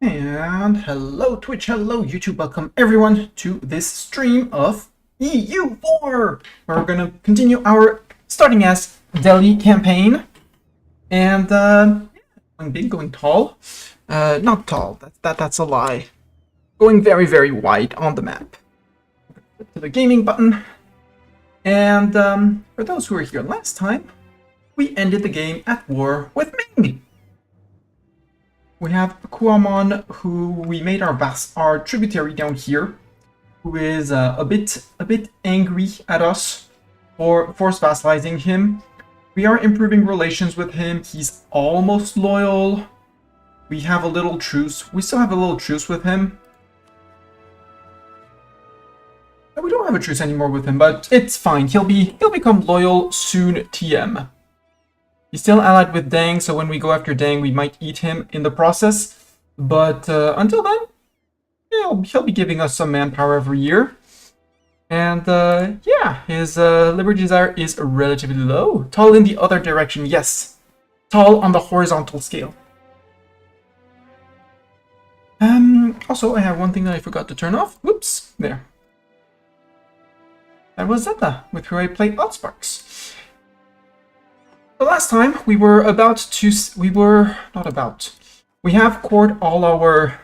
And hello Twitch, hello YouTube, welcome everyone to this stream of EU4, where we're gonna continue our starting as Delhi campaign. And going big, going tall. Not tall, that's a lie. Going very, very wide on the map. Flip to the gaming button. And for those who were here last time, we ended the game at war with Ming. We have Kuamon, who we made our tributary down here, who is a bit angry at us for force vassalizing him. We are improving relations with him. He's almost loyal. We have a little truce. We still have a little truce with him. No, we don't have a truce anymore with him, but it's fine. He'll become loyal soon. TM. He's still allied with Dang, so when we go after Dang, we might eat him in the process. But until then, he'll be giving us some manpower every year. And yeah, his liberty desire is relatively low. Tall in the other direction, yes. Tall on the horizontal scale. Also, I have one thing that I forgot to turn off. Whoops, there. That was Zeta, with who I played Outsparks. The last time we have cored all our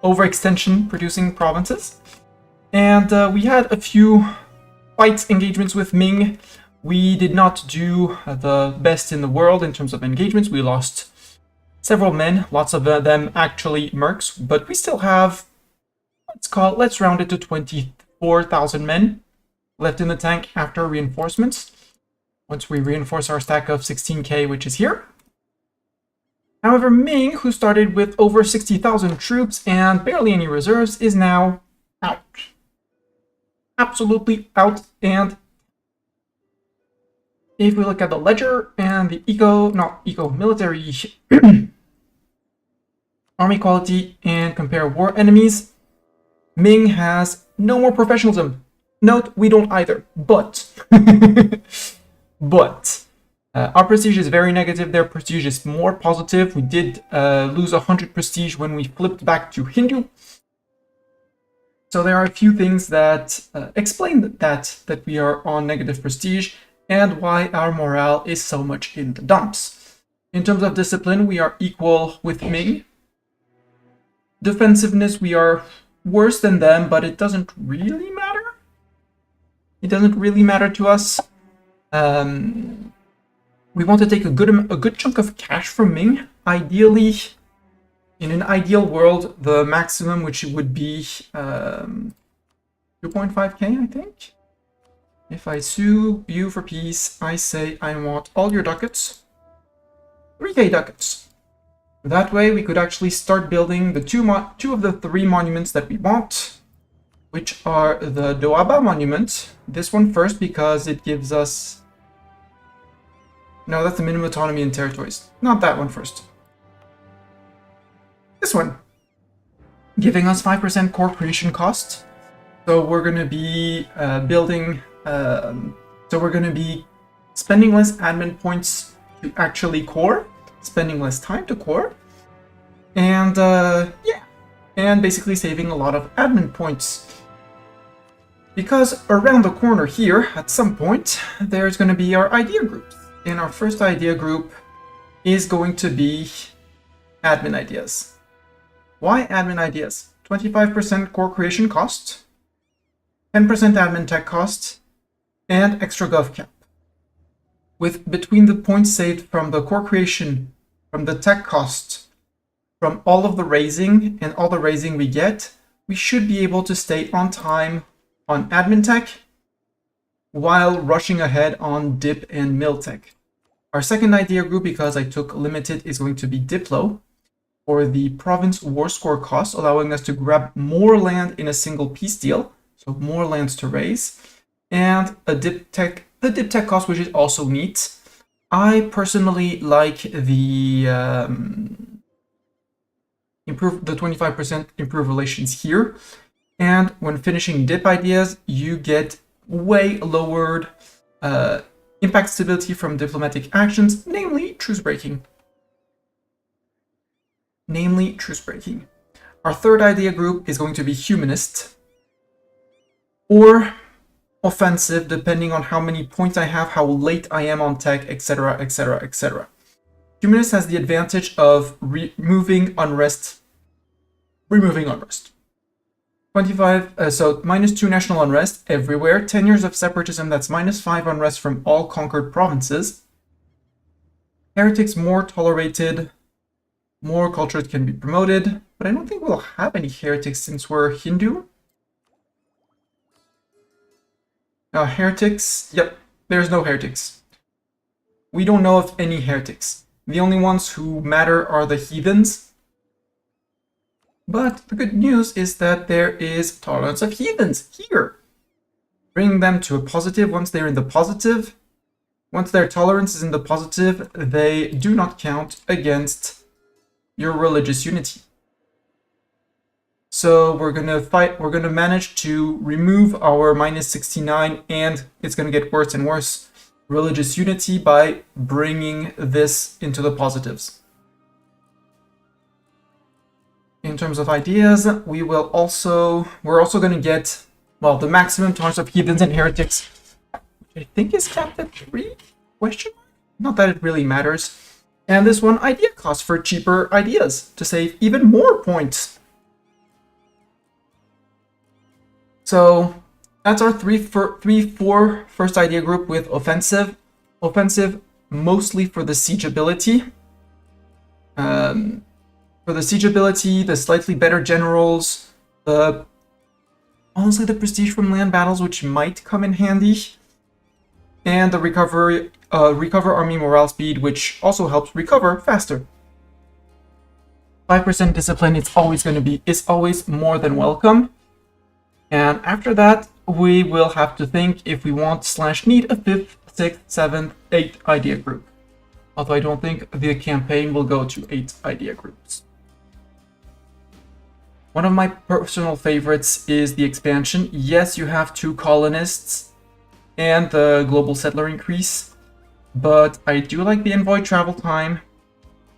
overextension producing provinces, and we had a few fight engagements with Ming. We did not do the best in the world in terms of engagements. We lost several men, lots of them actually mercs, but we still have, let's round it to 24,000 men left in the tank after reinforcements. Once we reinforce our stack of 16k, which is here. However, Ming, who started with over 60,000 troops and barely any reserves, is now out. Absolutely out. And if we look at the ledger and the military army quality and compare war enemies, Ming has no more professionalism. Note, we don't either, but But our prestige is very negative. Their prestige is more positive. We did lose 100 prestige when we flipped back to Hindu. So there are a few things that explain that we are on negative prestige and why our morale is so much in the dumps. In terms of discipline, we are equal with Ming. Defensiveness, we are worse than them, but it doesn't really matter. It doesn't really matter to us. We want to take a good chunk of cash from Ming. Ideally, in an ideal world, the maximum, which would be 2.5k, I think. If I sue you for peace, I say I want all your ducats. 3k ducats. That way, we could actually start building the two of the three monuments that we want, which are the Doaba monument. This one first because it gives us... No, that's the minimum autonomy in territories. Not that one first. This one. Giving us 5% core creation cost. So we're going to be spending less admin points to actually core. Spending less time to core. And yeah. And basically saving a lot of admin points. Because around the corner here, at some point, there's going to be our idea groups. And our first idea group is going to be admin ideas. Why admin ideas? 25% core creation cost, 10% admin tech cost, and extra gov cap. With between the points saved from the core creation, from the tech cost, from all of the raising and all the raising we get, we should be able to stay on time on admin tech while rushing ahead on dip and mill tech. Our second idea group, because I took limited, is going to be Diplo for the province war score cost, allowing us to grab more land in a single peace deal, so more lands to raise, and the dip tech cost, which is also neat. I personally like the 25% improve relations here, and when finishing dip ideas, you get way lowered impact stability from diplomatic actions, namely truce breaking. Our third idea group is going to be humanist or offensive, depending on how many points I have, how late I am on tech, etc., etc., etc. Humanist has the advantage of removing unrest. 25, so -2 national unrest everywhere. 10 years of separatism, that's -5 unrest from all conquered provinces. Heretics more tolerated, more cultures can be promoted, but I don't think we'll have any heretics since we're Hindu. Heretics, yep, there's no heretics. We don't know of any heretics. The only ones who matter are the heathens. But the good news is that there is tolerance of heathens here. Bring them to a positive once they're in the positive. Once their tolerance is in the positive, they do not count against your religious unity. So we're gonna manage to remove our -69, and it's gonna get worse and worse, religious unity by bringing this into the positives. In terms of ideas, we're also gonna get, well, the maximum tolerance of heathens and heretics, which I think is capped at 3? Question mark? Not that it really matters. And this one, idea cost for cheaper ideas to save even more points. So that's our 3-4 first idea group with offensive. Offensive mostly for the siege ability. For the siege ability, the slightly better generals, honestly the prestige from land battles, which might come in handy, and the recover army morale speed, which also helps recover faster. 5% discipline is always more than welcome. And after that, we will have to think if we want/need a 5th, 6th, 7th, 8th idea group. Although I don't think the campaign will go to 8 idea groups. One of my personal favorites is the expansion. Yes, you have 2 colonists and the global settler increase, but I do like the envoy travel time.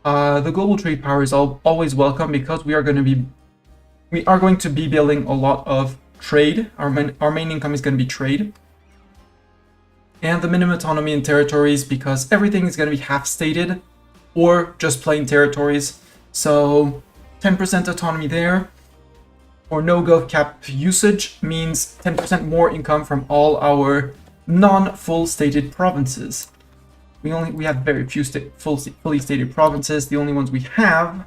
The global trade power is always welcome because we are going to be building a lot of trade. Our main income is going to be trade. And the minimum autonomy in territories, because everything is going to be half-stated or just plain territories. So 10% autonomy there, or no gov cap usage means 10% more income from all our non-full stated provinces. We have very few fully stated provinces. The only ones we have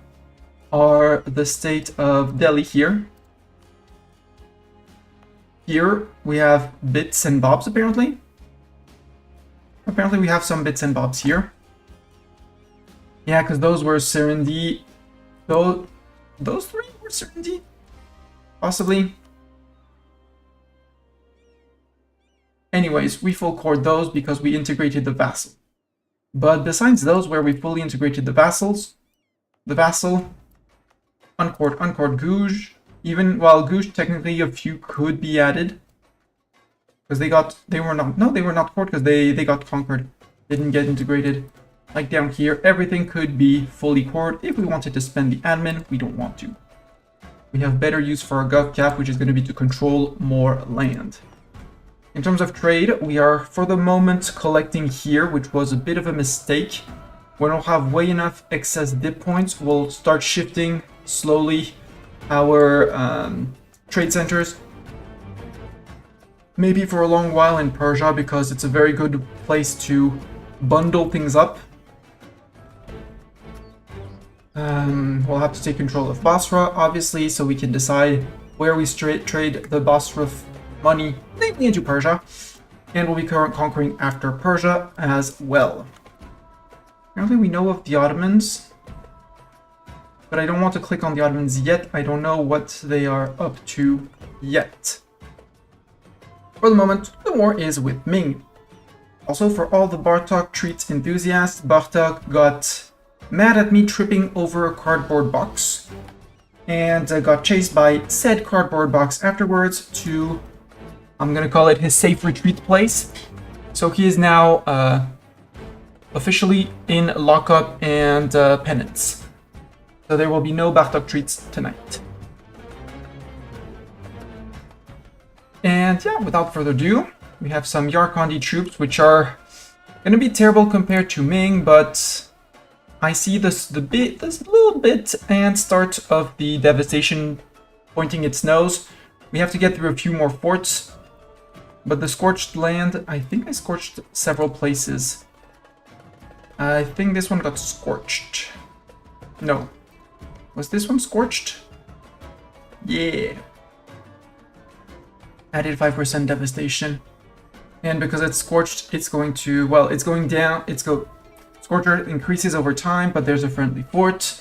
are the state of Delhi here. Here we have bits and bobs apparently. Apparently we have some bits and bobs here. Yeah, because those were Sirindi. Those 3 were Sirindi? Possibly. Anyways, we full cored those because we integrated the vassal. But besides those where we fully integrated the vassal, uncored Gouge, even while Gouge technically a few could be added. Because they were not cored because they got conquered. Didn't get integrated. Like down here, everything could be fully cored if we wanted to spend the admin. We don't want to. We have better use for our gov cap, which is going to be to control more land. In terms of trade, we are for the moment collecting here, which was a bit of a mistake. When we'll have way enough excess dip points, we'll start shifting slowly our trade centers. Maybe for a long while in Persia, because it's a very good place to bundle things up. We'll have to take control of Basra, obviously, so we can decide where we trade the Basra money, namely into Persia, and we'll be conquering after Persia as well. Apparently we know of the Ottomans, but I don't want to click on the Ottomans yet. I don't know what they are up to yet. For the moment, the war is with Ming. Also, for all the Bartok treats enthusiasts, Bartok got mad at me tripping over a cardboard box and got chased by said cardboard box afterwards to, I'm gonna call it his safe retreat place. So he is now officially in lockup and penance. So there will be no Bartok treats tonight. And yeah, without further ado, we have some Yarkandi troops, which are gonna be terrible compared to Ming, but I see this little bit and start of the devastation pointing its nose. We have to get through a few more forts, but the scorched land, I think I scorched several places. I think this one got scorched. No. Was this one scorched? Yeah. Added 5% devastation. And because it's scorched, it's going to, well, it's going down. Scorcher increases over time, but there's a friendly fort.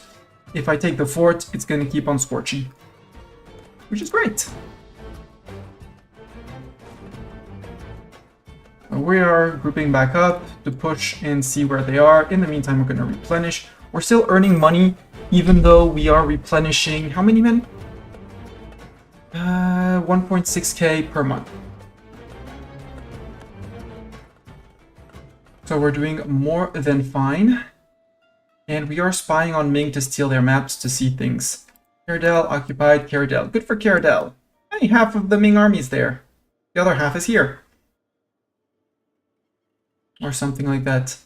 If I take the fort, it's going to keep on scorching, which is great. We are grouping back up to push and see where they are. In the meantime, we're going to replenish. We're still earning money, even though we are replenishing. How many men? 1.6k per month. So we're doing more than fine. And we are spying on Ming to steal their maps to see things. Caradel occupied. Caradel. Good for Caradel. Hey, half of the Ming army is there. The other half is here. Or something like that.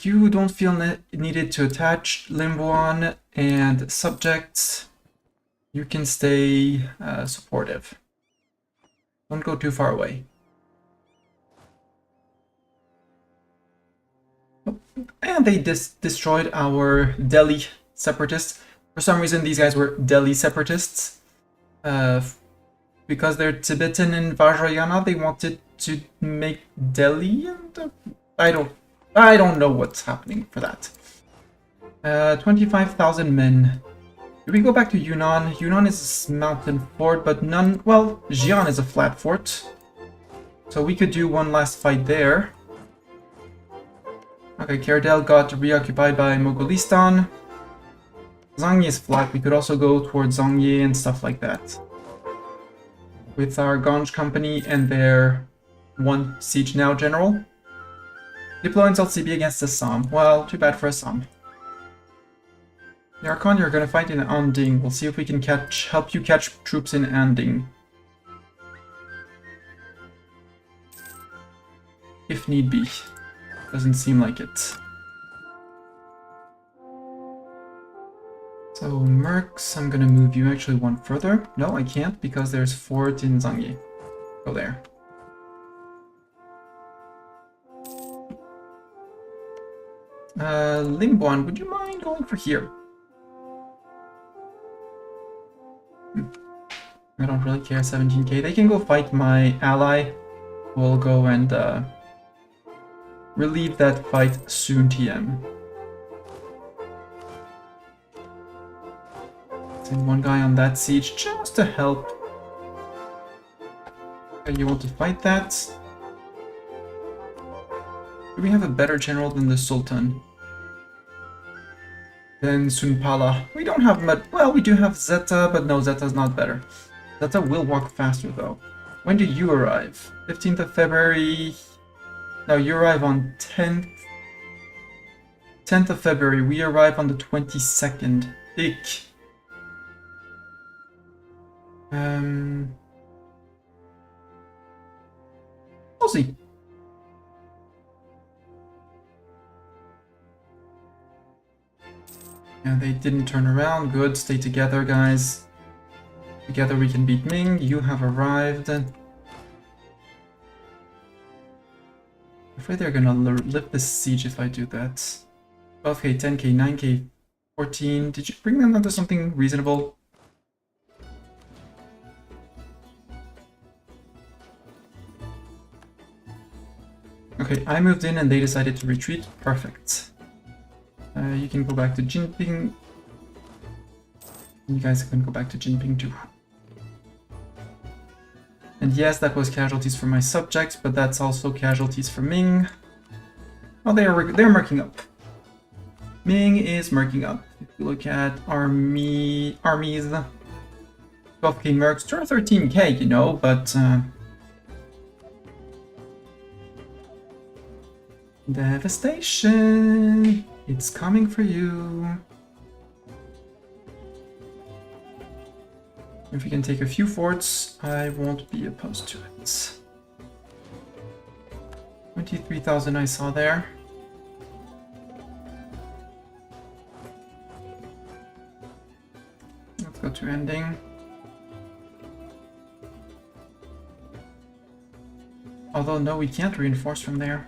You don't feel needed to attach Limbuan and subjects. You can stay supportive. Don't go too far away. Oh, and they destroyed our Delhi separatists. For some reason, these guys were Delhi separatists. Because they're Tibetan and Vajrayana, they wanted to make Delhi, and I don't know what's happening for that. 25,000 men. Do we go back to Yunnan? Yunnan is a mountain fort, but none. Well, Xi'an is a flat fort, so we could do one last fight there. Okay, Caradel got reoccupied by Mogolistan. Zhangye is flat. We could also go towards Zhangye and stuff like that. With our Ganj company and their one siege now general. Deploy until CB against Assam. Well, too bad for Assam. Yarkand, you're gonna fight in Anding. We'll see if we can help you catch troops in Anding. If need be. Doesn't seem like it. So, Mercs, I'm gonna move you actually one further. No, I can't because there's fort in Zhangye. Go there. Limbuan, would you mind going for here? I don't really care, 17k. They can go fight my ally. We'll go and relieve that fight soon, TM. Send one guy on that siege just to help. Okay, you want to fight that? Do we have a better general than the Sultan? Then Sunpala. We don't have much. Well, we do have Zeta, but no, Zeta's not better. Zeta will walk faster though. When do you arrive? 15th of February. No, you arrive on 10th. 10th of February. We arrive on the 22nd. Ick. We'll see. Yeah, they didn't turn around. Good, stay together, guys. Together we can beat Ming. You have arrived. I'm afraid they're gonna lift the siege if I do that. 12k, 10k, 9k, 14. Did you bring them down to something reasonable? Okay, I moved in and they decided to retreat. Perfect. You can go back to Jinping. You guys can go back to Jinping too. And yes, that was casualties for my subjects, but that's also casualties for Ming. Oh, they're merking up. Ming is merking up. If you look at armies, 12k mercs, 13k, you know, but devastation. It's coming for you. If we can take a few forts, I won't be opposed to it. 23,000 I saw there. Let's go to ending. Although, no, we can't reinforce from there.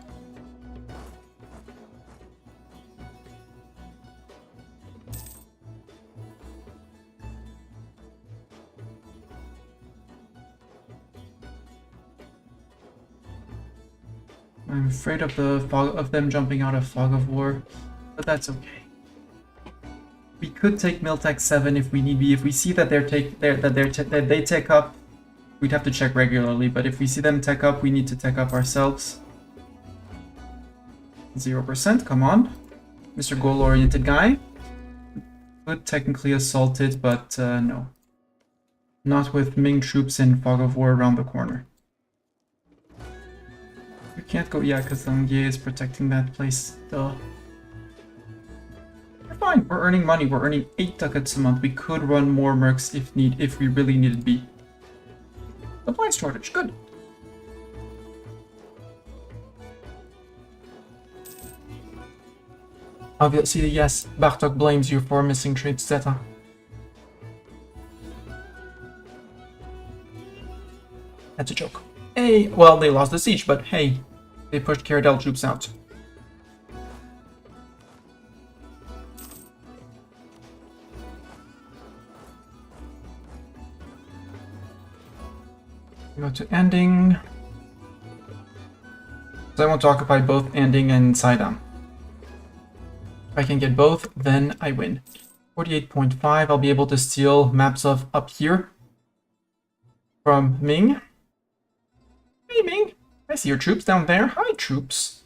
I'm afraid of them jumping out of Fog of War, but that's okay. We could take Miltech 7 if we need be. If we see that they tech up, we'd have to check regularly. But if we see them tech up, we need to tech up ourselves. 0%. Come on, Mr. Goal-oriented guy. Could technically assault it, but no, not with Ming troops and Fog of War around the corner. We can't go, yeah, because Longier is protecting that place. Duh. We're fine. We're earning money. We're earning 8 ducats a month. We could run more mercs if we really needed be. Supply shortage. Good. Obviously, yes, Bartok blames you for missing trades data. That's a joke. Hey, well, they lost the siege, but hey, they pushed Caradel troops out. Go to ending. So I want to occupy both ending and Saidam. If I can get both, then I win. 48.5, I'll be able to steal maps of up here from Ming. Hey Ming, I see your troops down there. Hi troops.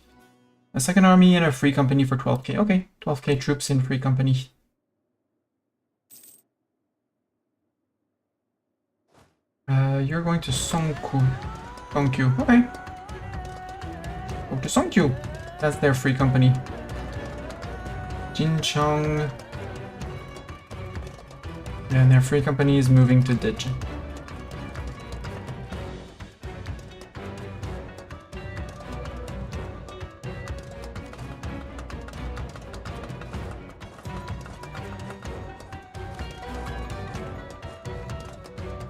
A second army and a free company for 12k. Okay, 12k troops in free company. You're going to Songkyu. Okay. Go to Songkyu. That's their free company. Jinchong. And their free company is moving to Dij.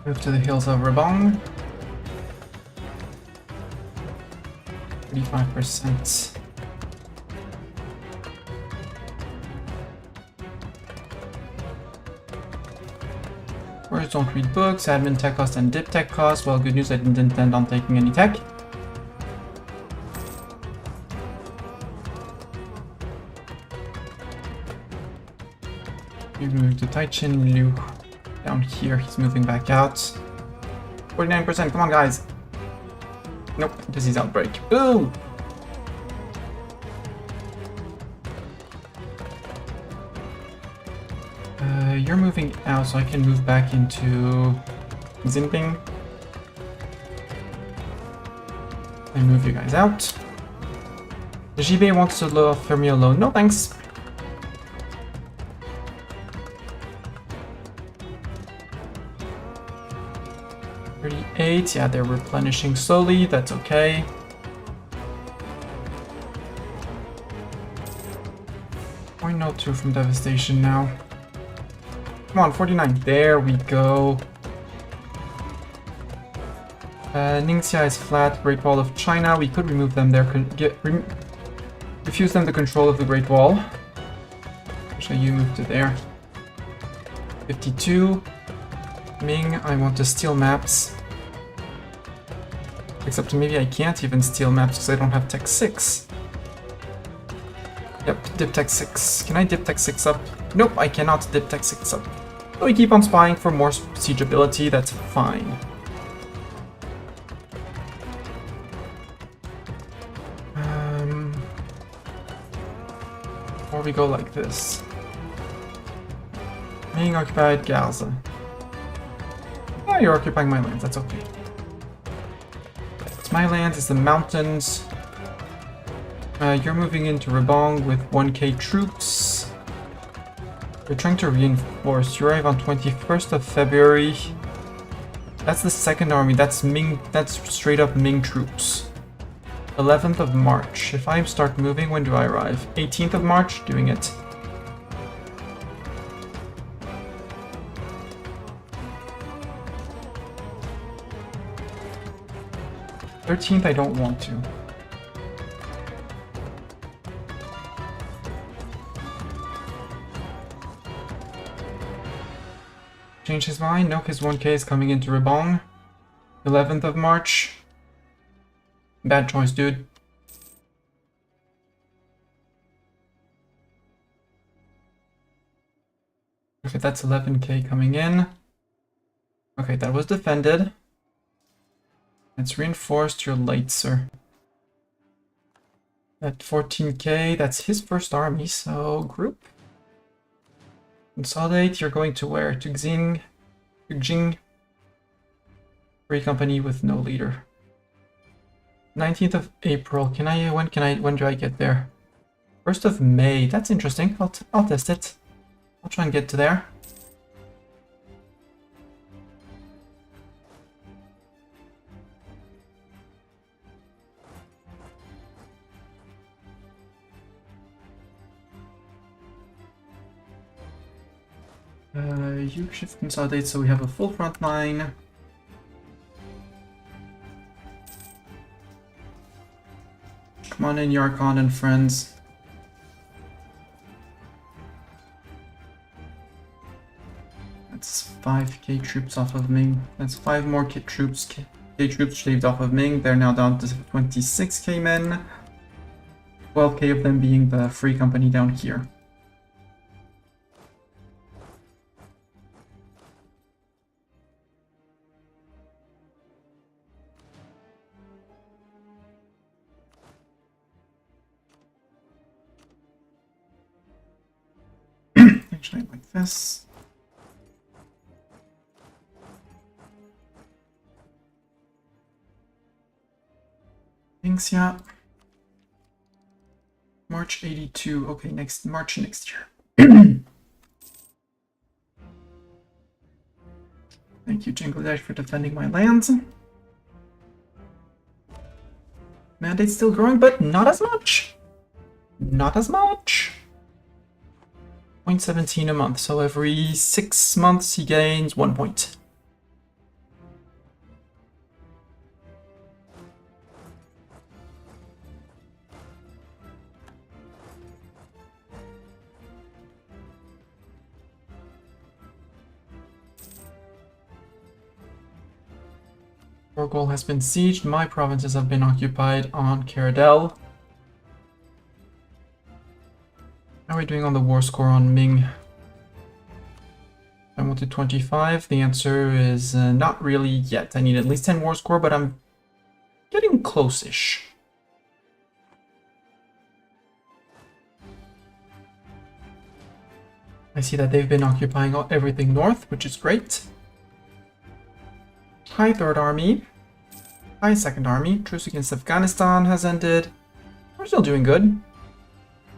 Move to the hills of Rabong. 35%. Words don't read books, admin tech cost and dip tech cost. Well, good news, I didn't intend on taking any tech. You move to Taichin Liu. Down here, he's moving back out. 49%, come on guys. Nope, disease outbreak. Ooh! You're moving out, so I can move back into Xinping. And move you guys out. The Jibei wants to offer me a loan. No thanks. Yeah, they're replenishing slowly, that's okay. .02 from devastation now. Come on, 49. There we go. Ningxia is flat. Great Wall of China. We could remove them there. Refuse them the control of the Great Wall. Actually, you move to there. 52. Ming, I want to steal maps. Except maybe I can't even steal maps because I don't have Tech 6. Yep, dip Tech 6. Can I dip Tech 6 up? Nope, I cannot dip Tech 6 up. So we keep on spying for more siege ability, that's fine. Or we go like this. Being occupied, Garza. Oh, you're occupying my lands, that's okay. It's my lands, it's the mountains. You're moving into Rebong with 1k troops. You're trying to reinforce. You arrive on 21st of February. That's the second army. That's Ming. That's straight up Ming troops. 11th of March. If I start moving, when do I arrive? 18th of March, doing it. '13th, I don't want to. Change his mind. No, his 1k is coming into Rebong. 11th of March. Bad choice, dude. Okay, that's 11k coming in. Okay, that was defended. It's reinforced. You're late, sir. That 14k, that's his first army, so group. Consolidate, you're going to where? To Xing. Free company with no leader. 19th of April. When do I get there? 1st of May. That's interesting. I'll test it. I'll try and get to there. You shift consolidate, so we have a full front line. Come on in, Yarkon and friends. That's 5k troops off of Ming. That's 5 more K troops shaved off of Ming. They're now down to 26k men. 12k of them being the free company down here. Actually, like this. Thanks, yeah. March 82. Okay, March next year. Thank you, Bangladesh, for defending my lands. Mandate's still growing, but not as much. Not as much. 0.17 a month, so every 6 months he gains 1 point. Orgol has been sieged. My provinces have been occupied on Caradel. How are we doing on the war score on Ming? I wanted 25. The answer is not really yet. I need at least 10 war score, but I'm getting close-ish. I see that they've been occupying everything north, which is great. Hi, Third Army. Hi, Second Army. Truce against Afghanistan has ended. We're still doing good.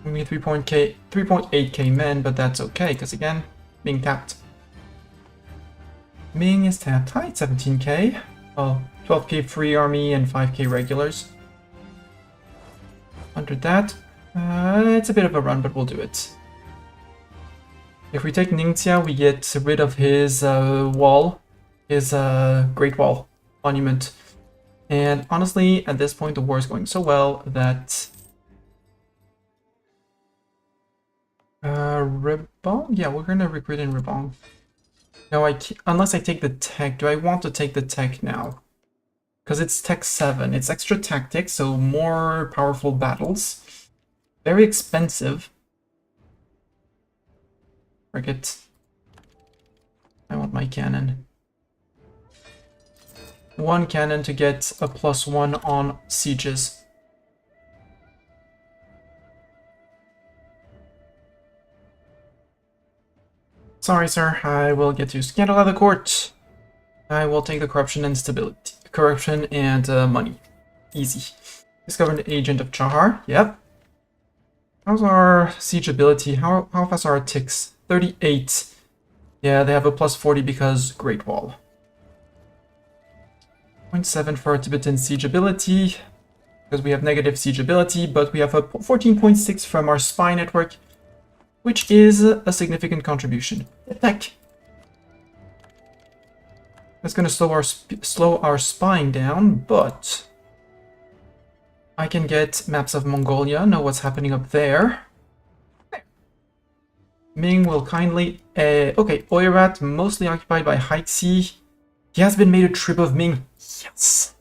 We need 3.8k men, but that's okay, because again, Ming tapped. Ming is tapped. Hi, 17k. Well, 12k free army and 5k regulars. 100 that. It's a bit of a run, but we'll do it. If we take Ningxia, we get rid of his wall, his Great Wall monument. And honestly, at this point, the war is going so well that... Rebong? Yeah, we're gonna recruit in Rebong. No, unless I take the tech. Do I want to take the tech now? Because it's tech 7. It's extra tactics, so more powerful battles. Very expensive. Frigate. I want my cannon. 1 cannon to get a +1 on sieges. Sorry, sir. I will get you scandal at the court. I will take the corruption and stability. Corruption and money. Easy. Discovered agent of Chahar. Yep. How's our siege ability? How fast are our ticks? 38. Yeah, they have a +40 because Great Wall. 0.7 for Tibetan siege ability, because we have negative siege ability, but we have a 14.6 from our spy network, which is a significant contribution. Attack! That's going to slow our spying down, but I can get maps of Mongolia, know what's happening up there. Ming will kindly... okay, Oirat, mostly occupied by Haixi. He has been made a trib of Ming. Yes!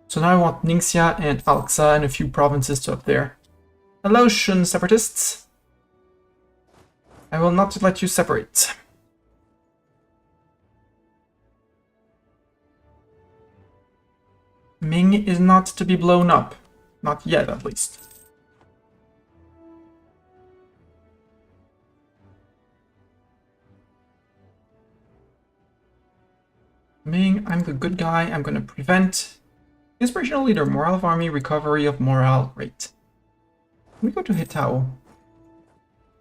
So now I want Ningxia and Alxa and a few provinces to up there. Hello, Shun separatists. I will not let you separate. Ming is not to be blown up. Not yet, at least. Ming, I'm the good guy. I'm going to prevent inspirational leader, morale of army, recovery of morale. Great. Can we go to Hitao?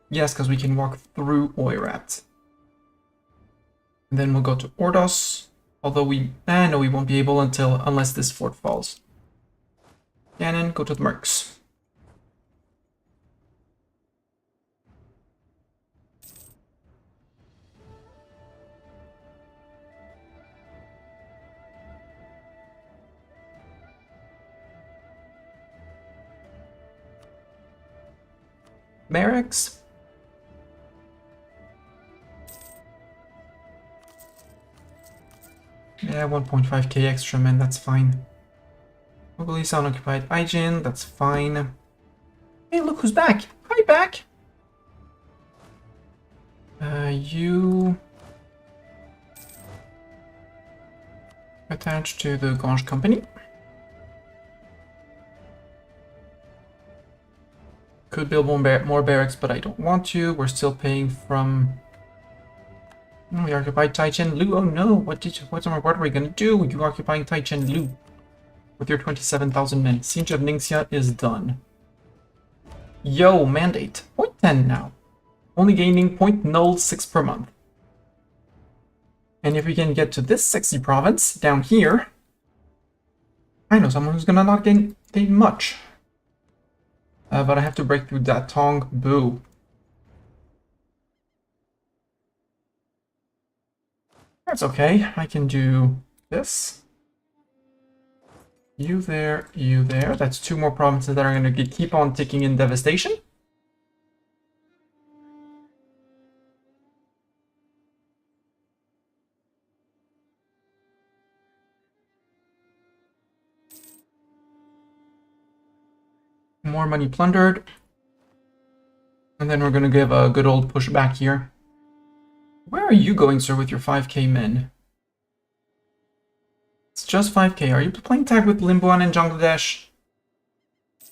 Yes, because we can walk through Oirat. And then we'll go to Ordos. Although no, we won't be able unless this fort falls. Cannon, go to the Mercs. Barracks. Yeah, 1.5k extra, man, that's fine. Mobilise unoccupied Aijin, that's fine. Hey, look who's back! Hi, back! You... attached to the Gange Company. Could build more barracks, but I don't want to. We're still paying from... Oh, we occupied Taichen Lu. Oh no, what are we gonna do? You occupying Taichen Lu with your 27,000 men. Siege of Ningxia is done. Yo, mandate. 0.10 now. Only gaining 0.06 per month. And if we can get to this sexy province down here, I know someone who's gonna not gain much. But I have to break through that Tong. Boo. That's okay. I can do this. You there, you there. That's two more provinces that are going to keep on ticking in devastation. More money plundered. And then we're going to give a good old push back here. Where are you going, sir, with your 5k men? It's just 5k. Are you playing tag with Limbuan and Bangladesh?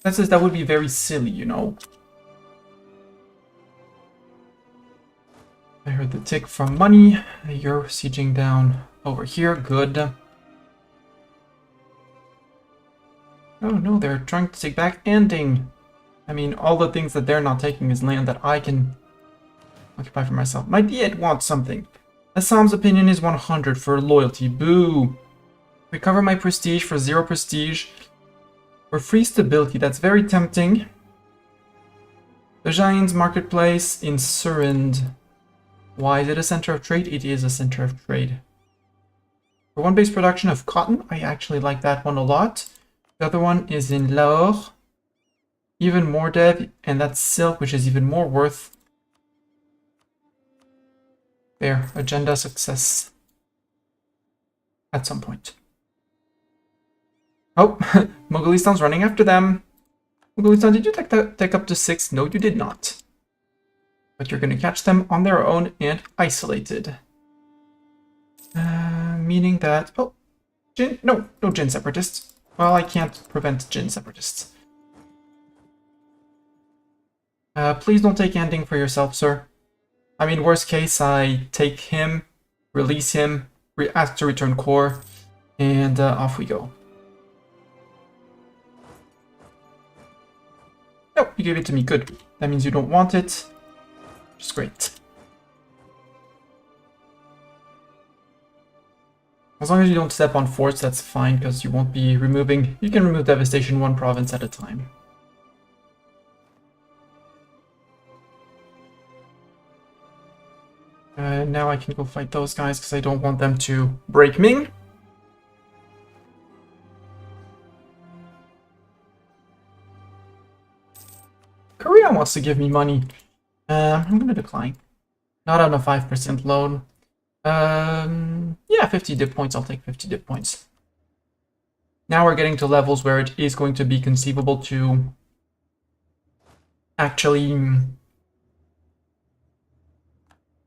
That would be very silly, you know. I heard the tick from money. You're sieging down over here. Good. Oh no, they're trying to take back Anding. I mean, all the things that they're not taking is land that I can occupy for myself. My Diet wants something. Assam's opinion is 100 for loyalty. Boo. Recover my prestige for 0 prestige. For free stability, that's very tempting. The Giants Marketplace in Surind. Why is it a center of trade? It is a center of trade. For one base production of cotton, I actually like that one a lot. The other one is in Lahore. Even more dev, and that's silk, which is even more worth. There, agenda success. At some point. Oh, Mogholistan's running after them. Mogolistan, did you take up to 6? No, you did not. But you're going to catch them on their own and isolated. Meaning that... Oh, Jin? No Jin separatists. Well, I can't prevent Jin separatists. Please don't take Anding for yourself, sir. I mean, worst case, I take him, release him, ask to return core, and off we go. No, you gave it to me. Good. That means you don't want it. Which is great. As long as you don't step on forts, that's fine, because you won't be removing... You can remove devastation one province at a time. Now I can go fight those guys, because I don't want them to break Ming. Korea wants to give me money. I'm gonna decline. Not on a 5% loan. Yeah, 50 dip points. I'll take 50 dip points. Now we're getting to levels where it is going to be conceivable to actually...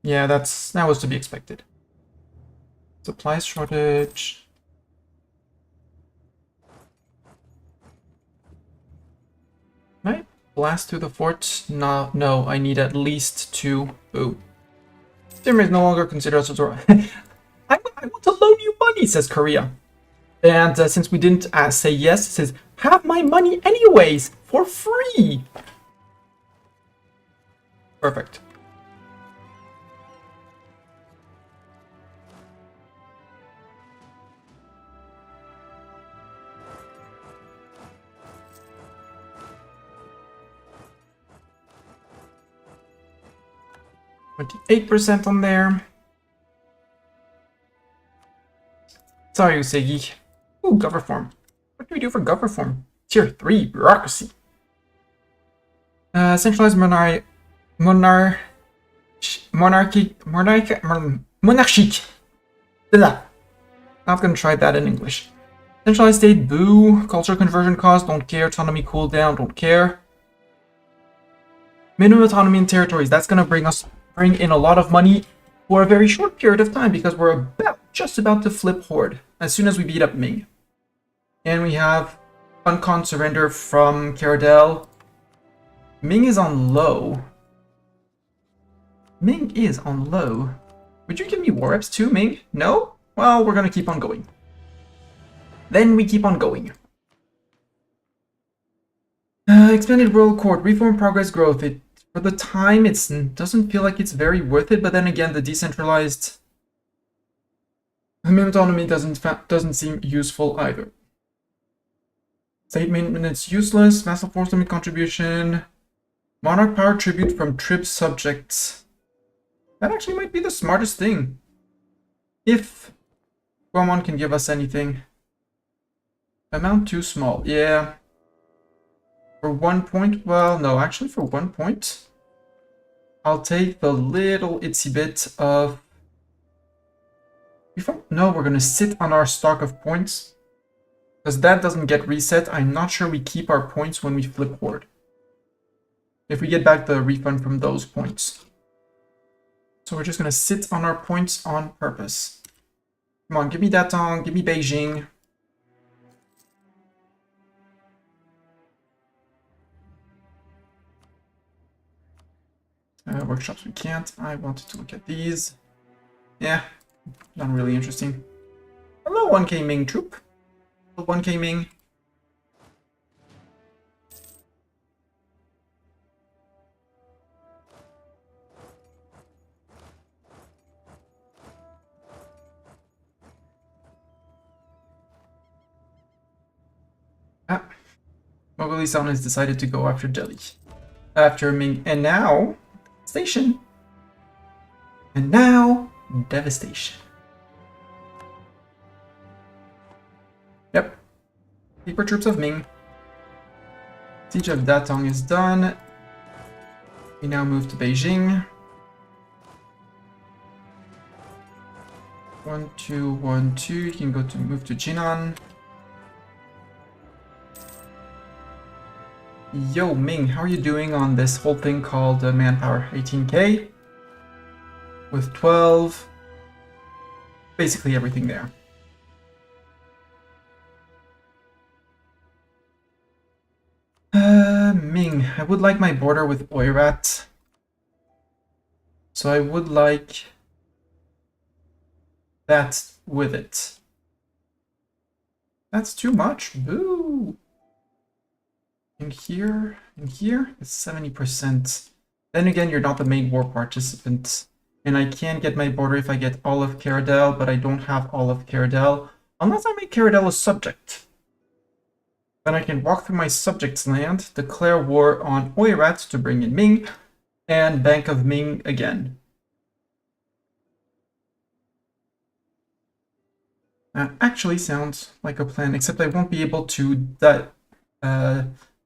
Yeah, that was to be expected. Supplies shortage. Right? Blast through the fort? No, I need at least 2. Ooh. Stimmer is no longer considered as a I want to loan you money, says Korea. And since we didn't say yes, it says, have my money anyways, for free. Perfect. %28 on there. Sorry, Usagi. Ooh, gov reform. What do we do for gov reform? Tier 3, bureaucracy. Centralized monarchic. Blah. Not gonna try that in English. Centralized state, boo. Culture conversion cost, don't care. Autonomy cooldown, don't care. Minimum autonomy in territories, that's gonna bring in a lot of money for a very short period of time, because we're just about to flip Horde as soon as we beat up Ming. And we have uncon surrender from Caradel. Ming is on low. Ming is on low. Would you give me war reps too, Ming? No? Well, we're gonna keep on going. Then we keep on going. Expanded Royal Court, reform, progress, growth. For the time, it doesn't feel like it's very worth it, but then again, the decentralized autonomy doesn't seem useful either. State maintenance useless. Vassal force limit contribution. Monarch power tribute from trib subjects. That actually might be the smartest thing. If Guamon can give us anything. Amount too small. Yeah. For 1 point, well, no, actually for 1 point, I'll take the little itsy bit of... No, we're gonna sit on our stock of points, because that doesn't get reset. I'm not sure we keep our points when we flip Horde. If we get back the refund from those points. So we're just gonna sit on our points on purpose. Come on, give me Datong, give me Beijing. Workshops we can't. I wanted to look at these. Yeah, not really interesting. Hello, 1K Ming troop. Hello, 1K Ming. Mogholisan has decided to go after Delhi. After Ming. And now... Station. And now, devastation. Yep. Keeper troops of Ming. Siege of Datong is done. We now move to Beijing. 1, 2, 1, 2. You can move to Jinan. Yo, Ming, how are you doing on this whole thing called manpower? 18K with 12. Basically everything there. Ming, I would like my border with Oirat. So I would like that with it. That's too much. Boo! In here, it's 70%. Then again, you're not the main war participant. And I can get my border if I get all of Caradel, but I don't have all of Caradel. Unless I make Caradel a subject. Then I can walk through my subject's land, declare war on Oirat to bring in Ming, and Bank of Ming again. That actually sounds like a plan, except I won't be able to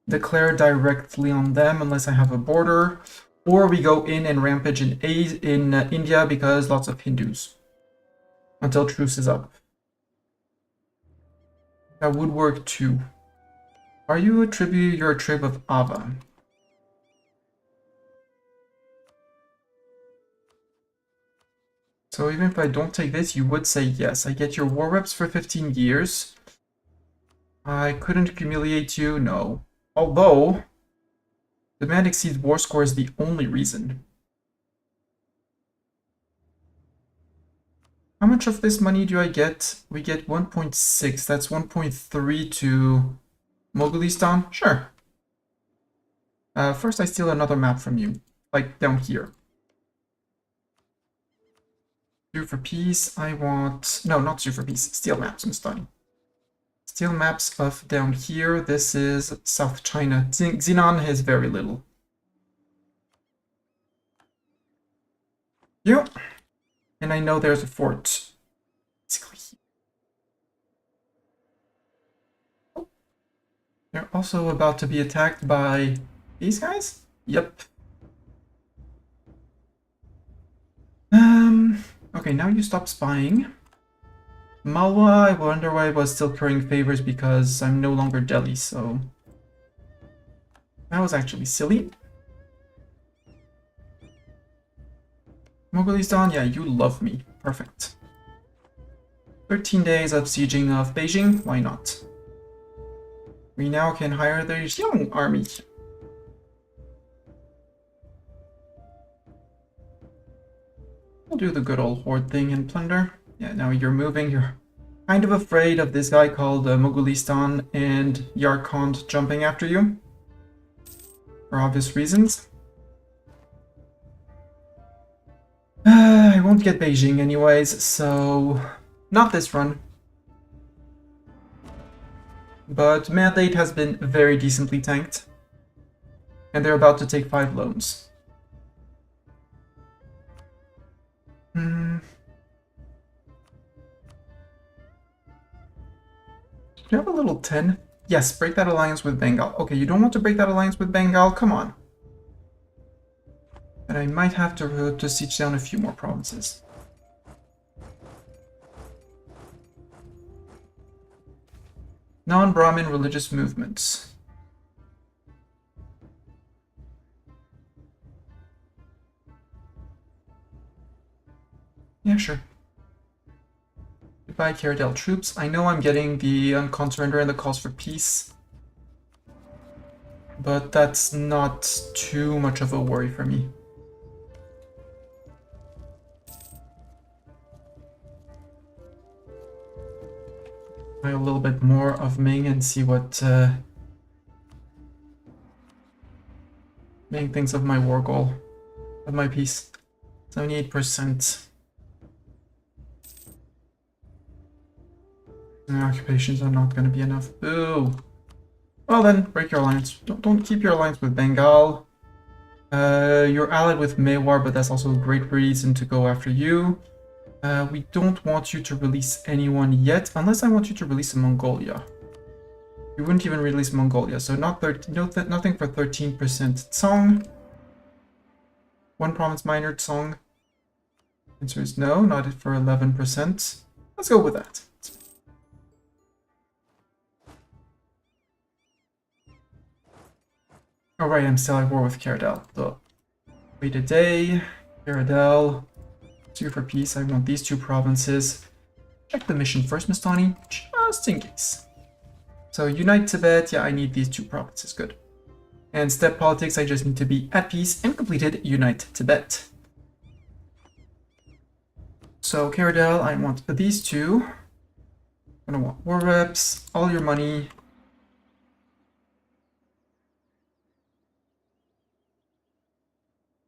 declare directly on them unless I have a border, or we go in and rampage in India because lots of Hindus until truce is up. That would work too. Are you a tribute? You're a trib of Ava. So even if I don't take this, you would say yes. I get your war reps for 15 years. I couldn't humiliate you, no. Although, demand exceeds war score is the only reason. How much of this money do I get? We get 1.6. That's 1.3 to Mogulistan? Sure. First I steal another map from you, like down here. Sue for peace, I want... No, not Sue for peace. Steal maps, I'm studying. Steal maps of down here. This is South China. Xenon has very little. Yep. And I know there's a fort. Basically. Oh. They're also about to be attacked by these guys? Yep. Okay, now you stop spying. Malwa, I wonder why I was still currying favors because I'm no longer Delhi, so... That was actually silly. Mogulistan, yeah, you love me. Perfect. 13 days of sieging of Beijing, why not? We now can hire the young army. We'll do the good old horde thing and plunder. Yeah, now you're moving. You're kind of afraid of this guy called Mogulistan and Yarkand jumping after you. For obvious reasons. I won't get Beijing anyways, so... Not this run. But Mandate has been very decently tanked. And they're about to take 5 loans. Do you have a little 10? Yes, break that alliance with Bengal. Okay, you don't want to break that alliance with Bengal? Come on. And I might have to siege down a few more provinces. Non-Brahmin religious movements. Yeah, sure. Goodbye, Caradel troops. I know I'm getting the uncounter-surrender and the calls for peace. But that's not too much of a worry for me. Try a little bit more of Ming and see what Ming thinks of my war goal, of my peace. 78%. Occupations are not going to be enough. Boo! Well then, break your alliance. Don't keep your alliance with Bengal. You're allied with Mewar, but that's also a great reason to go after you. We don't want you to release anyone yet, unless I want you to release Mongolia. You wouldn't even release Mongolia, so nothing for 13% Tsong. 1 province minor Tsong. Answer is no, not for 11%. Let's go with that. Oh right, I'm still at war with Caradel. So, wait a day. Caradel. Sue for peace. I want these 2 provinces. Check the mission first, Mistani, just in case. So unite Tibet. Yeah, I need these 2 provinces. Good. And steppe politics. I just need to be at peace and completed. Unite Tibet. So Caradel, I want these 2. I'm gonna want war reps. All your money.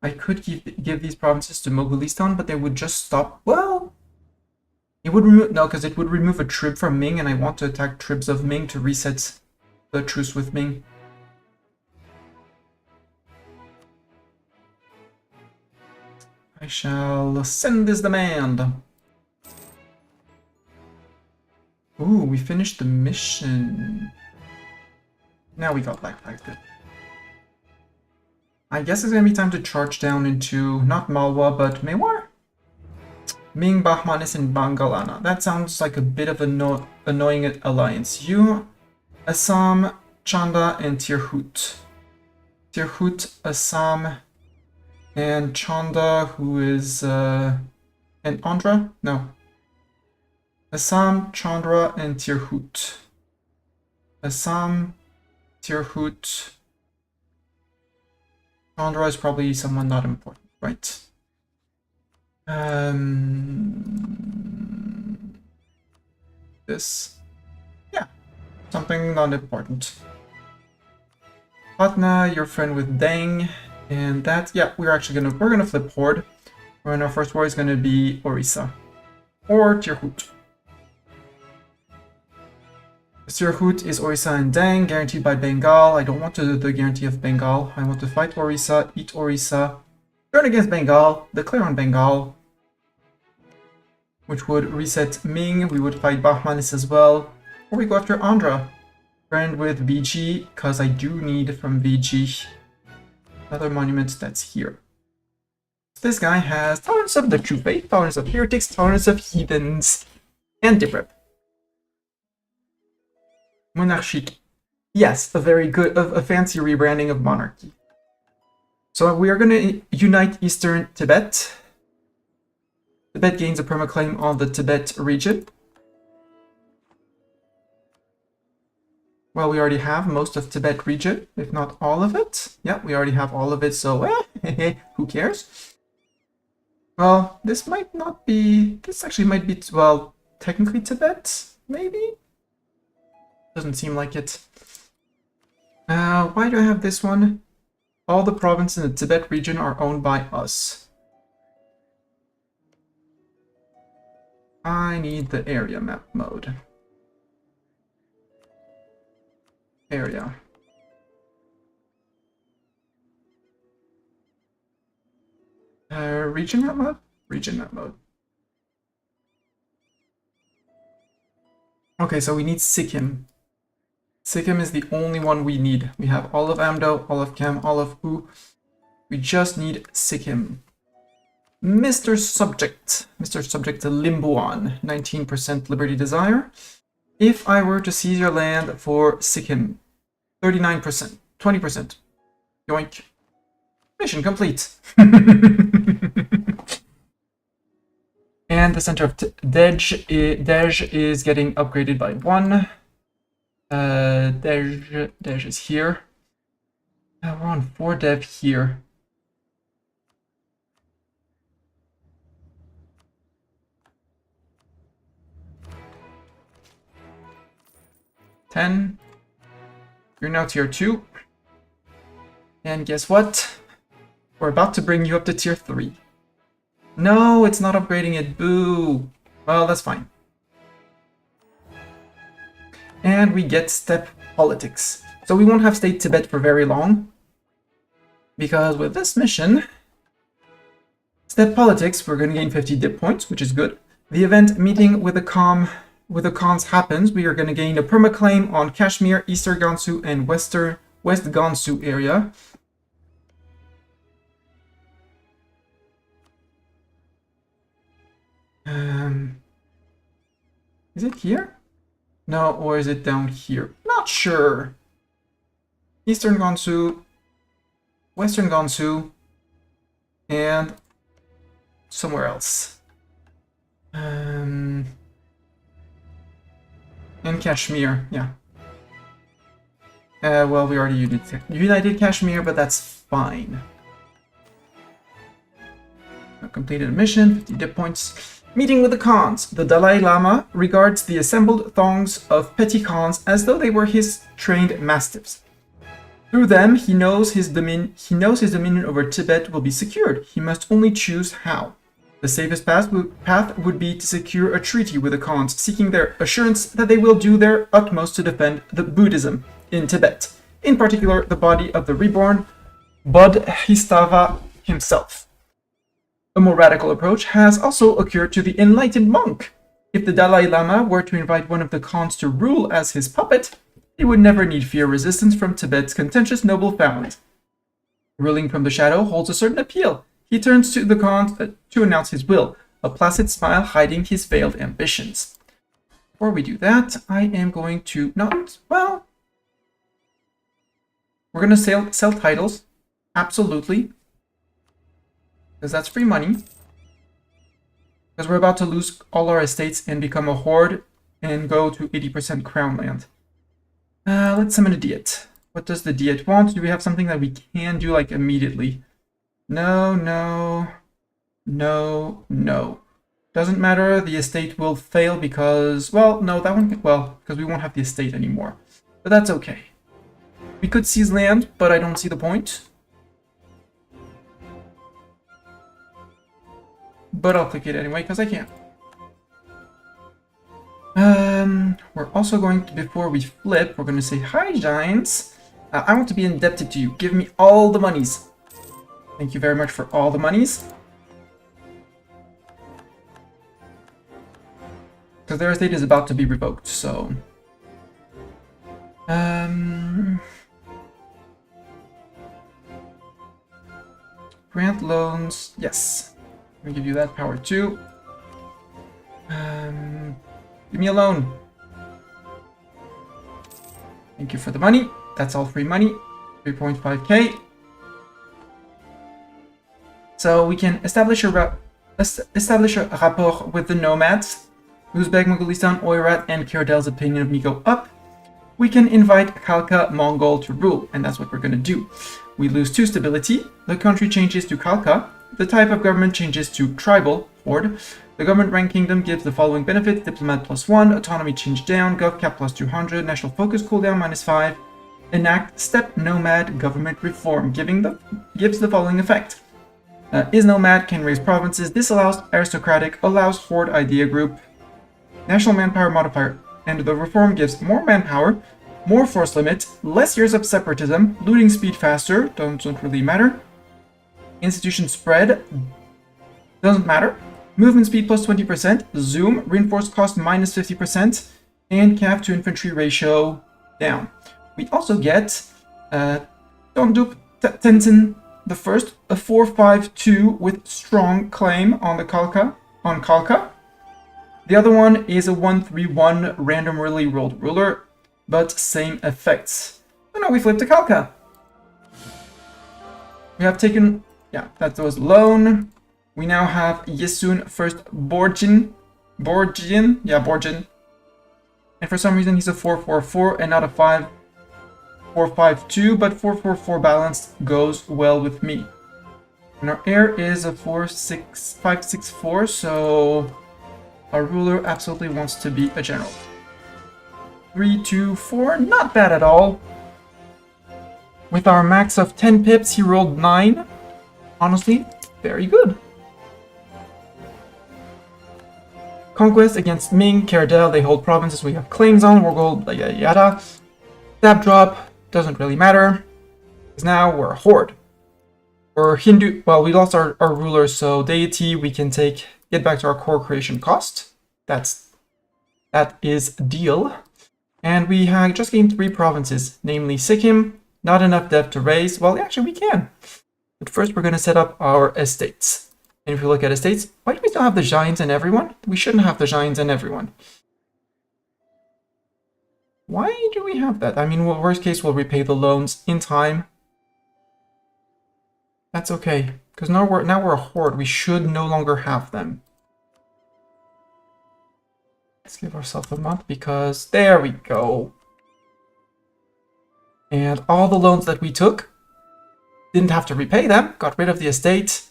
I could give these provinces to Mogulistan, but they would just stop. Well, it would remove no, because it would remove a trib from Ming, and I want to attack tribs of Ming to reset the truce with Ming. I shall send this demand. Ooh, we finished the mission. Now we got Black Flag, good. I guess it's gonna be time to charge down into, not Malwa, but Mewar? Ming, Bahmanis, and Bangalana. That sounds like a bit of an annoying alliance. You, Assam, Chanda, and Tirhut. Tirhut, Assam, and Chanda, who is, and Andhra? No. Assam, Chandra, and Tirhut. Assam, Tirhut. Chandra is probably someone not important, right? This. Yeah, something not important. Patna, your friend with Deng, and that, yeah, we're gonna flip Horde. And our first war is gonna be Orissa. Or Tirhut. Tirhut is Orissa and Dang, guaranteed by Bengal. I don't want the guarantee of Bengal. I want to fight Orissa, eat Orissa, turn against Bengal, declare on Bengal, which would reset Ming. We would fight Bahmanis as well. Or we go after Andhra. Friend with VG, because I do need from VG another monument that's here. So this guy has Tolerance of the True Faith, Tolerance of Heretics, Tolerance of Heathens, and Diprep. Monarchique. Yes, a very good, a fancy rebranding of monarchy. So we are going to unite Eastern Tibet. Tibet gains a permaclaim on the Tibet region. Well, we already have most of Tibet region, if not all of it. Yeah, we already have all of it, so who cares? Well, this might not be, this actually might be, well, technically Tibet, maybe? Doesn't seem like it. Why do I have this one? All the provinces in the Tibet region are owned by us. I need the area map mode. Area. Region map mode? Region map mode. Okay, so we need Sikkim. Sikkim is the only one we need. We have all of Amdo, all of Kem, all of U. We just need Sikkim. Mr. Subject to Limbuan, 19% Liberty Desire. If I were to seize your land for Sikkim, 39%, 20%. Yoink. Mission complete. And the center of Dej is getting upgraded by 1. Dej is here. We're on 4 dev here. Ten. You're now tier 2. And guess what? We're about to bring you up to tier 3. No, it's not upgrading it. Boo. Well, that's fine. And we get steppe politics. So we won't have state Tibet for very long. Because with this mission, steppe politics, we're going to gain 50 dip points, which is good. The event meeting with the Khans happens. We are going to gain a permaclaim on Kashmir, Eastern Gansu, and West Gansu area. Is it here? No, or is it down here? Not sure. Eastern Gansu, Western Gansu, and somewhere else. And Kashmir, yeah. Well, we already united Kashmir, but that's fine. I completed a mission, 50 dip points. Meeting with the Khans. The Dalai Lama regards the assembled thongs of petty Khans as though they were his trained mastiffs. Through them, he knows his dominion over Tibet will be secured. He must only choose how. The safest path would be to secure a treaty with the Khans, seeking their assurance that they will do their utmost to defend the Buddhism in Tibet, in particular the body of the reborn Bodhisattva himself. A more radical approach has also occurred to the enlightened monk. If the Dalai Lama were to invite one of the Khans to rule as his puppet, he would never need fear resistance from Tibet's contentious noble families. Ruling from the shadow holds a certain appeal. He turns to the Khans to announce his will, a placid smile hiding his veiled ambitions. Before we do that, I am going to we're going to sell titles, absolutely, because that's free money. Because we're about to lose all our estates and become a horde and go to 80% crown land. Let's summon a Diet. What does the Diet want? Do we have something that we can do like immediately? No. Doesn't matter, the estate will fail because, well, no, that one, because we won't have the estate anymore. But that's okay. We could seize land, but I don't see the point. But I'll click it anyway, because I can. We're also going to, before we flip, we're going to say, hi, giants. I want to be indebted to you. Give me all the monies. Thank you very much for all the monies. Because their estate is about to be revoked, so... Grant loans, yes. Let me give you that power too. Leave me alone. Thank you for the money. That's all free money. 3.5k. So we can establish a rapport with the nomads. Uzbek, Mongolistan, Oirat, and Karadel's opinion of me go up. We can invite Khalkha Mongol to rule, and that's what we're going to do. We lose 2 stability. The country changes to Khalkha. The type of government changes to tribal, horde. The government rank kingdom gives the following benefits: diplomat +1, autonomy change down, gov cap +200, national focus cooldown -5. Enact step nomad government reform, gives the following effect. Is nomad, can raise provinces, disallows aristocratic, allows horde idea group, national manpower modifier, and the reform gives more manpower, more force limit, less years of separatism, looting speed faster, don't really matter. Institution spread, doesn't matter. Movement speed +20%, zoom, reinforced cost -50%, and cap to infantry ratio down. We also get Dondup Tenzin the first, a 452 with strong claim on the Khalkha. The other one is a 131 randomly rolled ruler, but same effects. So now we flip to Khalkha. We have taken, that was loan. We now have Yesun first Borjin. And for some reason he's a 444 and not a 452, but 444 balanced goes well with me. And our heir is a 564, so our ruler absolutely wants to be a general. 3, 2, 4, not bad at all. With our max of 10 pips, he rolled 9. Honestly, very good. Conquest against Ming, Karadel, they hold provinces we have claims on, we're gold, yada yada. Stab drop, doesn't really matter, because now we're a horde. We're Hindu, well, we lost our ruler, so deity, we can get back to our core creation cost. That is deal. And we have just gained 3 provinces, namely Sikkim, not enough dev to raise, well, actually we can. But first we're going to set up our estates. And if we look at estates, why do we still have the giants and everyone? We shouldn't have the giants and everyone. Why do we have that? I mean, well, worst case, we'll repay the loans in time. That's okay, because now we're a horde. We should no longer have them. Let's give ourselves a month, because there we go. And all the loans that we took, didn't have to repay them, got rid of the estate.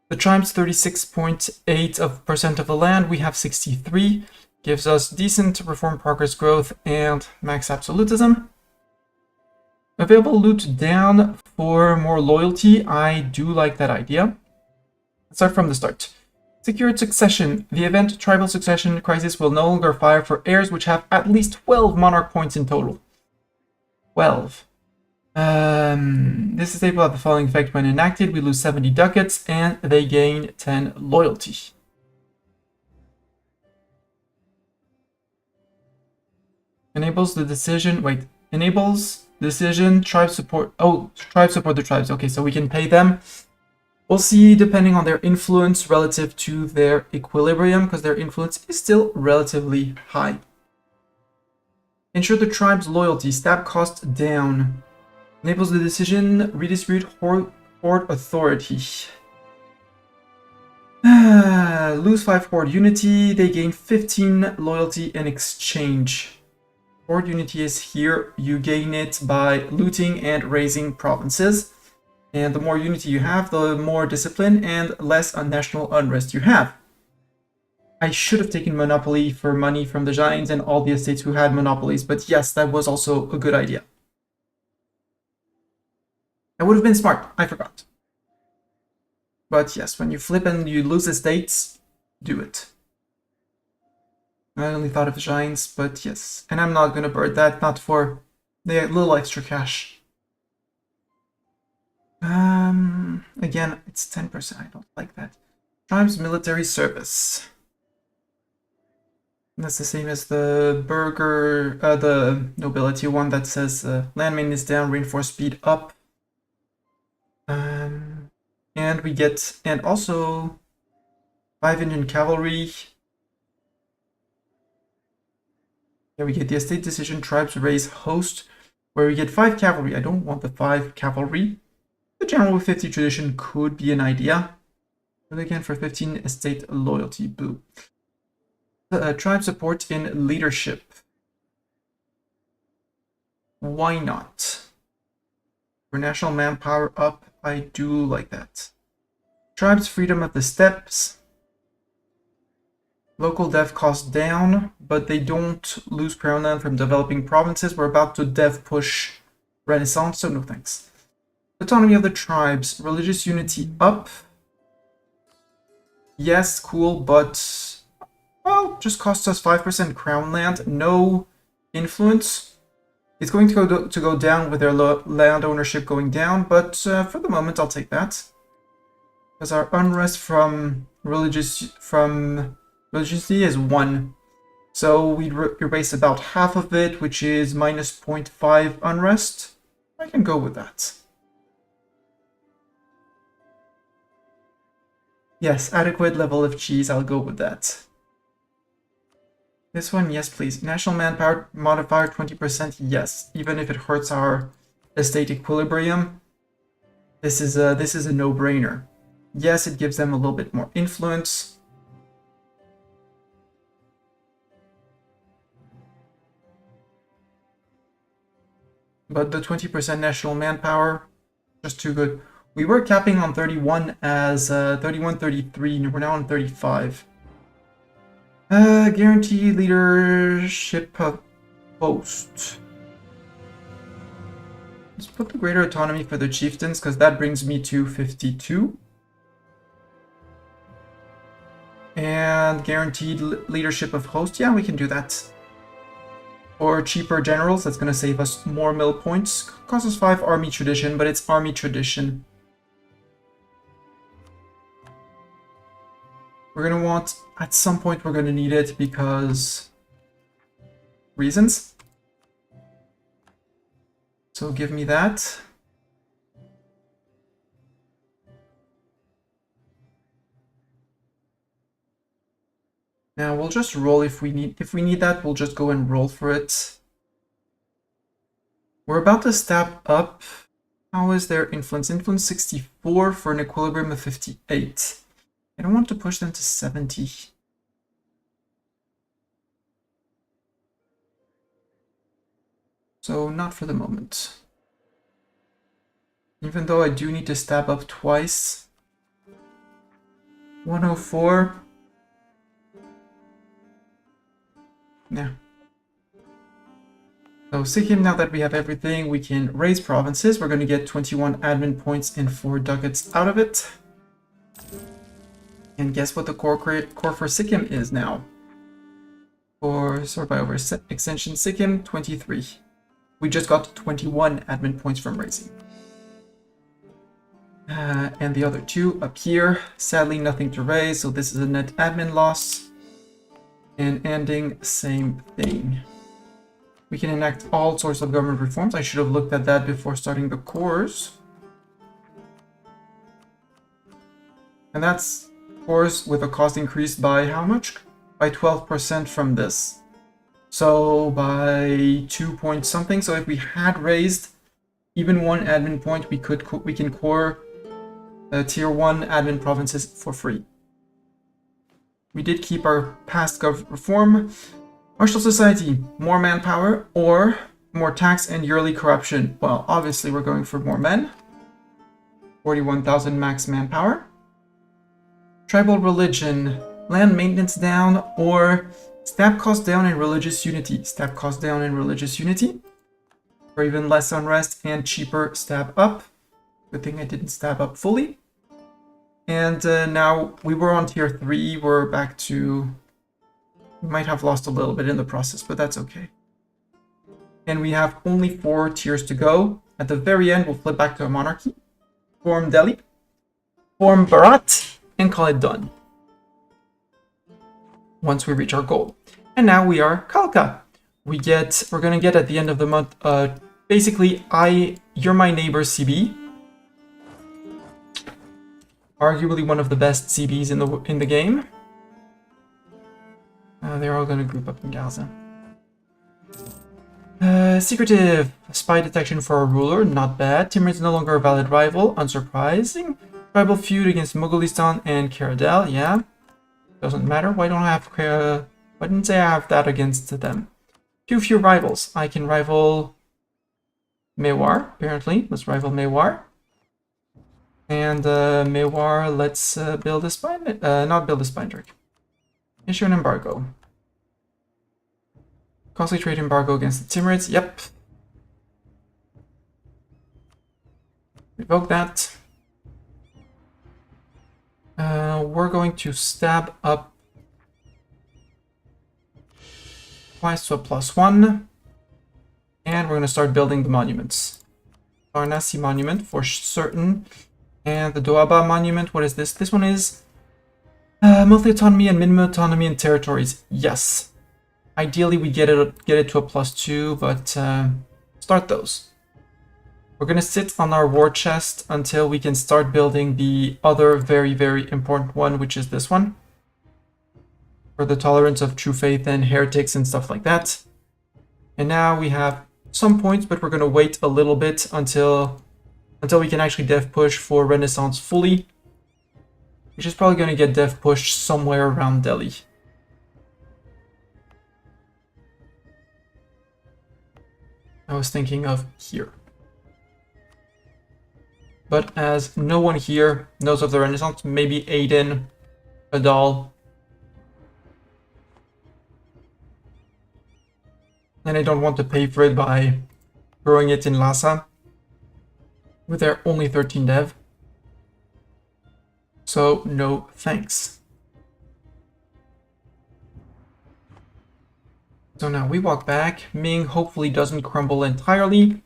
The tribe's 36.8% of the land, we have 63. Gives us decent reform progress growth and max absolutism. Available loot down for more loyalty. I do like that idea. Let's start from the start. Secured succession. The event Tribal Succession Crisis will no longer fire for heirs which have at least 12 monarch points in total. 12. This is able to have the following effect when enacted. We lose 70 ducats and they gain 10 loyalty. Enables the decision. Wait. Enables decision. Tribe support. Oh, tribe support the tribes. Okay, so we can pay them. We'll see depending on their influence relative to their equilibrium, because their influence is still relatively high. Ensure the tribe's loyalty. Stab cost down. Enables the decision. Redistribute horde authority. Lose 5 horde unity. They gain 15 loyalty in exchange. Horde unity is here. You gain it by looting and raising provinces. And the more unity you have, the more discipline and less national unrest you have. I should have taken Monopoly for money from the Giants and all the estates who had monopolies, but yes, that was also a good idea. That would have been smart, I forgot. But yes, when you flip and you lose estates, do it. I only thought of the Giants, but yes. And I'm not gonna burn that, not for the little extra cash. Again, it's 10%. I don't like that. Tribes military service. That's the same as the the nobility one that says landmain is down, reinforced speed up. And we get, and also 5 Indian cavalry. Yeah, we get the estate decision, tribes raise host, where we get 5 cavalry. I don't want the 5 cavalry. The general with 50 tradition could be an idea. But again, for 15 estate loyalty, boo. Tribe support in leadership. Why not? For national manpower up, I do like that. Tribes freedom of the steppes. Local dev cost down, but they don't lose crown land from developing provinces. We're about to dev push Renaissance, so no thanks. Autonomy of the tribes, religious unity up. Yes, cool, but well, just costs us 5% crown land, no influence. It's going to go down with their land ownership going down, but for the moment I'll take that. Because our unrest from religiously is 1. So we'd erase about half of it, which is minus 0.5 unrest. I can go with that. Yes, adequate level of cheese, I'll go with that. This one, yes please. National manpower modifier 20%, yes. Even if it hurts our estate equilibrium, this is a no-brainer. Yes, it gives them a little bit more influence. But the 20% national manpower, just too good. We were capping on 31 as 31, 33, and we're now on 35. Guarantee leadership post. Let's put the greater autonomy for the chieftains, because that brings me to 52. And guaranteed leadership of host, yeah, we can do that. Or cheaper generals, that's going to save us more mill points. Costs us 5 army tradition, but it's army tradition. We're going to want, at some point we're going to need it because reasons. So give me that. Now we'll just roll if we need that, we'll just go and roll for it. We're about to stab up. How is their influence? Influence 64 for an equilibrium of 58. I don't want to push them to 70. So not for the moment. Even though I do need to stab up twice. 104. Yeah. So Sikkim, now that we have everything, we can raise provinces. We're going to get 21 admin points and 4 ducats out of it. And guess what the core for Sikkim is now? For sort by over extension Sikkim, 23. We just got 21 admin points from raising. And the other two up here, sadly nothing to raise, so this is a net admin loss. And ending, same thing. We can enact all sorts of government reforms. I should have looked at that before starting the cores. And that's cores with a cost increase by how much? By 12% from this. So by 2 point something. So if we had raised even 1 admin point, we can core tier 1 admin provinces for free. We did keep our past gov reform. Martial society, more manpower or more tax and yearly corruption. Well, obviously we're going for more men. 41,000 max manpower. Tribal religion, land maintenance down or stab cost down and religious unity. Stab cost down and religious unity. For even less unrest and cheaper stab up. Good thing I didn't stab up fully. And now we were on tier 3, we're back to... We might have lost a little bit in the process, but that's okay. And we have only 4 tiers to go. At the very end, we'll flip back to a monarchy. Form Delhi. Form Bharat. And call it done. Once we reach our goal. And now we are Kalka. We're gonna get at the end of the month, basically, you're my neighbor CB. Arguably one of the best CBs in the game. They're all going to group up in Gaza. Secretive. Spy detection for a ruler. Not bad. Timur is no longer a valid rival. Unsurprising. Tribal feud against Mughalistan and Karadal. Yeah. Doesn't matter. Why don't I have... why didn't I have that against them? Too few rivals. I can rival... Mewar, apparently. Let's rival Mewar. And Mewar, let's build a spine... not build a spine trick. Issue an embargo. Costly trade embargo against the Timurids. Yep. Revoke that. We're going to stab up twice to a +1. And we're going to start building the monuments. Varanasi monument for certain. And the Doaba monument, what is this? This one is monthly autonomy and minimum autonomy in territories. Yes. Ideally, we get it to a +2, but start those. We're going to sit on our war chest until we can start building the other very, very important one, which is this one. For the tolerance of true faith and heretics and stuff like that. And now we have some points, but we're going to wait a little bit until we can actually dev push for Renaissance fully. Which is probably going to get dev pushed somewhere around Delhi. I was thinking of here. But as no one here knows of the Renaissance, maybe Aiden, Adal. And I don't want to pay for it by throwing it in Lhasa. With their only 13 dev. So, no thanks. So now we walk back. Ming hopefully doesn't crumble entirely.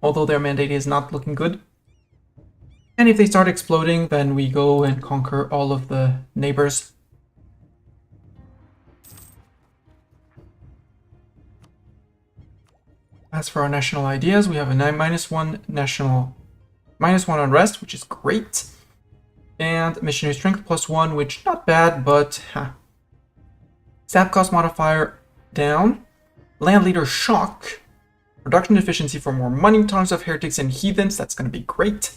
Although their mandate is not looking good. And if they start exploding, then we go and conquer all of the neighbors. As for our national ideas, we have a -1 national, -1 unrest, which is great. And missionary strength +1, which not bad, but stab cost modifier down. Land leader shock. Production efficiency for more money, tons of heretics and heathens, that's going to be great.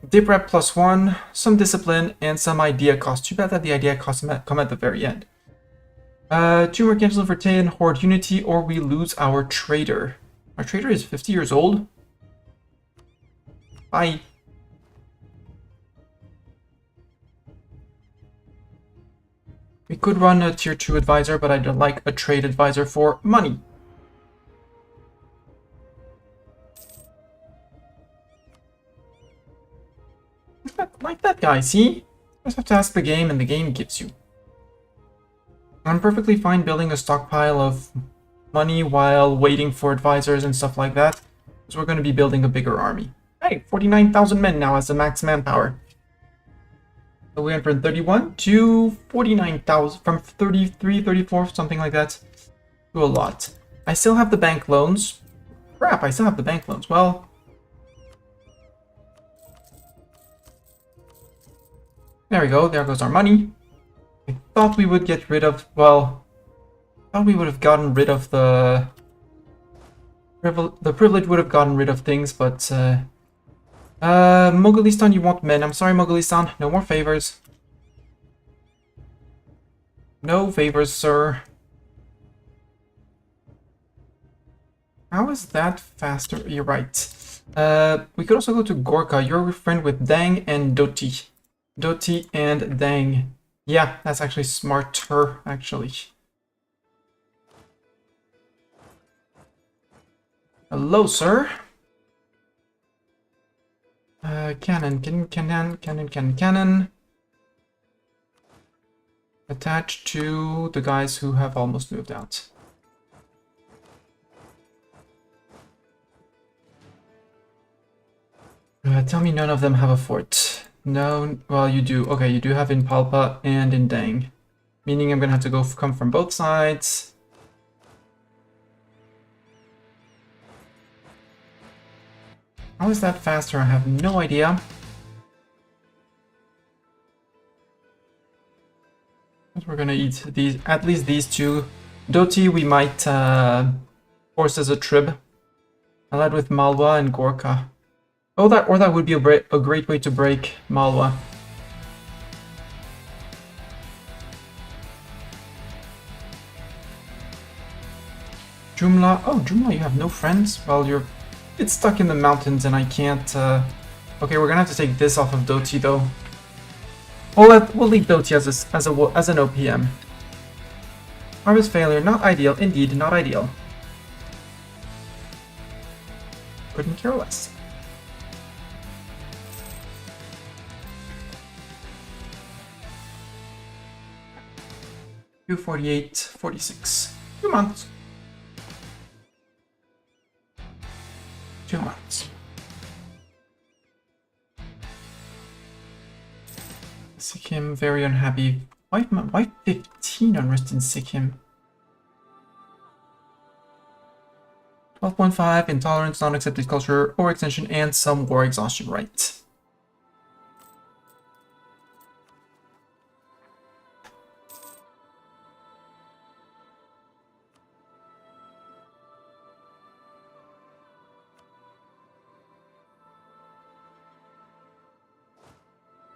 Dip rep +1, some discipline, and some idea cost. Too bad that the idea costs come at the very end. 2 mercantile for 10, horde unity, or we lose our trader. Our trader is 50 years old. Bye. We could run a tier 2 advisor, but I'd like a trade advisor for money. guy, see? You just have to ask the game and the game gives you. I'm perfectly fine building a stockpile of money while waiting for advisors and stuff like that, because we're going to be building a bigger army. Hey, 49,000 men now as the max manpower. So we went from 31 to 49,000, from 33, 34, something like that, to a lot. I still have the bank loans. Crap, I still have the bank loans. Well, there we go, there goes our money. I thought we would get rid of, well, I thought we would have gotten rid of the privilege would have gotten rid of things, but Mogolistan, you want men. I'm sorry, Mogolistan. No more favors. No favors, sir. How is that faster? You're right. We could also go to Gorka. You're a friend with Dang and Doti. Doti and Dang. Yeah, that's actually smarter, actually. Hello, sir. Cannon. Attached to the guys who have almost moved out. Tell me none of them have a fort. No, well, you do. Okay, you do have in Palpa and in Dang. Meaning I'm gonna have to come from both sides. How is that faster? I have no idea. But we're gonna eat these, at least these two. Doti we might force as a trib. Allied with Malwa and Gorka. Oh, that would be a great way to break Malwa. Jumla. Oh, Jumla, you have no friends? Well, it's stuck in the mountains and I can't... Okay, we're gonna have to take this off of Doti though. We'll leave Doti as an OPM. Harvest failure, not ideal. Indeed, not ideal. Couldn't care less. 248, 46. 2 months. 2 months. Sikkim, very unhappy. Why 15 unrest in Sikkim? 12.5, intolerance, non-accepted culture, overextension, and some war exhaustion right.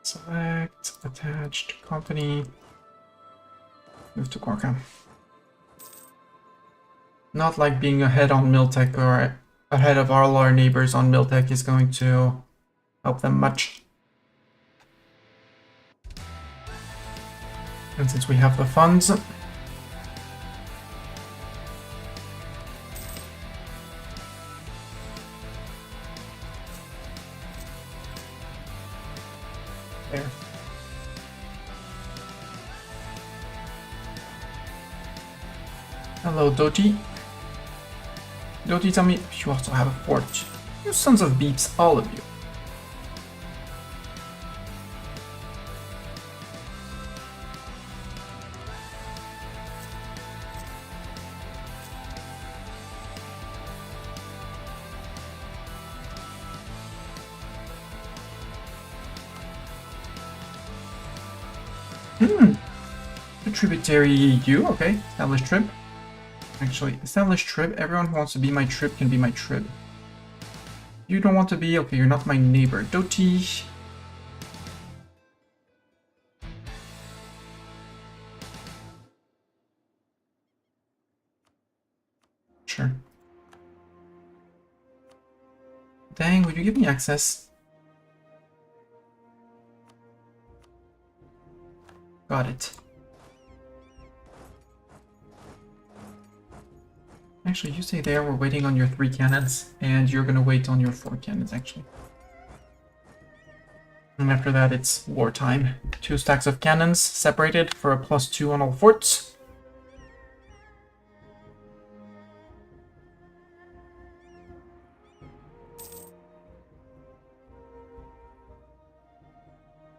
Select, attached, company, move to Gorka. Not like being ahead on Miltech or ahead of all our neighbors on Miltech is going to help them much. And since we have the funds, there. Hello, Doti. Doti, tell me if you also have a fort. You sons of beeps, all of you. A tributary you, okay. Established trib. Actually, established trib. Everyone who wants to be my trib can be my trib. You don't want to be? Okay, you're not my neighbor. Doti. Sure. Dang, would you give me access? Got it. Actually, you stay there. We're waiting on your 3 cannons, and you're gonna wait on your 4 cannons, actually. And after that, it's wartime. 2 stacks of cannons separated for a +2 on all forts.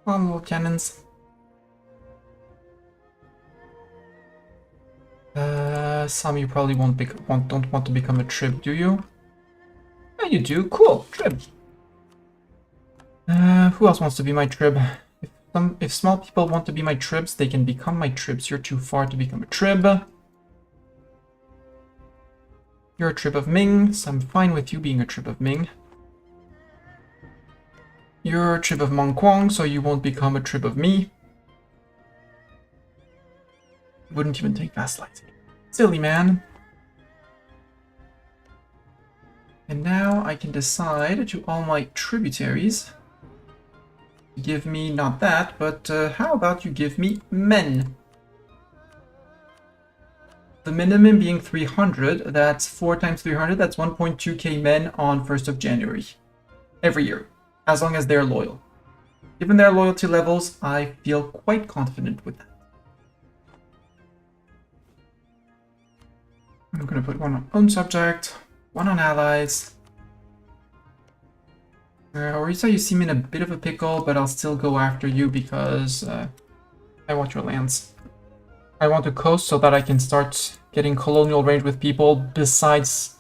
One little cannons. Some you probably don't want to become a trib, do you? Yeah, you do. Cool, trib. Who else wants to be my trib? If small people want to be my tribs, they can become my tribs. You're too far to become a trib. You're a trib of Ming, so I'm fine with you being a trib of Ming. You're a trib of Mongkwang, so you won't become a trib of me. Wouldn't even take Vassalite. Silly man. And now I can decide to all my tributaries give me not that, but how about you give me men? The minimum being 300, that's 4 times 300, that's 1.2k men on 1st of January. Every year, as long as they're loyal. Given their loyalty levels, I feel quite confident with that. I'm going to put 1 on own subject, 1 on allies. Orisa, you seem in a bit of a pickle, but I'll still go after you because I want your lands. I want to coast so that I can start getting colonial range with people besides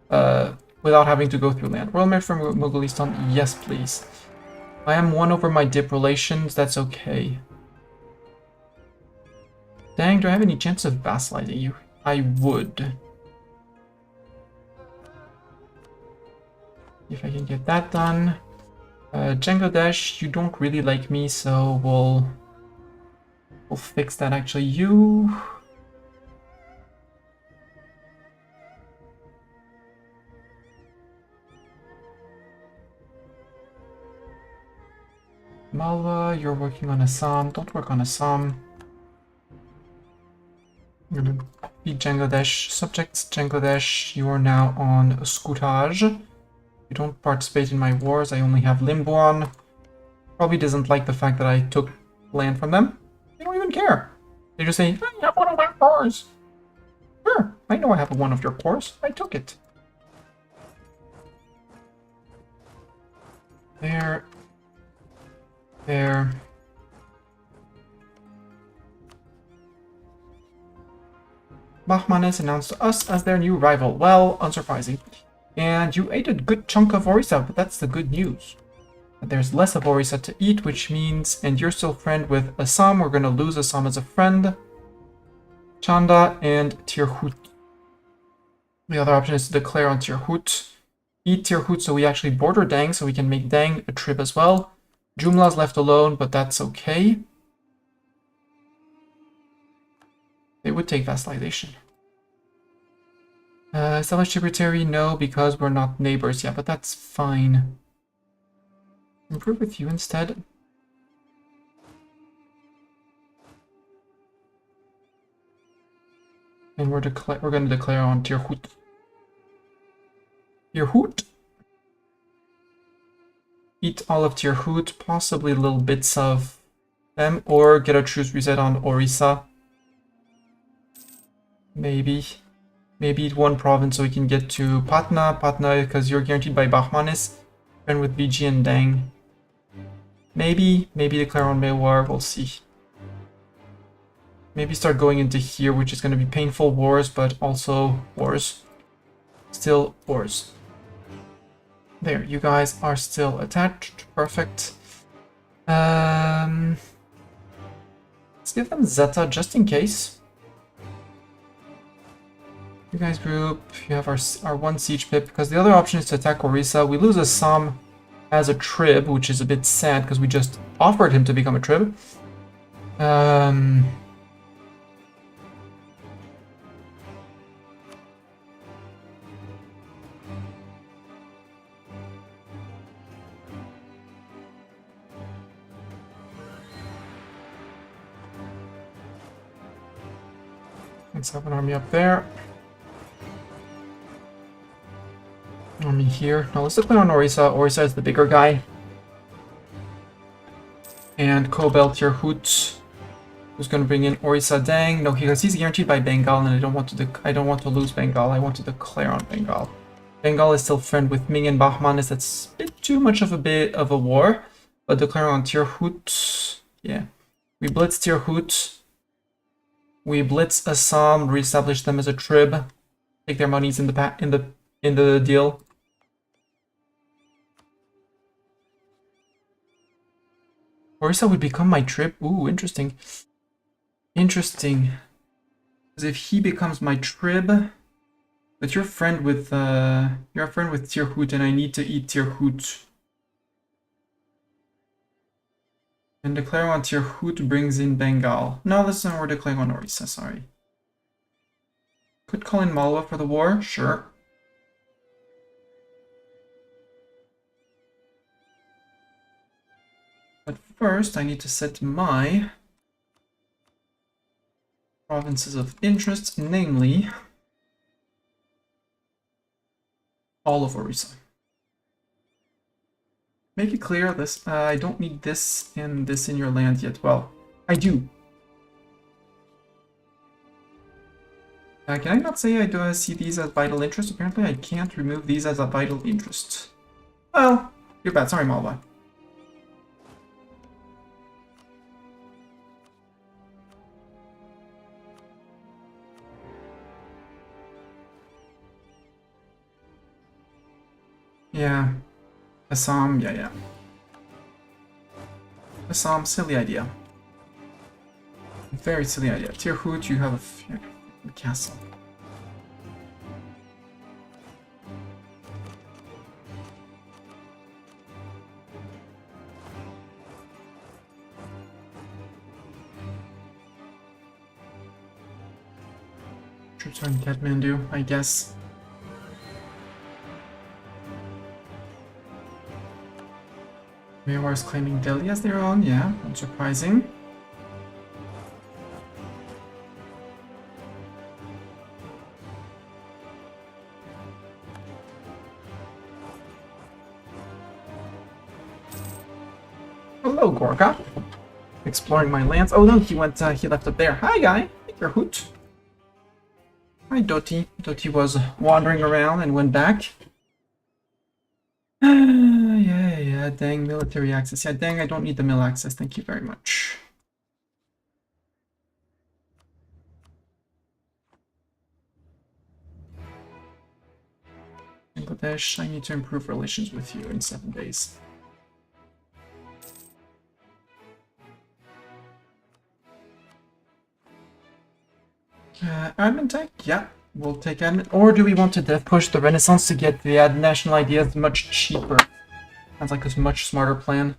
without having to go through land. Royal Merit from Mughalistan, yes please. I am 1 over my dip relations, that's okay. Dang, do I have any chance of vassalizing you? I would. If I can get that done. Bangladesh, you don't really like me, so we'll fix that actually. You... Malwa, you're working on Assam. Don't work on Assam. I'm gonna beat Bangladesh. Subjects Bangladesh, you are now on Scoutage. You don't participate in my wars. I only have Limbuan. Probably doesn't like the fact that I took land from them. They don't even care. They just say, "I have 1 of my cores." Sure, I know I have 1 of your cores. I took it. There. There. Bahmanis announced us as their new rival. Well, unsurprising. And you ate a good chunk of Orissa, but that's the good news. There's less of Orissa to eat, which means, and you're still friend with Assam, we're going to lose Assam as a friend. Chanda and Tirhut. The other option is to declare on Tirhut. Eat Tirhut so we actually border Dang, so we can make Dang a trib as well. Jumla's left alone, but that's okay. They would take vassalization. Establish tributary, no, because we're not neighbors yet, but that's fine. Improve with you instead. And we're going to declare on Tirhut. Tirhut. Eat all of Tirhut, possibly little bits of them, or get a truce reset on Orissa. Maybe. Maybe eat 1 province so we can get to Patna. Patna, because you're guaranteed by Bahmanis. And with BG and Dang. Maybe declare on Mewar, we'll see. Maybe start going into here, which is going to be painful wars, but also wars. Still wars. There, you guys are still attached. Perfect. Let's give them Zeta just in case. You guys group, you have our 1 siege pip, because the other option is to attack Orissa. We lose Assam as a trib, which is a bit sad because we just offered him to become a trib. Let's have an army up there. Army here. Now let's declare on Orissa. Orissa is the bigger guy. And Kobel Tirhut, who's going to bring in Orissa Dang. No, because he's guaranteed by Bengal, and I don't want to lose Bengal. I want to declare on Bengal. Bengal is still friend with Ming and Bahmanis. That's a bit too much of a war. But declare on Tirhut. Yeah. We blitz Tirhut. We blitz Assam, reestablish them as a trib. Take their monies in the deal. Orissa would become my trib. Ooh, interesting. Interesting. Because if he becomes my trib, but you're a friend with Tirhut, and I need to eat Tirhut. And declare on Tirhut brings in Bengal. No, that's not we're declaring on Orissa, sorry. Could call in Malwa for the war, sure. But first, I need to set my provinces of interest, namely all of Orissa. Make it clear this. I don't need this and this in your land yet. Well, I do. Can I not say I do see these as vital interest? Apparently, I can't remove these as a vital interest. Well, you're bad. Sorry, Malwa. Yeah. Assam, yeah. Assam, silly idea. Very silly idea. Tirhut, you have a castle. Troops are in Kathmandu, I guess. Myanmar is claiming Delhi as their own, yeah, unsurprising. Hello, Gorga. Exploring my lands. Oh no, he left up there. Hi, guy. Take your hoot. Hi, Doti. Doti was wandering around and went back. Yeah, dang, military access. Yeah, dang, I don't need the mill access. Thank you very much. Bangladesh, I need to improve relations with you in 7 days. Admin tech? Yeah, we'll take admin. Or do we want to push the Renaissance to get the national ideas much cheaper? Sounds like a much smarter plan.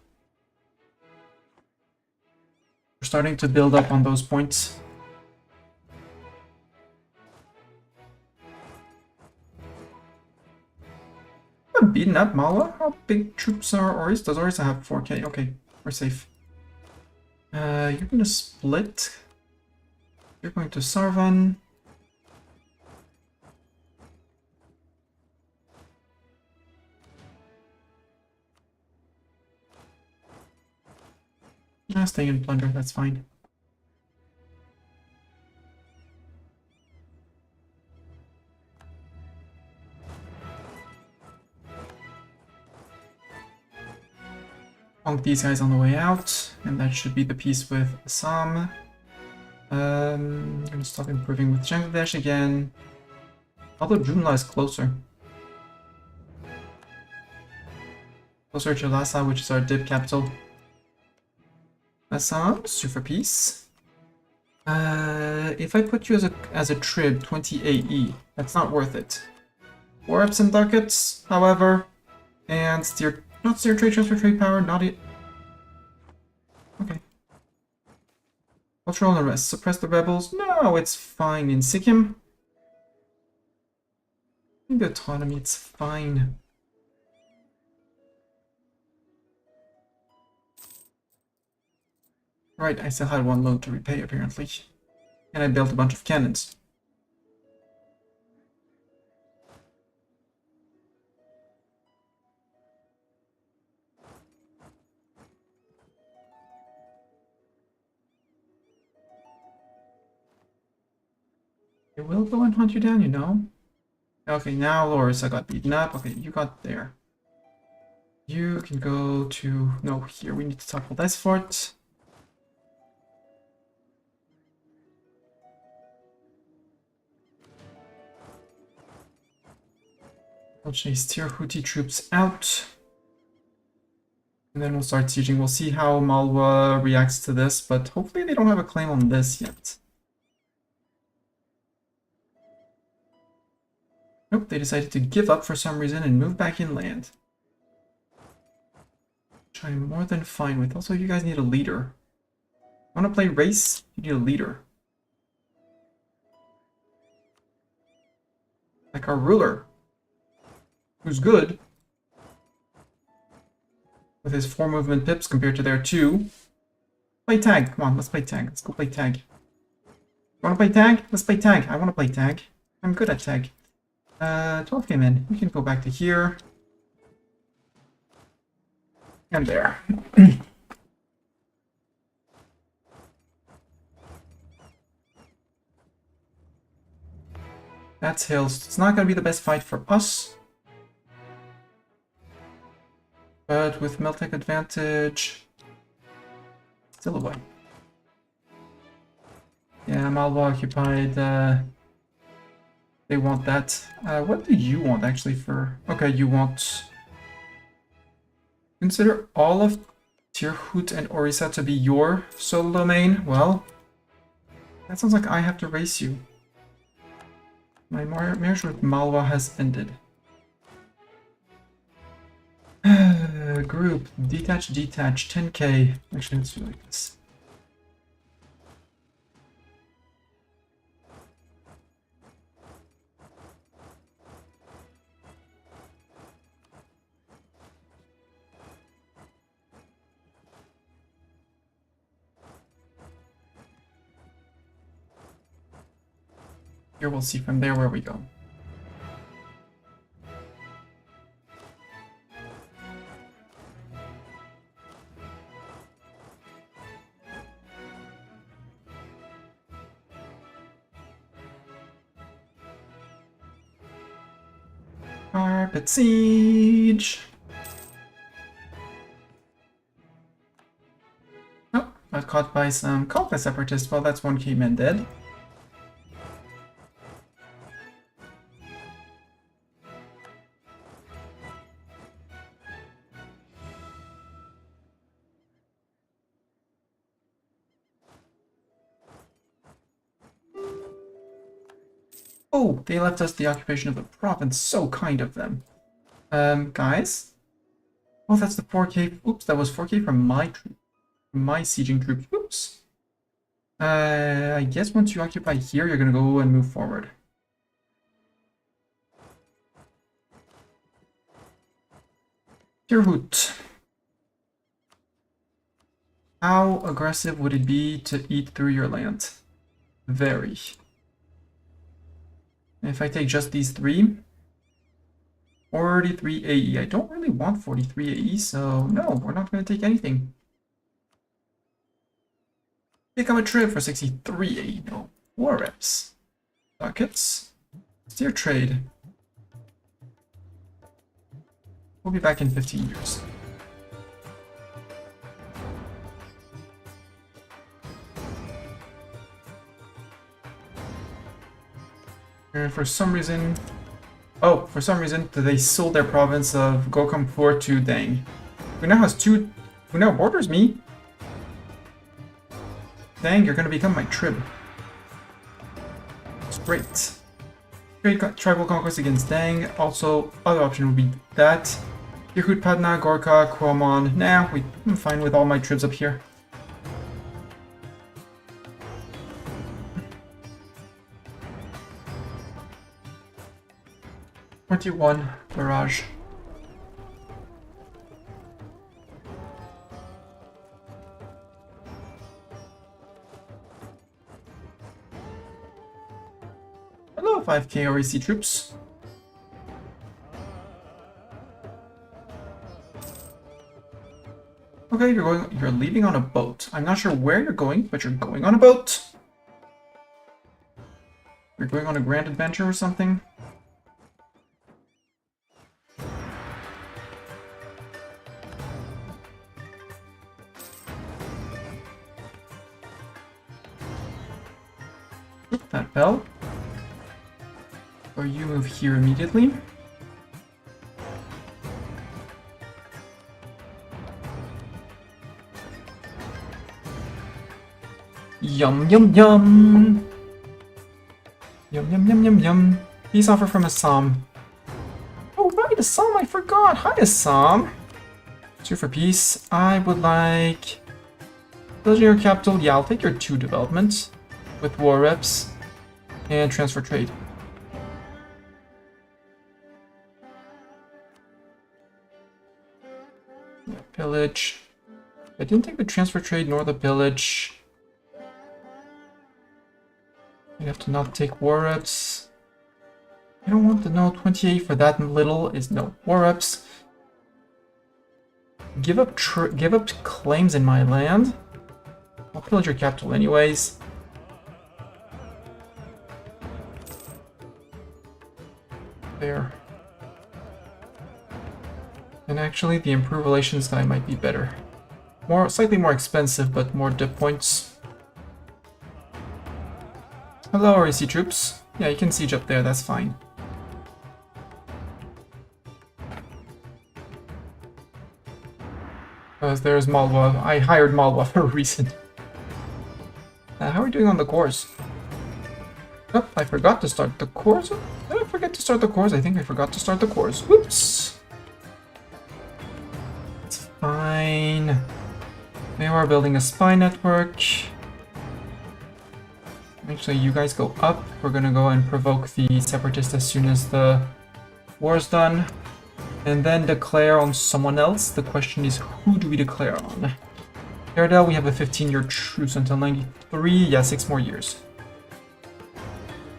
We're starting to build up on those points. I'm beating up Mala. How big troops are Orissa? Does Orissa have 4k? Okay, we're safe. You're gonna split. You're going to Sarvan. Stay in plunder, that's fine. Punk these guys on the way out, and that should be the piece with Assam. I'm gonna stop improving with Bangladesh again. Although Jumla is closer. Closer to Lhasa, which is our dip capital. Assam, sue for peace. If I put you as a trib, 20 AE, that's not worth it. War ups and ducats, however, and not steer trade transfer trade power, not it. Okay. Cultural unrest, suppress the rebels. No, it's fine in Sikkim. In the autonomy, it's fine. Right, I still had one loan to repay, apparently. And I built a bunch of cannons. They will go and hunt you down, you know? Okay, now Larissa got beaten up. Okay, you got there. You can go to... No, here, we need to topple this fort. We'll chase tier Houthi troops out. And then we'll start sieging. We'll see how Malwa reacts to this, but hopefully they don't have a claim on this yet. Nope, they decided to give up for some reason and move back inland. Which I'm more than fine with. Also, you guys need a leader. Want to play race? You need a leader. Like our ruler. Who's good. With his 4 movement pips compared to their 2. Play tag. Come on, let's play tag. Let's go play tag. You want to play tag? Let's play tag. I want to play tag. I'm good at tag. 12k men. We can go back to here. And there. That's hills. It's not going to be the best fight for us. But with Meltec advantage, still a win. Yeah, Malwa occupied. They want that. What do you want actually for... Okay, you want... Consider all of Tirhut and Orissa to be your solo domain? Well, that sounds like I have to race you. My marriage with Malwa has ended. Group, detach, 10k. Actually, let's do like this. Here we'll see from there where we go. Carpet siege. Oh, got caught by some Kalka separatists. Well, that's 1k men dead. Oh, they left us the occupation of the province. So kind of them. Guys? Oh, that's the 4k. Oops, that was 4k from my troop. My sieging troops. Oops. I guess once you occupy here, you're gonna go and move forward. Tirhut. How aggressive would it be to eat through your land? Very. If I take just these 3, 43 AE. I don't really want 43 AE, so no, we're not going to take anything. Become a trib for 63 AE. No. War reps. Buckets. Steer trade. We'll be back in 15 years. And for some reason... Oh, for some reason, they sold their province of Gokampur to Dang. Who now has 2... Who now borders me? Dang, you're gonna become my trib. It's great. Great tribal conquest against Dang. Also, other option would be that. Yakut, Padna, Gorkha, Kwamon. Nah, I'm fine with all my tribs up here. #21 barrage. Hello, 5k REC troops. Okay, you're leaving on a boat. I'm not sure where you're going, but you're going on a boat. We're going on a grand adventure or something? That bell. Or you move here immediately. Yum yum yum! Yum yum yum yum yum. Peace offer from Assam. Oh right, Assam, I forgot! Hi Assam! 2 for peace. I would like... Building your capital, yeah, I'll take your 2 development with war reps and transfer trade. Yeah, pillage. I didn't take the transfer trade nor the pillage. You have to not take war reps. I don't want the no 28 for that little is no war reps. Give up claims in my land. I'll pillage your capital anyways. There. And actually, the improved relations guy might be better. Slightly more expensive, but more dip points. Hello, REC troops. Yeah, you can siege up there, that's fine. Because there's Malwa. I hired Malwa for a reason. How are we doing on the course? Oh, I forgot to start the course. Did I forget to start the course? I think I forgot to start the course. Whoops! It's fine. They are building a spy network. Actually, you guys go up. We're gonna go and provoke the separatists as soon as the war's done. And then declare on someone else. The question is, who do we declare on? Airedale, we have a 15-year truce until 93. Yeah, 6 more years.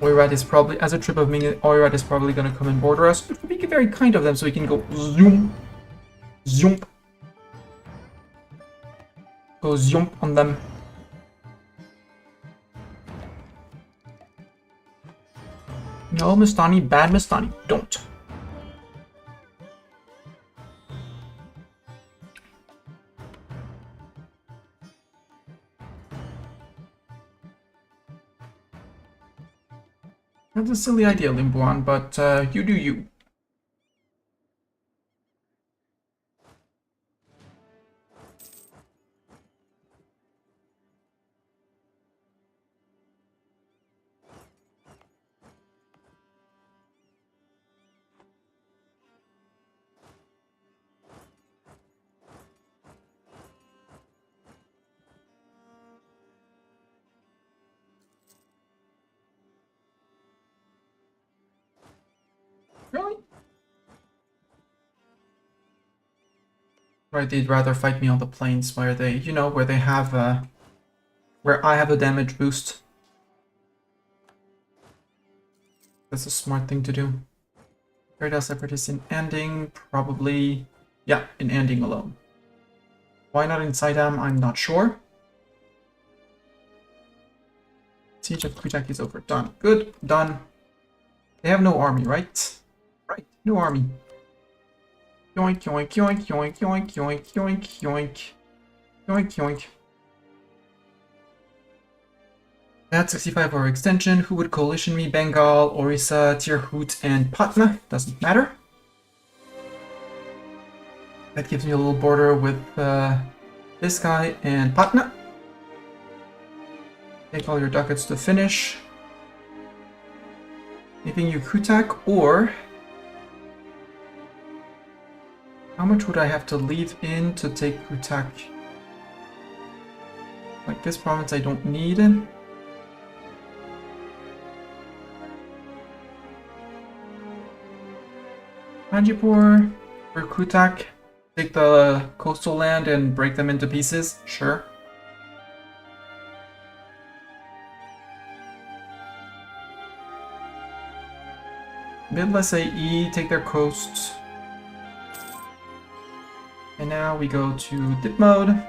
Oirat is probably, as a trip of Ming, Oirat is probably gonna come and border us. It would be very kind of them, so we can go zoom. Zoom. Go zoom on them. No, Mastani, bad Mastani, don't. That's a silly idea, Limbuan, but you do you. Really? Right, they'd rather fight me on the plains where they, you know, where they have, where I have a damage boost. That's a smart thing to do. Paradise Separatist in Anding, probably, yeah, in Anding alone. Why not in Saidam, I'm not sure. Siege of Kutak is over. Done. Good. Done. They have no army, right? Right. No army. Yoink, yoink, yoink, yoink, yoink, yoink, yoink, yoink. Yoink, yoink. At 65-hour extension, who would coalition me? Bengal, Orissa, Tirhut, and Patna. Doesn't matter. That gives me a little border with this guy and Patna. Take all your ducats to finish. Leaving you Kutak, or... How much would I have to leave in to take Kutak? Like this province I don't need. Manjipur or Kutak. Take the coastal land and break them into pieces? Sure. Midless AE, take their coasts. And now we go to dip mode.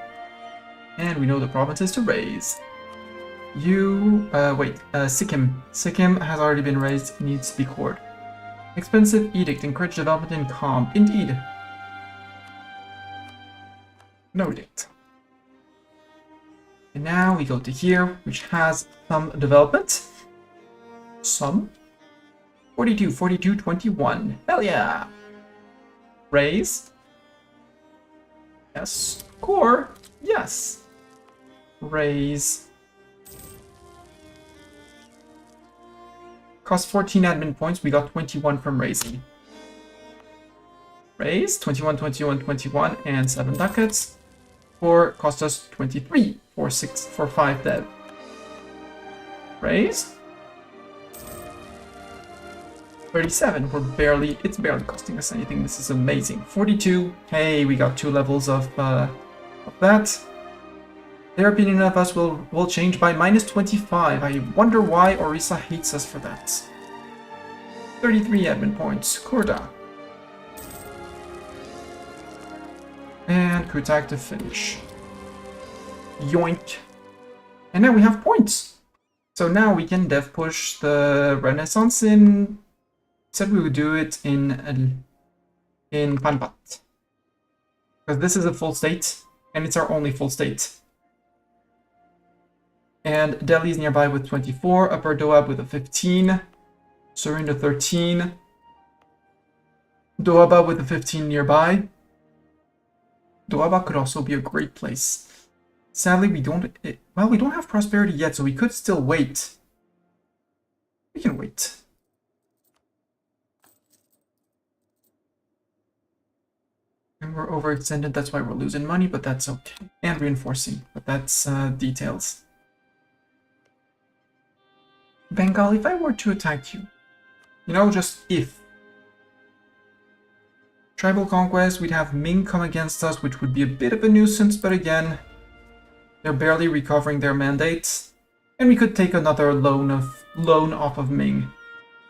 And we know the provinces to raise. Sikkim. Sikkim has already been raised, needs to be cored. Expensive edict, encourage development in calm. Indeed. No edict. And now we go to here, which has some development. Some. 42, 42, 21. Hell yeah! Raise. Yes. Core. Yes. Raise. Cost 14 admin points. We got 21 from raising. Raise. 21, 21, 21, and 7 ducats. Core cost us 23 for 5 dev. Raise. 37. It's barely costing us anything. This is amazing. 42. Hey, we got 2 levels of that. Their opinion of us will change by -25. I wonder why Orisa hates us for that. 33 admin points. Korda. And Kutak to finish. Yoink. And now we have points. So now we can dev push the Renaissance in... Said we would do it in Panpat. Because this is a full state, and it's our only full state. And Delhi is nearby with 24, Upper Doab with a 15, Surinda 13, Doaba with a 15 nearby. Doaba could also be a great place. Sadly, we don't have prosperity yet, so we could still wait. We can wait. And we're overextended, that's why we're losing money, but that's okay. And reinforcing, but that's details. Bengal, if I were to attack you, just if. Tribal conquest, we'd have Ming come against us, which would be a bit of a nuisance, but again, they're barely recovering their mandates. And we could take another loan off of Ming.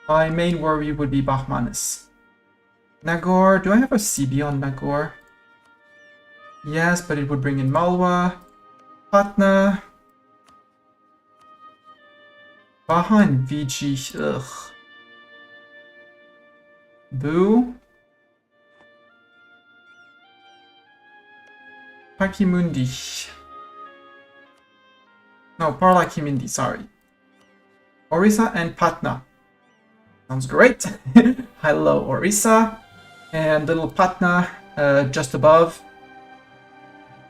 My main worry would be Bahmanis. Nagore, do I have a CB on Nagore? Yes, but it would bring in Malwa, Patna, Baha and Viji, ugh. Boo. Pakimundi. No, Parlakimindi, sorry. Orissa and Patna. Sounds great. Hello, Orissa. And little Patna just above.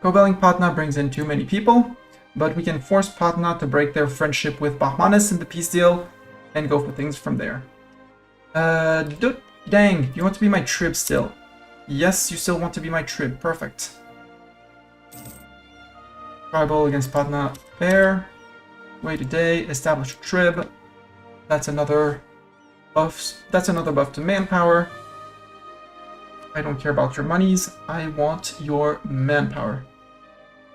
Co-belling Patna brings in too many people, but we can force Patna to break their friendship with Bahmanis in the peace deal and go for things from there. Dang, you want to be my trib still? Yes, you still want to be my trib. Perfect. Tribal against Patna there. Wait a day, establish a trib. That's another buff. That's another buff to manpower. I don't care about your monies. I want your manpower.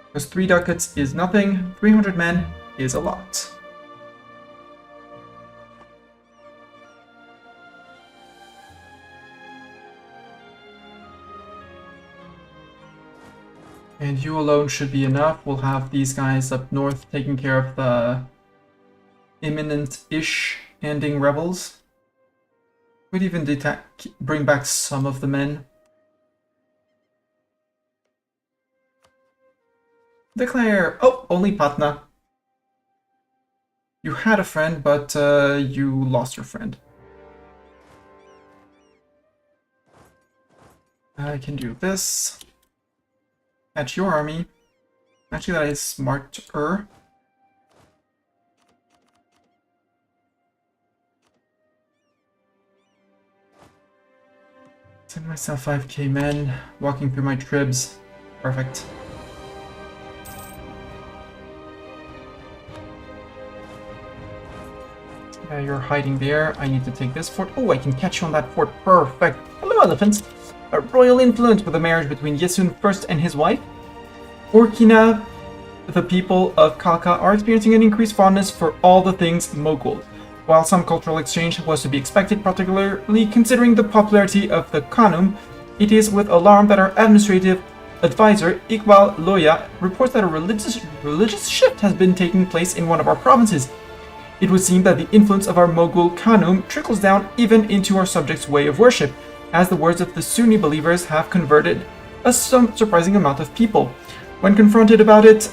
Because 3 ducats is nothing. 300 men is a lot. And you alone should be enough. We'll have these guys up north taking care of the imminent-ish ending rebels. We'd even bring back some of the men. Declare! Oh, only Patna. You had a friend, but you lost your friend. I can do this. Catch your army. Actually, that is smarter. Send myself 5k men, walking through my tribs. Perfect. Yeah, you're hiding there. I need to take this fort. Oh, I can catch you on that fort. Perfect. Hello, elephants. A royal influence with a marriage between Yesun I and his wife. Orkina, the people of Kalka are experiencing an increased fondness for all the things Mughal. While some cultural exchange was to be expected, particularly considering the popularity of the Khanum, it is with alarm that our administrative advisor, Iqbal Loya, reports that a religious shift has been taking place in one of our provinces. It would seem that the influence of our Mogul Khanum trickles down even into our subjects' way of worship, as the words of the Sunni believers have converted a surprising amount of people. When confronted about it,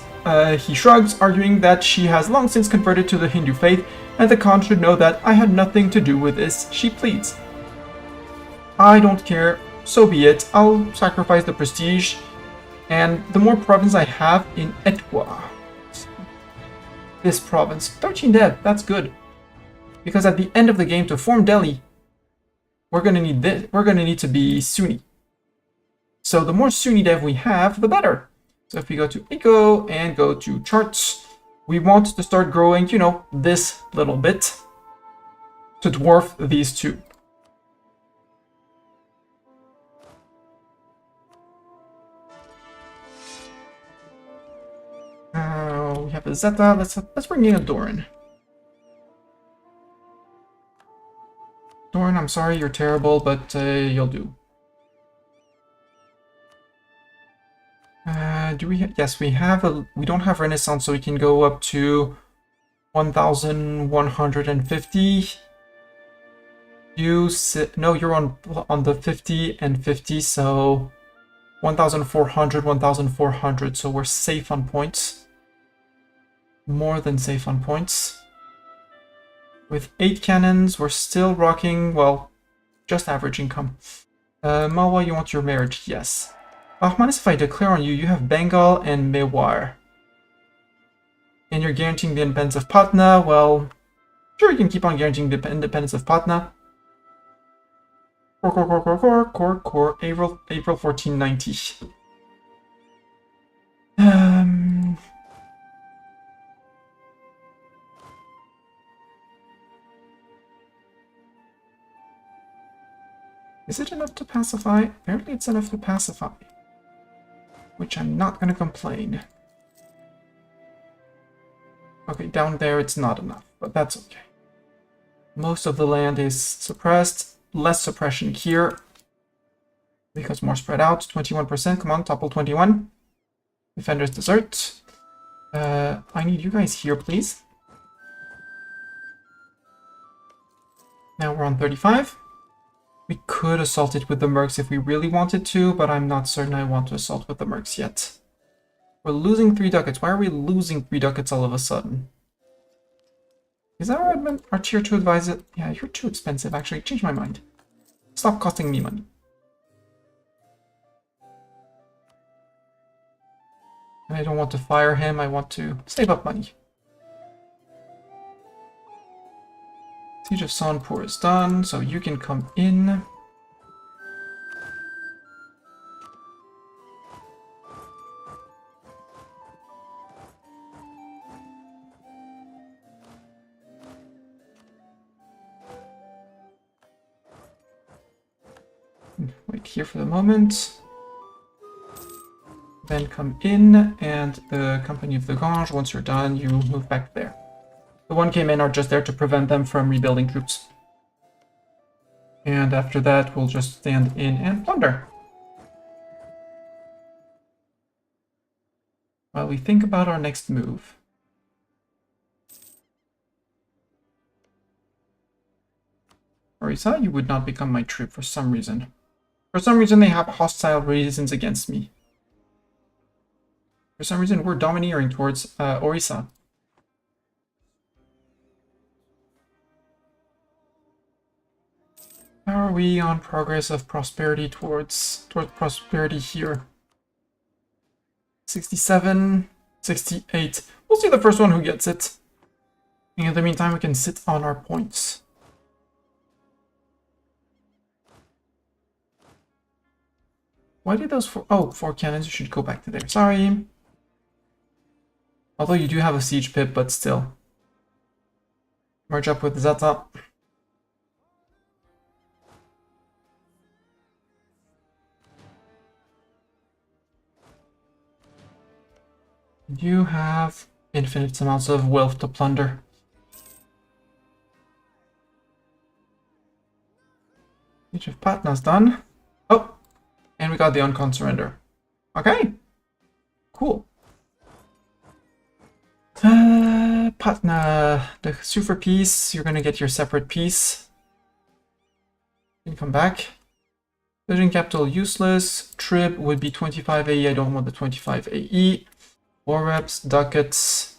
he shrugs, arguing that she has long since converted to the Hindu faith, and the Khan should know that I had nothing to do with this, she pleads. I don't care, so be it, I'll sacrifice the prestige, and the more province I have in Etwa. This province, 13 dev, that's good. Because at the end of the game, to form Delhi, we're gonna need this, we're gonna need to be Sunni. So the more Sunni dev we have, the better. So if we go to Eco and go to charts, we want to start growing, you know, this little bit to dwarf these two. We have a Zeta. Let's bring in a Doran. Doran, I'm sorry, you're terrible, but you'll do. Do we? Yes, we have a. We don't have Renaissance, so we can go up to 1,150. You sit. No, you're on the 50 and 50, so 1,400, 1,400. So we're safe on points. More than safe on points. With 8 cannons, we're still rocking. Well, just average income. Malwa, you want your marriage? Yes. Ahmanis, if I declare on you, you have Bengal and Mewar. And you're guaranteeing the independence of Patna. Well, sure, you can keep on guaranteeing the independence of Patna. Core, April 1490. Is it enough to pacify? Apparently it's enough to pacify. Which I'm not gonna complain. Okay, down there it's not enough, but that's okay. Most of the land is suppressed. Less suppression here. Because more spread out. 21%, come on, topple 21. Defenders desert. I need you guys here, please. Now we're on 35. We could assault it with the mercs if we really wanted to, but I'm not certain I want to assault with the mercs yet. We're losing 3 ducats. Why are we losing 3 ducats all of a sudden? Is that our tier 2 advisor? Yeah, you're too expensive, actually. Change my mind. Stop costing me money. And I don't want to fire him, I want to save up money. Siege of Sonpur is done, so you can come in. Wait here for the moment. Then come in, and the Company of the Gange, once you're done, you move back there. The 1K men are just there to prevent them from rebuilding troops. And after that, we'll just stand in and plunder. While we think about our next move. Orisa, you would not become my troop for some reason. For some reason, they have hostile reasons against me. For some reason, we're domineering towards Orisa. How are we on progress of prosperity towards prosperity here? 67, 68. We'll see the first one who gets it. And in the meantime, we can sit on our points. Why did those 4 cannons? You should go back to there. Sorry. Although you do have a siege pip, but still. Merge up with Zeta. You have infinite amounts of wealth to plunder. Siege of Patna's done. Oh, and we got the Uncon surrender. Okay, cool. Patna, the Sufra piece, you're gonna get your separate piece. You can come back. Vision capital useless. Trib would be 25 AE. I don't want the 25 AE. War reps, ducats,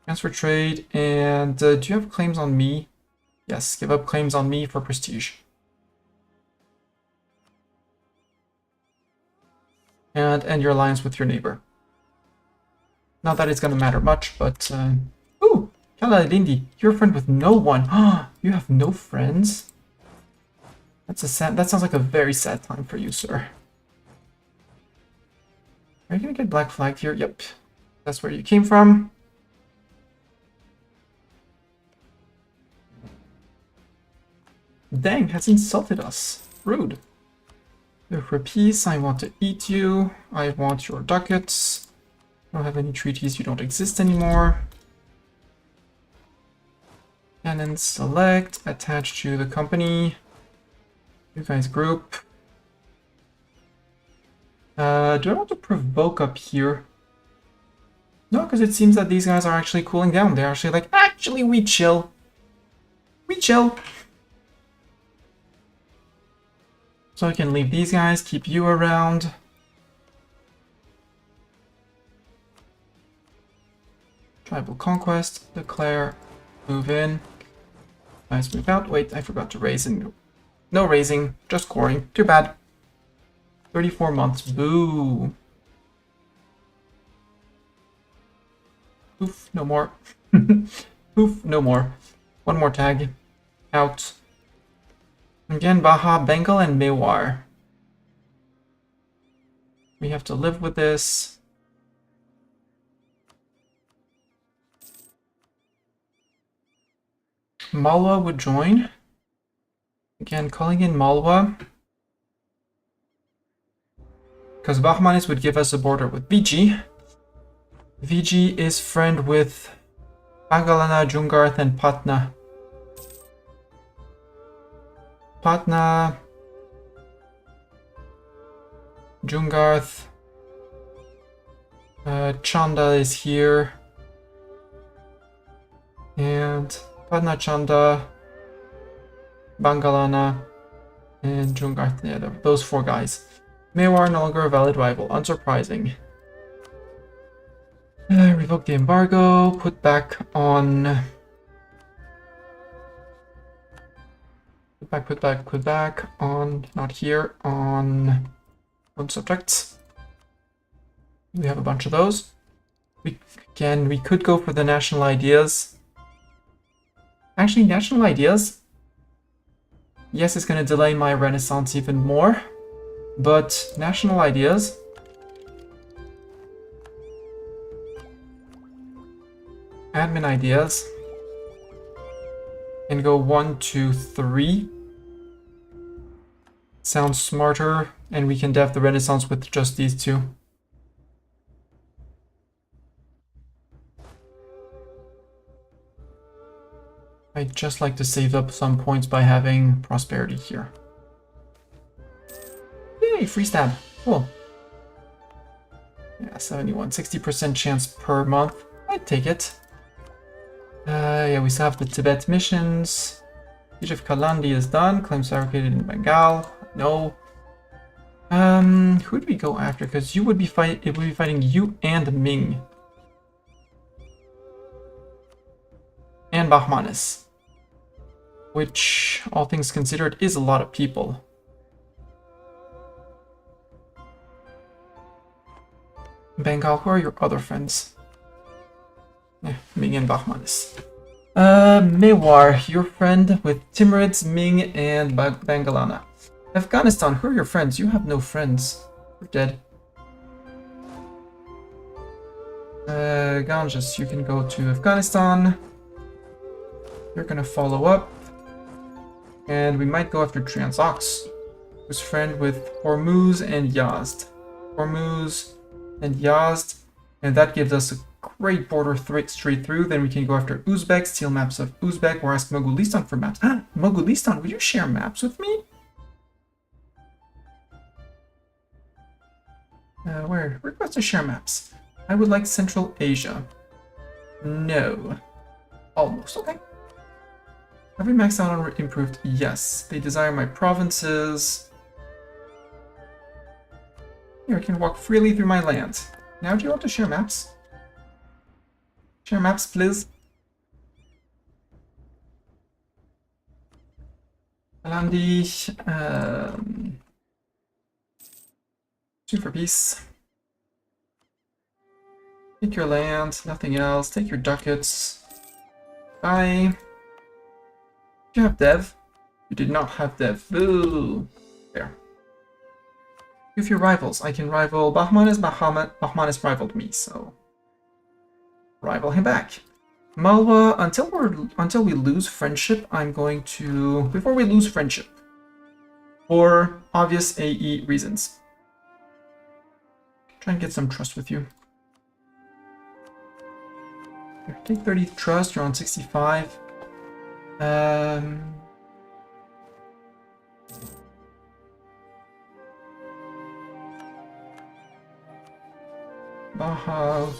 transfer trade, and do you have claims on me? Yes, give up claims on me for prestige. And end your alliance with your neighbor. Not that it's gonna matter much, but ooh, Kala Lindi, you're a friend with no one. You have no friends? That's a sad. That sounds like a very sad time for you, sir. Are you gonna get black flagged here? Yep. That's where you came from. Dang, has insulted us. Rude. For peace, I want to eat you. I want your ducats. I don't have any treaties, you don't exist anymore. Cannon select, attach to the company. You guys group. Do I want to provoke up here? No, because it seems that these guys are actually cooling down. They're actually like, actually, we chill. We chill. So I can leave these guys, keep you around. Tribal conquest, declare, move in. Guys, move out. Wait, I forgot to raise. And no raising, just coring. Too bad. 34 months. Boo. Oof, no more. Oof, no more. One more tag. Out. Again, Baja, Bengal, and Mewar. We have to live with this. Malwa would join. Again, calling in Malwa. Because Bahmanis would give us a border with VG. VG is friend with Bangalana, Jungarth, and Patna. Patna, Jungarth, Chanda is here, and Patna, Chanda, Bangalana, and Jungarth. Yeah, those four guys. Mewar no longer a valid rival. Unsurprising. Revoke the embargo. Put back on. Put back on, not here, on subjects. We have a bunch of those. We could go for the national ideas. Actually, national ideas, yes, it's going to delay my renaissance even more, but national ideas, admin ideas, and go 1, 2, 3. Sounds smarter, and we can dev the Renaissance with just these two. I'd just like to save up some points by having prosperity here. Yay, free stab. Cool. Yeah, 71, 60% chance per month. I'd take it. Yeah, we still have the Tibet missions. Siege of Kalandi is done. Claims fabricated in Bengal. No. Who do we go after? Because you would be fighting you and Ming. And Bahmanis. Which, all things considered, is a lot of people. Bengal, who are your other friends? Yeah, Ming and Bahmanis. Mewar, your friend with Timurids, Ming, and Bangalana. Afghanistan, who are your friends? You have no friends. You're dead. Ganges, you can go to Afghanistan. You're gonna follow up. And we might go after Transox, who's friend with Hormuz and Yazd. Hormuz and Yazd, and that gives us a great border straight through. Then we can go after Uzbek, steal maps of Uzbek, or ask Mogulistan for maps. Mogulistan, would you share maps with me? Where? Request to share maps. I would like Central Asia. No. Almost. Okay. Have we maxed out on improved? Yes. They desire my provinces. Here, I can walk freely through my land. Now do you want to share maps? Share maps, please. Alandi. Two for peace. Take your land, nothing else. Take your ducats. Bye. Did you have dev? You did not have dev. Boo. There. With your rivals, I can rival Bahman as Bahman has rivaled me, so rival him back. Malwa, until we lose friendship, I'm going to before we lose friendship, for obvious AE reasons. Try and get some trust with you. Here, take 30 trust. You're on 65. Baha.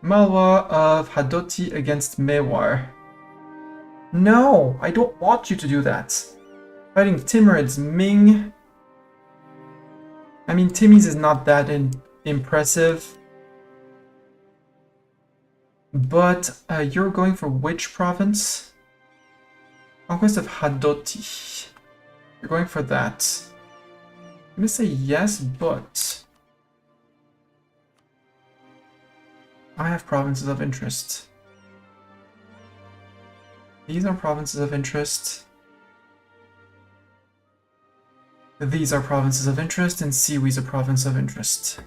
Malwa of Hadoti against Mewar. No, I don't want you to do that. Fighting Timurids, Ming. I mean, Timmy's is not that impressive. But you're going for which province? Conquest of Hadoti. You're going for that. I'm gonna say yes, but I have provinces of interest. These are provinces of interest. These are provinces of interest, and Siwi's a province of interest.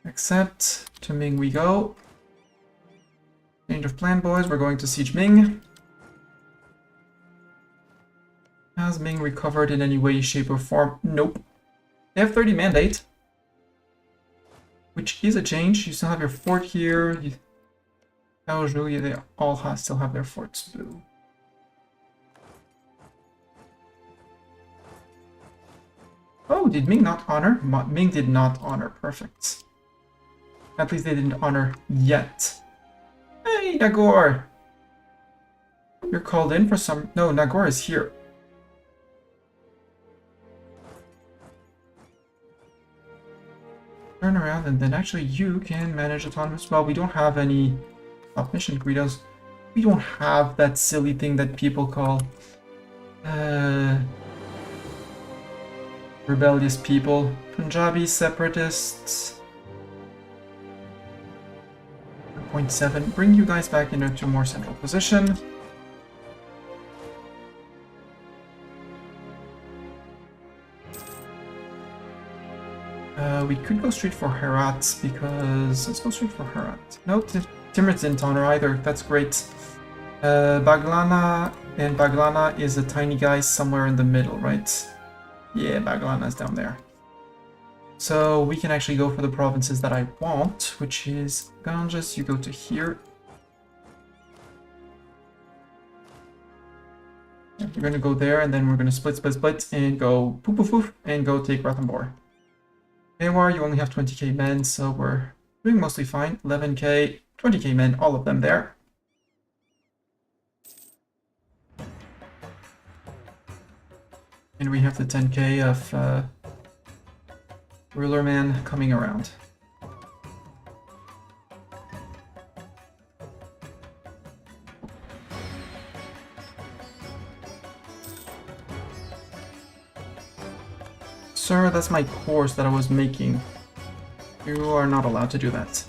Accept. To Ming we go. Change of plan, boys. We're going to siege Ming. Has Ming recovered in any way, shape, or form? Nope. They have 30 mandate, which is a change. You still have your fort here. They all still have their forts. Boo. Oh, did Ming not honor? Ming did not honor. Perfect. At least they didn't honor yet. Hey, Nagor! You're called in for some... No, Nagor is here. Turn around, and then actually you can manage autonomous. Well, we don't have any top mission Guidos. We don't have that silly thing that people call rebellious people. Punjabi separatists. 0.7. Bring you guys back into a more central position. We could go straight for Herat, because... Let's go straight for Herat. No, Timurids didn't honor either. That's great. Baglana, and Baglana is a tiny guy somewhere in the middle, right? Yeah, Baglana's down there. So we can actually go for the provinces that I want, which is Ganges. You go to here. We're going to go there, and then we're going to split, and go poof poof poof, and go take Ranthambore. Mewar, you only have 20k men, so we're doing mostly fine. 11k, 20k men, all of them there. And we have the 10k of Ruler Man coming around. Sir, that's my course that I was making. You are not allowed to do that.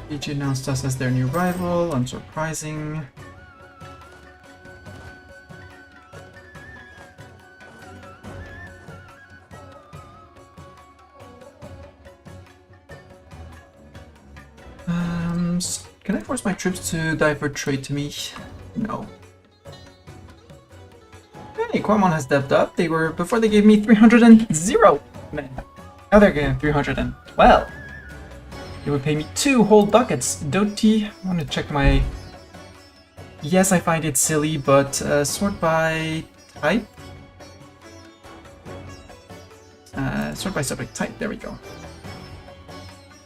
Fiji announced us as their new rival, unsurprising. Can I force my troops to divert trade to me? No. Aquamon has devved up. They were, before they gave me 300 men. Now they're getting 312. It would pay me 2 whole ducats. Doti, I want to check my... Yes, I find it silly, but sort by type? Sort by subject type, there we go.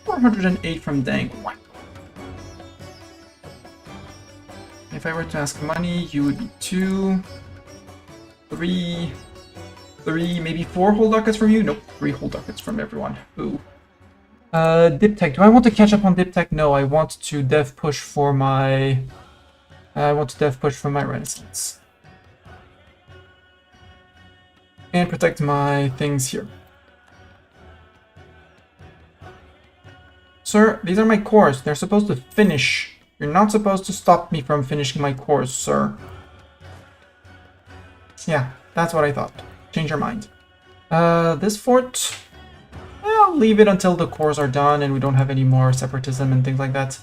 408 from Dang. Wow. If I were to ask money, you would be 2, 3, maybe 4 whole ducats from you? Nope, 3 whole ducats from everyone. Ooh. Dip Tech. Do I want to catch up on Dip Tech? No, I want to dev push for my... Renaissance. And protect my things here. Sir, these are my cores. They're supposed to finish. You're not supposed to stop me from finishing my cores, sir. Yeah, that's what I thought. Change your mind. This fort... I'll leave it until the cores are done and we don't have any more separatism and things like that.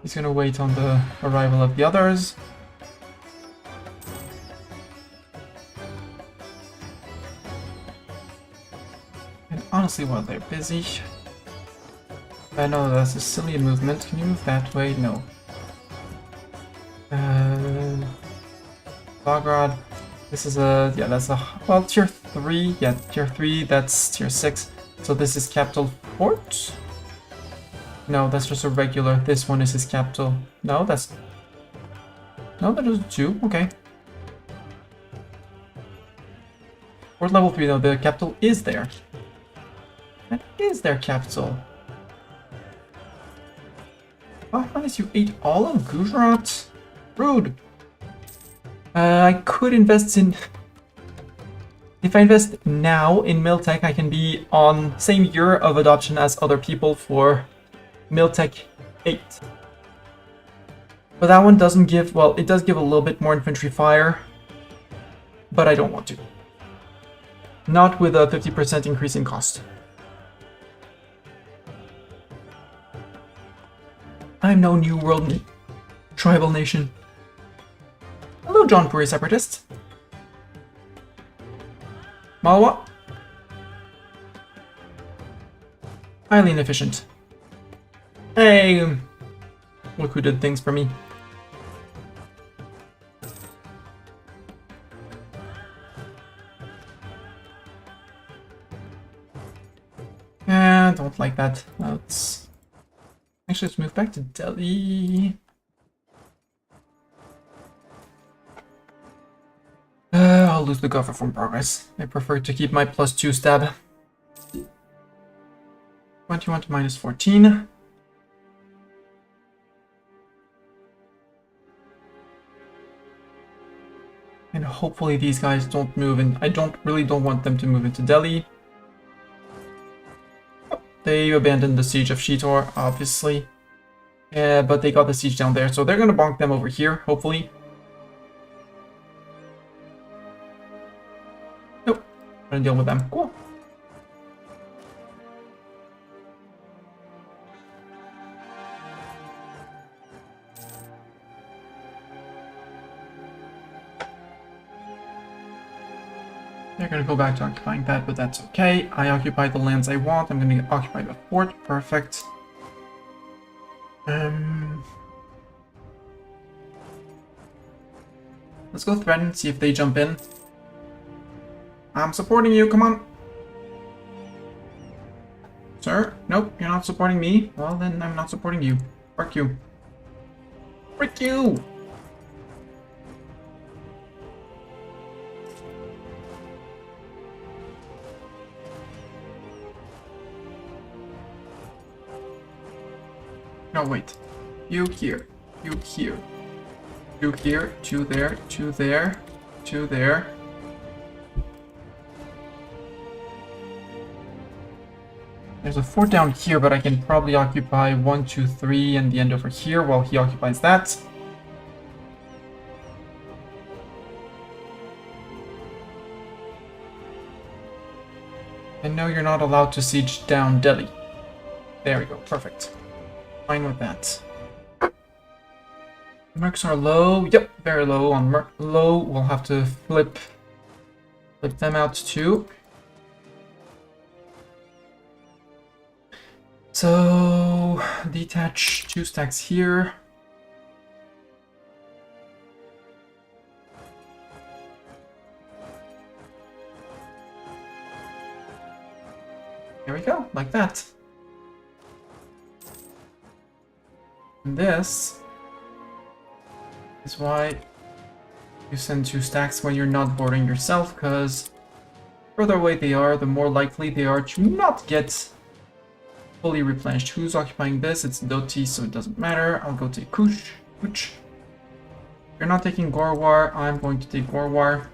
He's gonna wait on the arrival of the others. And honestly, while they're busy... I know that's a silly movement. Can you move that way? No. Bogrod. This is a... Yeah, that's a... Well, tier 3. Yeah, tier 3. That's tier 6. So this is capital fort? No, that's just a regular. This one is his capital. No, that's... No, that is 2. Okay. Fort level 3 though, the capital is there. That is their capital. Oh, unless you ate all of Gujarat? Rude. I could invest in... If I invest now in Miltech, I can be on same year of adoption as other people for Miltech 8. But that one doesn't give... Well, it does give a little bit more infantry fire. But I don't want to. Not with a 50% increase in cost. I'm no New World tribal nation. Hello, John Puri Separatist. Malwa? Highly inefficient. Hey! Look who did things for me. Yeah, don't like that. Let's... Actually, let's move back to Delhi. I'll lose the cover from progress. I prefer to keep my +2 stab. 21 to -14. And hopefully these guys don't move in. I really don't want them to move into Delhi. Oh, they abandoned the siege of Shitor, obviously. Yeah, but they got the siege down there, so they're gonna bonk them over here, hopefully. Nope. Gonna deal with them. Cool. They're gonna go back to occupying that, but that's okay. I occupy the lands I want. I'm gonna occupy the fort. Perfect. Let's go threaten, see if they jump in. I'm supporting you, come on. Sir? Nope, you're not supporting me. Well, then I'm not supporting you. Frick you. Frick you! No, wait. You here. You here. You here. 2 there. 2 there. 2 there. There's a fort down here, but I can probably occupy 1, 2, 3 and the end over here while he occupies that. And no, you're not allowed to siege down Delhi. There we go, perfect. Fine with that. Mercs are low. Yep, very low on low. We'll have to flip them out too. So detach 2 stacks here. There we go, like that. And this is why you send 2 stacks when you're not boarding yourself, because further away they are, the more likely they are to not get fully replenished. Who's occupying this? It's Doti, so it doesn't matter. I'll go take Kush. If you're not taking Gorwar, I'm going to take Gorwar.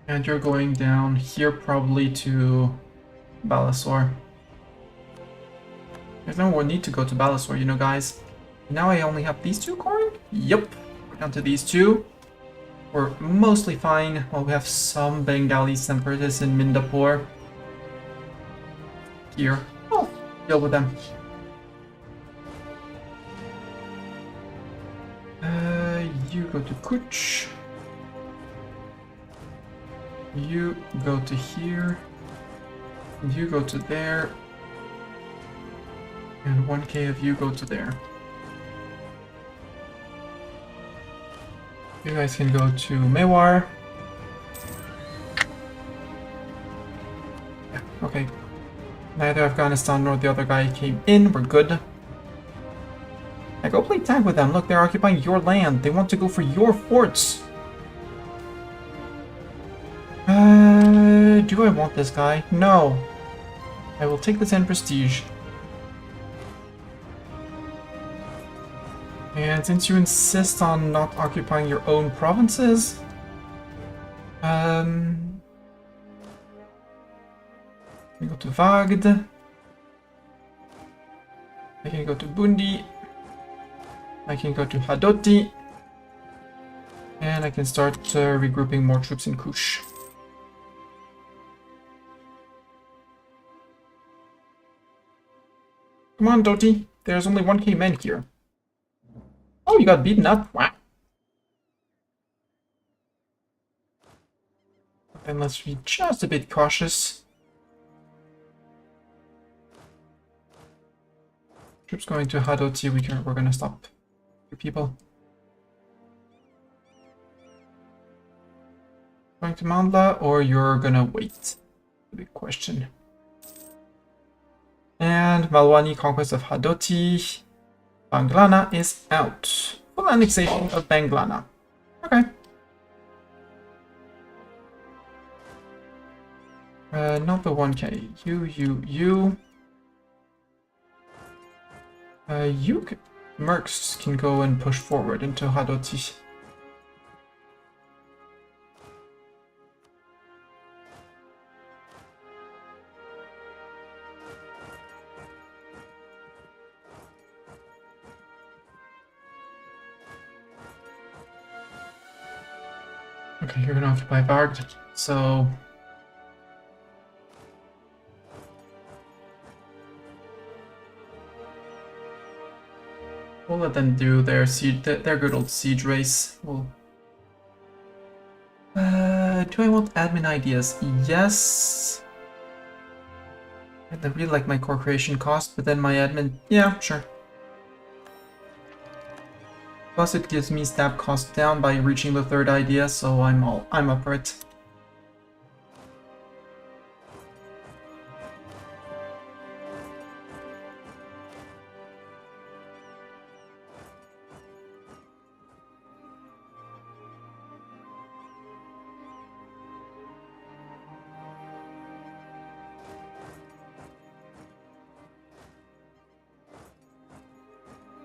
And you're going down here probably to Balasore. There's no more need to go to Balasore, you know, guys. Now I only have these 2 coring? Yep. We're down to these 2. We're mostly fine. Well, we have some Bengali separatists in Mindapur. Here. Oh, deal with them. You go to Kuch. You go to here. You go to there. And 1k of you go to there. You guys can go to Mewar. Yeah, okay. Neither Afghanistan nor the other guy came in. We're good. Now go play tag with them. Look, they're occupying your land. They want to go for your forts. Do I want this guy? No. I will take the 10 prestige. And since you insist on not occupying your own provinces, we go to Vagd. I can go to Bundi. I can go to Hadoti. And I can start regrouping more troops in Kush. Come on, Doti. There's only 1k men here. Oh, you got beaten up? Wow. Then let's be just a bit cautious. Troops going to Hadoti, we're gonna stop your people. Going to Mandla, or you're gonna wait? The big question. And Malwani, conquest of Hadoti. Banglana is out. Full annexation of Banglana. Okay. Not the 1k. You. Mercs can go and push forward into Hadoti. Okay, you're gonna occupy Vagd, so we'll let them do their siege, their good old siege race. We'll... do I want admin ideas? Yes. I really like my core creation cost, but then my admin, yeah, sure. Plus it gives me stab cost down by reaching the 3rd idea, so I'm up for it.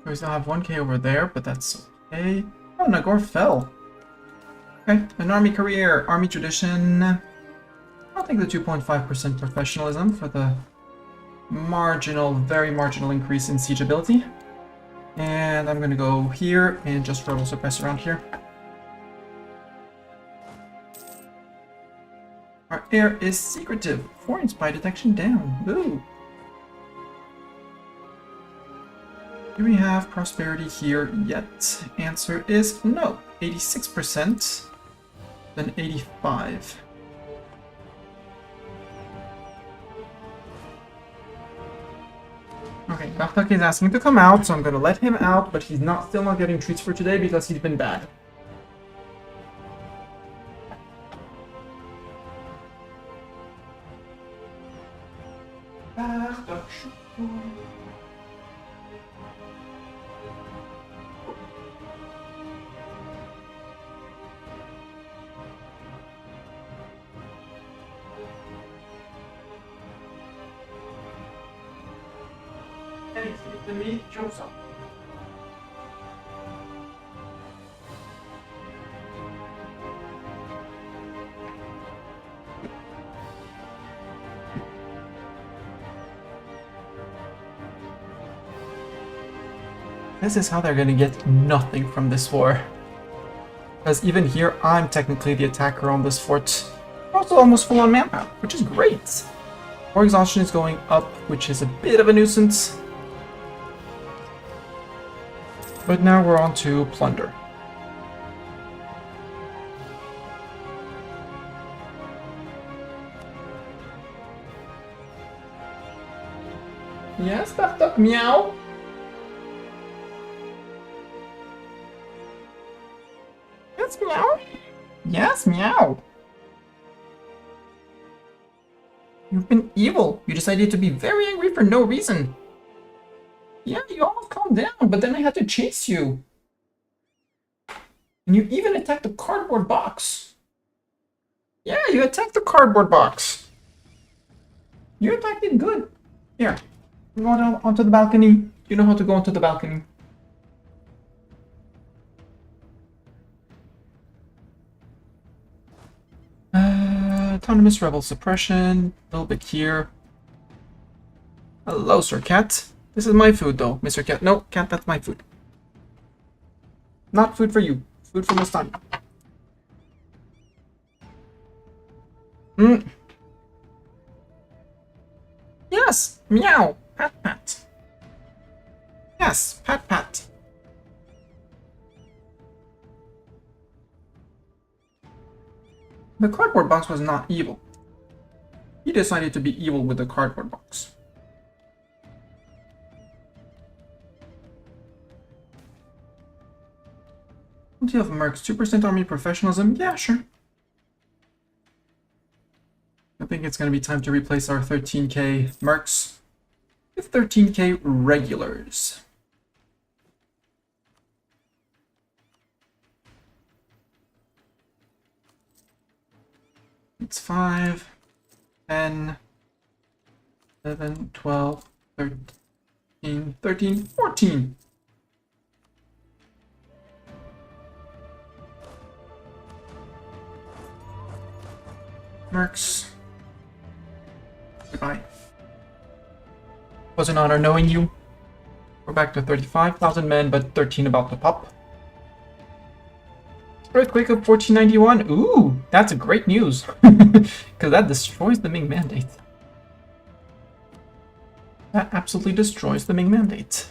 We still have 1k over there, but that's okay. Oh, Nagor fell. Okay, an army career, army tradition. I'll take the 2.5% professionalism for the marginal, very marginal increase in siege ability. And I'm gonna go here and just rebel suppress around here. Our air is secretive. Foreign spy detection down. Ooh. Do we have prosperity here yet? Answer is no. 86%, then 85. Okay, Bharat is asking to come out, so I'm gonna let him out, but he's still not getting treats for today because he's been bad. The meat jumps up. This is how they're gonna get nothing from this war. Because even here, I'm technically the attacker on this fort. Also almost full on manpower, which is great. War exhaustion is going up, which is a bit of a nuisance. But now we're on to plunder. Yes, Bharat, meow. Yes, meow. Yes, meow. You've been evil. You decided to be very angry for no reason. Yeah, you almost calmed down, but then I had to chase you. And you even attacked the cardboard box. Yeah, you attacked the cardboard box. You attacked it good. Here, go down onto the balcony. You know how to go onto the balcony. Autonomous rebel suppression. A little bit here. Hello, Sir Cat. This is my food, though, Mr. Cat. No, Cat, that's my food. Not food for you. Food for Hindustan. Yes, meow. Pat, pat. Yes, pat, pat. The cardboard box was not evil. He decided to be evil with the cardboard box. Plenty of mercs, 2% army professionalism. Yeah, sure. I think it's going to be time to replace our 13k mercs with 13k regulars. It's 5, 10, 11, 12, 13, 14. Mercs. Goodbye. Was an honor knowing you. We're back to 35,000 men, but 13 about to pop. Earthquake of 1491. Ooh, that's great news. Because that destroys the Ming Mandate. That absolutely destroys the Ming Mandate.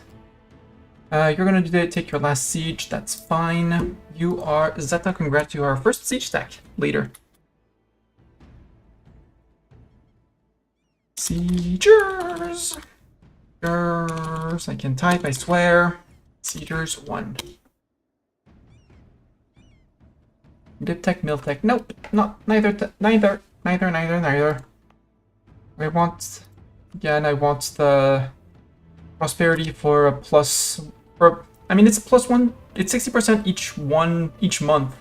You're gonna take your last siege. That's fine. You are Zeta. Congrats, you are our first siege stack leader. Siegers. I can type, I swear. Siegers 1. Diptech, Miltech. Nope, not neither. I want, again, I want the prosperity for a plus. I mean, it's a +1. It's 60% each month.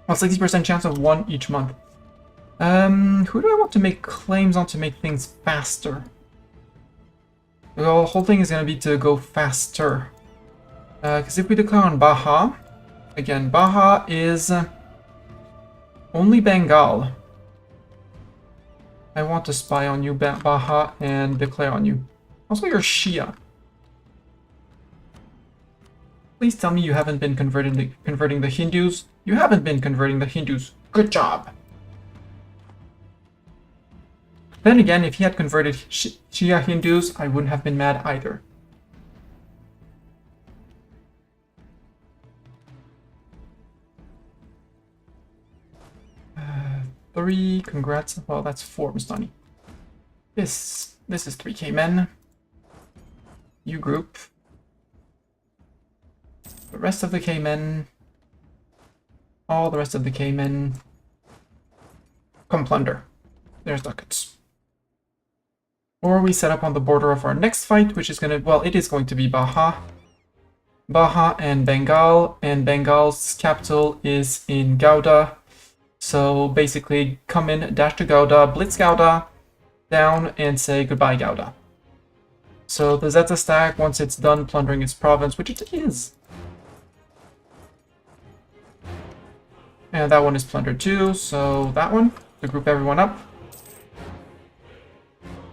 Well, 60% chance of 1 each month. Who do I want to make claims on to make things faster? The whole thing is going to be to go faster. Because if we declare on Baja, again, Baja is only Bengal. I want to spy on you, Baja, and declare on you. Also, you're Shia. Please tell me you haven't been converting the Hindus. You haven't been converting the Hindus. Good job. Then again, if he had converted Shia Hindus, I wouldn't have been mad either. Three, congrats. Well, that's 4, Mustani. This is 3k men. You group. The rest of the K-men. All the rest of the K-men. Come plunder. There's ducats. Or we set up on the border of our next fight, which is gonna, well, it is going to be Baha. Baha and Bengal, and Bengal's capital is in Gouda. So basically, come in, dash to Gouda, blitz Gouda, down, and say goodbye, Gouda. So the Zeta stack, once it's done plundering its province, which it is. And that one is plundered too, so that one, to group everyone up.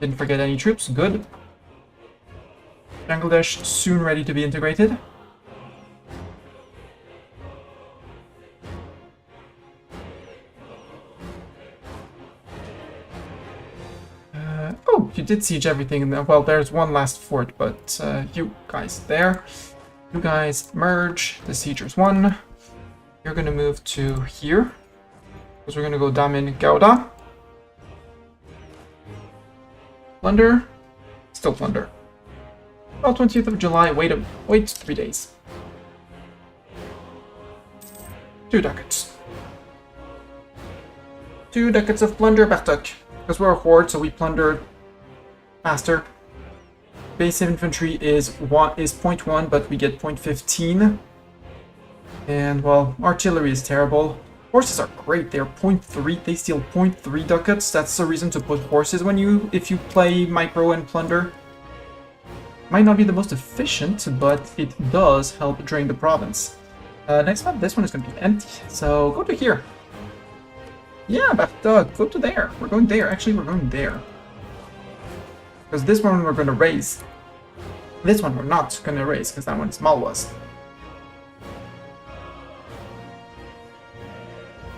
Didn't forget any troops, good. Bangladesh soon ready to be integrated. Oh, you did siege everything. Well, there's one last fort, but you guys there. You guys merge. The siegers won. You're gonna move to here. Because we're gonna go Damin Gouda. Plunder. Still plunder. Well, 20th of July. Wait 3 days. 2 ducats. 2 ducats of plunder, Bartok. Because we're a horde, so we plunder faster. Base infantry is 0.1, but we get 0.15. And, well, artillery is terrible. Horses are great. They're 0.3. They steal 0.3 ducats. That's the reason to put horses if you play micro and plunder. Might not be the most efficient, but it does help drain the province. Next up, this one is going to be empty. So go to here. Yeah, Bartok, go to there. We're going there. Actually, we're going there. Because this one we're going to raise. This one we're not going to raise, because that one is Malwas.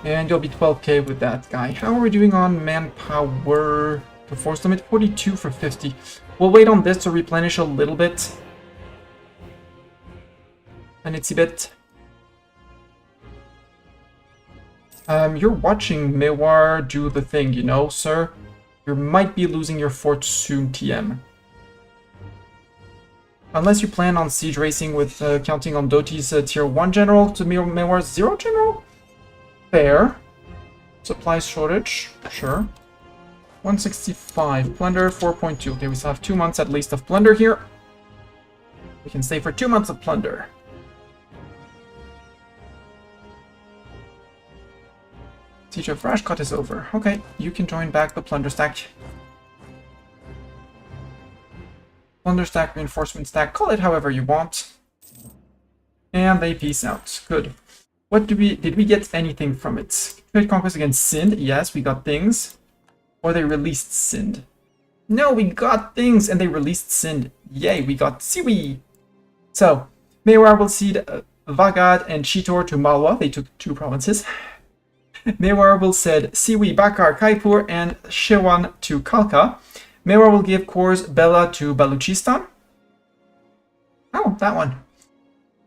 And you'll be 12k with that guy. How are we doing on manpower? The force limit, 42 for 50. We'll wait on this to replenish a little bit. And it's a bit. You're watching Mewar do the thing, you know, sir? You might be losing your fort soon, TM. Unless you plan on siege racing with counting on Doti's tier 1 general to Mewar's 0 general? Fair. Supply shortage, sure. 165, plunder 4.2. Okay, we still have 2 months at least of plunder here. We can stay for 2 months of plunder. Siege of Rashkot is over. Okay, you can join back the plunder stack. Plunder stack, reinforcement stack, call it however you want. And they peace out. Good. What did we get anything from it? Trade conquest against Sind? Yes, we got things. Or they released Sind. No, we got things and they released Sind. Yay, we got Siwi. So, Mewar will cede Vagad and Chitor to Malwa. They took 2 provinces. Mewar will cede Siwi, Bakar, Kaipur, and Shewan to Kalka. Mewar will give Kors Bela to Baluchistan. Oh, that one.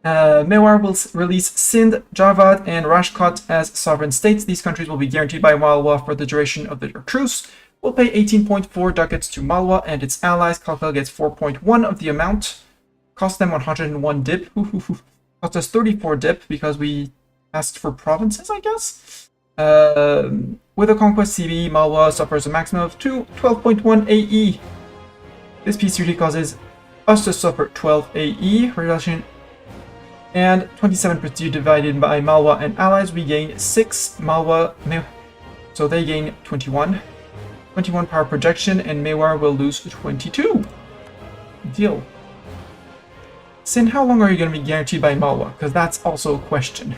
Mewar will release Sind, Javad, and Rashkot as sovereign states. These countries will be guaranteed by Malwa for the duration of their truce. We'll pay 18.4 ducats to Malwa and its allies. Kalka gets 4.1 of the amount. Cost them 101 dip. Cost us 34 dip because we asked for provinces, I guess. With a conquest CB, Malwa suffers a maximum of 12.1 AE. This peace usually causes us to suffer 12 AE reduction, and 27 prestige divided by Malwa and allies. We gain 6 Malwa, so they gain 21. 21 power projection, and Mewar will lose 22. Deal. Sin, how long are you going to be guaranteed by Malwa? Because that's also a question.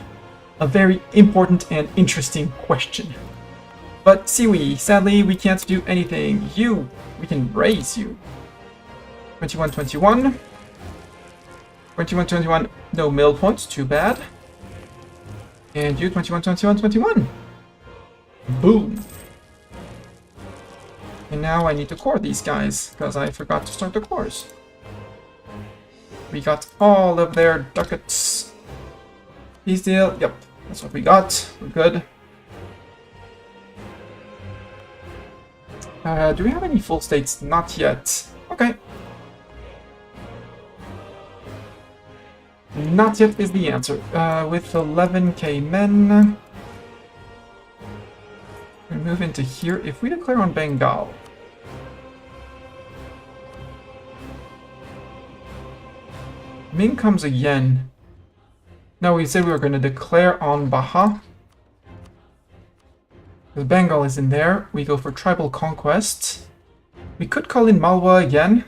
A very important and interesting question. But Siwi, sadly, we can't do anything. We can raise you. 21-21. 21, 21. No mill points, too bad. And you, 21, 21, 21. Boom. And now I need to core these guys, because I forgot to start the cores. We got all of their ducats. Peace deal. Yep, that's what we got. We're good. Do we have any full states? Not yet. Okay. Not yet is the answer. With 11k men, we move into here. If we declare on Bengal, Ming comes again. No, we said we were going to declare on Baha. The Bengal is in there. We go for tribal conquest. We could call in Malwa again.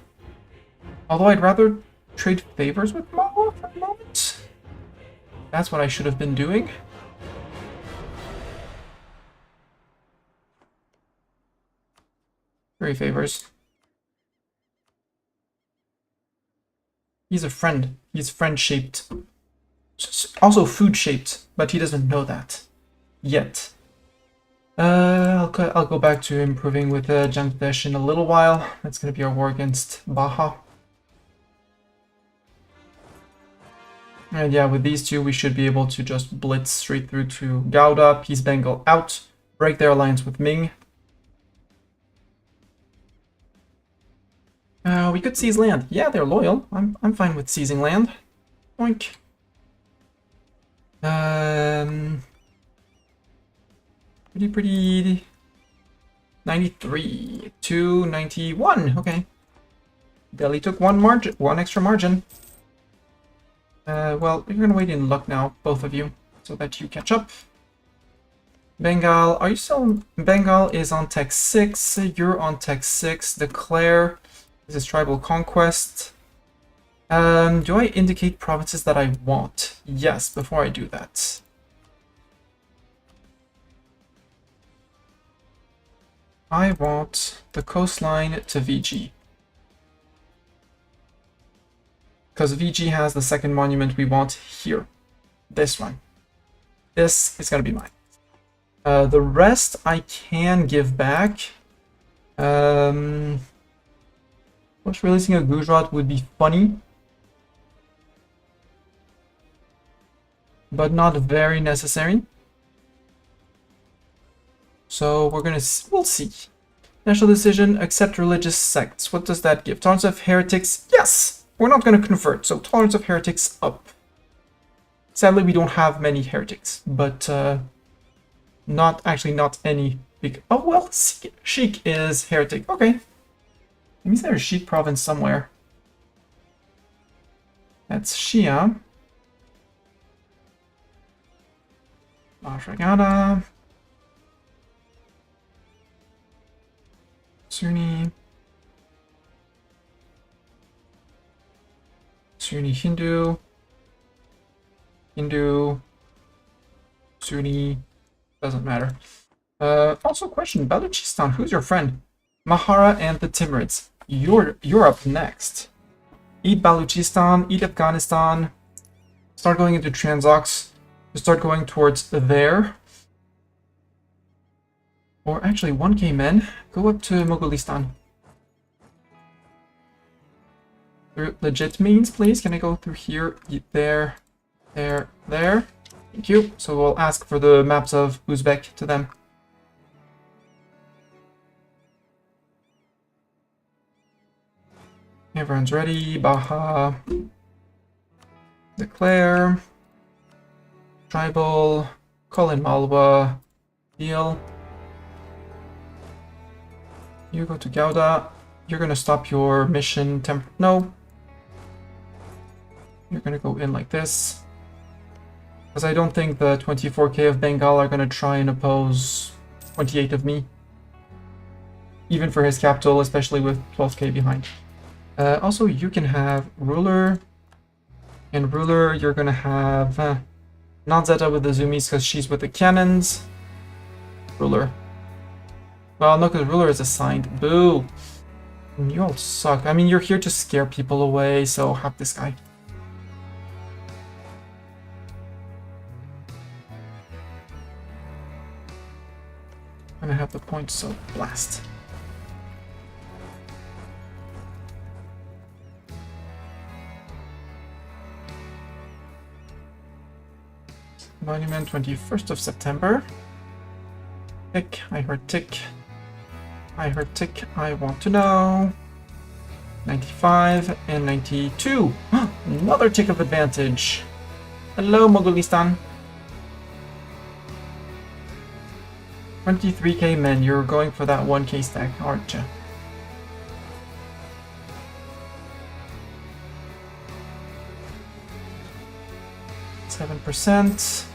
Although I'd rather trade favors with Malwa for a moment. That's what I should have been doing. Very favors. He's a friend. He's friend-shaped. Also food-shaped, but he doesn't know that. Yet. I'll go back to improving with Bangladesh in a little while. That's going to be our war against Baha. And yeah, with these two, we should be able to just blitz straight through to Gouda, Peace Bengal out, break their alliance with Ming. We could seize land. Yeah, they're loyal. I'm fine with seizing land. Oink. Pretty. 93 to 91. Okay. Delhi took one extra margin. Well, you're gonna wait in luck now, both of you, so that you catch up. Bengal, are you still... Bengal is on tech 6, you're on tech 6, declare. This is tribal conquest. Do I indicate provinces that I want? Yes, before I do that. I want the coastline to VG. Because VG has the second monument we want here. This one. This is going to be mine. The rest I can give back. Which releasing a Gujarat would be funny. But not very necessary. So we'll see. National decision, accept religious sects. What does that give? Tolerance of heretics? Yes! We're not going to convert, so tolerance of heretics up. Sadly, we don't have many heretics, but not any big... Oh, well, Sheik is heretic. Okay. That means there's a Sheik province somewhere. That's Shia. Ashragada. Sunni. Sunni Hindu. Hindu. Sunni. Doesn't matter. Also question, Balochistan, who's your friend? Mahara and the Timurids. You're up next. Eat Balochistan, eat Afghanistan. Start going into Transox. Start going towards there. Or actually, 1k men. Go up to Mogolistan. Through legit means, please. Can I go through here, there, there, there? Thank you. So we'll ask for the maps of Uzbek to them. Everyone's ready. Baha. Declare. Tribal. Call in Malwa. Deal. You go to Gouda. You're gonna stop your mission no. You're gonna go in like this. Because I don't think the 24k of Bengal are gonna try and oppose 28 of me. Even for his capital, especially with 12k behind. Also, you can have ruler. And ruler, you're gonna have not Zeta with the zoomies because she's with the cannons. Ruler. Well, no, because ruler is assigned. Boo! You all suck. I mean, you're here to scare people away, so have this guy. And I have the points, so blast. Monument, 21st of September. Tick, I heard tick. I heard tick, I want to know. 95 and 92. Another tick of advantage. Hello, Mogulistan. 23k men, you're going for that 1k stack, aren't you? %.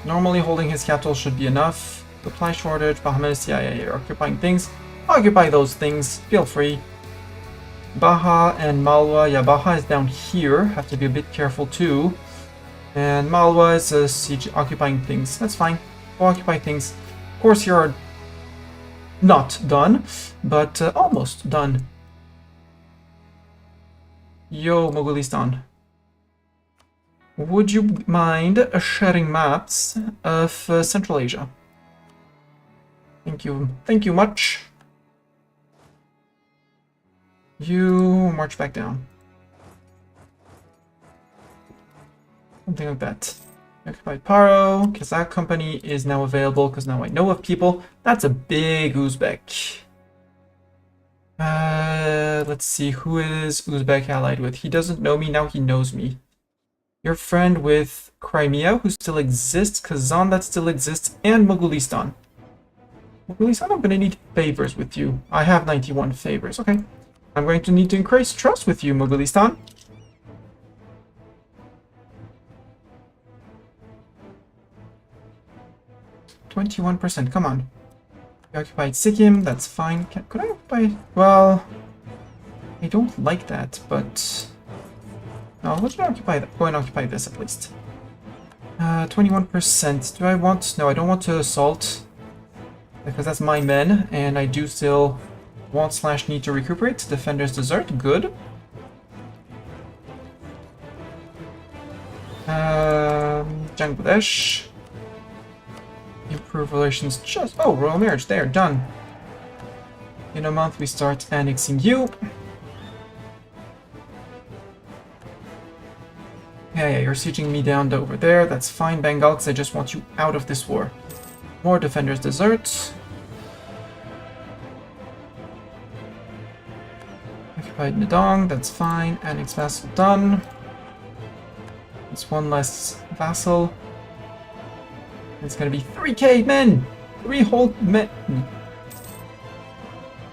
Normally holding his capital should be enough. Supply shortage, Bahamas, yeah, you're occupying things. Occupy those things, feel free. Baja and Malwa, yeah, Baja is down here, have to be a bit careful too. And Malwa is siege occupying things, that's fine. Go occupy things. Of course, you're not done, but almost done. Yo, Mogulistan. Would you mind sharing maps of Central Asia? Thank you much. You march back down. Something like that. Occupied Paro, Kazakh company is now available because now I know of people. That's a big Uzbek. Let's see, who is Uzbek allied with? He doesn't know me, now he knows me. Your friend with Crimea, who still exists, Kazan, that still exists, and Mogulistan. Mogulistan, I'm gonna need favors with you. I have 91 favors, okay. I'm going to need to increase trust with you, Mogulistan. 21%, come on. You occupied Sikkim, that's fine. Could I occupy... Well... I don't like that, but... No, let's occupy that. Go and occupy this at least. 21%. Do I want... No, I don't want to assault. Because that's my men, and I do still want / need to recuperate. Defender's Desert, good. Bangladesh. Improve relations just... Oh, royal marriage, there, done. In a month we start annexing you. Yeah, you're sieging me down to over there. That's fine, Bengal, because I just want you out of this war. More Defender's Desert. Occupied Nadong, that's fine. Annex vassal done. It's one less vassal. It's gonna be 3k men! 3 whole men!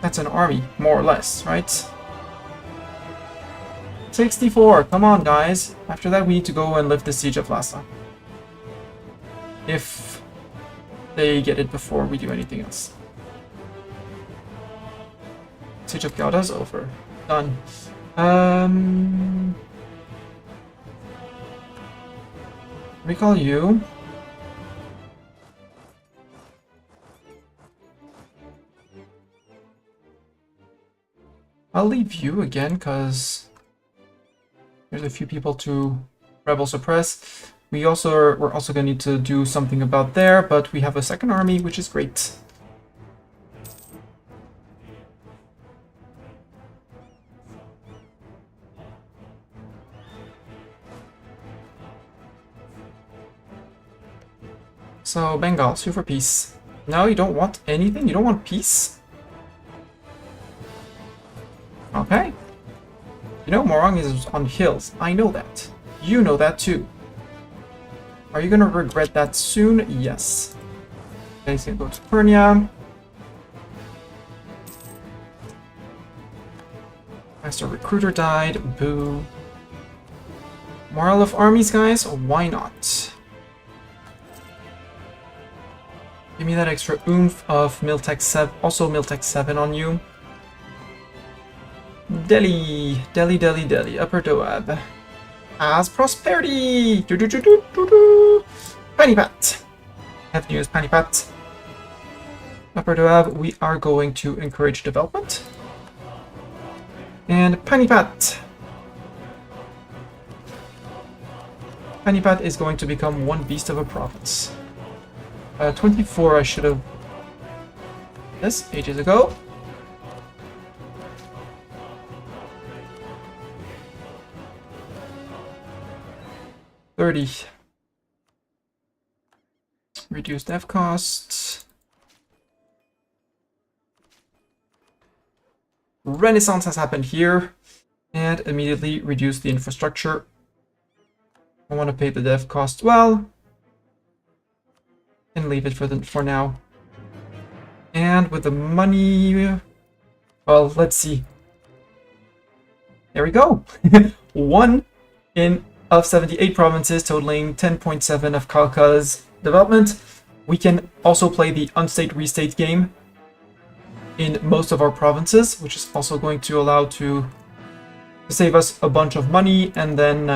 That's an army, more or less, right? 64, come on guys. After that we need to go and lift the siege of Lhasa. If they get it before we do anything else. Siege of Gauda's over. Done. Recall you. I'll leave you again, because there's a few people to rebel suppress. We're also going to need to do something about there, but we have a second army, which is great. So, Bengal, sue for peace. No, you don't want anything? You don't want peace? Okay. You know, Morong is on hills. I know that. You know that too. Are you gonna regret that soon? Yes. Okay, he's gonna go to Pernia. Master Recruiter died. Boo. Morale of armies, guys? Why not? Give me that extra oomph of Miltech 7. Also Miltech 7 on you. Delhi, Upper Doab. As prosperity! Panipat! Have news, Panipat. Upper Doab, we are going to encourage development. And Panipat. Panipat is going to become one beast of a province. 24, I should have this ages ago. $30. Reduced F costs. Renaissance has happened here, and immediately reduce the infrastructure. I want to pay the dev cost well, and leave it for now. And with the money, well, let's see. There we go. 1 of 78 provinces, totaling 10.7 of Kalka's development. We can also play the unstate restate game in most of our provinces, which is also going to allow to save us a bunch of money. And then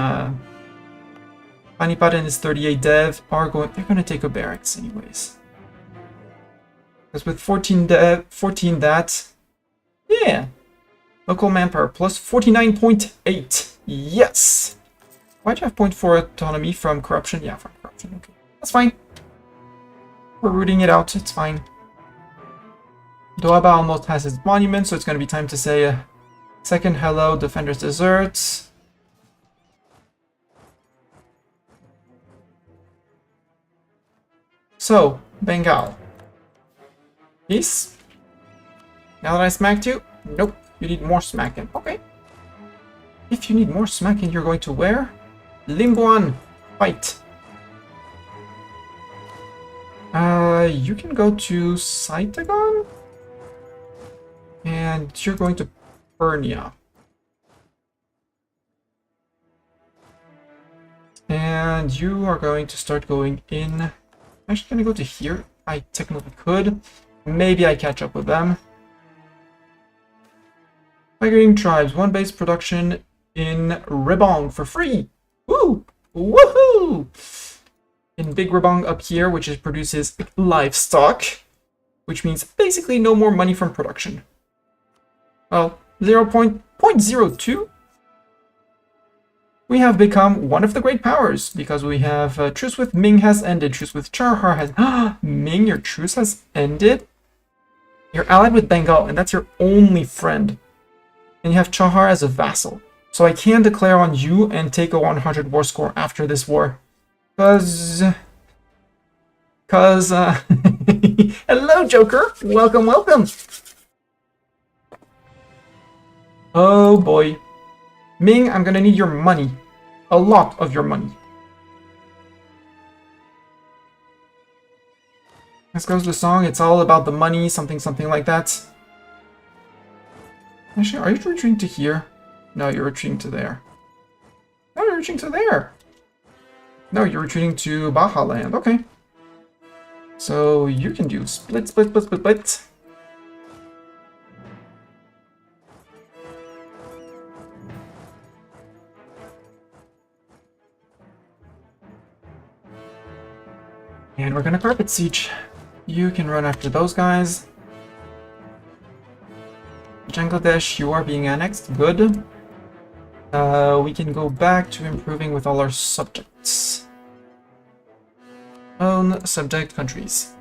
Panipat and his 38 dev they're going to take a barracks anyways. Because with 14 that, yeah, local manpower plus 49.8. Yes. Why'd you have 0.4 autonomy from corruption? Yeah, from corruption. Okay, that's fine. We're rooting it out. It's fine. Doaba almost has his monument, so it's going to be time to say a second hello, Defender's Desserts. So, Bengal. Peace. Now that I smacked you? Nope. You need more smacking. Okay. If you need more smacking, you're going to where? Limbuan. Fight. You can go to Saitagon? And you're going to Pernia. And you are going to start going in. I'm actually going to go to here. I technically could. Maybe I catch up with them. Migrating tribes. 1 base production in Rebong for free. Woo! Woohoo! In Big Rebong up here, which produces livestock. Which means basically no more money from production. Well, 0.02. We have become one of the great powers because we have truce with Ming has ended. Truce with Chahar has... Ming, your truce has ended? You're allied with Bengal, and that's your only friend. And you have Chahar as a vassal. So I can declare on you and take a 100 war score after this war. Hello, Joker. Welcome, welcome. Oh, boy. Ming, I'm gonna need your money. A lot of your money. This goes the song. It's all about the money, something like that. Actually, are you retreating to here? No, you're retreating to there. No, you're retreating to there. No, you're retreating to Baja Land. Okay. So you can do split. And we're gonna carpet siege. You can run after those guys. Bangladesh, you are being annexed. Good. We can go back to improving with all our subjects. Own subject countries.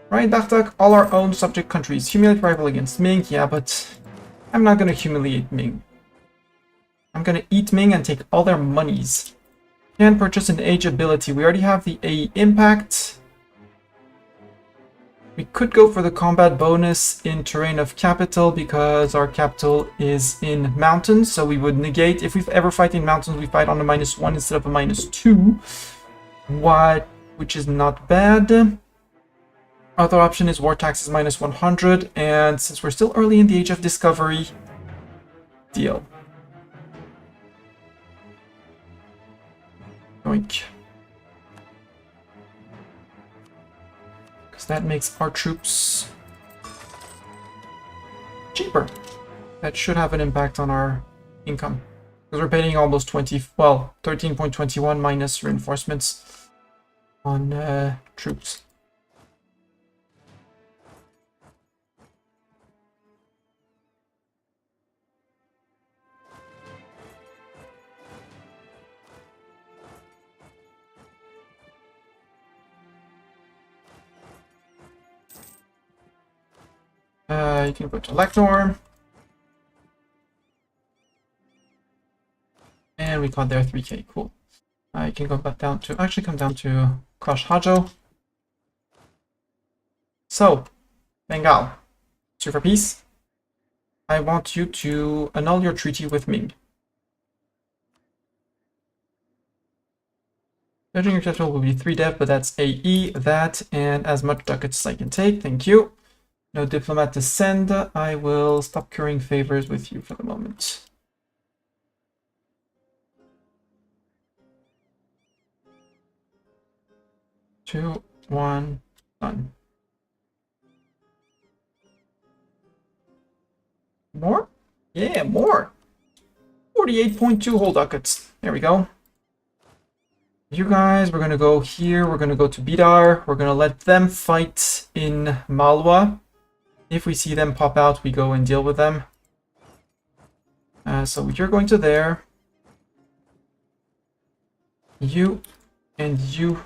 Right, Dartak, all our own subject countries. Humiliate rival against Ming, yeah, but I'm not gonna humiliate Ming. I'm gonna eat Ming and take all their monies. Can purchase an age ability. We already have the AE impact. We could go for the combat bonus in terrain of capital because our capital is in mountains, so we would negate. If we've ever fight in mountains, we fight on a -1 instead of a -2. Which is not bad. Other option is war taxes -100, and since we're still early in the age of discovery, deal. Yoink. Because that makes our troops cheaper. That should have an impact on our income. Because we're paying almost 13.21 minus reinforcements on troops. You can go to Lector. And we got there 3k, cool. You can go back down to, actually come down to Crush Hajo. So, Bengal, sue for peace. I want you to annul your treaty with Ming. Judging your capital will be 3 dev, but that's AE, that, and as much ducats as I can take. Thank you. No diplomat to send. I will stop currying favors with you for the moment. Two, one, done. More? Yeah, more. 48.2 whole ducats. There we go. You guys, we're gonna go here. We're gonna go to Bidar. We're gonna let them fight in Malwa. If we see them pop out, we go and deal with them. So you're going to there. You and you.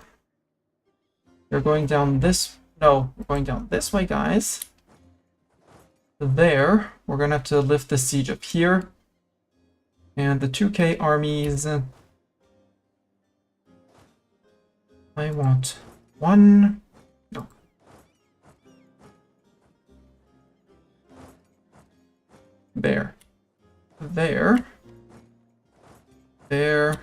You're going down this. No, we're going down this way, guys. There. We're gonna have to lift the siege up here. And the 2k armies. I want one. No. There. There. There.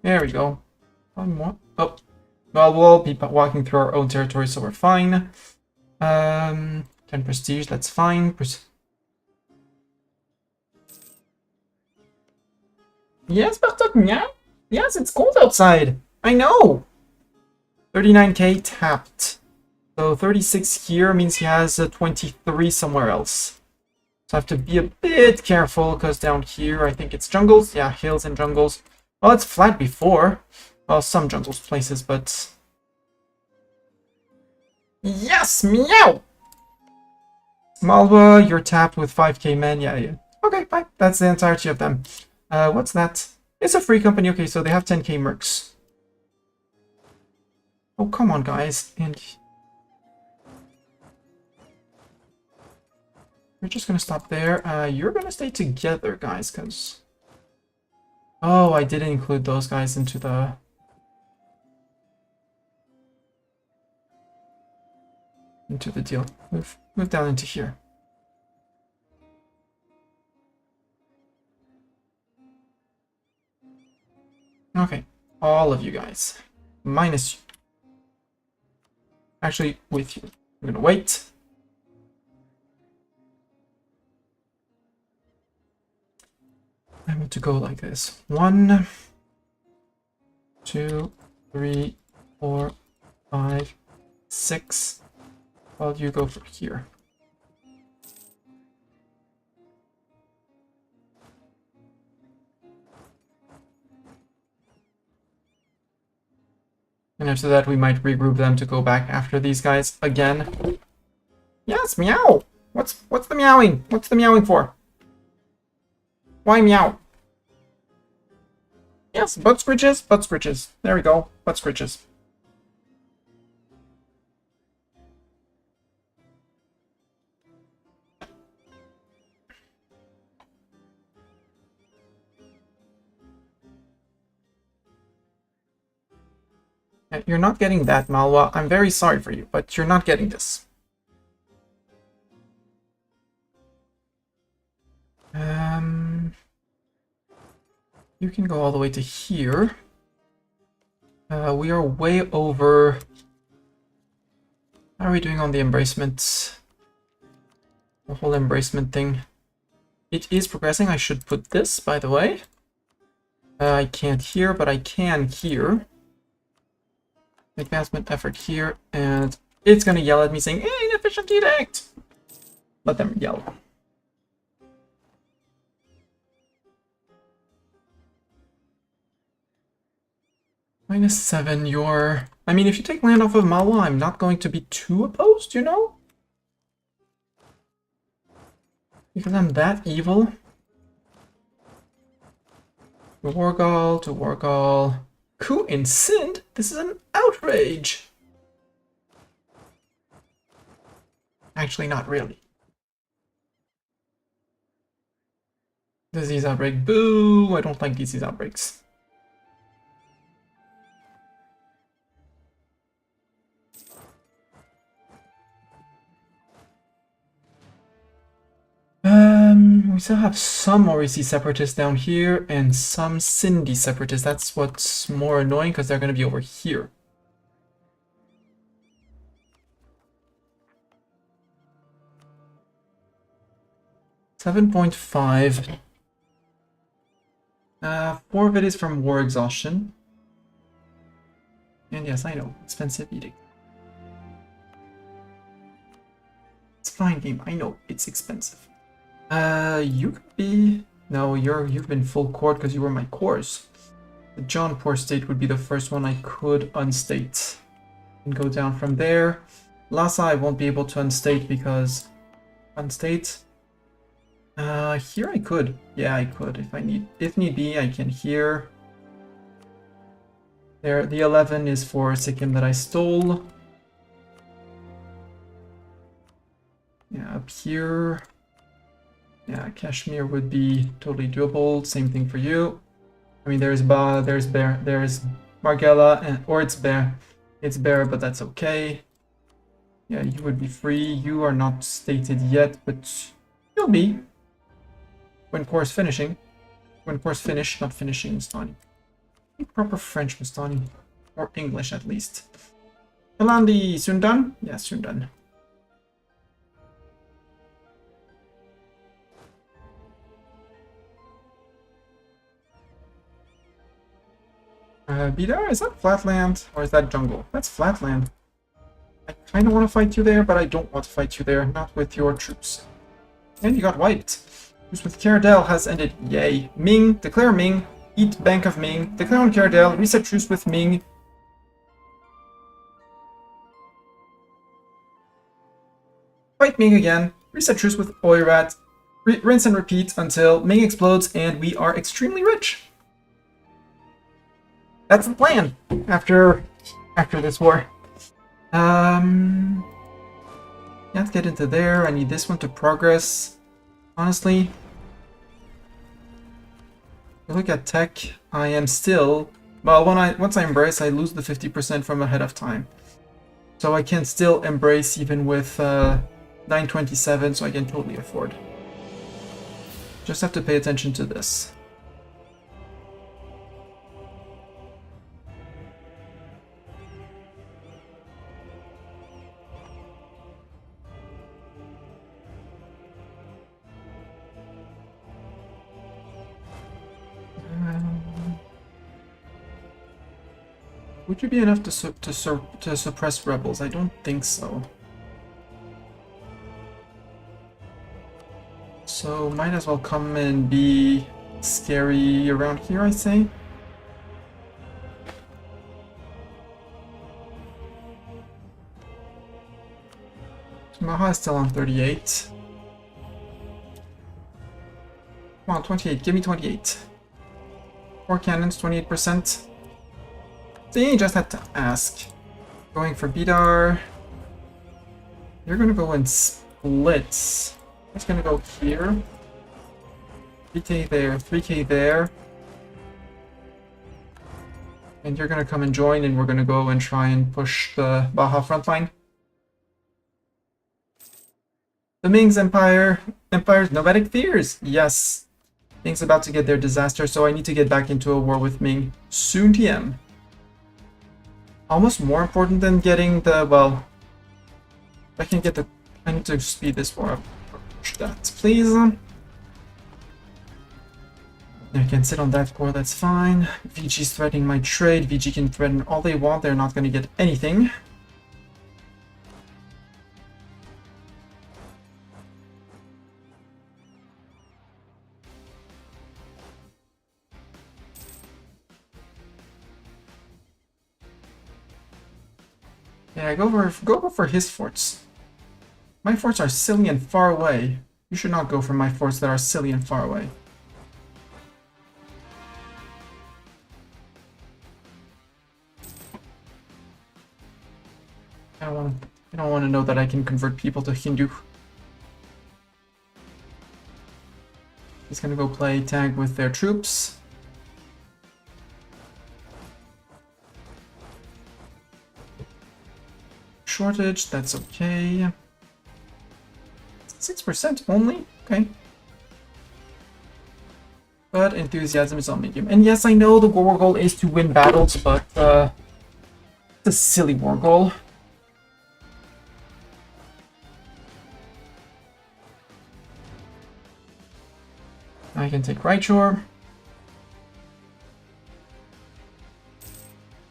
There we go. One more. Oh. Well, we'll be walking through our own territory, so we're fine. 10 prestige, that's fine. Yes, Bharat, yeah. Yes, it's cold outside. I know. 39k tapped. So 36 here means he has 23 somewhere else. So I have to be a bit careful, because down here I think it's jungles. Yeah, hills and jungles. Well, it's flat before. Well, some jungles places, but... Yes! Meow! Malwa, you're tapped with 5k men. Yeah. Okay, fine. That's the entirety of them. What's that? It's a free company. Okay, so they have 10k mercs. Oh, come on, guys. And... We're just gonna stop there. You're gonna stay together, guys, because... Oh, I didn't include those guys into the... deal. Move down into here. Okay, all of you guys. Minus you. Actually, with you. I'm gonna wait. I want to go like this. 1, 2, 3, 4, 5, 6. Well, you go for here. And after that, we might regroup them to go back after these guys again. Yes, meow! What's the meowing? What's the meowing for? Why meow? Yes, butt scritches, butt scritches. There we go, butt scritches. You're not getting that, Malwa. I'm very sorry for you, but you're not getting this. You can go all the way to here. We are way over... How are we doing on the embracement? The whole embracement thing. It is progressing. I should put this, by the way. I can't hear, but I can hear. Advancement effort here, and it's gonna yell at me saying, "Hey, inefficient edict!" Let them yell. -7, you're... I mean, if you take land off of Malwa, I'm not going to be too opposed, you know? Because I'm that evil. To Wargal, to Wargal. Coup in Sind? This is an outrage! Actually, not really. Disease outbreak. Boo! I don't like disease outbreaks. We still have some Morrissey separatists down here and some Sindhi separatists. That's what's more annoying because they're going to be over here. $7.5. 4 of it is from war exhaustion. And yes, I know, expensive eating. It's fine game, I know, it's expensive. You could be... No, you've been full court because you were my cores. The Jaunpur state would be the first one I could unstate. And go down from there. Lhasa I won't be able to unstate because... Unstate? Here I could. Yeah, I could. If need be, I can here. There, the 11 is for Sikkim that I stole. Yeah, up here. Yeah, Kashmir would be totally doable. Same thing for you. I mean, there's Margella, or it's Bear. It's Bear, but that's okay. Yeah, you would be free. You are not stated yet, but you'll be. When course finishing. When course finish, not finishing Mustani. Proper French Mustani. Or English at least. Alandi, soon done? Yeah, soon done. Bidar, is that flatland or is that jungle? That's flatland. I kind of want to fight you there, but I don't want to fight you there. Not with your troops. And you got wiped. Truce with Caradel has ended. Yay. Ming, declare Ming. Eat Bank of Ming. Declare on Caradel. Reset truce with Ming. Fight Ming again. Reset truce with Oirat. Rinse and repeat until Ming explodes and we are extremely rich. That's the plan after this war. Let's get into there. I need this one to progress. Honestly, if you look at tech, I am still... Well, once I embrace, I lose the 50% from ahead of time. So I can still embrace even with 927, so I can totally afford. Just have to pay attention to this. Would you be enough to suppress rebels? I don't think so. So might as well come and be scary around here, I say. Maha is still on 38. Come on, 28. Give me 28. 4 cannons, 28%. See, just had to ask. Going for Bidar. You're gonna go and split. It's gonna go here. 3k there, 3k there. And you're gonna come and join, and we're gonna go and try and push the Baja frontline. The Ming's Empire's nomadic fears. Yes. Ming's about to get their disaster, so I need to get back into a war with Ming. Soon TM. Almost more important than getting the, well, I can get the, I need to speed this war up. Push that, please. I can sit on that core, that's fine. VG's threatening my trade. VG can threaten all they want, they're not going to get anything. Yeah, go for his forts. My forts are silly and far away. You should not go for my forts that are silly and far away. I don't want to know that I can convert people to Hindu. He's gonna go play tag with their troops. Shortage, that's okay. 6% only? Okay. But enthusiasm is on medium. And yes, I know the war goal is to win battles, but it's a silly war goal. I can take Raichur.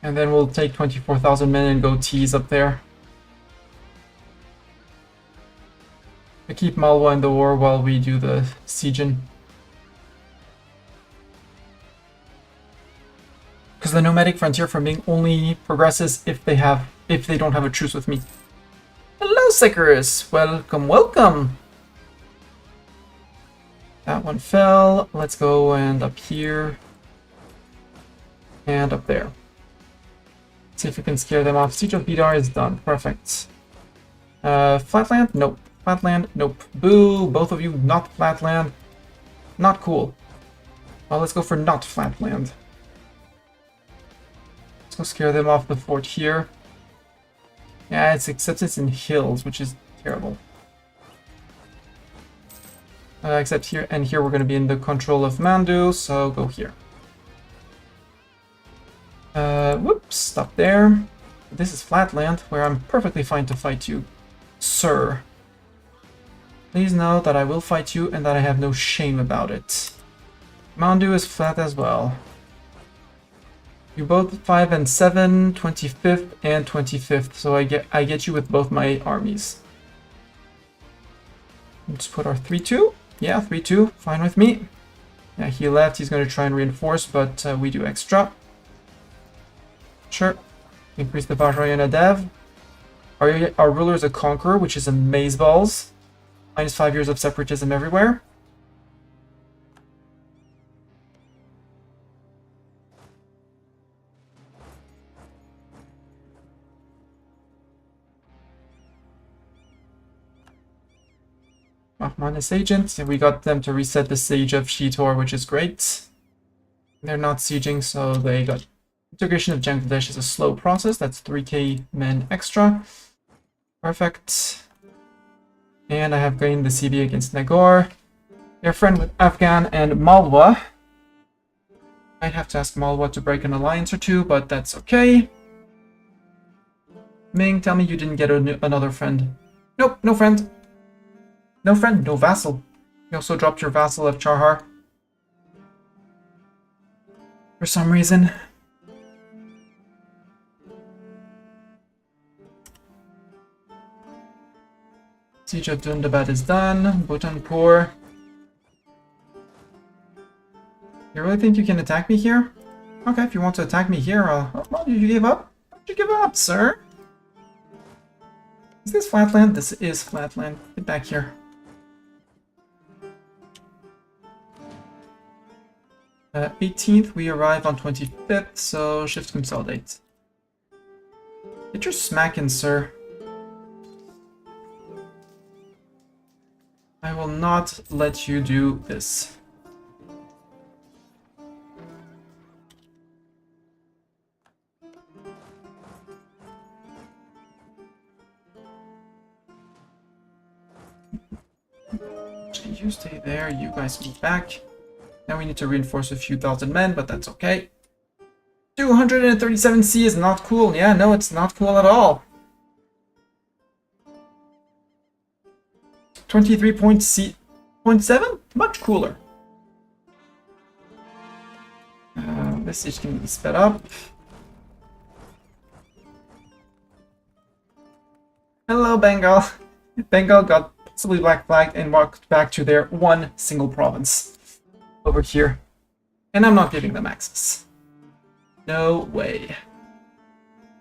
And then we'll take 24,000 men and go tease up there. To keep Malwa in the war while we do the sieging. Because the nomadic frontier farming only progresses if they don't have a truce with me. Hello, Sickers! Welcome, welcome! That one fell. Let's go and up here. And up there. See if we can scare them off. Siege of Bidar is done. Perfect. Flatland? Nope. Flatland? Nope. Boo! Both of you not flatland. Not cool. Well, let's go for not flatland. Let's go scare them off the fort here. Yeah, except it's in hills, which is terrible. Except here and here we're going to be in the control of Mandu, so go here. Whoops, stop there. This is flatland, where I'm perfectly fine to fight you, sir. Please know that I will fight you and that I have no shame about it. Mandu is flat as well. You both 5 and 7, 25th and 25th, so I get you with both my armies. Let's put our 3-2. Yeah, 3-2, fine with me. Yeah, he left, he's going to try and reinforce, but we do extra. Sure. Increase the Vajrayana Dev. Our ruler is a conqueror, which is amazeballs. Minus 5 years of separatism everywhere. Rahmanis agent. We got them to reset the siege of Shitor, which is great. They're not sieging, so they got... Integration of Bangladesh is a slow process. That's 3k men extra. Perfect. And I have gained the CB against Nagore. They're friend with Afghan and Malwa. Might have to ask Malwa to break an alliance or two, but that's okay. Ming, tell me you didn't get another friend. Nope, no friend. No friend, no vassal. You also dropped your vassal of Charhar. For some reason. Siege of Dundabad is done. Bhutanpur. You really think you can attack me here? Okay, if you want to attack me here, well, did you give up? Why did you give up, sir? Is this flatland? This is flatland. Get back here. 18th, we arrive on 25th, so shift consolidate. Get your smackin', sir. I will not let you do this. You stay there, you guys move back. Now we need to reinforce a few thousand men, but that's okay. 237C is not cool. Yeah, no, it's not cool at all. 23.7? Much cooler. This is going to be sped up. Hello, Bengal. Bengal got possibly black flagged and walked back to their one single province. Over here. And I'm not giving them access. No way.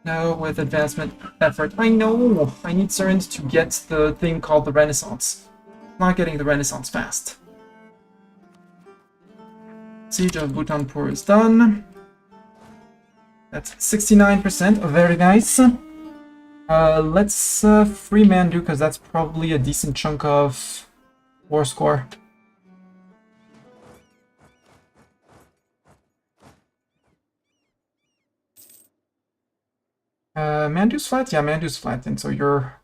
No, with advancement effort. I know! I need Surrend to get the thing called the Renaissance. Not getting the Renaissance fast. Siege of Bhutanpur is done. That's 69%. Very nice. Let's free Mandu, because that's probably a decent chunk of war score. Mandu's flat? Yeah, Mandu's flat, and so you're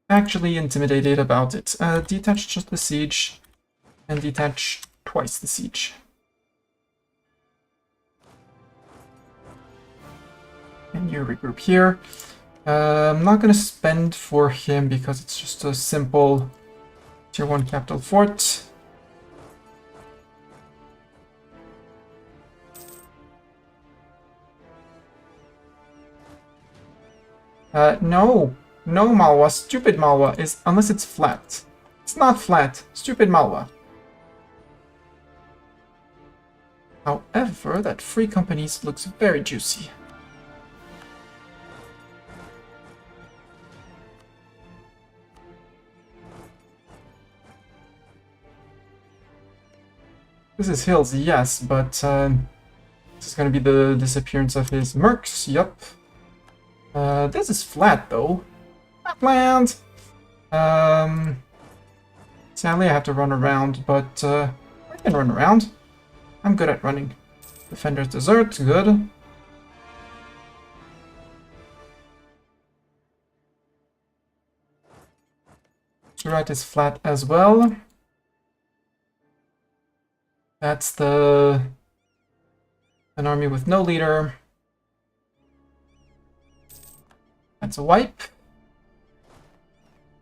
actually intimidated about it. Detach just the siege, and detach twice the siege. And you regroup here. I'm not going to spend for him because it's just a simple tier 1 capital fort. No, Malwa. Stupid Malwa is, unless it's flat. It's not flat. Stupid Malwa. However, that free companies looks very juicy. This is hills, yes, but this is going to be the disappearance of his mercs. Yup. This is flat, though. Flatland! Sadly, I have to run around, but I can run around. I'm good at running. Defender's Desert, good. Surat is flat as well. That's an army with no leader. That's a wipe.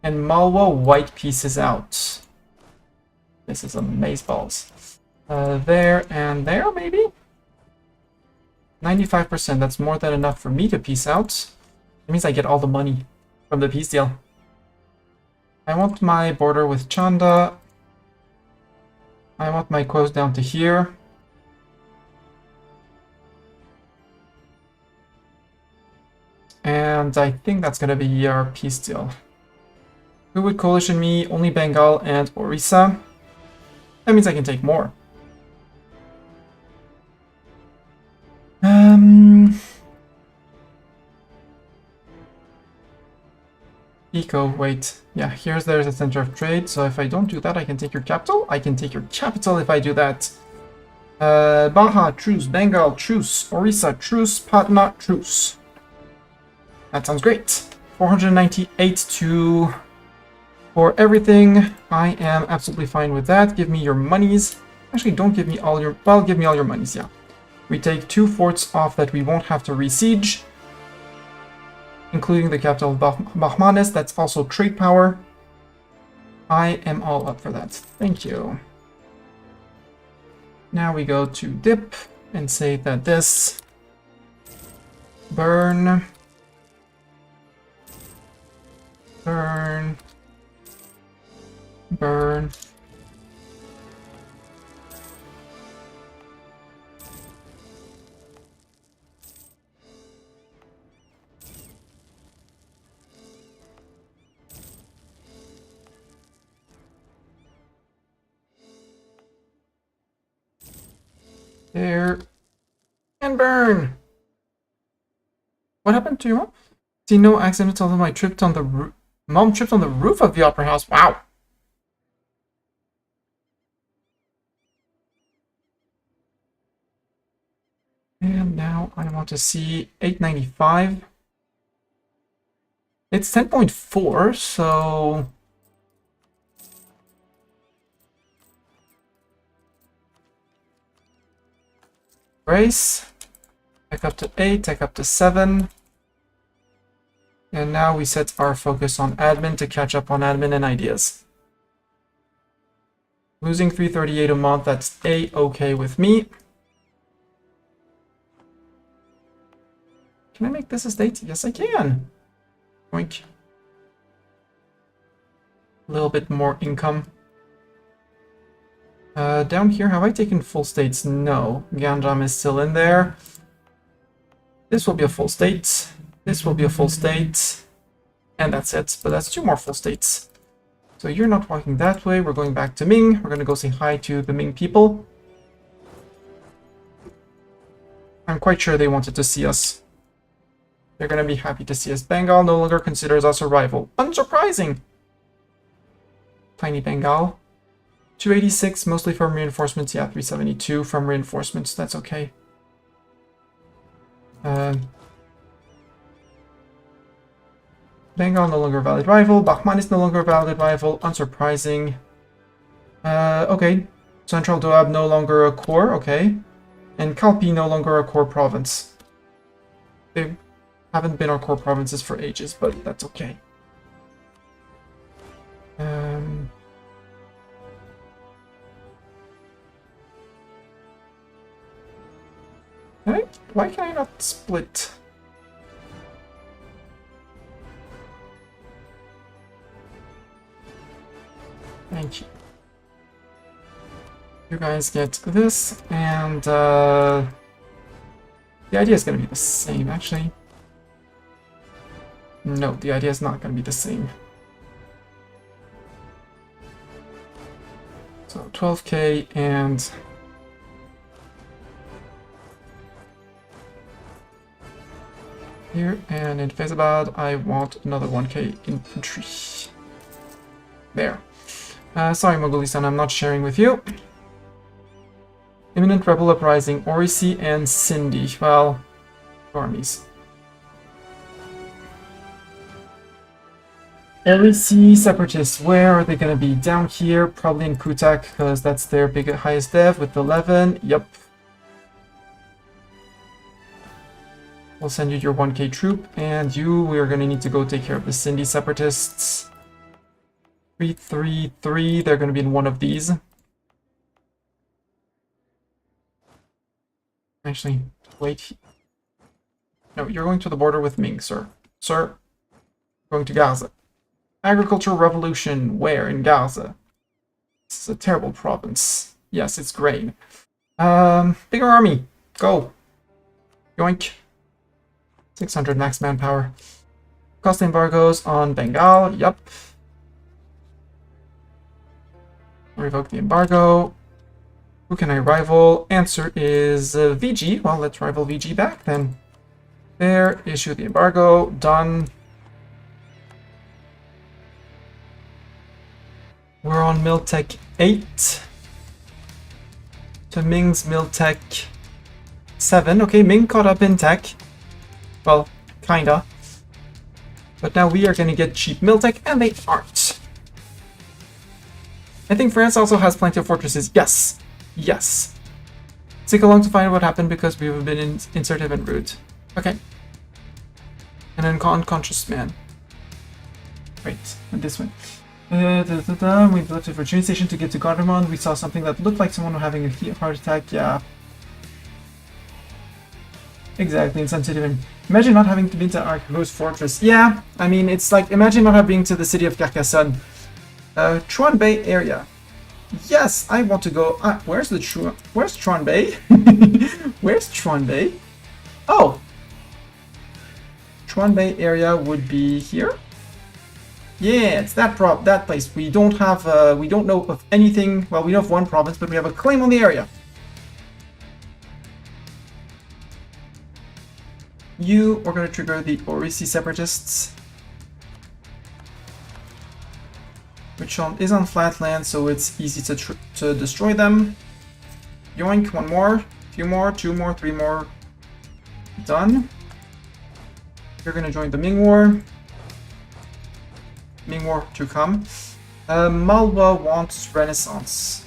And Malwa white pieces out. This is amazeballs. There and there, maybe? 95%, that's more than enough for me to piece out. That means I get all the money from the peace deal. I want my border with Chanda. I want my coast down to here. And I think that's going to be our peace deal. Who would coalition me? Only Bengal and Orissa. That means I can take more. Wait. Yeah, there's a center of trade, so if I don't do that, I can take your capital. I can take your capital if I do that. Baja, truce. Bengal, truce. Orissa, truce. Patna, truce. That sounds great. 498 for everything. I am absolutely fine with that. Give me your monies. Actually, don't give me all your... Well, give me all your monies, yeah. We take 2 forts off that we won't have to re-siege, including the capital of Bahmanis. That's also trade power. I am all up for that. Thank you. Now we go to dip and say that this burn, burn, burn. There. And burn! What happened to your mom? See, no accident although I tripped on the roof. Mom tripped on the roof of the opera house. Wow! And now I want to see 895. It's 10.4, so... Brace. Back up to 8, take up to 7. And now we set our focus on admin to catch up on admin and ideas. Losing 338 a month, that's A-okay with me. Can I make this a state? Yes, I can. Oink. A little bit more income. Down here, have I taken full states? No. Ganjam is still in there. This will be a full state. This will be a full state. And that's it. But that's 2 more full states. So you're not walking that way. We're going back to Ming. We're going to go say hi to the Ming people. I'm quite sure they wanted to see us. They're going to be happy to see us. Bengal no longer considers us a rival. Unsurprising! Tiny Bengal. 286, mostly from reinforcements. Yeah, 372 from reinforcements. That's okay. Bengal no longer a valid rival. Bahman is no longer a valid rival. Unsurprising. Okay. Central Doab no longer a core. Okay. And Kalpi no longer a core province. They haven't been our core provinces for ages, but that's okay. Why can I not split? Thank you. You guys get this, and the idea is going to be the same, actually. No, the idea is not going to be the same. So 12k and... here, and in Faizabad, I want another 1k infantry. There. Sorry, Mogolistan, I'm not sharing with you. Imminent rebel uprising, Orisi and Sindhi. Well, armies. Orisi separatists, where are they going to be? Down here, probably in Kutak, because that's their highest dev with 11. Yep. We'll send you your 1k troop, and we are going to need to go take care of the Sindhi separatists. 333, they're going to be in one of these. Actually, wait. No, you're going to the border with Ming, sir. Sir, going to Gaza. Agricultural revolution, where? In Gaza. This is a terrible province. Yes, it's grain. Bigger army, go. Yoink. 600 max manpower. Cost embargoes on Bengal, yup. Revoke the embargo. Who can I rival? Answer is VG. Well, let's rival VG back then. There, issue the embargo, done. We're on Miltech 8. To Ming's Miltech 7. Okay, Ming caught up in tech. Well, kinda. But now we are gonna get cheap Miltech, and they aren't. I think France also has plenty of fortresses. Yes. Yes. Take a long to find out what happened because we've been insertive and rude. Okay. And an unconscious man. Wait, and this one. We left the train station to get to Garderman. We saw something that looked like someone having a heart attack. Yeah. Exactly, insensitive. And imagine not having been to Arcos Fortress. Yeah, I mean, it's like, imagine not having been to the city of Carcassonne. Chuan Bay area. Yes, I want to go. Where's Chuan Bay? Where's Chuan Bay? Oh, Chuan Bay area would be here. Yeah, it's that place. We don't have. We don't know of anything. Well, we know of one province, but we have a claim on the area. You are going to trigger the Orisi separatists, which is on flat land, so it's easy to destroy them. Yoink, one more, few more, two more, three more. Done. You're going to join the Ming War. Ming War to come. Malwa wants Renaissance.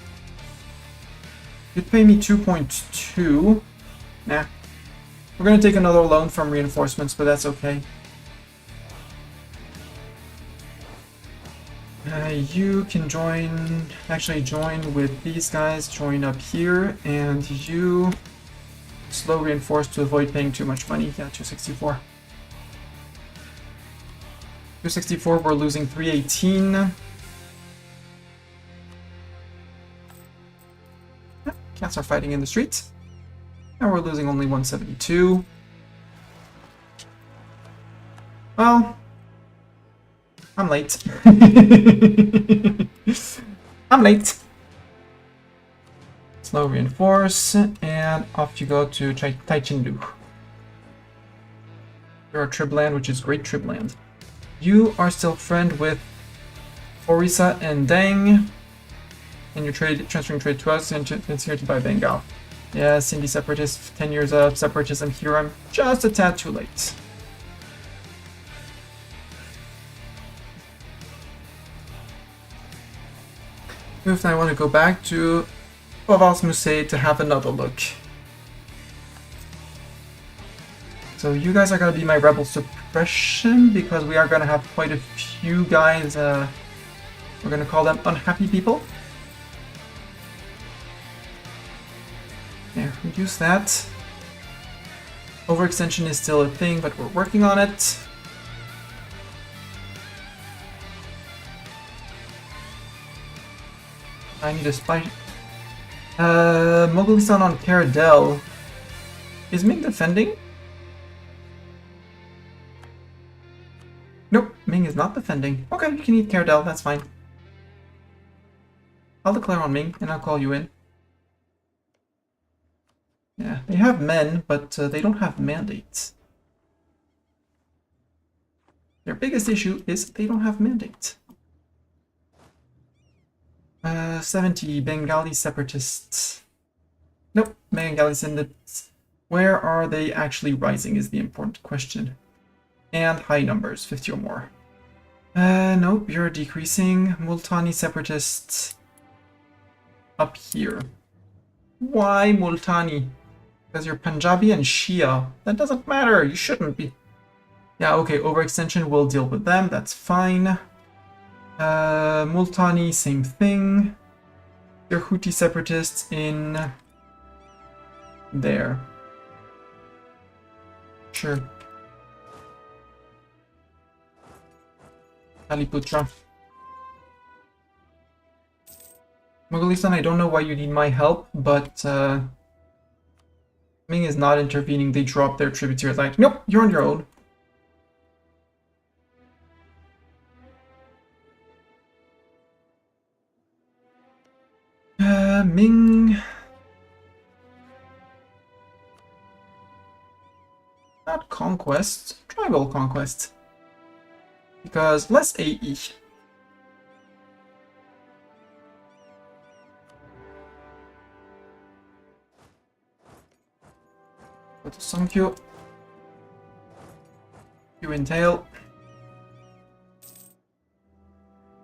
You'd pay me 2.2. Nah. We're going to take another loan from reinforcements, but that's okay. You can join with these guys, join up here, and you slow reinforce to avoid paying too much money. Yeah, 264. 264, we're losing 318. Cats are fighting in the streets. And we're losing only 172. Well, I'm late. I'm late. Slow reinforce, and off you go to Taichindu. You're a Tribland, which is great Tribland. You are still friend with Orissa and Deng, and you're transferring trade to us and here to buy Bengal. Yes, Indie Separatist, 10 years of separatism here. I'm just a tad too late. If I want to go back to Provence Musée to have another look. So you guys are going to be my rebel suppression, because we are going to have quite a few guys, we're going to call them unhappy people. There, reduce that. Overextension is still a thing, but we're working on it. I need a spy. Mogolistan on Caradel. Is Ming defending? Nope, Ming is not defending. Okay, you can eat Caradel, that's fine. I'll declare on Ming, and I'll call you in. Yeah, they have men, but they don't have mandates. Their biggest issue is they don't have mandates. 70 Bengali separatists. Nope, Bengali separatists. Where are they actually rising is the important question. And high numbers, 50 or more. Nope, you're decreasing. Multani separatists up here. Why Multani? Because you're Punjabi and Shia. That doesn't matter, you shouldn't be. Yeah, okay, overextension, we'll deal with them, that's fine. Multani, same thing. They're Houthi separatists in there. Sure. Kaliputra. Mogolistan, I don't know why you need my help, but Ming is not intervening. They drop their tributaries like, nope, you're on your own. Ming. Not conquest, tribal conquest. Because less AE. Go to Songkyu. You entail.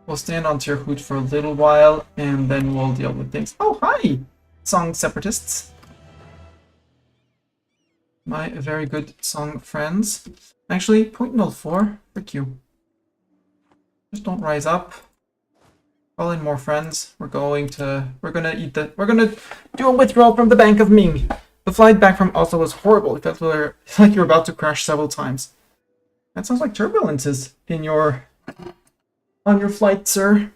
We'll stand on Tirhut for a little while, and then we'll deal with things. Oh, hi! Song separatists. My very good Song friends. Actually, 0.04. Frick you. Just don't rise up. Call in more friends. We're gonna do a withdrawal from the Bank of Ming. The flight back from Oslo was horrible. It felt like you're about to crash several times. That sounds like turbulences in your... on your flight, sir.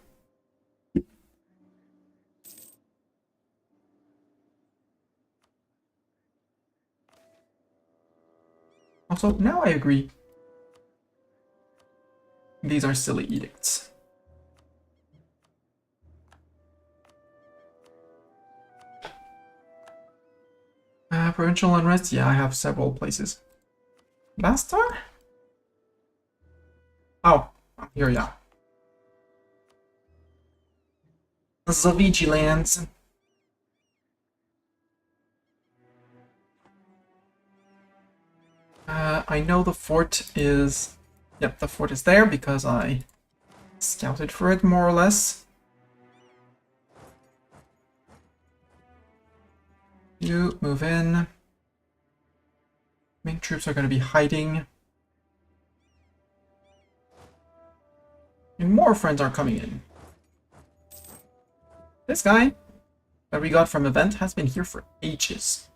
Also, now I agree. These are silly edicts. Provincial unrest? Yeah, I have several places. Bastar? Oh, here, yeah. Zaviji lands. I know the fort is... Yep, the fort is there because I scouted for it, more or less. You move in. Ming troops are going to be hiding. And more friends are coming in. This guy that we got from event has been here for ages.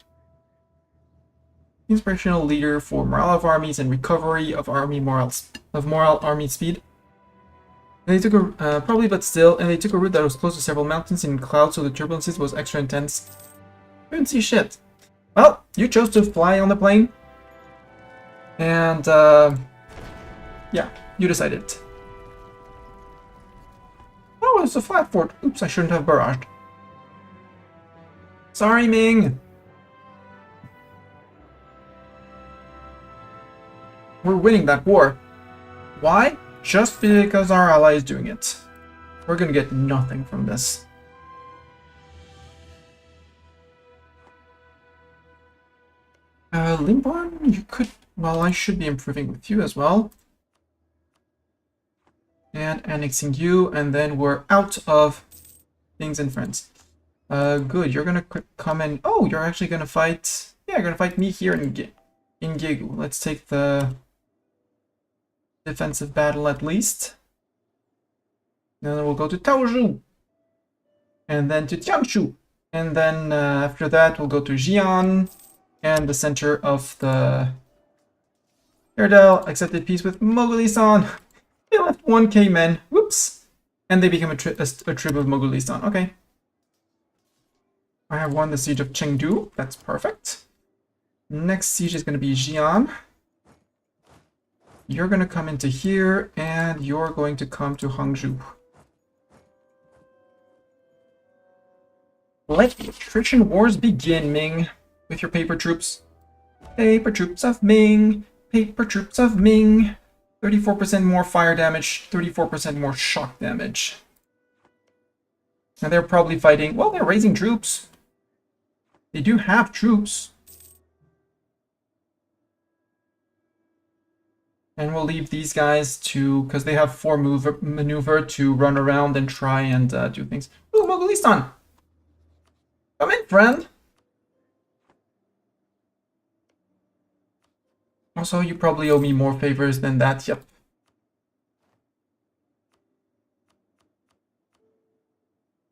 Inspirational leader for morale of armies and recovery of army morals of moral army speed. And they took a probably, but still, and they took a route that was close to several mountains in clouds, so the turbulences was extra intense. Couldn't see shit. Well, you chose to fly on the plane, and yeah, you decided. Oh, it's a flat fort. Oops, I shouldn't have barraged. Sorry, Ming. We're winning that war. Why? Just because our ally is doing it. We're gonna get nothing from this. Limborn, you could... Well, I should be improving with you as well. And annexing you, and then we're out of things and friends. Good, you're gonna come in... Oh, you're actually gonna fight... Yeah, you're gonna fight me here in Gegu. Let's take the defensive battle at least. Then we'll go to Taozhou. And then to Tianshu. And then after that, we'll go to Xi'an. And the center of the Erdel accepted peace with Mogulistan. They left 1k men. Whoops. And they become a tribe of Mogulistan. Okay. I have won the siege of Chengdu. That's perfect. Next siege is going to be Xi'an. You're going to come into here, and you're going to come to Hangzhou. Let the attrition wars begin, Ming. With your paper troops. Paper troops of Ming. Paper troops of Ming. 34% more fire damage, 34% more shock damage. And they're probably fighting... Well, they're raising troops. They do have troops. And we'll leave these guys to... Because they have 4 maneuver to run around and try and do things. Ooh, Mogulistan! Come in, friend! Also, you probably owe me more favors than that, yep.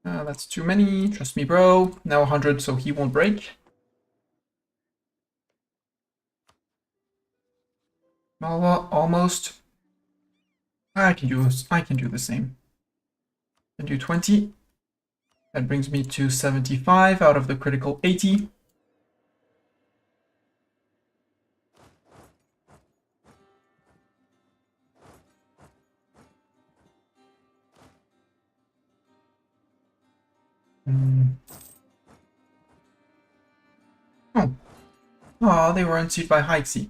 That's too many, trust me, bro. Now 100, so he won't break. Malwa, almost. I can do the same. I can do 20. That brings me to 75 out of the critical 80. Oh, they were unseated by Haixi.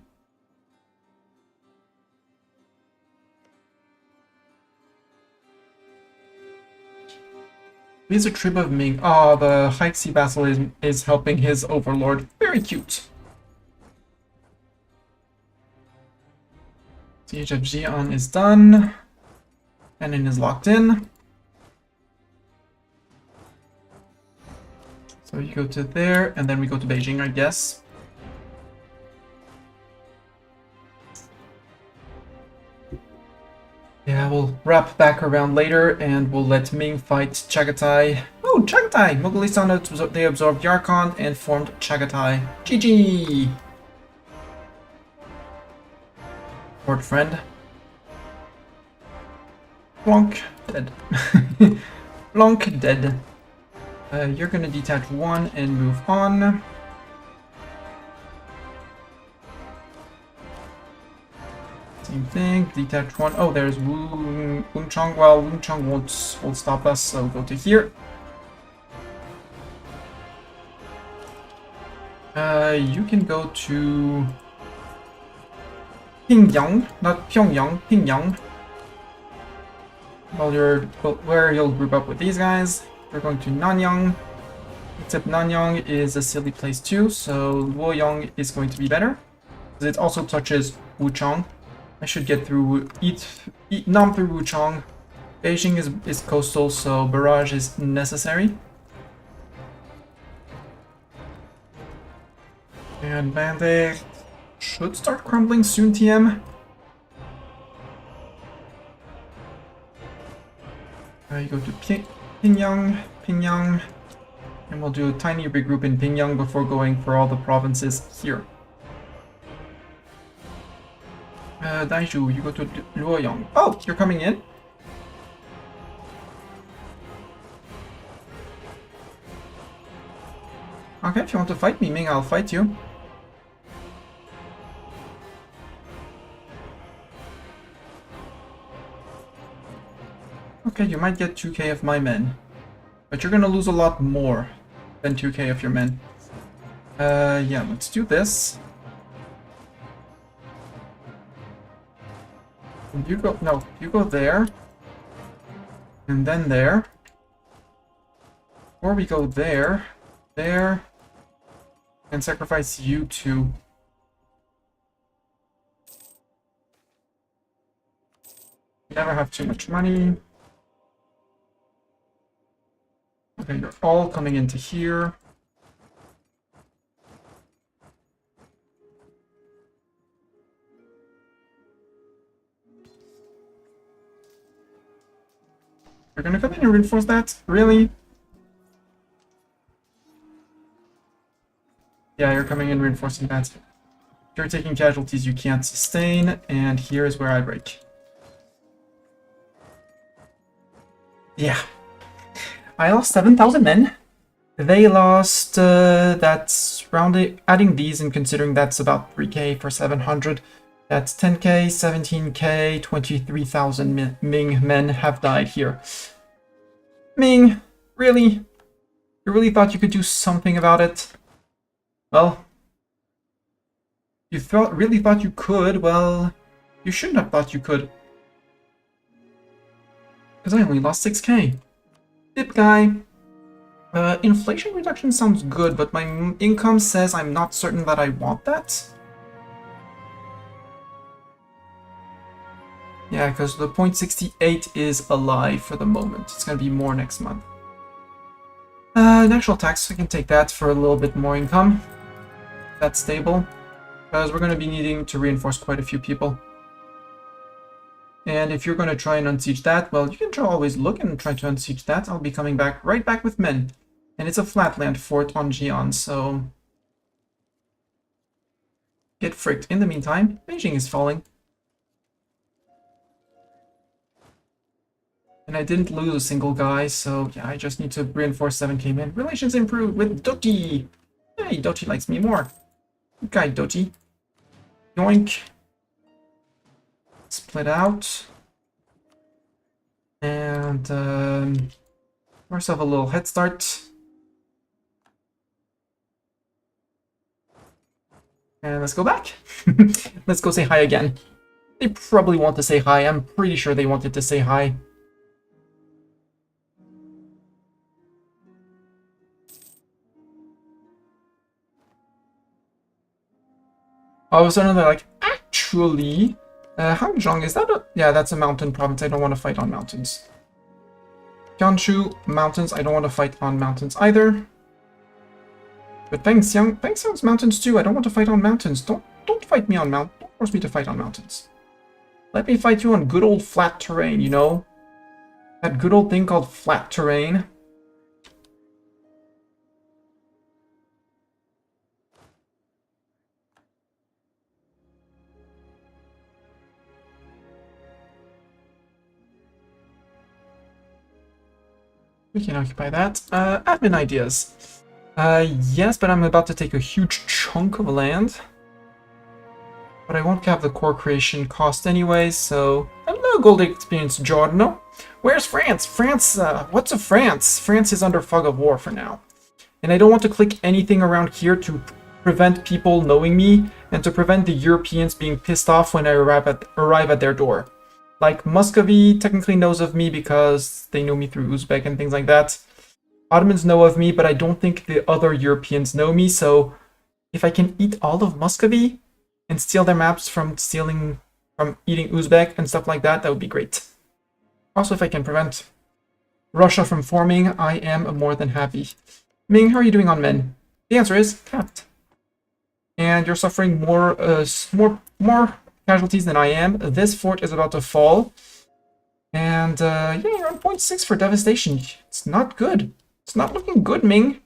He's a tribe of Ming. Oh, the Haixi vassal is helping his overlord. Very cute. Siege of Xi'an is done. Cannon is locked in. So you go to there, and then we go to Beijing, I guess. Yeah, we'll wrap back around later, and we'll let Ming fight Chagatai. Oh, Chagatai! Mogulistan, they absorbed Yarkon and formed Chagatai. GG! Port friend. Blanc, dead. Blanc, dead. You're gonna detach 1 and move on. Same thing, detach 1. Oh, there's Wunchong. Well, Wunchong won't stop us, so go to here. You can go to Pingyang, not Pyongyang, Pingyang. Well, where you'll group up with these guys. We're going to Nanyang, except Nanyang is a silly place too, so Luoyang is going to be better. Because it also touches Wuchang. I should get through, Nam through Wuchang. Beijing is coastal, so barrage is necessary. And Bandit should start crumbling soon, TM. You go to Pingyang, and we'll do a tiny regroup in Pingyang before going for all the provinces here. Daiju, you go to Luoyang. Oh, you're coming in? Okay, if you want to fight me, Ming, I'll fight you. Okay, you might get 2k of my men. But you're gonna lose a lot more than 2k of your men. Yeah, let's do this. And you go, no, you go there. And then there. Or we go there, there, and sacrifice you two. Never have too much money. Okay, you're all coming into here. You're gonna come in and reinforce that? Really? Yeah, you're coming in reinforcing that. If you're taking casualties you can't sustain, and here is where I break. Yeah. I lost 7,000 men. They lost, that's rounding, adding these and considering that's about 3k for 700. That's 10k, 17k, 23,000 Ming men have died here. Ming, really? You really thought you could do something about it? Well, you really thought you could, well, you shouldn't have thought you could. Because I only lost 6k. Dip guy. Inflation reduction sounds good, but my income says I'm not certain that I want that. Yeah, because the 0.68 is a lie for the moment. It's going to be more next month. National tax, I can take that for a little bit more income. That's stable. Because we're going to be needing to reinforce quite a few people. And if you're going to try and unsiege that, well, you can always look and try to unsiege that. I'll be coming back right back with men. And it's a flatland fort on Jian, so... Get fricked. In the meantime, Beijing is falling. And I didn't lose a single guy, so yeah, I just need to reinforce 7k men. Relations improved with Doti! Hey, Doti likes me more. Okay, Doti. Yoink. Split out. And, give ourselves a little head start. And let's go back. Let's go say hi again. They probably want to say hi. I'm pretty sure they wanted to say hi. All of a sudden they're like, actually, Hangzhong, is that a... Yeah, that's a mountain province. I don't want to fight on mountains. Jiangsu, mountains. I don't want to fight on mountains either. But Fengxiang's mountains too. I don't want to fight on mountains. Don't fight me on mountains. Don't force me to fight on mountains. Let me fight you on good old flat terrain, you know? That good old thing called flat terrain. We can occupy that. Admin ideas. Yes, but I'm about to take a huge chunk of land. But I won't have the core creation cost anyway, so... Hello, gold experience, Giorno. Where's France? France, what's a France? France is under fog of war for now. And I don't want to click anything around here to prevent people knowing me, and to prevent the Europeans being pissed off when I arrive at their door. Like, Muscovy technically knows of me because they know me through Uzbek and things like that. Ottomans know of me, but I don't think the other Europeans know me, so if I can eat all of Muscovy and steal their maps from eating Uzbek and stuff like that, that would be great. Also, if I can prevent Russia from forming, I am more than happy. Ming, how are you doing on men? The answer is capped. And you're suffering more casualties than I am. This fort is about to fall. And, yeah, you're on 0.6 for devastation. It's not good. It's not looking good, Ming.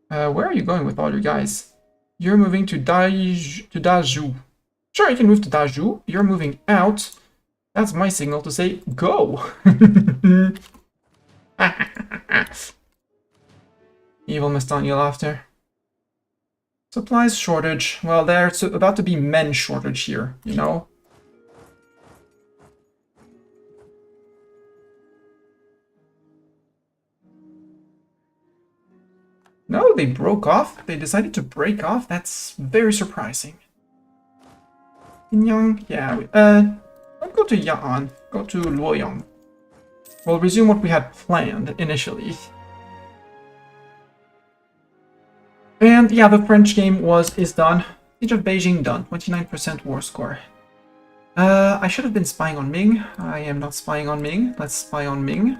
Where are you going with all your guys? You're moving to Dazhou. Sure, you can move to Dazhou. You're moving out. That's my signal to say, go! Evil Mastania laughter. Supplies shortage. Well, there's about to be men shortage here, you know? No, they broke off. They decided to break off. That's very surprising. Inyang, yeah. Don't go to Ya'an. Go to Luoyang. We'll resume what we had planned initially. And yeah, the French game is done. Siege of Beijing done. 29% war score. I should have been spying on Ming. I am not spying on Ming. Let's spy on Ming.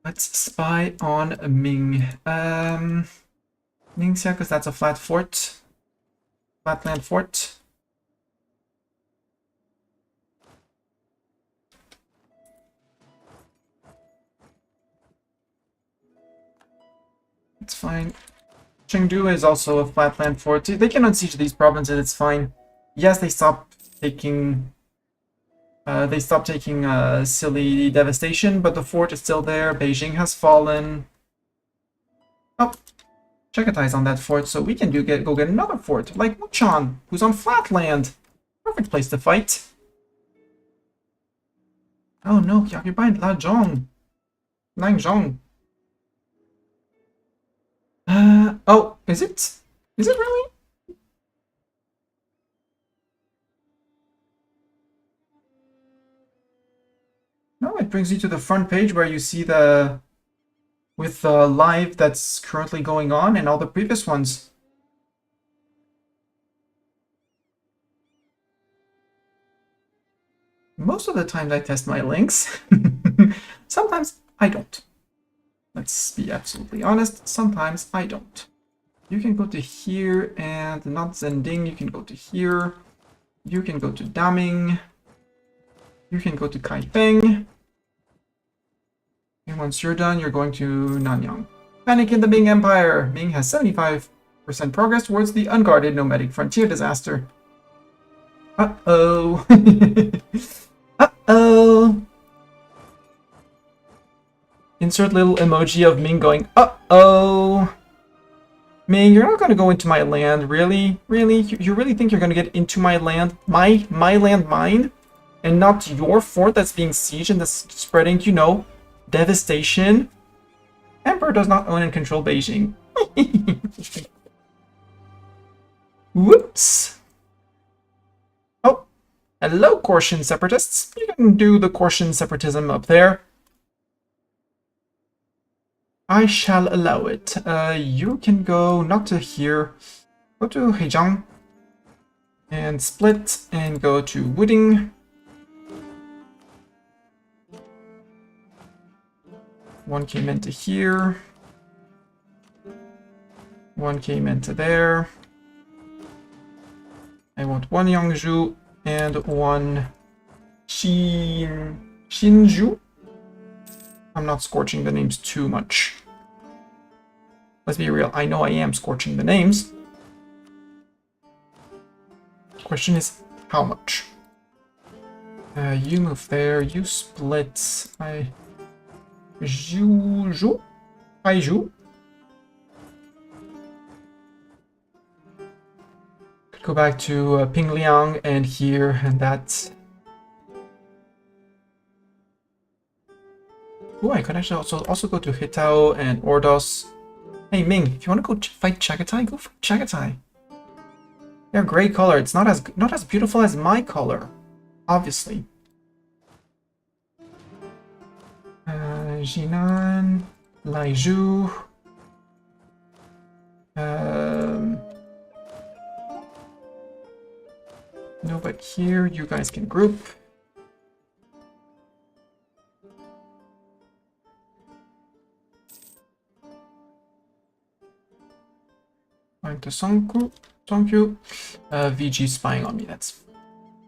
Let's spy on Ming. Ningxia, because that's a flat fort. Flatland fort. It's fine. Chengdu is also a flatland fort. They can unsiege these provinces, it's fine. Yes, they stopped taking silly devastation, but the fort is still there. Beijing has fallen. Oh, Chagatai on that fort, so we can go get another fort, like Wuchan, who's on flatland. Perfect place to fight. Oh no, he occupied Lajong. Nanzhong. Oh, is it? Is it really? No, it brings you to the front page where you see the live that's currently going on and all the previous ones. Most of the times I test my links. Sometimes I don't. Let's be absolutely honest, sometimes I don't. You can go to here and not Zending, you can go to here. You can go to Daming. You can go to Kaifeng. And once you're done, you're going to Nanyang. Panic in the Ming Empire! Ming has 75% progress towards the unguarded nomadic frontier disaster. Uh-oh. Uh-oh. Insert little emoji of Ming going, uh-oh. Ming, you're not going to go into my land, really? Really? You really think you're going to get into my land? My land, mine? And not your fort that's being sieged and that's spreading, you know, devastation? Emperor does not own and control Beijing. Whoops. Oh, hello, Korsian separatists. You can do the Korsian separatism up there. I shall allow it. You can go not to here. Go to Hejiang. And split and go to Wuding. One came into here. One came into there. I want one Yangzhou and one Xinzhou. I'm not scorching the names too much. Let's be real, I know I am scorching the names. Question is, how much? You move there, you split. Haiju. Could go back to Pingliang and here and that. Oh, I could actually also go to Hitao and Ordos. Hey Ming, if you want to go fight Chagatai, go fight Chagatai. They're gray color. It's not as beautiful as my color, obviously. Jinan, Laiju. No, but here you guys can group. Going to Songkyu. VG spying on me. That's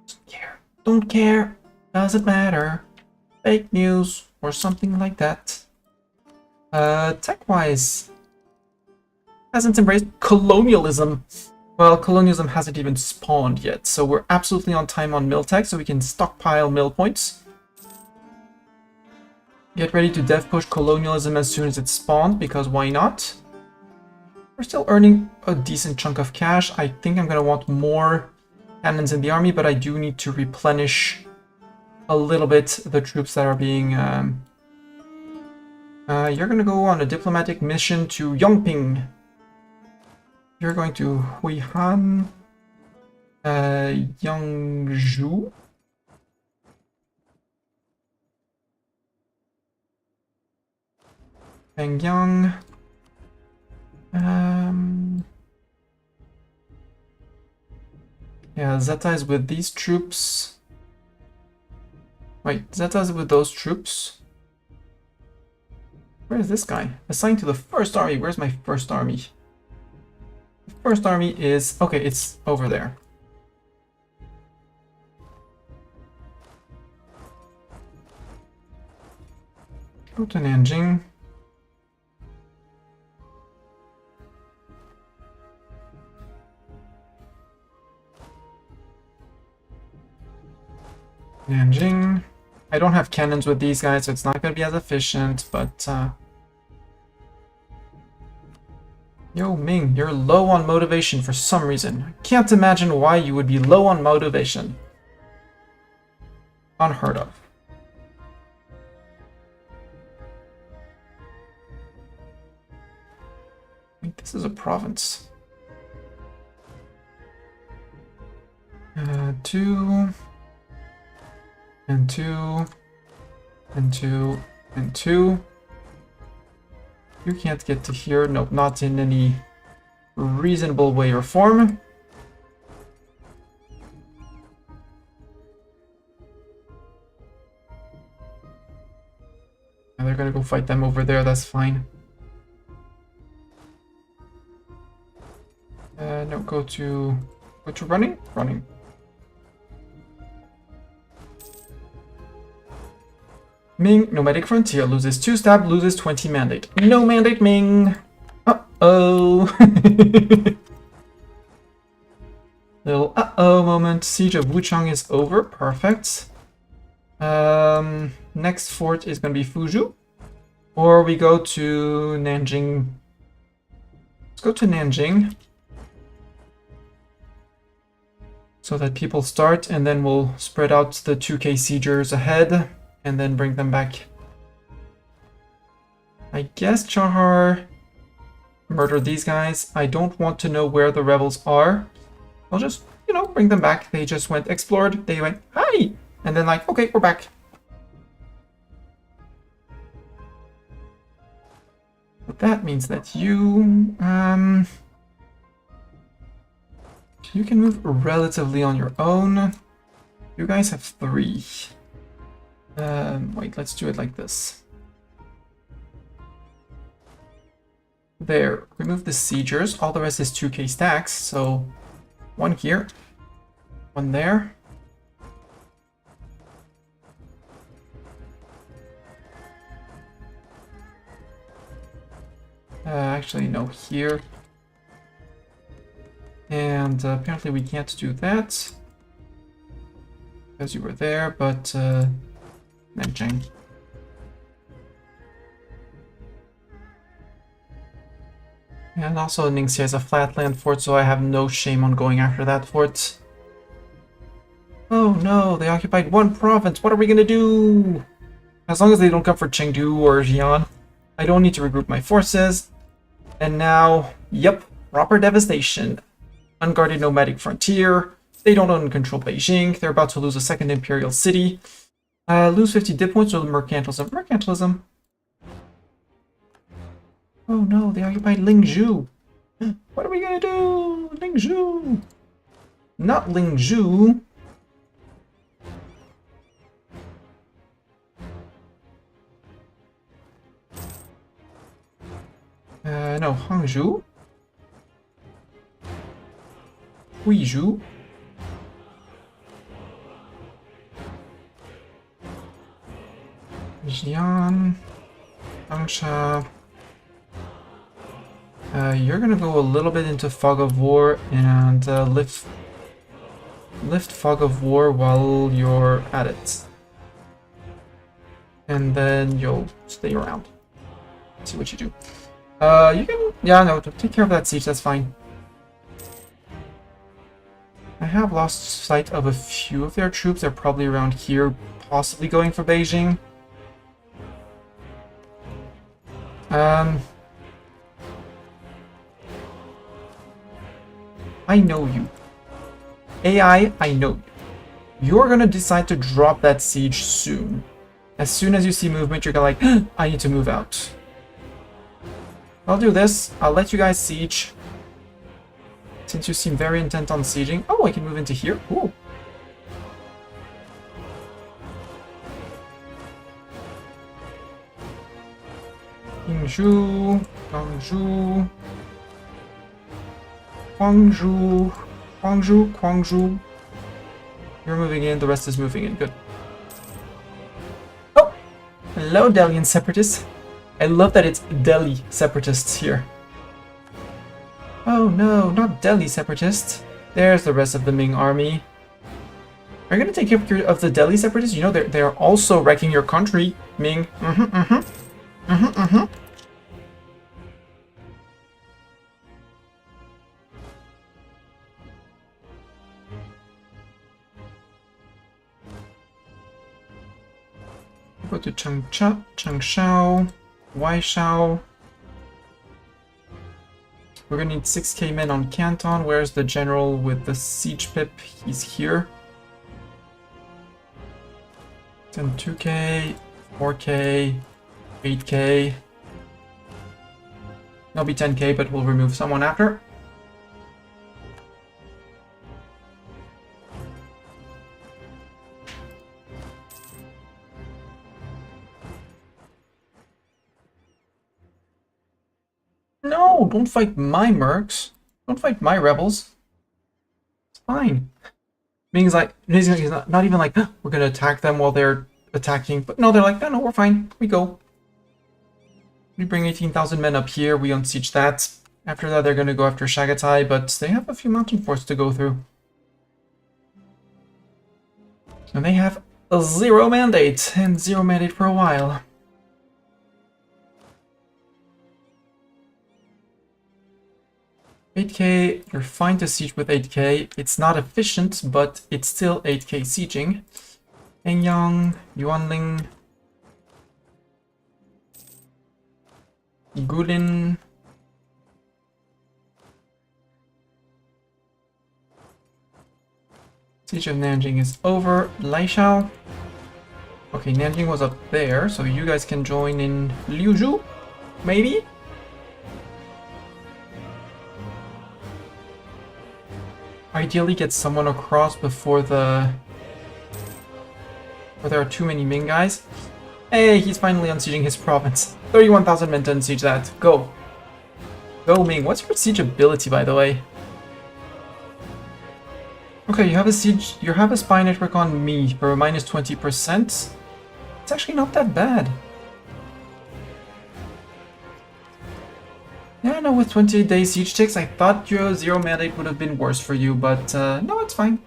don't care. Don't care. Doesn't matter. Fake news or something like that. Tech-wise, hasn't embraced colonialism. Well, colonialism hasn't even spawned yet, so we're absolutely on time on mill tech, so we can stockpile mill points. Get ready to dev push colonialism as soon as it's spawned, because why not? We're still earning a decent chunk of cash. I think I'm going to want more cannons in the army, but I do need to replenish a little bit the troops that are being... you're gonna go on a diplomatic mission to Yongping. You're going to Huihan, Yangzhou. Pengyang. Yeah, Zeta is with these troops. Wait, Zeta is with those troops. Where is this guy? Assigned to the first army. Where's my first army? The first army is... okay, it's over there. Go to Nanjing. Nanjing. I don't have cannons with these guys, so it's not going to be as efficient, but... Yo, Ming, you're low on motivation for some reason. I can't imagine why you would be low on motivation. Unheard of. Wait, this is a province. 2... and 2... and 2... and 2... You can't get to here. Nope, not in any reasonable way or form. And they're gonna go fight them over there, that's fine. No, go to running? Running. Ming, nomadic frontier, loses 2 stab, loses 20 mandate. No mandate, Ming! Uh-oh! Little uh-oh moment. Siege of Wuchang is over. Perfect. Next fort is going to be Fuzhou. Or we go to Nanjing. Let's go to Nanjing. So that people start, and then we'll spread out the 2k siegers ahead. And then bring them back. I guess Chahar murdered these guys. I don't want to know where the rebels are. I'll just, you know, bring them back. They just went explored. They went, hi! And then like, okay, we're back. But that means that you can move relatively on your own. You guys have 3. Wait, let's do it like this. There, remove the siegers. All the rest is 2k stacks, so 1 here, 1 there. Actually, no, here. And apparently we can't do that because you were there, but Nanjing. And also Ningxia is a flatland fort, so I have no shame on going after that fort. Oh no, they occupied 1 province. What are we gonna do? As long as they don't come for Chengdu or Xi'an, I don't need to regroup my forces. And now, yep, proper devastation. Unguarded nomadic frontier. They don't own and control Beijing. They're about to lose a 2nd imperial city. Lose 50 dip points with mercantilism. Mercantilism. Oh no, they occupied Lingzhou. What are we gonna do? Lingzhou. Not Lingzhou. No, Hangzhou. Huizhou. Xi'an, Changsha. You're gonna go a little bit into Fog of War and lift Fog of War while you're at it. And then you'll stay around. See what you do. You can, yeah, no, take care of that siege, that's fine. I have lost sight of a few of their troops. They're probably around here, possibly going for Beijing. I know you. AI, I know you. You're gonna decide to drop that siege soon. As soon as you see movement, you're gonna like, I need to move out. I'll do this. I'll let you guys siege. Since you seem very intent on sieging. Oh, I can move into here. Cool. Yingzhou, Guangzhou, Guangzhou, Guangzhou, Guangzhou. You're moving in, the rest is moving in. Good. Oh! Hello, Delian separatists. I love that it's Delhi separatists here. Oh no, not Delhi separatists. There's the rest of the Ming army. Are you gonna take care of the Delhi separatists? You know they're also wrecking your country, Ming. Go to Changshao, Waishao. We're gonna need 6k men on Canton. Where's the general with the siege pip? He's here. Then 2k, 4k, 8k. It'll be 10k, but we'll remove someone after. No, don't fight my mercs. Don't fight my rebels. It's fine. Ming's like, he's not even like, we're gonna attack them while they're attacking. But no, they're like, no, we're fine. We go. We bring 18,000 men up here. We unsiege that. After that, they're gonna go after Shagatai, but they have a few mountain forts to go through. And they have a 0 mandate, and 0 mandate for a while. $8k, you're fine to siege with 8k. It's not efficient, but it's still 8k sieging. Anyang, Yuanling, Gulin. Siege of Nanjing is over. Laishao. Okay, Nanjing was up there, so you guys can join in Liuzhou, maybe? Ideally get someone across before there are too many Ming guys. Hey, he's finally unsieging his province. 31,000 men to unsiege that. Go. Go, Ming. What's your siege ability, by the way? Okay, you have a siege. You have a spy network on me for a minus 20%. It's actually not that bad. Yeah, no, with 28-day siege ticks, I thought your 0 mandate would have been worse for you, but no, it's fine.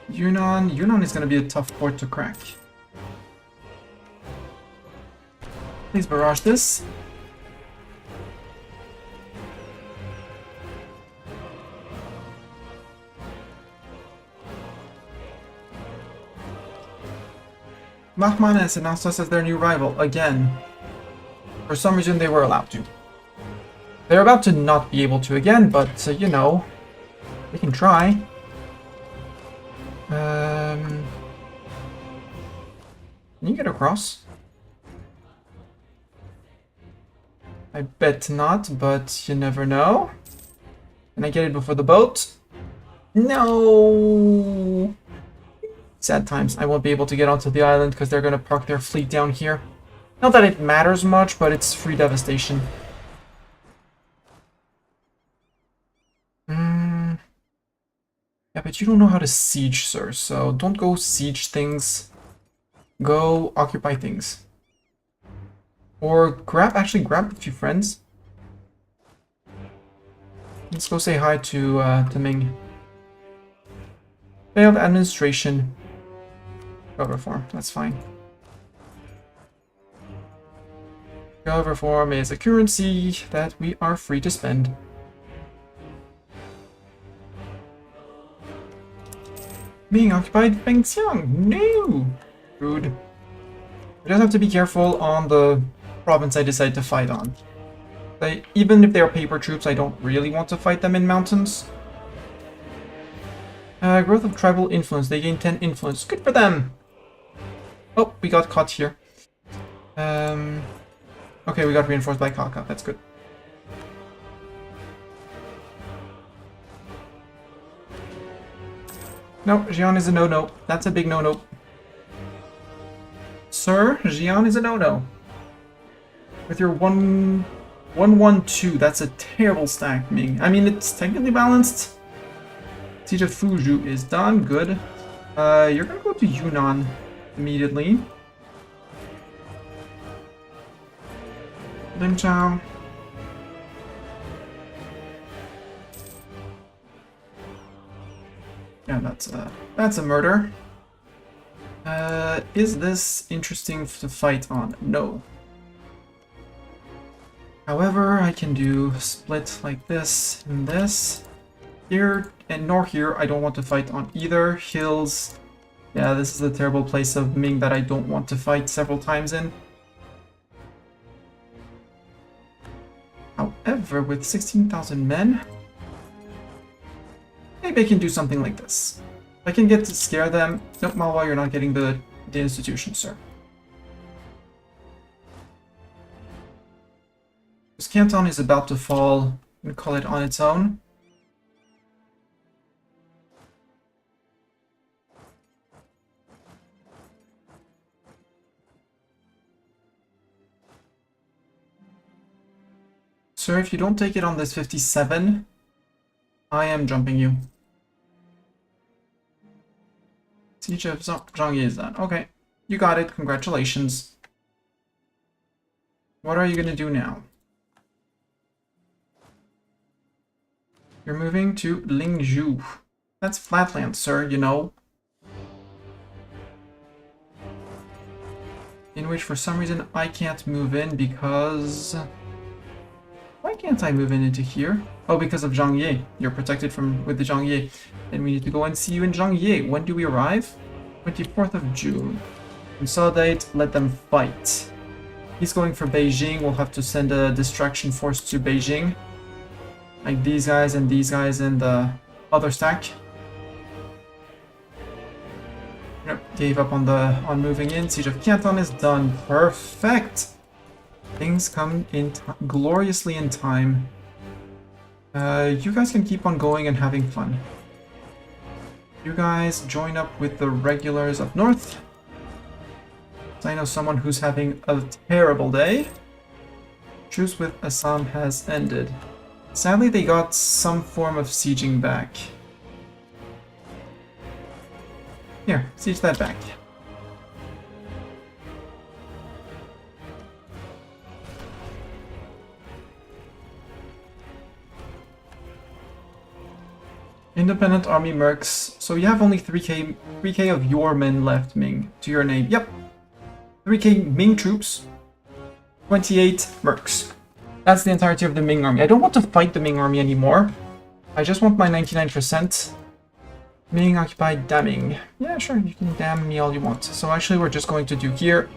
Yunnan is going to be a tough port to crack. Please barrage this. Mahman has announced us as their new rival, again. For some reason they were allowed to. They're about to not be able to again, but, you know, they can try. Can you get across? I bet not, but you never know. Can I get it before the boat? No! Sad times. I won't be able to get onto the island because they're going to park their fleet down here. Not that it matters much, but it's free devastation. Yeah, but you don't know how to siege, sir, so don't go siege things. Go occupy things. Or actually grab a few friends. Let's go say hi to Ming. Failed administration. Go reform, that's fine. Gov reform is a currency that we are free to spend. Ming occupied Fengxiang. No! Rude. We just have to be careful on the province I decide to fight on. Even if they are paper troops, I don't really want to fight them in mountains. Growth of tribal influence. They gain 10 influence. Good for them! Oh, we got caught here. Okay, we got reinforced by Kaka. That's good. No, Xi'an is a no-no. That's a big no-no. Sir, Xi'an is a no-no. With your 1-1-2, that's a terrible stack, Ming. I mean, it's technically balanced. Siege of Fuzhou is done. Good. You're gonna go to Yunnan immediately. Lim Chao. Yeah, that's a murder. Is this interesting to fight on? No. However, I can do split like this and this. Here and nor here, I don't want to fight on either. Hills. Yeah, this is a terrible place of Ming that I don't want to fight several times in. However, with 16,000 men, maybe I can do something like this. I can get to scare them. Nope, Malwa, you're not getting the institution, sir. Because Canton is about to fall and call it on its own. Sir, if you don't take it on this 57, I am jumping you. Siege of Zhangye is done. Okay, you got it. Congratulations. What are you going to do now? You're moving to Lingzhou. That's flatland, sir, you know. In which, for some reason, I can't move in because... Why can't I move in into here? Oh, because of Zhangye. You're protected with the Zhangye. And we need to go and see you in Zhangye. When do we arrive? 24th of June. Consolidate, let them fight. He's going for Beijing. We'll have to send a distraction force to Beijing. Like these guys and the other stack. Yep, gave up on moving in. Siege of Canton is done. Perfect! Things come in gloriously in time. You guys can keep on going and having fun. You guys join up with the regulars up north. I know someone who's having a terrible day. Truce with Assam has ended. Sadly, they got some form of sieging back. Here, siege that back. Independent Army Mercs. So you have only 3k of your men left, Ming, to your name. Yep. 3k Ming troops, 28 Mercs. That's the entirety of the Ming army. I don't want to fight the Ming army anymore. I just want my 99%. Ming occupied damming. Yeah, sure, you can damn me all you want. So actually we're just going to do here.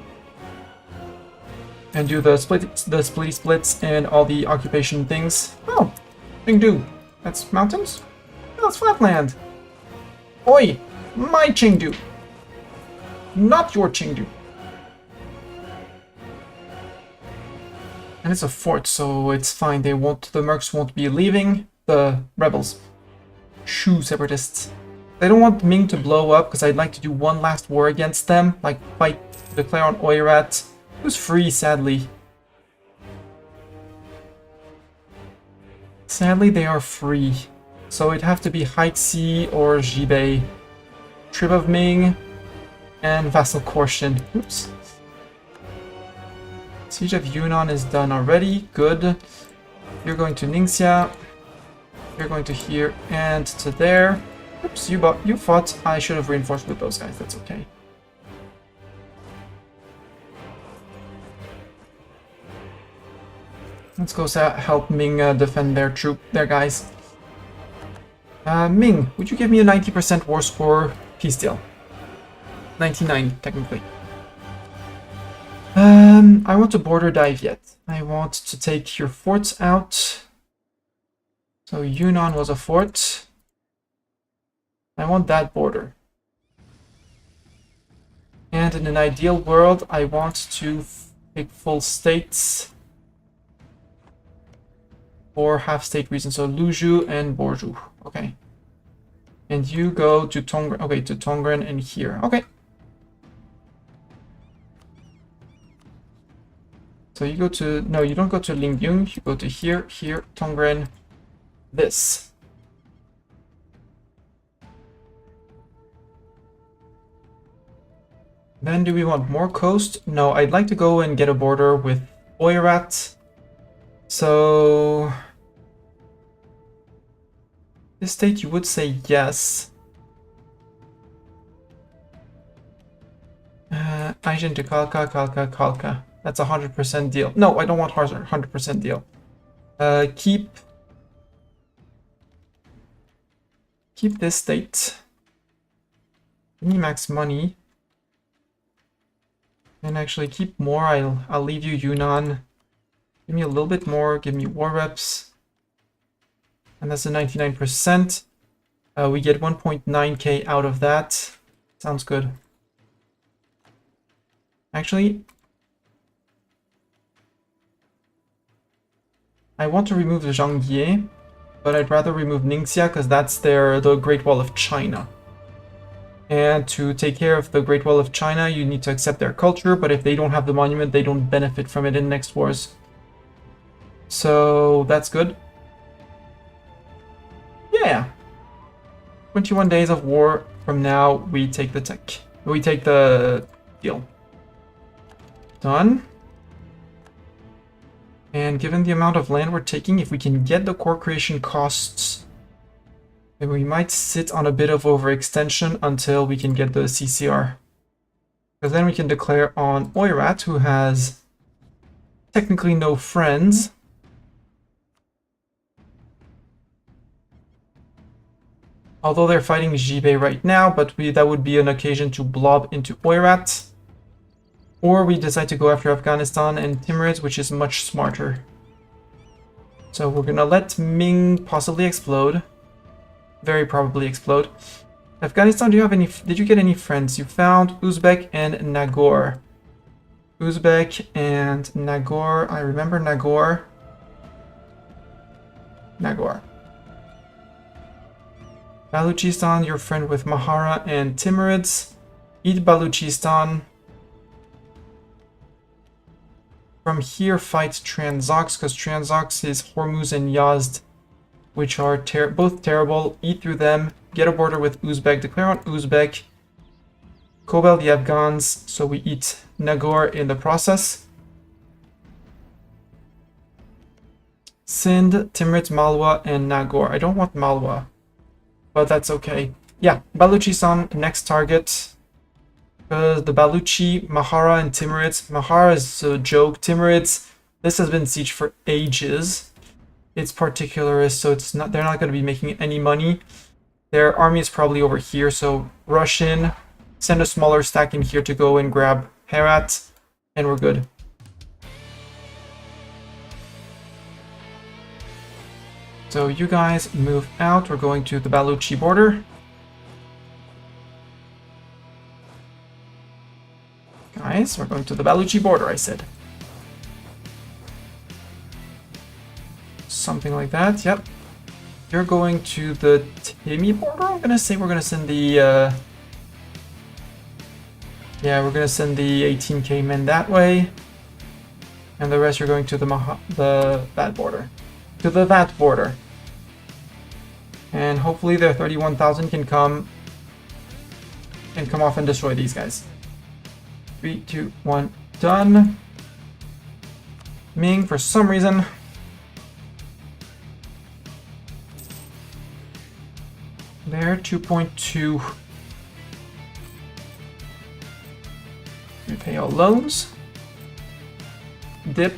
And do the splitty splits and all the occupation things. Oh, Chengdu. That's mountains? No, that's flatland. Oi, my Chengdu. Not your Chengdu. And it's a fort, so it's fine. The mercs won't be leaving. The rebels. Shu separatists. They don't want Ming to blow up, because I'd like to do one last war against them. Like, declare on Oirat. Who's free, sadly. Sadly, they are free. So it'd have to be Haixi or Jibei. Trib of Ming. And Vassal Korshin. Oops. Siege of Yunnan is done already. Good. You're going to Ningxia. You're going to here and to there. Oops, you fought. I should have reinforced with those guys. That's okay. Let's go help Ming defend their guys. Ming, would you give me a 90% war score peace deal. 99, technically. I want to border dive yet. I want to take your forts out. So Yunnan was a fort. I want that border. And in an ideal world, I want to take full states for half-state reasons. So Luzhu and Borju. Okay. And you go to Tongren. Okay, to Tongren and here. Okay. So you go to... No, you don't go to Lingyung. You go to here, here, Tongren, this. Then do we want more coast? No, I'd like to go and get a border with Oirat. So... This state you would say yes. Aijin to Kalka, Kalka, Kalka. That's a 100% deal. No, I don't want 100% deal. Keep this state. Give me max money. And actually keep more. I'll leave you Yunnan. Give me a little bit more. Give me war reps. And that's a 99%. We get 1.9k out of that. Sounds good. Actually, I want to remove the Zhangye, but I'd rather remove Ningxia because that's the Great Wall of China. And to take care of the Great Wall of China, you need to accept their culture, but if they don't have the monument, they don't benefit from it in next wars. So that's good. Yeah. 21 days of war from now, we take the tech. We take the deal. Done. And given the amount of land we're taking, if we can get the core creation costs, then we might sit on a bit of overextension until we can get the CCR. Because then we can declare on Oirat, who has technically no friends. Although they're fighting Jibei right now, but that would be an occasion to blob into Oirat. Or we decide to go after Afghanistan and Timurids, which is much smarter. So we're gonna let Ming possibly explode. Very probably explode. Afghanistan, do you have any... Did you get any friends? You found Uzbek and Nagore. Uzbek and Nagore. I remember Nagore. Nagore. Baluchistan, you're friend with Mahara and Timurids. Eat Baluchistan. From here, fight Transox, because Transox is Hormuz and Yazd, which are both terrible. Eat through them. Get a border with Uzbek. Declare on Uzbek. Kobel the Afghans, so we eat Nagore in the process. Sind, Timurids, Malwa, and Nagore. I don't want Malwa, but that's okay. Yeah, Baluchistan, next target. The Baluchi, Mahara, and Timurids. Mahara is a joke. Timurids, this has been sieged for ages. It's particularist, so they're not going to be making any money. Their army is probably over here, so rush in, send a smaller stack in here to go and grab Herat, and we're good. So you guys move out. We're going to the Baluchi border. Guys, we're going to the Baluchi border, I said. Something like that, yep. You're going to the Timi border? I'm gonna say we're gonna send the... Yeah, we're gonna send the 18k men that way. And the rest you're going to that border. To the that border. And hopefully their 31,000 can come off and destroy these guys. 3, 2, 1, done. Ming, for some reason. There, 2.2. Repay all loans. Dip.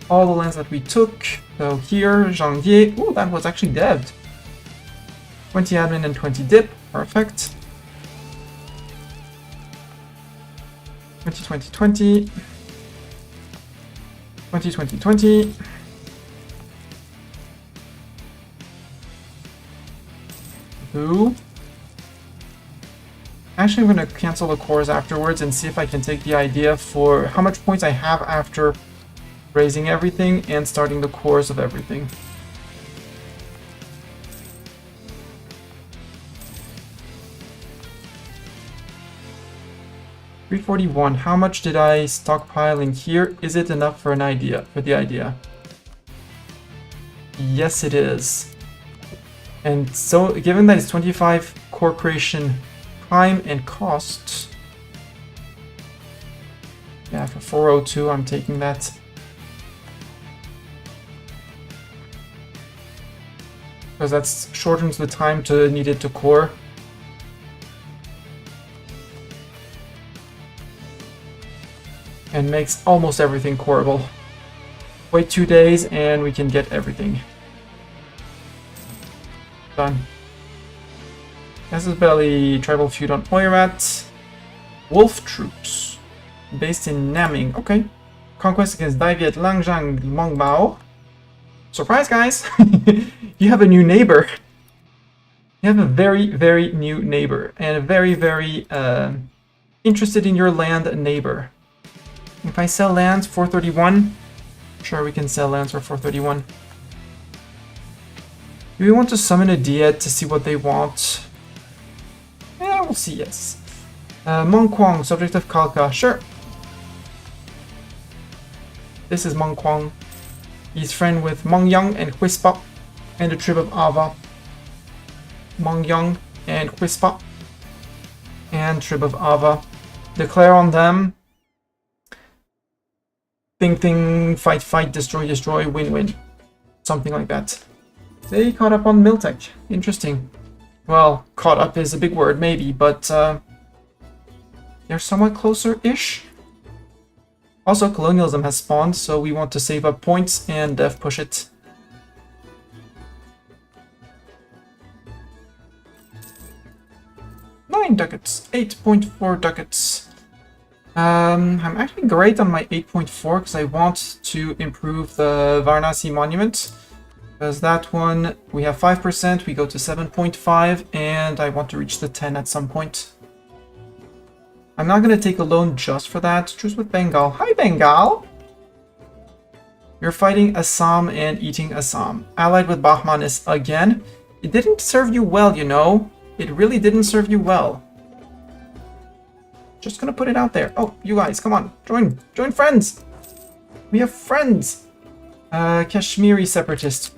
All the lands that we took. So here, Zhangye. Ooh, that was actually devved. 20 admin and 20 dip. Perfect. 2020. 2020. Boo. Actually, I'm going to cancel the cores afterwards and see if I can take the idea for how much points I have after raising everything and starting the cores of everything. $341. How much did I stockpile in here? Is it enough for the idea? Yes, it is. And so, given that it's 25 core creation time and cost, yeah, for 402, I'm taking that. Because that shortens the time to need it to core. And makes almost everything coreable. Wait 2 days and we can get everything. Done. Casus Belli tribal feud on Oirat. Wolf troops. Based in Naming. Okay. Conquest against Dai Viet, Langzhang, Mongbao. Surprise, guys! You have a new neighbor. You have a very, very new neighbor. And a very, very interested in your land neighbor. If I sell lands, 431. Sure, we can sell lands for 431. Do we want to summon a Diet to see what they want? Yeah, we'll see, yes. Mong Kwang, subject of Kalka. Sure. This is Mong Kwang. He's friend with Mong Yang and Huispa and the tribe of Ava. Mong Yang and Huispa and tribe of Ava. Declare on them. Thing, fight, destroy, win. Something like that. They caught up on Miltech. Interesting. Well, caught up is a big word, maybe, but they're somewhat closer-ish. Also, colonialism has spawned, so we want to save up points and push it. $9 ducats, 8.4 ducats. I'm actually great on my 8.4 because I want to improve the Varanasi monument. Because that one, we have 5%, we go to 7.5, and I want to reach the 10 at some point. I'm not going to take a loan just for that. Truce with Bengal. Hi, Bengal! You're fighting Assam and eating Assam. Allied with Bahmanis again. It didn't serve you well, you know. It really didn't serve you well. Just gonna put it out there. Oh, you guys, come on. Join friends! We have friends! Kashmiri separatist.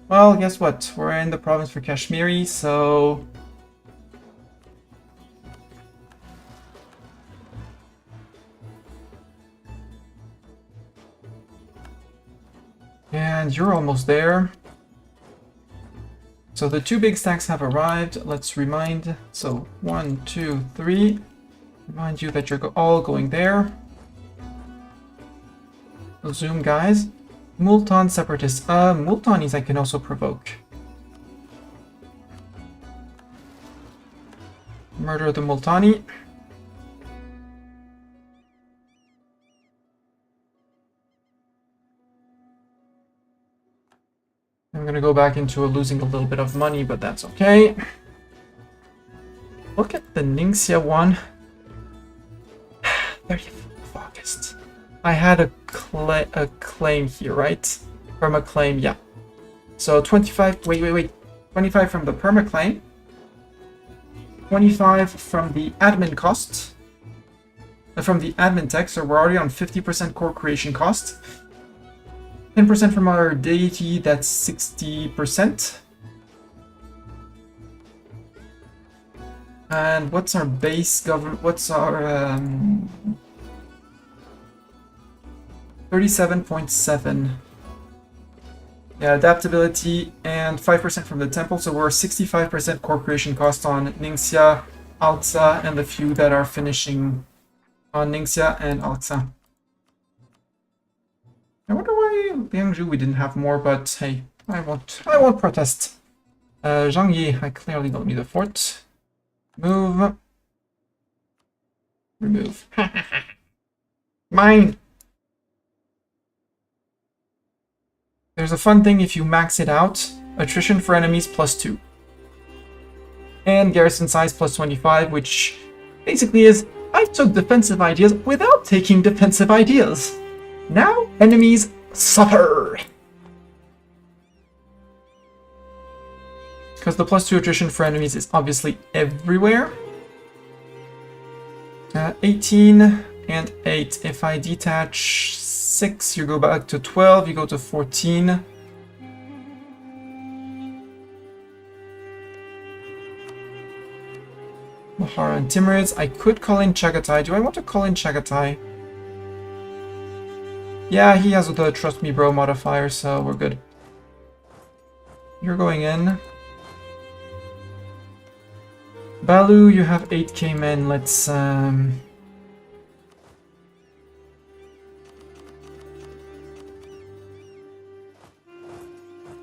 Well, guess what? We're in the province for Kashmiri, so... And you're almost there. So the 2 big stacks have arrived. Let's remind. So 1, 2, 3. Remind you that you're all going there. Zoom, guys. Multan separatists. Multanis I can also provoke. Murder the Multani. I'm gonna go back into losing a little bit of money, but that's okay. Look at the Ningxia one. 30th of August. I had a claim here, right? Perma claim, yeah. So 25, wait. 25 from the perma claim. 25 from the admin cost. From the admin tech, so we're already on 50% core creation cost. 10% from our deity, that's 60%. And what's our base government? What's our 37.7? Yeah, adaptability and 5% from the temple, so we're 65% core creation cost on Ningxia, Alxa, and the few that are finishing on Ningxia and Alxa. I wonder why Liangzhu we didn't have more, but hey, I won't protest. Zhang Yi, I clearly don't need a fort. Move. Remove. Mine! There's a fun thing if you max it out. Attrition for enemies +2. And garrison size +25, which basically is, I took defensive ideas without taking defensive ideas. Now, enemies suffer! Because the +2 attrition for enemies is obviously everywhere. 18 and 8. If I detach 6, you go back to 12, you go to 14. Mahara and Timurids. I could call in Chagatai. Do I want to call in Chagatai? Yeah, he has the Trust Me Bro modifier, so we're good. You're going in. Balu, you have 8k men. Let's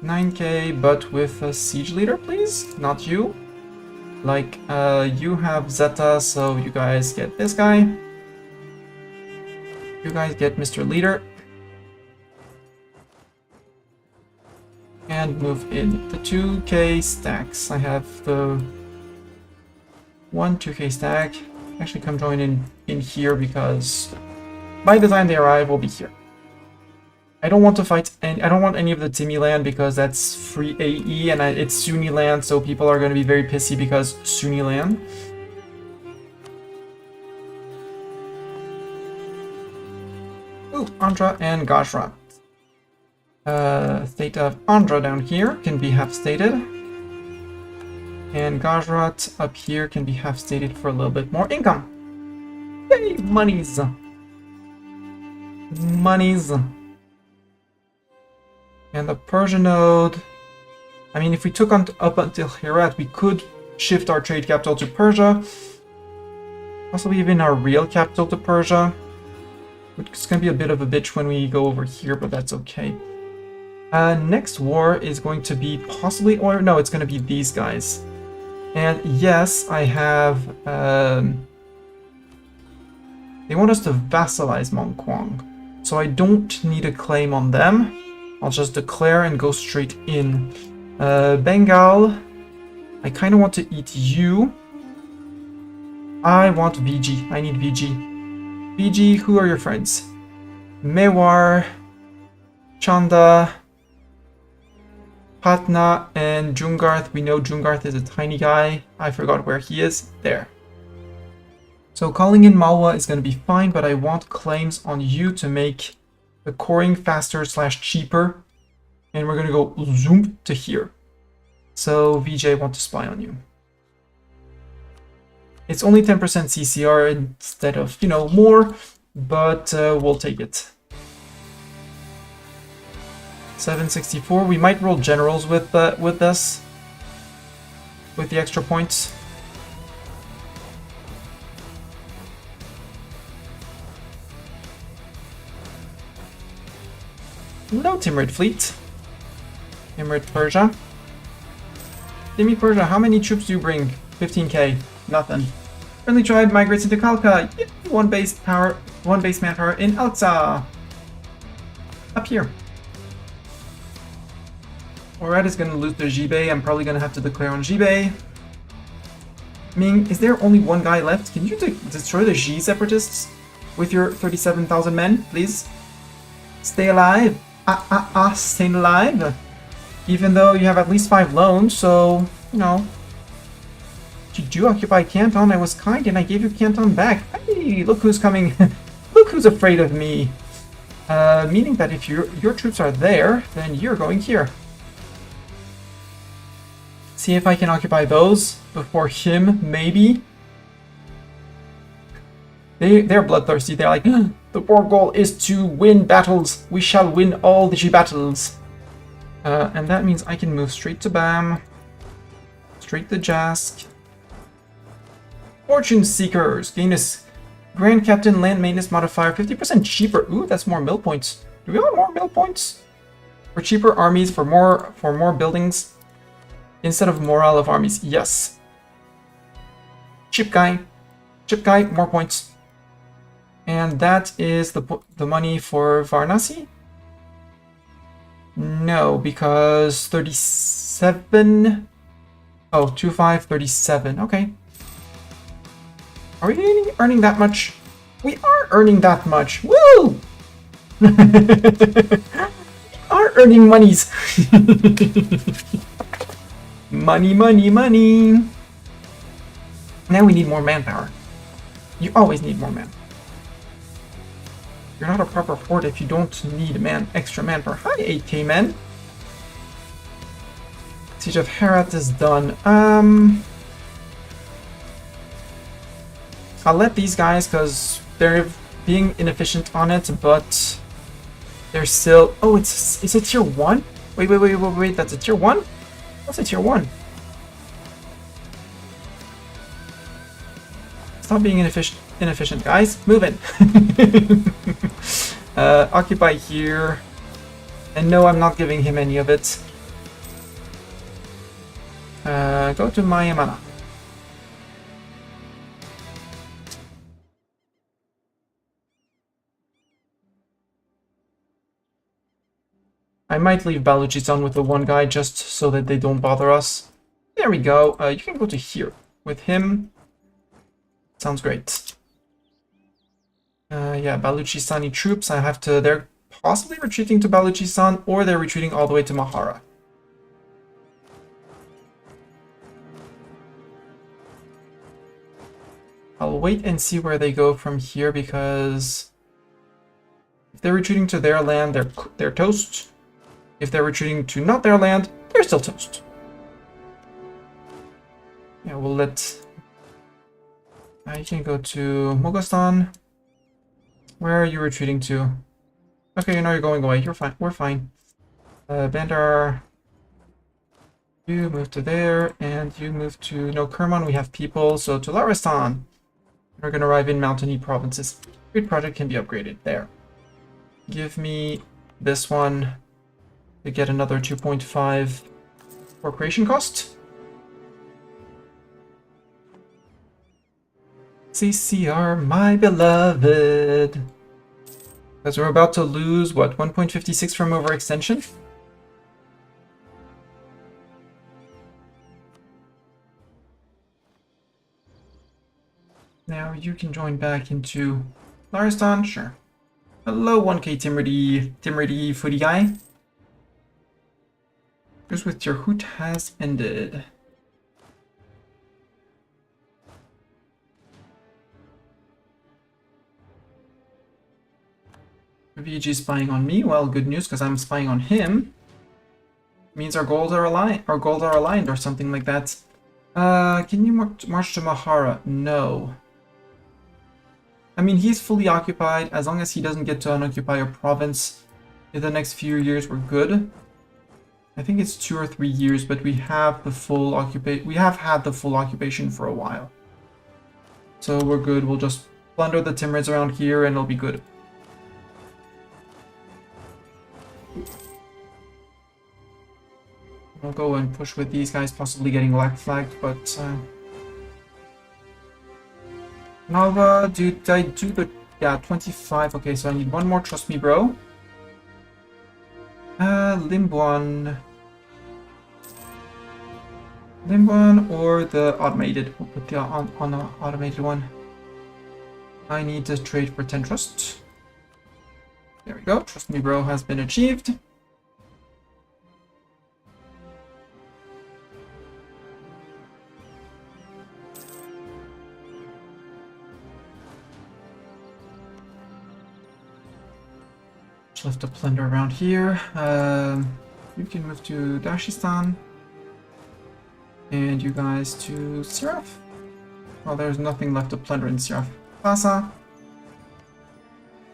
9k, but with a siege leader, please? Not you. Like, you have Zeta, so you guys get this guy. You guys get Mr. Leader. And move in the 2k stacks. I have the 2k stack. Actually, come join in here because by the time they arrive, we'll be here. I don't want to fight, and I don't want any of the Timmy land because that's free AE and it's Sunni land, so people are going to be very pissy because Sunni land. Ooh, Andhra and Gujarat. State of Andhra down here can be half-stated. And Gujarat up here can be half-stated for a little bit more income. Yay, monies! Monies! And the Persian node, I mean, if we took on up until Herat, we could shift our trade capital to Persia. Possibly even our real capital to Persia. It's going to be a bit of a bitch when we go over here, but that's okay. Next war is going to be possibly, or no, it's going to be these guys. And yes, I have, they want us to vassalize Mongkwang. So I don't need a claim on them. I'll just declare and go straight in. Bengal, I kind of want to eat you. I want VG. I need VG. VG, who are your friends? Mewar, Chanda, Patna, and Jungarth. We know Jungarth is a tiny guy. I forgot where he is. There. So calling in Malwa is going to be fine, but I want claims on you to make the coring faster / cheaper, and we're gonna go zoom to here. So VJ, want to spy on you. It's only 10% CCR instead of, you know, more, but we'll take it. 764. We might roll generals with this, with the extra points. No Timurid fleet. Timurid Persia. Timmy Persia, how many troops do you bring? 15k. Nothing. Friendly tribe migrates into Kalka. Yay! One base manpower in Alza. Up here. Orat is gonna lose their Jibei. I'm probably gonna have to declare on Jibei. Ming, is there only one guy left? Can you destroy the Ji separatists with your 37,000 men, please? Stay alive. Staying alive. Even though you have at least 5 loans, so, you know. Did you occupy Canton? I was kind and I gave you Canton back. Hey, look who's coming. Look who's afraid of me. Meaning that if your troops are there, then you're going here. See if I can occupy those before him, maybe. They're bloodthirsty. They're like, the war goal is to win battles. We shall win all the battles. And that means I can move straight to Bam. Straight to Jask. Fortune Seekers. Gain this Grand Captain Land Maintenance modifier. 50% cheaper. Ooh, that's more mill points. Do we want more mill points? For cheaper armies, for more buildings? Instead of morale of armies, yes. Chip guy, more points. And that is the money for Varanasi? No, because 37... Oh, 25, 37, okay. Are we earning that much? We are earning that much, woo! We are earning monies. Money, money, money. Now we need more manpower. You always need more manpower. You're not a proper fort if you don't need extra manpower. Hi, 8k men. Siege of Herat is done. I'll let these guys, because they're being inefficient on it, but they're still... Oh, it's a tier 1? Wait, that's a tier 1? What's a tier 1? Stop being inefficient, guys. Move in. Occupy here. And no, I'm not giving him any of it. Go to Mayamana. I might leave Baluchistan with the one guy just so that they don't bother us. There we go. You can go to here with him. Sounds great. Yeah, Baluchistani troops. I have to... They're possibly retreating to Baluchistan, or they're retreating all the way to Mahara. I'll wait and see where they go from here, because if they're retreating to their land, they're toast. If they're retreating to not their land, they're still toast. Yeah, we'll let... you can go to Moghastan. Where are you retreating to? Okay, you know you're going away. You're fine. We're fine. Bandar... You move to there, and you move to... No, Kerman, we have people, so to Laristan. We're going to arrive in mountainy provinces. Great project can be upgraded. There. Give me this one to get another 2.5 for creation cost. CCR, my beloved. Because we're about to lose, what, 1.56 from overextension? Now you can join back into Laristan, sure. Hello, 1k Timurdi footy guy. Goes with your hoot has ended. VG spying on me. Well, good news, because I'm spying on him. Means our goals are aligned. Our goals are aligned, or something like that. Can you march to Mahara? No. I mean, he's fully occupied. As long as he doesn't get to unoccupy a province in the next few years, we're good. I think it's 2 or 3 years, but we have the full occupation. We have had the full occupation for a while, so we're good. We'll just plunder the Timurids around here, and it'll be good. We'll go and push with these guys, possibly getting black flagged, but Nalva, did I do the... Yeah, 25. Okay, so I need one more, trust me, bro. Limbuan or the automated. We'll put the on the automated one. I need to trade for 10 trust. There we go. Trust me, bro has been achieved. Just left a plunder around here. You can move to Dashistan. And you guys to Siraf. Well, there's nothing left to plunder in Siraf. Fasa.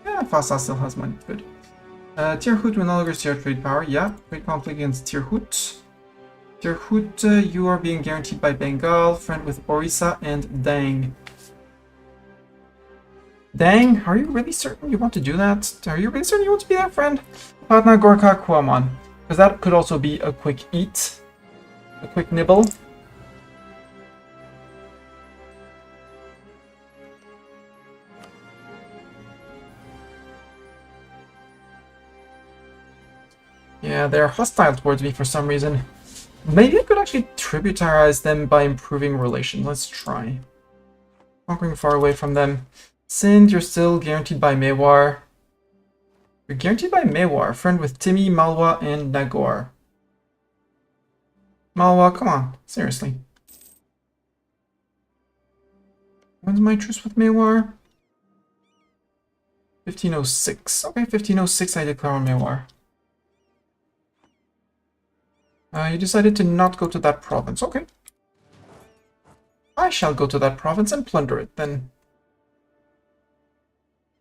Yeah, Fasa still has money. Good. Tirhut will no longer share trade power. Yeah, trade conflict against Tirhut. Tirhut, you are being guaranteed by Bengal, friend with Orissa and Dang. Dang, are you really certain you want to do that? Are you really certain you want to be that friend? Patna, Gorkha, Kuaman. Because that could also be a quick eat. a quick nibble. Yeah, they're hostile towards me for some reason. Maybe I could actually tributarize them by improving relation. Let's try. Conquering far away from them. Sind, you're still guaranteed by Mewar. You're guaranteed by Mewar. Friend with Timmy, Malwa, and Nagor. Malwa, come on. Seriously. When's my truce with Mewar? 1506. Okay, 1506 I declare on Mewar. You decided to not go to that province. Okay. I shall go to that province and plunder it, then.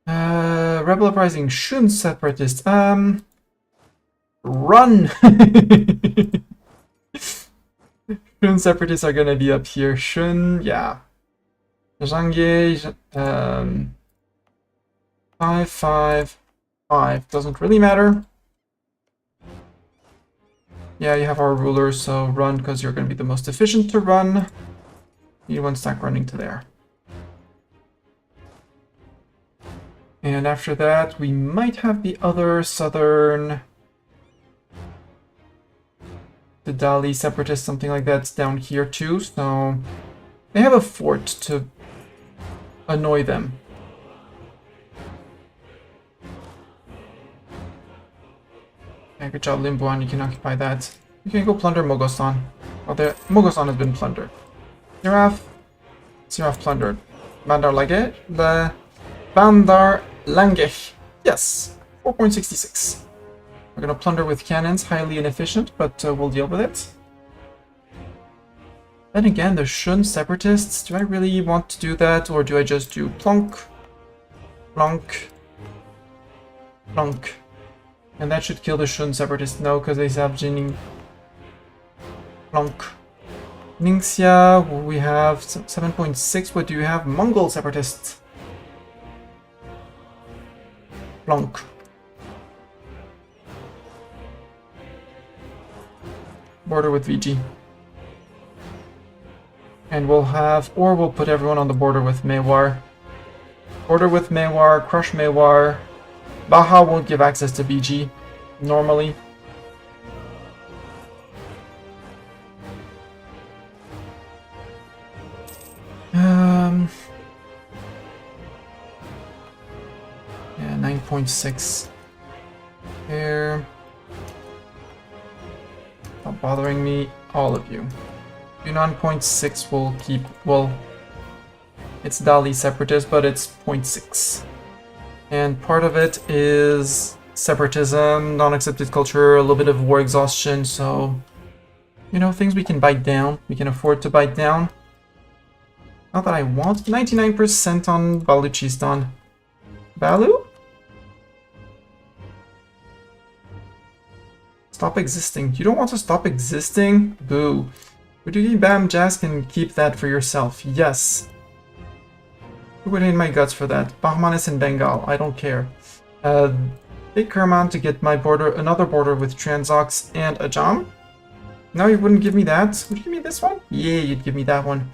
Rebel Uprising, Shun Separatist. Run! Shun Separatists are gonna be up here. Shun, yeah. Zhangye, 555. Doesn't really matter. Yeah, you have our ruler, so run, because you're going to be the most efficient to run. Need one stack running to there. And after that, we might have the other southern... the Dehli Separatists, something like that's down here too, so... they have a fort to annoy them. Yeah, good job, Limbuan. You can occupy that. You can go plunder Mogosan. Oh, Mogosan has been plundered. Siraf plundered. Bandar Lage? The Bandar Lange. Yes. 4.66. We're gonna plunder with cannons. Highly inefficient, but we'll deal with it. Then again, the Shun Separatists. Do I really want to do that, or do I just do plonk, plonk, plonk? And that should kill the Shun Separatists. No, because they have Jining. Plonk. Ningxia, we have 7.6. What do you have? Mongol Separatists. Plonk. Border with VG. And we'll have, or we'll put everyone on the border with Mewar. Border with Mewar, crush Mewar. Baja won't give access to BG, normally. Yeah, 9.6 here. Not bothering me, all of you. 9.6 will keep, well, it's Dehli Separatist, but it's 0.6. And part of it is separatism, non-accepted culture, a little bit of war exhaustion, so, you know, things we can bite down, we can afford to bite down. Not that I want. 99% on Baluchistan. Balu? Stop existing. You don't want to stop existing? Boo. Udugi Bam Jazz can keep that for yourself. Yes. Who would hate my guts for that? Bahmanis and Bengal. I don't care. Take Kerman to get my border, another border with Transox and Ajam. No, you wouldn't give me that. Would you give me this one? Yeah, you'd give me that one.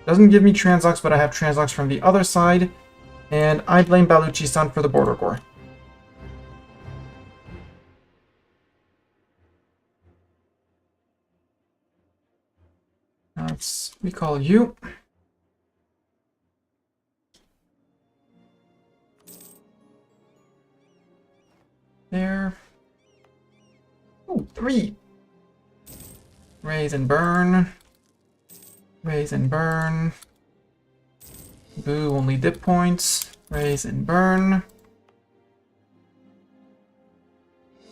Doesn't give me Transox, but I have Transox from the other side. And I blame Baluchistan for the border war. Let's recall you. There. Oh, 3. Raise and burn. Raise and burn. Boo, only dip points. Raise and burn.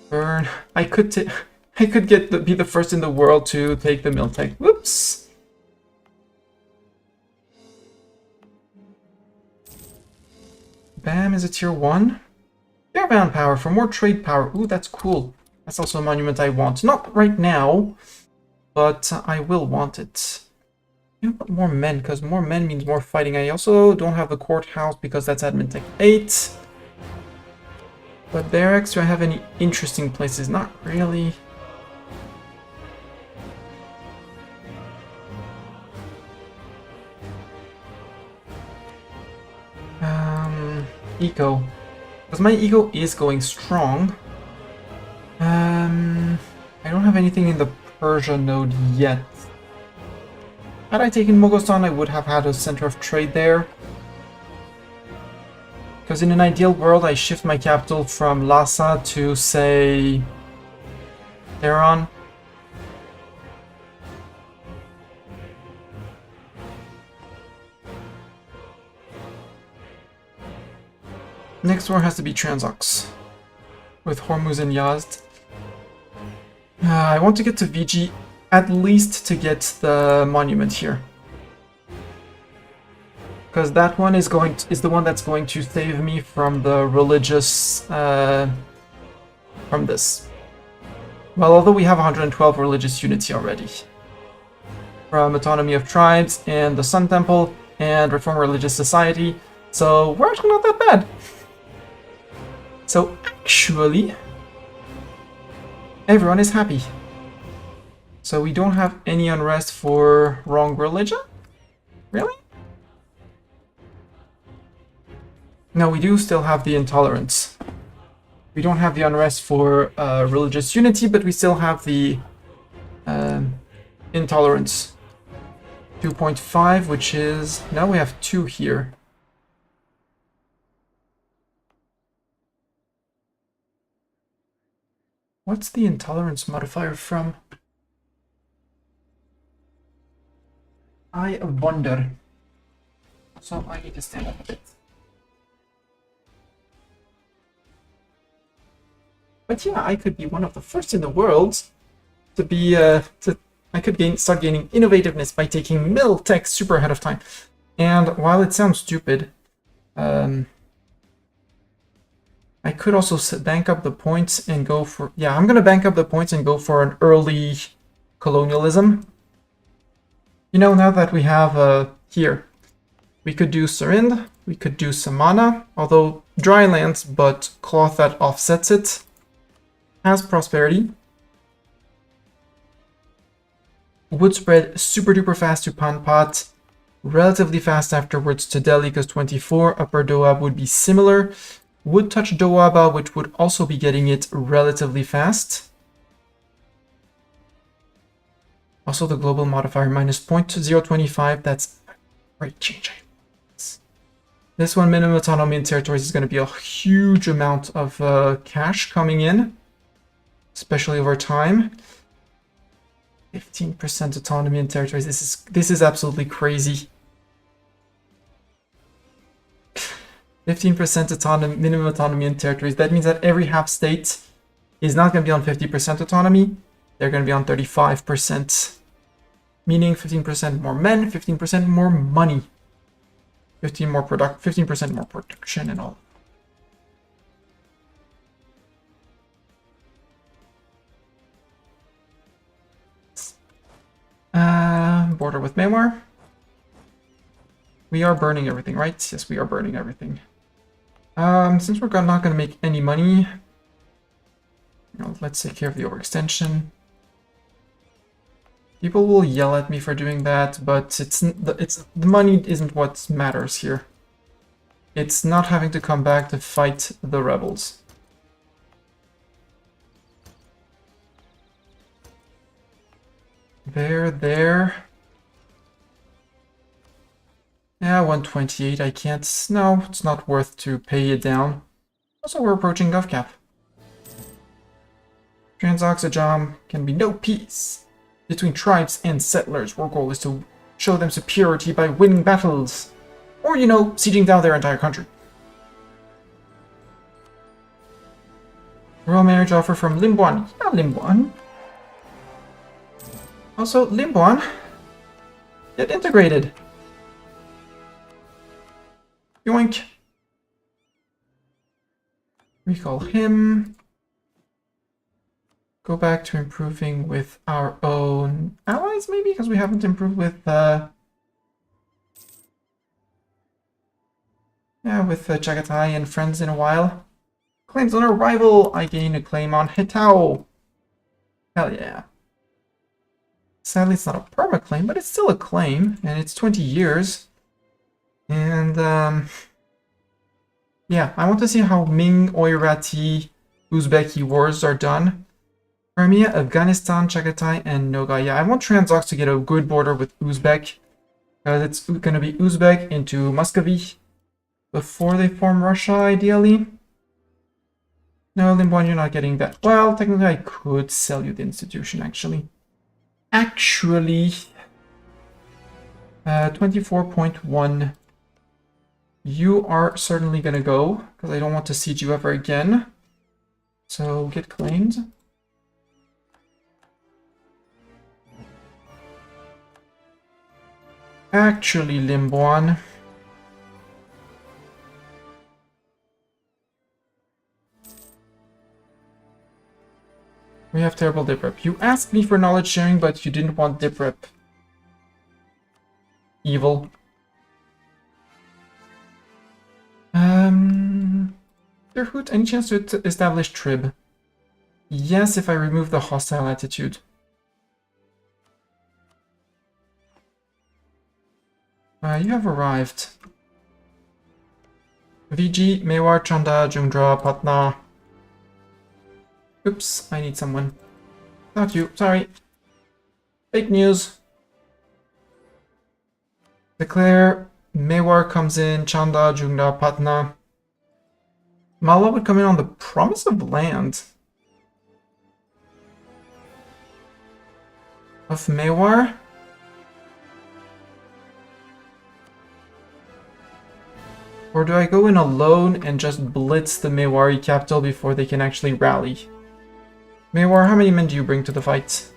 Burn. I could be the first in the world to take the Miltech. Whoops. Bam is a tier 1. Caravan power for more trade power. Ooh, that's cool. That's also a monument I want. Not right now, but I will want it. You know, more men, because more men means more fighting. I also don't have the courthouse because that's admin tech 8. But barracks, do I have any interesting places? Not really. eco. Because my eco is going strong. I don't have anything in the Persia node yet. Had I taken Mogostan, I would have had a center of trade there. Because in an ideal world, I shift my capital from Lhasa to, say, Tehran. Next war has to be Transox, with Hormuz and Yazd. I want to get to VG at least to get the monument here, because that one is the one that's going to save me from the religious from this. Well, although we have 112 religious unity already, from Autonomy of Tribes and the Sun Temple and Reform Religious Society, so we're actually not that bad. So actually, everyone is happy. So we don't have any unrest for wrong religion? Really? No, we do still have the intolerance. We don't have the unrest for religious unity, but we still have the intolerance. 2.5, which is... Now we have 2 here. What's the intolerance modifier from? I wonder. So I need to stand up a bit. But yeah, I could be one of the first in the world to be I could start gaining innovativeness by taking mill tech super ahead of time. And while it sounds stupid, I could also bank up the points and go for... Yeah, I'm going to bank up the points and go for an early colonialism. You know, now that we have here, we could do Surind, we could do Samana, although dry lands, but cloth that offsets it. Has prosperity. Would spread super duper fast to Panpat, relatively fast afterwards to Delhi because 24. Upper Doab would be similar. Would touch Doaba, which would also be getting it relatively fast. Also the global modifier minus 0.025, that's a great change. This one, minimum autonomy in territories, is going to be a huge amount of cash coming in, especially over time. 15% autonomy in territories, this is absolutely crazy. 15% autonomy, minimum autonomy in territories. That means that every half state is not going to be on 50% autonomy. They're going to be on 35%. Meaning 15% more men, 15% more money. 15% more production and all. Border with Myanmar. We are burning everything, right? Yes, we are burning everything. Since we're not going to make any money, let's take care of the overextension. People will yell at me for doing that, but the money isn't what matters here. It's not having to come back to fight the rebels. There. Yeah, 128, I can't... No, it's not worth to pay it down. Also, we're approaching GovCap. Transoxajam can be no peace between tribes and settlers. Our goal is to show them superiority by winning battles. Or, sieging down their entire country. Royal marriage offer from Limbuan. Yeah, Limbuan. Also, Limbuan, get integrated. Yoink. Recall him. Go back to improving with our own allies, maybe? Because we haven't improved with, with Chagatai and friends in a while. Claims on arrival, I gain a claim on Hitao. Hell yeah. Sadly, it's not a perma-claim, but it's still a claim, and it's 20 years. And, Yeah, I want to see how Ming, Oirati, Uzbeki wars are done. Crimea, Afghanistan, Chagatai, and Nogai. Yeah, I want Transox to get a good border with Uzbek. Because it's going to be Uzbek into Muscovy before they form Russia, ideally. No, Limbuan, you're not getting that. Well, technically I could sell you the institution, actually. 24.1. You are certainly gonna go, because I don't want to siege you ever again. So, get claimed. Actually, Limbuan. We have terrible dip rep. You asked me for knowledge sharing, but you didn't want dip rep. Evil. Derhoot, any chance to establish Trib? Yes, if I remove the hostile attitude. You have arrived. VG, Mewar, Chanda, Jungdra, Patna. Oops, I need someone. Not you, sorry. Fake news. Declare Mewar comes in, Chanda, Jungda, Patna. Malwa would come in on the promise of land. Of Mewar? Or do I go in alone and just blitz the Mewari capital before they can actually rally? Mewar, how many men do you bring to the fight?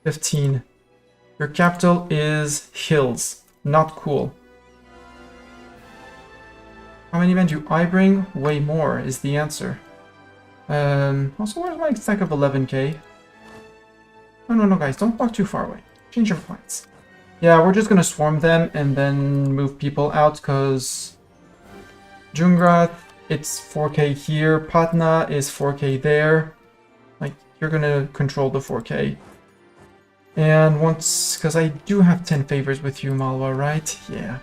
15. Your capital is hills. Not cool. How many men do I bring? Way more is the answer. Also, where's my stack of 11k? No, guys, don't walk too far away. Change your plans. Yeah, we're just gonna swarm them and then move people out, because Jungrath, it's 4k here. Patna is 4k there. Like, you're gonna control the 4k. And once, because I do have 10 favors with you, Malwa, right? Yeah.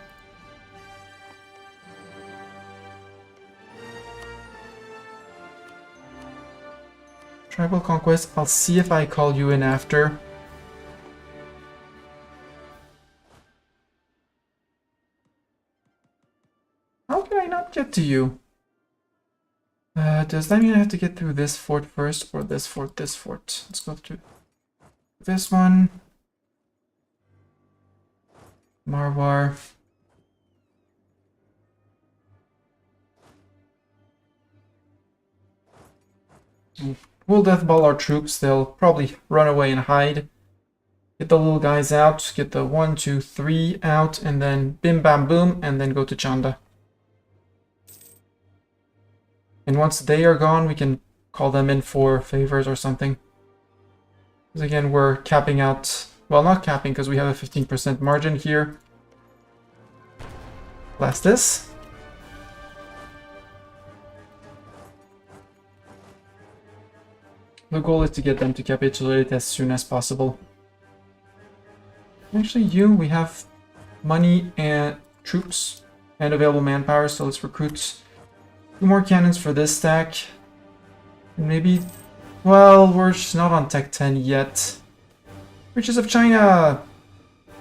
Tribal Conquest, I'll see if I call you in after. How can I not get to you? Does that mean I have to get through this fort first, or this fort, this fort? Let's go through this one. Marwar. We'll deathball our troops. They'll probably run away and hide. Get the little guys out. Get the 1, 2, 3 out, and then bim bam boom, and then go to Chanda. And once they are gone, we can call them in for favors or something. Because again, we're capping out... Well, not capping, because we have a 15% margin here. Blast this. The goal is to get them to capitulate as soon as possible. Actually, we have money and troops and available manpower, so let's recruit 2 more cannons for this stack. And maybe... Well, we're just not on Tech 10 yet. Riches of China!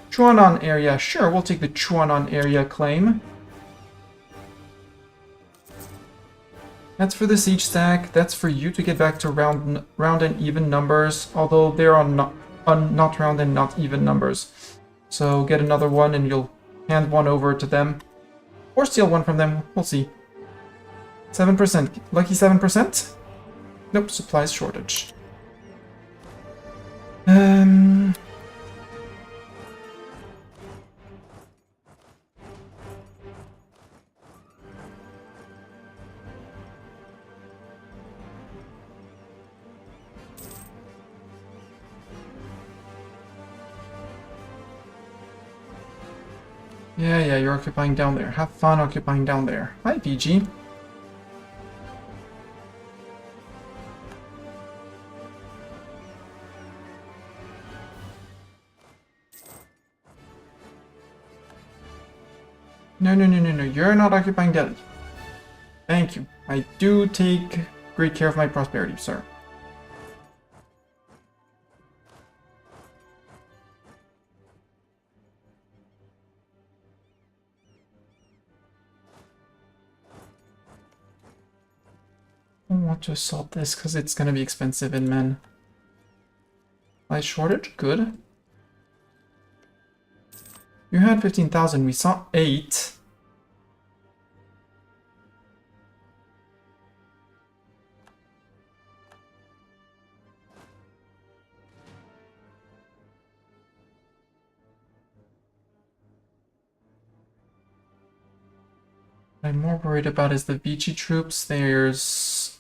Chuanan area. Sure, we'll take the Chuanan area claim. That's for the siege stack. That's for you to get back to round and even numbers, although they're on not round and not even numbers. So get another one and you'll hand one over to them. Or steal one from them. We'll see. 7%. Lucky 7%? Nope, supplies shortage. Yeah, you're occupying down there. Have fun occupying down there. Hi, PG. No, you're not occupying Delhi. Thank you. I do take great care of my prosperity, sir. I don't want to assault this because it's going to be expensive in men. Supply shortage? Good. You had 15,000. We saw 8. What I'm more worried about is the VG troops. There's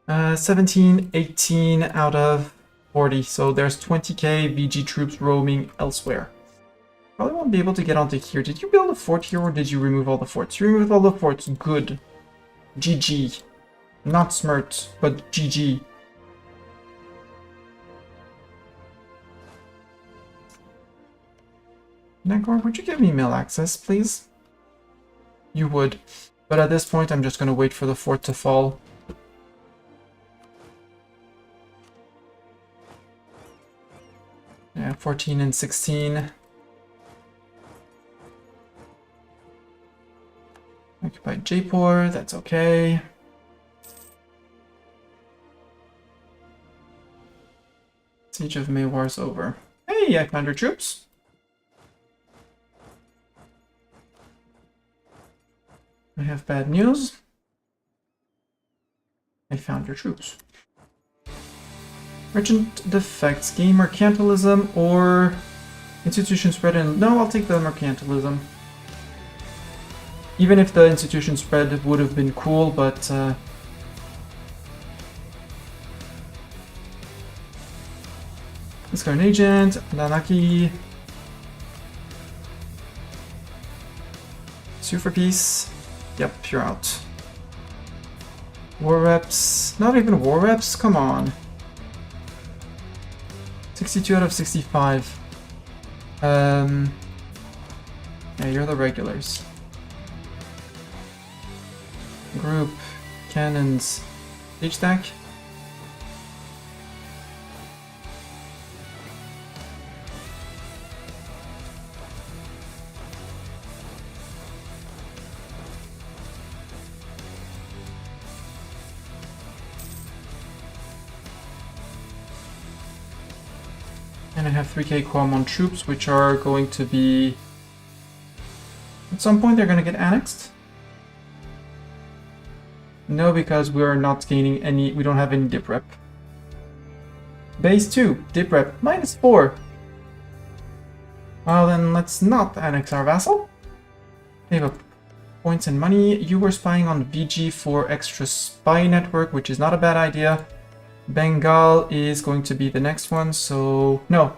17, 18 out of 40. So there's 20k VG troops roaming elsewhere. Probably won't be able to get onto here. Did you build a fort here or did you remove all the forts? You removed all the forts. Good. GG. Not smirt, but GG. Nagor, would you give me mail access, please? You would. But at this point, I'm just going to wait for the fort to fall. Yeah, 14 and 16. Occupied Jaipur, that's okay. Siege of Mewar's over. Hey, I found your troops. I have bad news. I found your troops. Merchant defects, gain mercantilism or institution spread in. No, I'll take the mercantilism. Even if the institution spread would have been cool, but let's go an agent, Nanaki. Sue for peace. Yep, you're out. War reps. Not even war reps? Come on. 62 out of 65. Yeah, you're the regulars. Group, cannons, H stack. And I have 3k Kwamon troops, which are going to be... At some point they're going to get annexed. No, because we're not gaining any... We don't have any dip rep. Base 2, dip rep, -4. Well then, let's not annex our vassal. They have points and money. You were spying on VG for extra spy network, which is not a bad idea. Bengal is going to be the next one, so... No.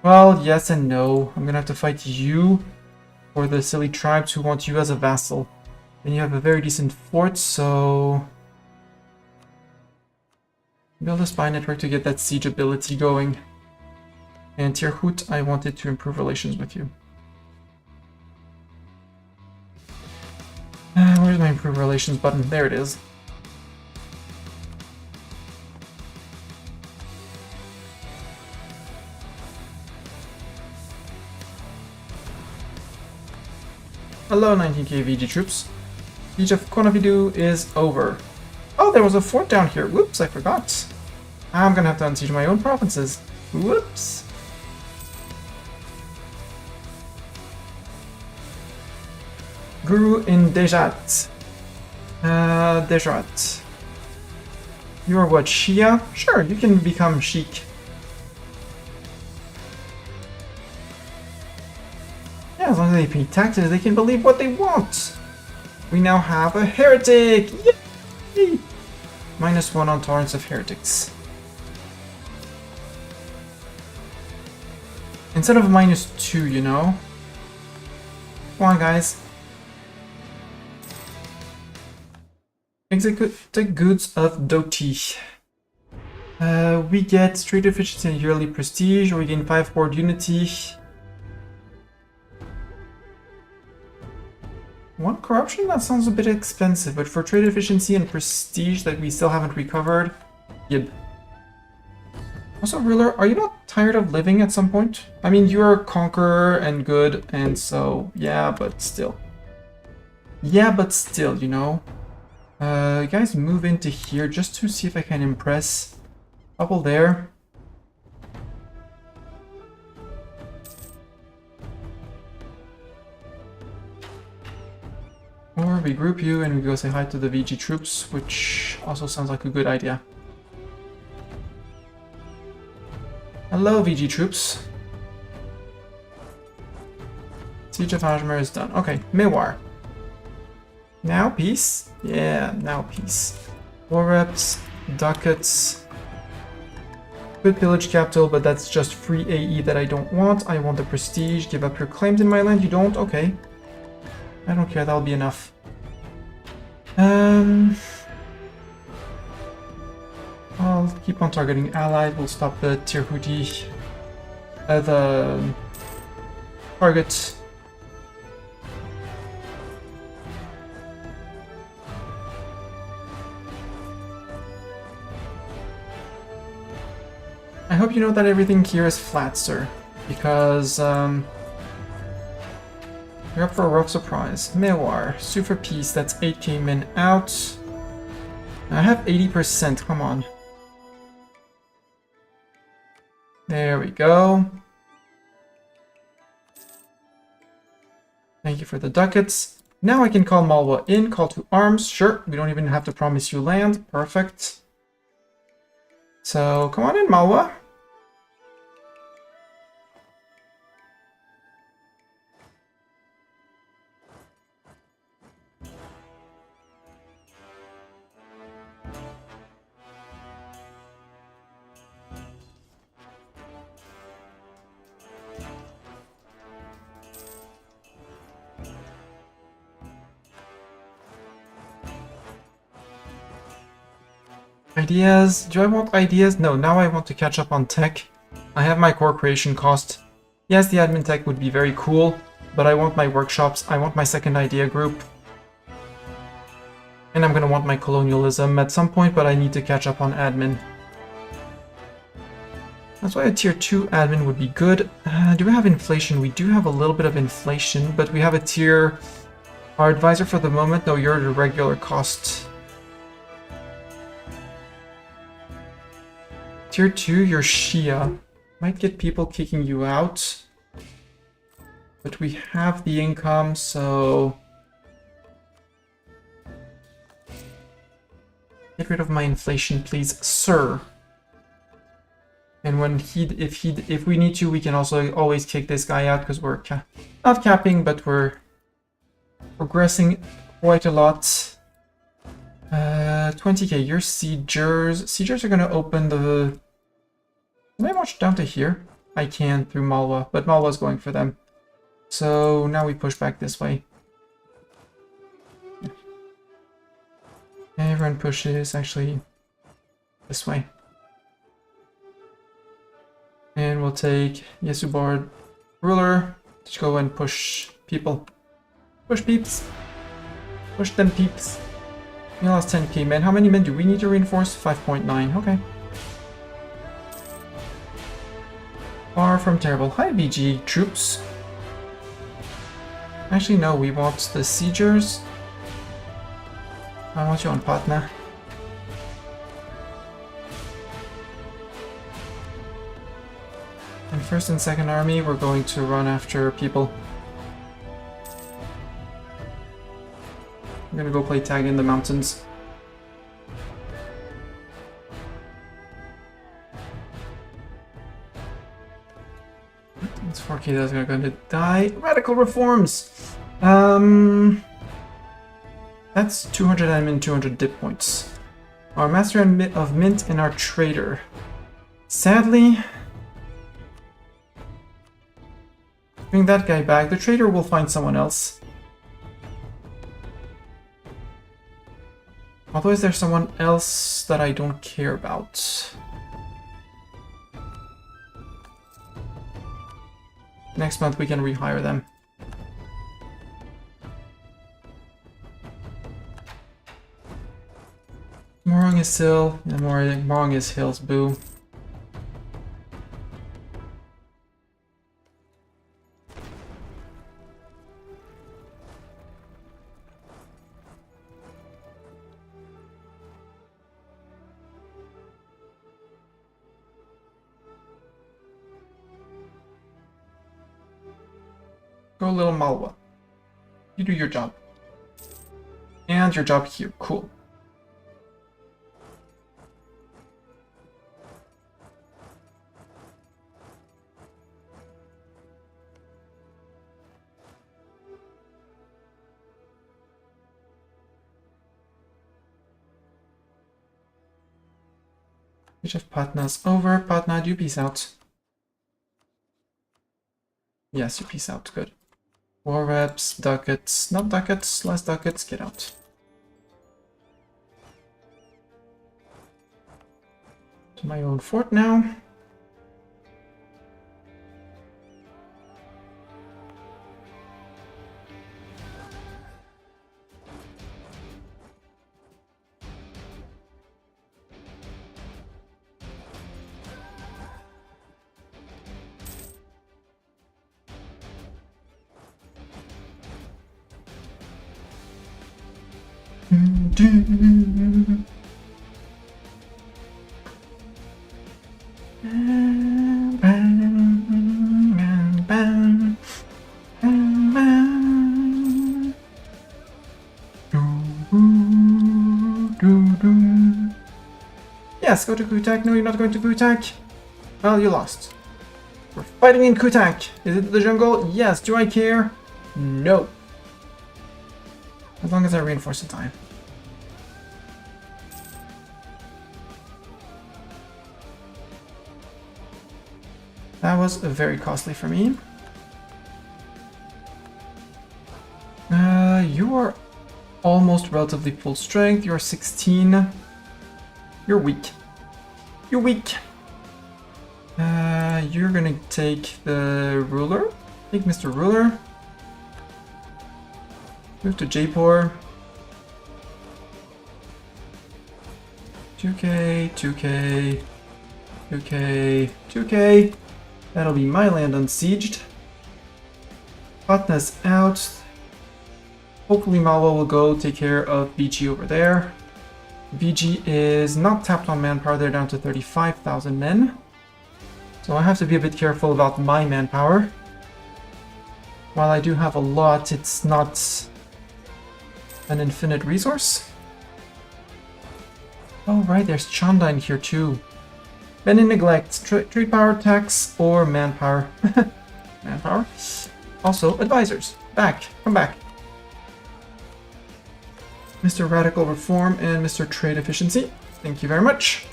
Well, yes and no. I'm gonna have to fight you for the silly tribes who want you as a vassal. And you have a very decent fort, so... Build a spy network to get that siege ability going. And Tirhut, I wanted to improve relations with you. Where's my improve relations button? There it is. Hello, 19k VG troops. Siege of Konavidu is over. Oh, there was a fort down here. Whoops, I forgot. I'm gonna have to unsiege my own provinces. Whoops. Guru in Dejat. Dejat. You're what, Shia? Sure, you can become Sheik. Yeah, as long as they pay taxes, they can believe what they want. We now have a heretic! Yay! -1 on tolerance of heretics. Instead of -2, you know? Come on, guys. Execute the goods of Doti. We get trade efficiency and yearly prestige, or we gain 5 horde unity. One corruption? That sounds a bit expensive, but for trade efficiency and prestige that we still haven't recovered, yib. Also, ruler, are you not tired of living at some point? I mean, you're a conqueror and good, and so, yeah, but still. Yeah, but still, you know. You guys move into here just to see if I can impress. Couple there. Or we group you and we go say hi to the VG troops, which also sounds like a good idea. Hello, VG troops. Siege of Ajmer is done. Okay, Mewar. Now peace? Yeah, now peace. War reps, ducats. Good pillage capital, but that's just free AE that I don't want. I want the prestige. Give up your claims in my land. You don't? Okay. I don't care, that'll be enough. I'll keep on targeting allied. We'll stop the Tirhudi. The target. I hope you know that everything here is flat, sir, because you're up for a rough surprise. Mewar, sue for peace, that's 8k men out. I have 80%, come on. There we go. Thank you for the ducats. Now I can call Malwa in, call to arms, sure, we don't even have to promise you land, perfect. So, come on in, Malwa. Ideas? Do I want ideas? No, now I want to catch up on tech. I have my core creation cost. Yes, the admin tech would be very cool, but I want my workshops, I want my second idea group. And I'm gonna want my colonialism at some point, but I need to catch up on admin. That's why a tier 2 admin would be good. Do we have inflation? We do have a little bit of inflation, but we have a tier... Our advisor for the moment, no, you're the regular cost. Tier 2, you're Shia. Might get people kicking you out. But we have the income, so... Get rid of my inflation, please, sir. And when if we need to, we can also always kick this guy out, because we're not capping, but we're progressing quite a lot. 20k, you're siegers. Siegers are gonna open the... Can I march down to here? I can through Malwa, but Malwa's going for them. So now we push back this way. Everyone pushes actually this way. And we'll take Yesubard ruler to go and push people. Push peeps. Push them peeps. We lost 10k men. How many men do we need to reinforce? 5.9. Okay. Far from terrible. Hi, VG troops. Actually, no, we want the siegers. I want you on Patna. And first and second army, we're going to run after people. I'm gonna go play tag in the mountains. It's 4k that's gonna die. Radical reforms! That's 200 admin, 200 dip points. Our master of mint and our trader. Sadly, bring that guy back. The trader will find someone else. Although is there someone else that I don't care about? Next month we can rehire them. Morong is Hill. Yeah, Morong is Hills, boo. Go little Malwa. You do your job. And your job here. Cool. Which of Patna's over? Patna, do you peace out? Yes, you peace out. Good. War reps, ducats, not ducats, less ducats, get out. To my own fort now. Yes, go to Kutak. No, you're not going to Kutak. Well, you lost. We're fighting in Kutak. Is it the jungle? Yes. Do I care? No. As long as I reinforce in time. That was very costly for me. You are almost relatively full strength. You're 16. You're weak. You're weak. You're gonna take the ruler. Take Mr. Ruler. Move to Jaipur. 2k, 2k, 2k, 2k. That'll be my land unsieged. Patna's out. Hopefully Malwa will go take care of BG over there. BG is not tapped on manpower, they're down to 35,000 men. So I have to be a bit careful about my manpower. While I do have a lot, it's not an infinite resource. Oh right, there's Chanda in here too. Men in neglect, trade power, tax, or manpower. Manpower. Also, advisors. Back. Come back. Mr. Radical Reform and Mr. Trade Efficiency. Thank you very much.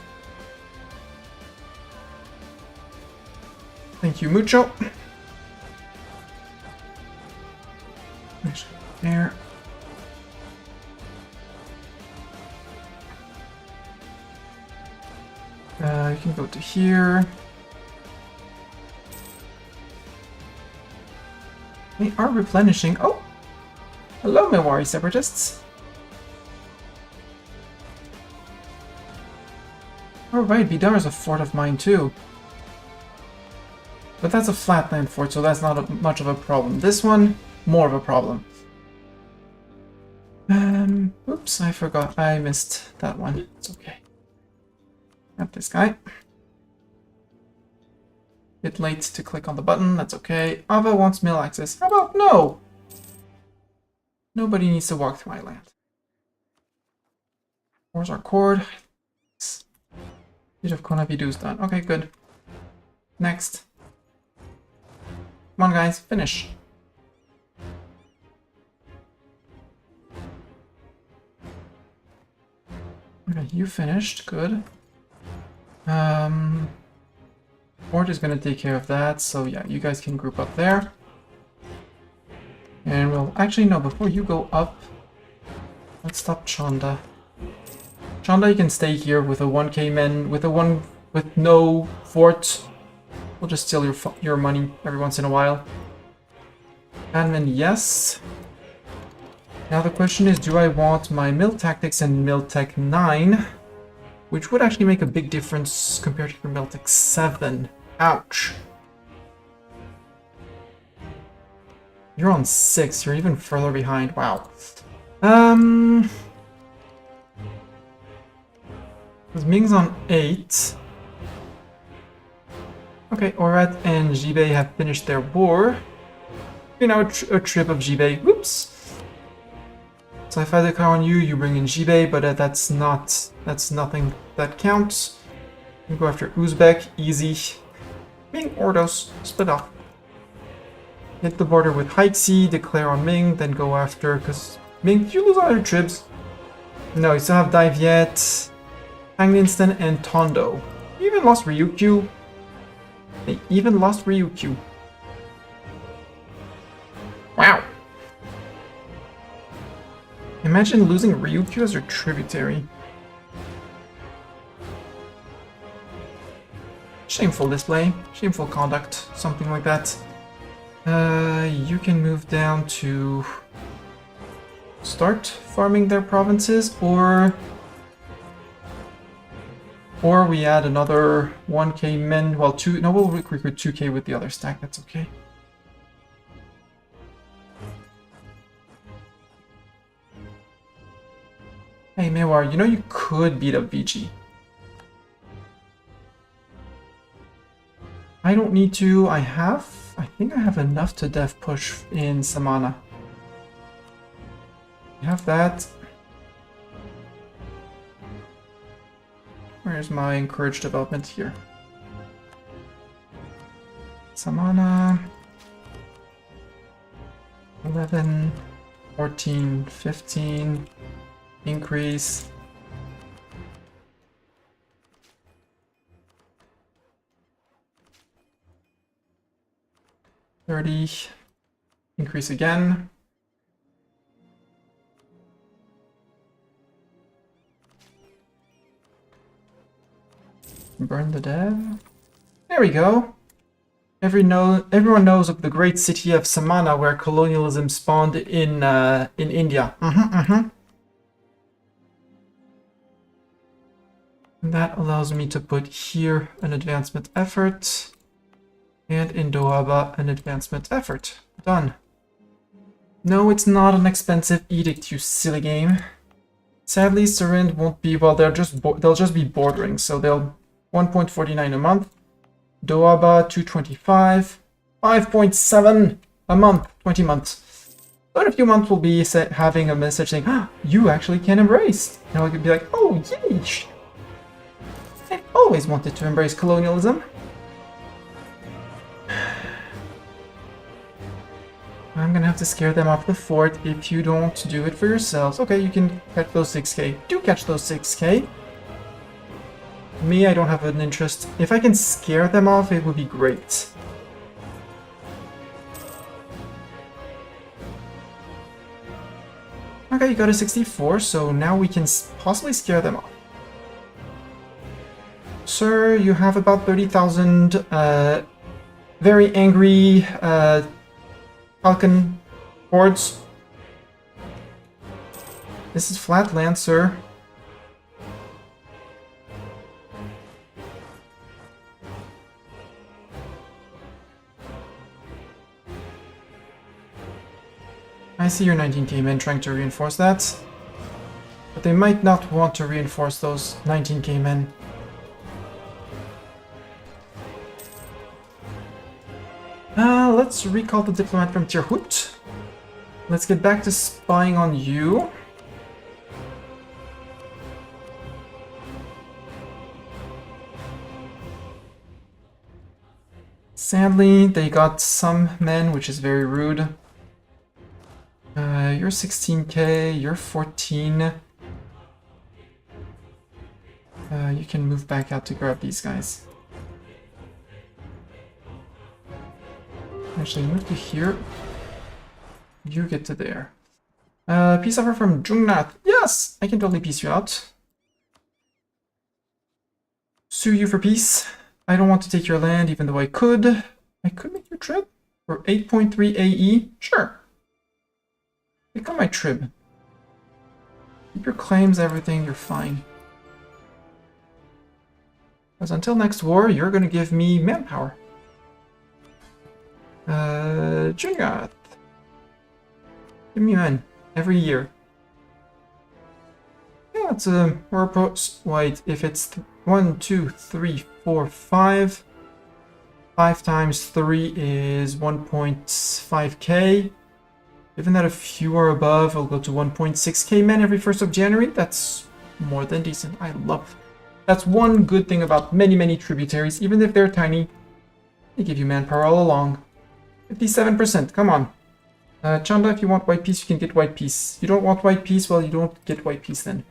Thank you, mucho. There. You can go to here. They are replenishing. Oh! Hello, Mewari Separatists. Alright, Bidar is a fort of mine too. But that's a flatland fort, so that's not much of a problem. This one, more of a problem. Oops, I forgot. I missed that one. It's okay. Grab this guy. Bit late to click on the button, that's okay. Ava wants mill access. How about no? Nobody needs to walk through my land. Where's our cord? Bit of Konavidu's done. Okay, good. Next. Come on, guys, finish. Okay, you finished. Good. Fort is gonna take care of that, so yeah, you guys can group up there. And we'll actually no, before you go up, let's stop Chanda. Chanda, you can stay here with a 1k men, with no fort. We'll just steal your money every once in a while. Admin, yes. Now the question is, do I want my mill tactics and mill tech 9 which would actually make a big difference compared to your Miltech 7. Ouch. You're on 6, you're even further behind, wow. Because Ming's on 8. Okay, Orat and Jibei have finished their war. You know, a trip of Jibei. Whoops! So if I declare on you, you bring in Jibei, but that's nothing that counts. You go after Uzbek, easy. Ming, Ordos, split off. Hit the border with Haixi, declare on Ming, then go after, because Ming, did you lose all your tribes? No, you still have Daiviet, Hanglinston, and Tondo. You even lost Ryukyu. They even lost Ryukyu. Wow. Imagine losing Ryukyu as your tributary. Shameful display, shameful conduct, something like that. You can move down to start farming their provinces, or we add another 1k men, well, we'll recruit 2k with the other stack, that's okay. Hey, Mewar, you know you could beat up VG. I don't need to, I think I have enough to dev push in Samana. I have that. Where's my encouraged development here? Samana. 11, 14, 15. Increase. $30. Increase again. Burn the dev. There we go. Everyone knows of the great city of Samana, where colonialism spawned in India. And that allows me to put here an advancement effort, and in Doaba an advancement effort. Done. No, it's not an expensive edict, you silly game. Sadly, Surind won't be, well, they'll just be bordering, so they'll 1.49 a month. Doaba 225, 5.7 a month, 20 months. So in a few months we'll be having a message saying, ah, you actually can embrace. And I could be like, oh, yeesh. I've always wanted to embrace colonialism. I'm gonna have to scare them off the fort if you don't do it for yourselves. Okay, you can catch those 6k. Do catch those 6k. Me, I don't have an interest. If I can scare them off, it would be great. Okay, you got a 64, so now we can possibly scare them off. Sir, you have about 30,000 very angry Falcon hordes. This is flat land, sir. I see your 19k men trying to reinforce that, but they might not want to reinforce those 19k men. Let's recall the diplomat from Tirhut. Let's get back to spying on you. Sadly, they got some men, which is very rude. You're 16k, you're 14. You can move back out to grab these guys. Actually, move to here. You get to there. Peace offer from Jungnath. Yes! I can totally peace you out. Sue you for peace. I don't want to take your land, even though I could. I could make your trib for 8.3 AE. Sure. Become my trib. Keep your claims, everything, you're fine. Because until next war, you're gonna give me manpower. Junior, give me men every year. Yeah, it's we're wait, if it's 1, 2, 3, 4, 5. 5 times 3 is 1.5k. Given that a few are above, I'll go to 1.6k men every 1st of January. That's more than decent. I love. That's one good thing about many tributaries. Even if they're tiny, they give you manpower all along. 57%, come on. Chanda, if you want white peace, you can get white peace. You don't want white peace, well, you don't get white peace then.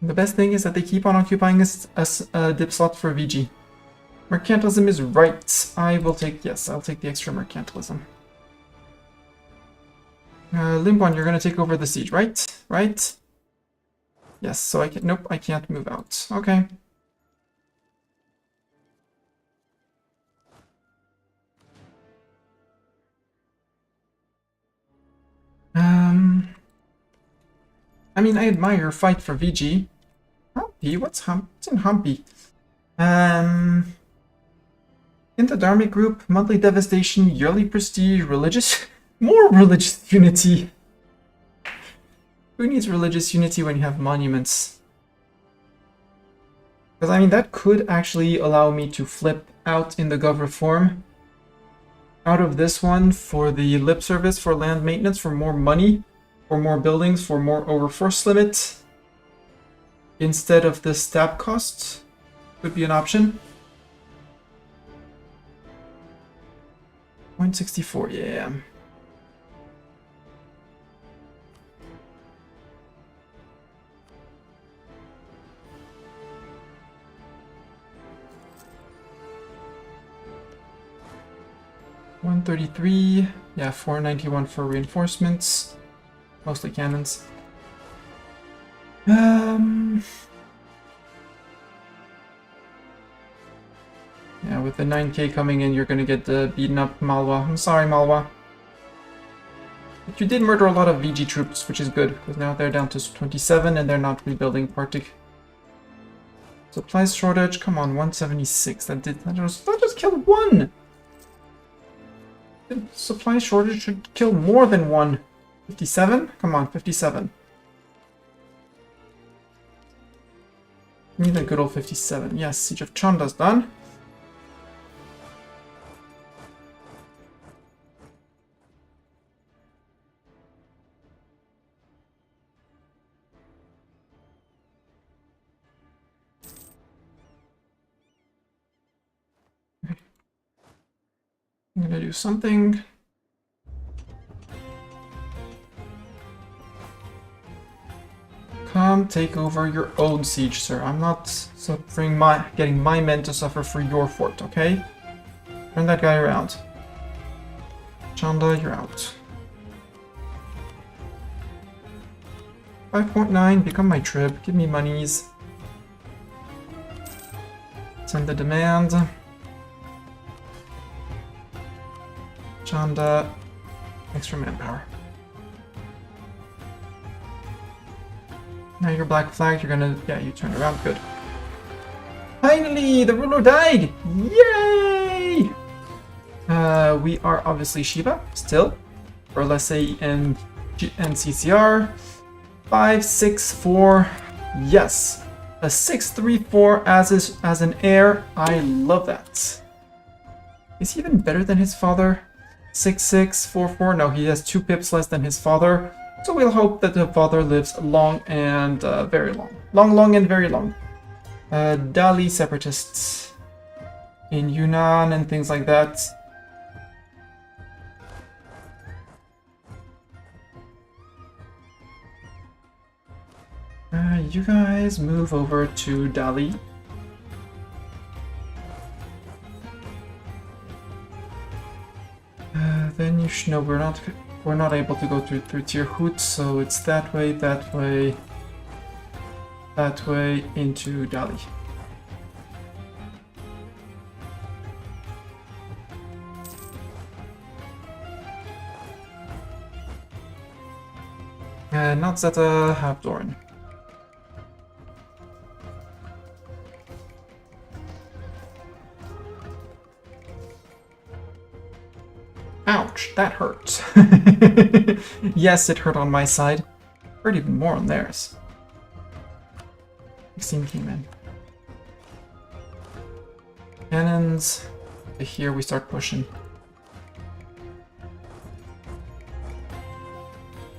The best thing is that they keep on occupying a dip slot for VG. Mercantilism is right. I will take, yes, I'll take the extra mercantilism. Limbon, you're gonna take over the siege, right? Right? Yes, so I can, nope, I can't move out. Okay. I mean, I admire your fight for VG. Humpy? What's in Humpy? In the Dharmic group, monthly devastation, yearly prestige, religious... More religious unity! Who needs religious unity when you have monuments? Because, I mean, that could actually allow me to flip out in the Gov reform. Out of this one for the lip service, for land maintenance, for more money. For more buildings, for more over force limit, instead of the stab cost, could be an option. 0.64, yeah. $133, yeah, $491 for reinforcements. Mostly cannons. Yeah, with the 9k coming in, you're gonna get beaten up Malwa. I'm sorry, Malwa. But you did murder a lot of VG troops, which is good, because now they're down to 27 and they're not rebuilding Partic. Supplies shortage, come on, 176. That just killed one! The supply shortage should kill more than one. 57? Come on, 57. Need a good old 57. Yes, Siege of Chanda's done. Okay. I'm gonna do something. Come take over your own siege, sir. I'm not suffering getting my men to suffer for your fort, okay? Turn that guy around. Chanda, you're out. 5.9, become my trib. Give me monies. Send the demand. Chanda, extra manpower. Now you're black flagged, you're gonna... Yeah, you turned around, good. Finally, the ruler died! Yay! We are obviously Shiva, still. Or let's say NCCR. 5, 6, 4. Yes! A 6-3-4 as an heir. I love that. Is he even better than his father? 6-6-4-4. No, he has 2 pips less than his father. So we'll hope that the father lives long and very long. Long and very long. Dali separatists in Yunnan and things like that. You guys move over to Dali. Then you should know we're not able to go through Tirhut, so it's that way, that way into Dali. Not Zeta, Habdorn. that hurt. Yes, it hurt on my side. Hurt even more on theirs. 16 came in. Cannons. Here we start pushing.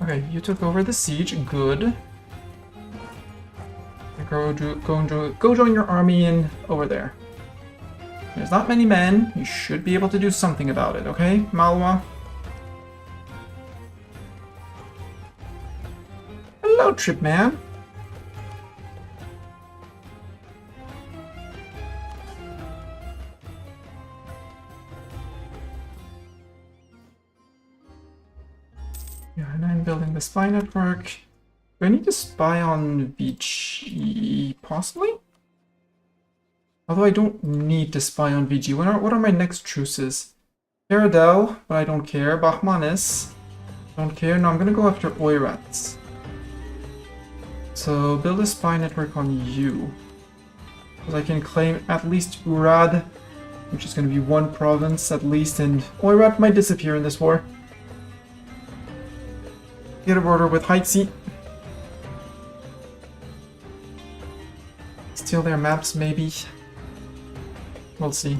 Okay, you took over the siege. Good. Go join your army in over there. There's not many men. You should be able to do something about it, okay, Malwa? Hello, Trip Man. Yeah, and I'm building the spy network. Do I need to spy on VG? Possibly? Although I don't need to spy on VG. What are my next truces? Caradel, but I don't care. Bahmanis, don't care. No, I'm gonna go after Oirats. So build a spy network on you. Because I can claim at least Urad, which is gonna be one province at least, and Oirat might disappear in this war. Get a border with Haitsi. Steal their maps, maybe. We'll see.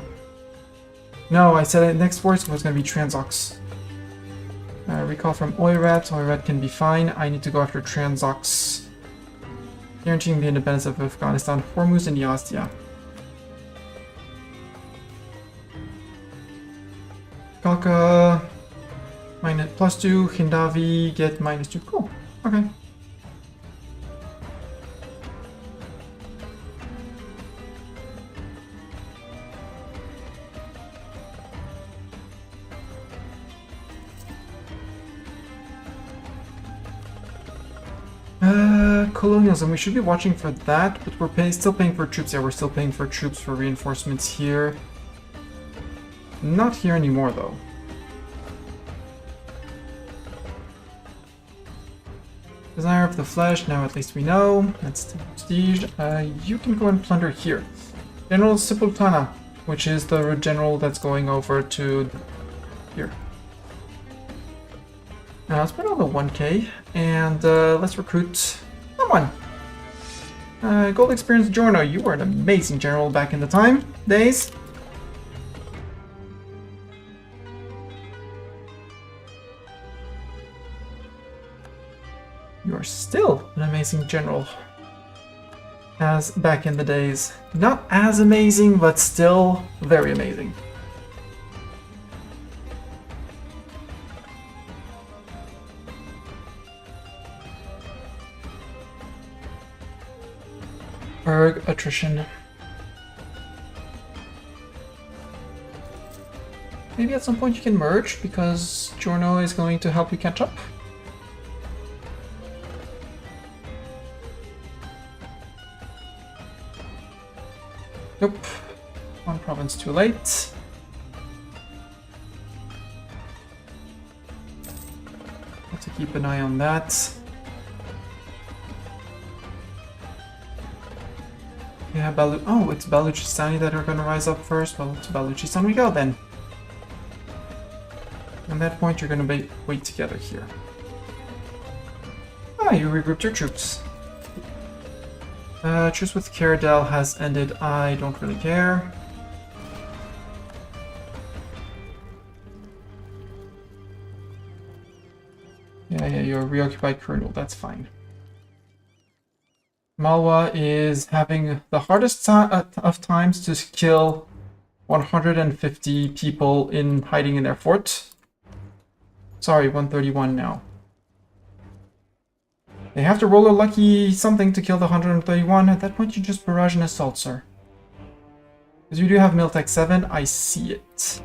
No, I said it, next voice was going to be Transox. Recall from Oirat. Oirat can be fine. I need to go after Transox. Guaranteeing the independence of Afghanistan. Hormuz and Yazdia. Kalka. +2. Hindavi get -2. Cool. Okay. Colonialism, we should be watching for that, but we're still paying for troops. Yeah, we're still paying for troops for reinforcements here. Not here anymore, though. Desire of the Flesh, now at least we know. That's the prestige. You can go and plunder here. General Sepultana, which is the general that's going over to here. Now let's put on the 1k, and let's recruit someone. Gold Experience Giorno, you were an amazing general back in the days. You are still an amazing general. As back in the days. Not as amazing, but still very amazing. Erg attrition. Maybe at some point you can merge, because Giorno is going to help you catch up. Nope. One province too late. Have to keep an eye on that. Yeah, oh, it's Baluchistani that are gonna rise up first. Well, to Baluchistan we go then. At that point, you're gonna wait together here. Ah, you regrouped your troops. Truce with Caradel has ended. I don't really care. Yeah, you're reoccupied Colonel. That's fine. Malwa is having the hardest of times to kill 150 people hiding in their fort. Sorry, 131 now. They have to roll a lucky something to kill the 131. At that point, you just barrage an assault, sir. Because you do have Miltech 7, I see it.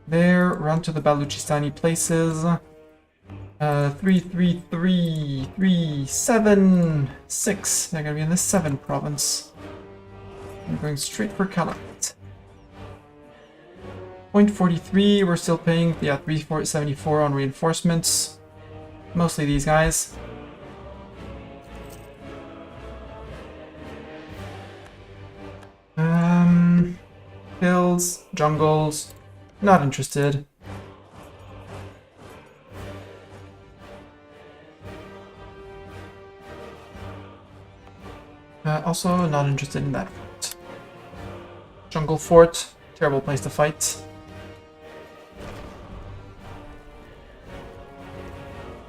There, run to the Baluchistani places. 3, 3, 3, 3, 7, 6. They're gonna be in the 7 province. I'm going straight for Kalat. Point 43, we're still paying, yeah, 374 on reinforcements. Mostly these guys. Hills, jungles, not interested. Also, not interested in that fort. Jungle Fort, terrible place to fight.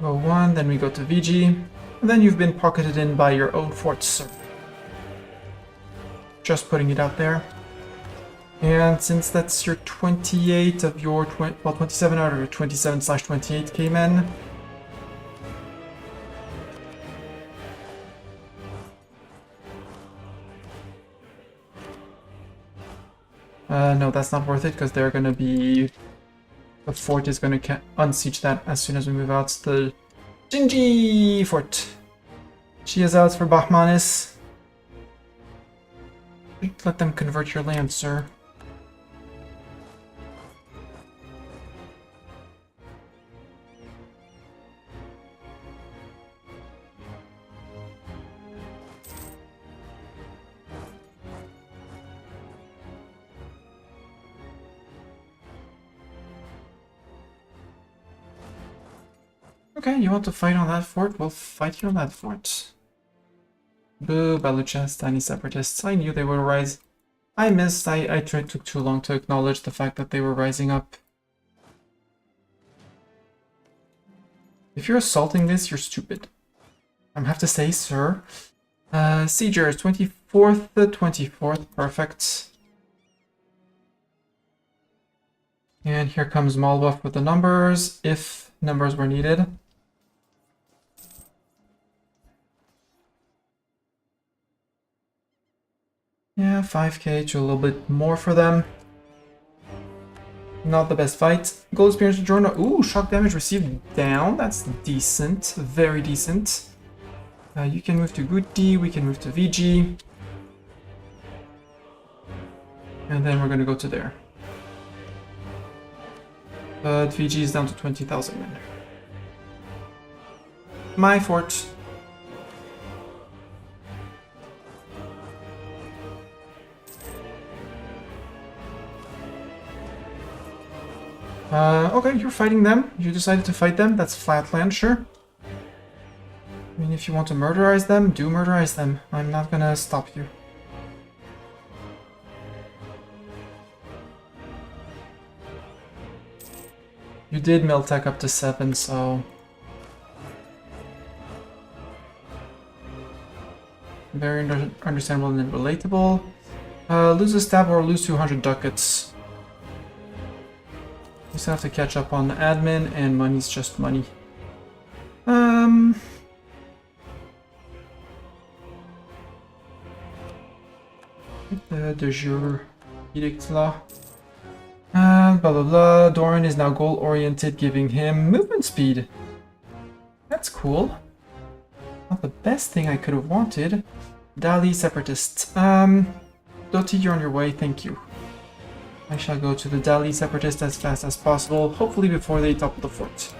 Go 1, then we go to VG, and then you've been pocketed in by your own forts, sir. Just putting it out there. And since that's your 28 of your 27 out of your 27/28 K-men. No, that's not worth it because they're gonna be... The fort is gonna unsiege that as soon as we move out. The Jinji fort. She is out for Bahmanis. Let them convert your land, sir. Okay, you want to fight on that fort? We'll fight you on that fort. Boo, Baluchistani separatists. I knew they would rise. I missed. I took too long to acknowledge the fact that they were rising up. If you're assaulting this, you're stupid. I have to say, sir. Siegers, 24th, 24th, perfect. And here comes Malbuff with the numbers, if numbers were needed. Yeah, 5k to a little bit more for them. Not the best fight. Gold experience to join. Ooh, shock damage received down. That's decent. Very decent. You can move to Guti, we can move to VG. And then we're gonna go to there. But VG is down to 20,000 men. My fort. Okay, you're fighting them. You decided to fight them. That's flatland, sure. I mean, if you want to murderize them, do murderize them. I'm not gonna stop you. You did Miltech up to 7, so... Very understandable and relatable. Lose a stab or lose 200 ducats. You still have to catch up on the admin, and money's just money. De jure edict là. Blah blah blah. Doran is now goal oriented, giving him movement speed. That's cool. Not the best thing I could have wanted. Dali separatists. Doti, you're on your way, thank you. I shall go to the Dali separatists as fast as possible, hopefully before they topple the fort.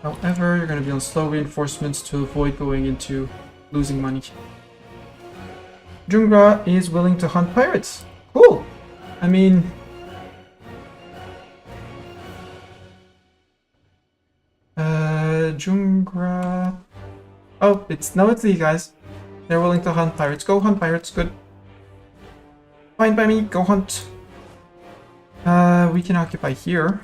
However, you're going to be on slow reinforcements to avoid going into losing money. Jungra is willing to hunt pirates. Cool! I mean... Jungra... Oh, it's these guys. They're willing to hunt pirates. Go hunt pirates, good. Fine by me, go hunt. We can occupy here.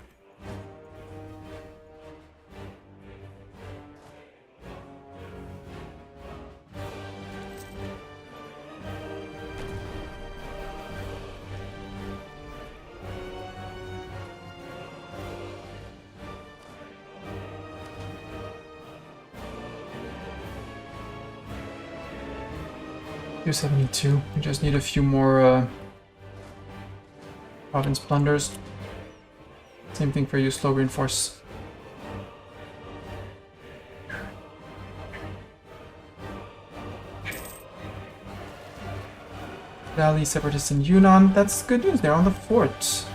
$272. We just need a few more province plunders. Same thing for you, slow reinforce. Valley separatists in Yunnan. That's good news. They're on the fort.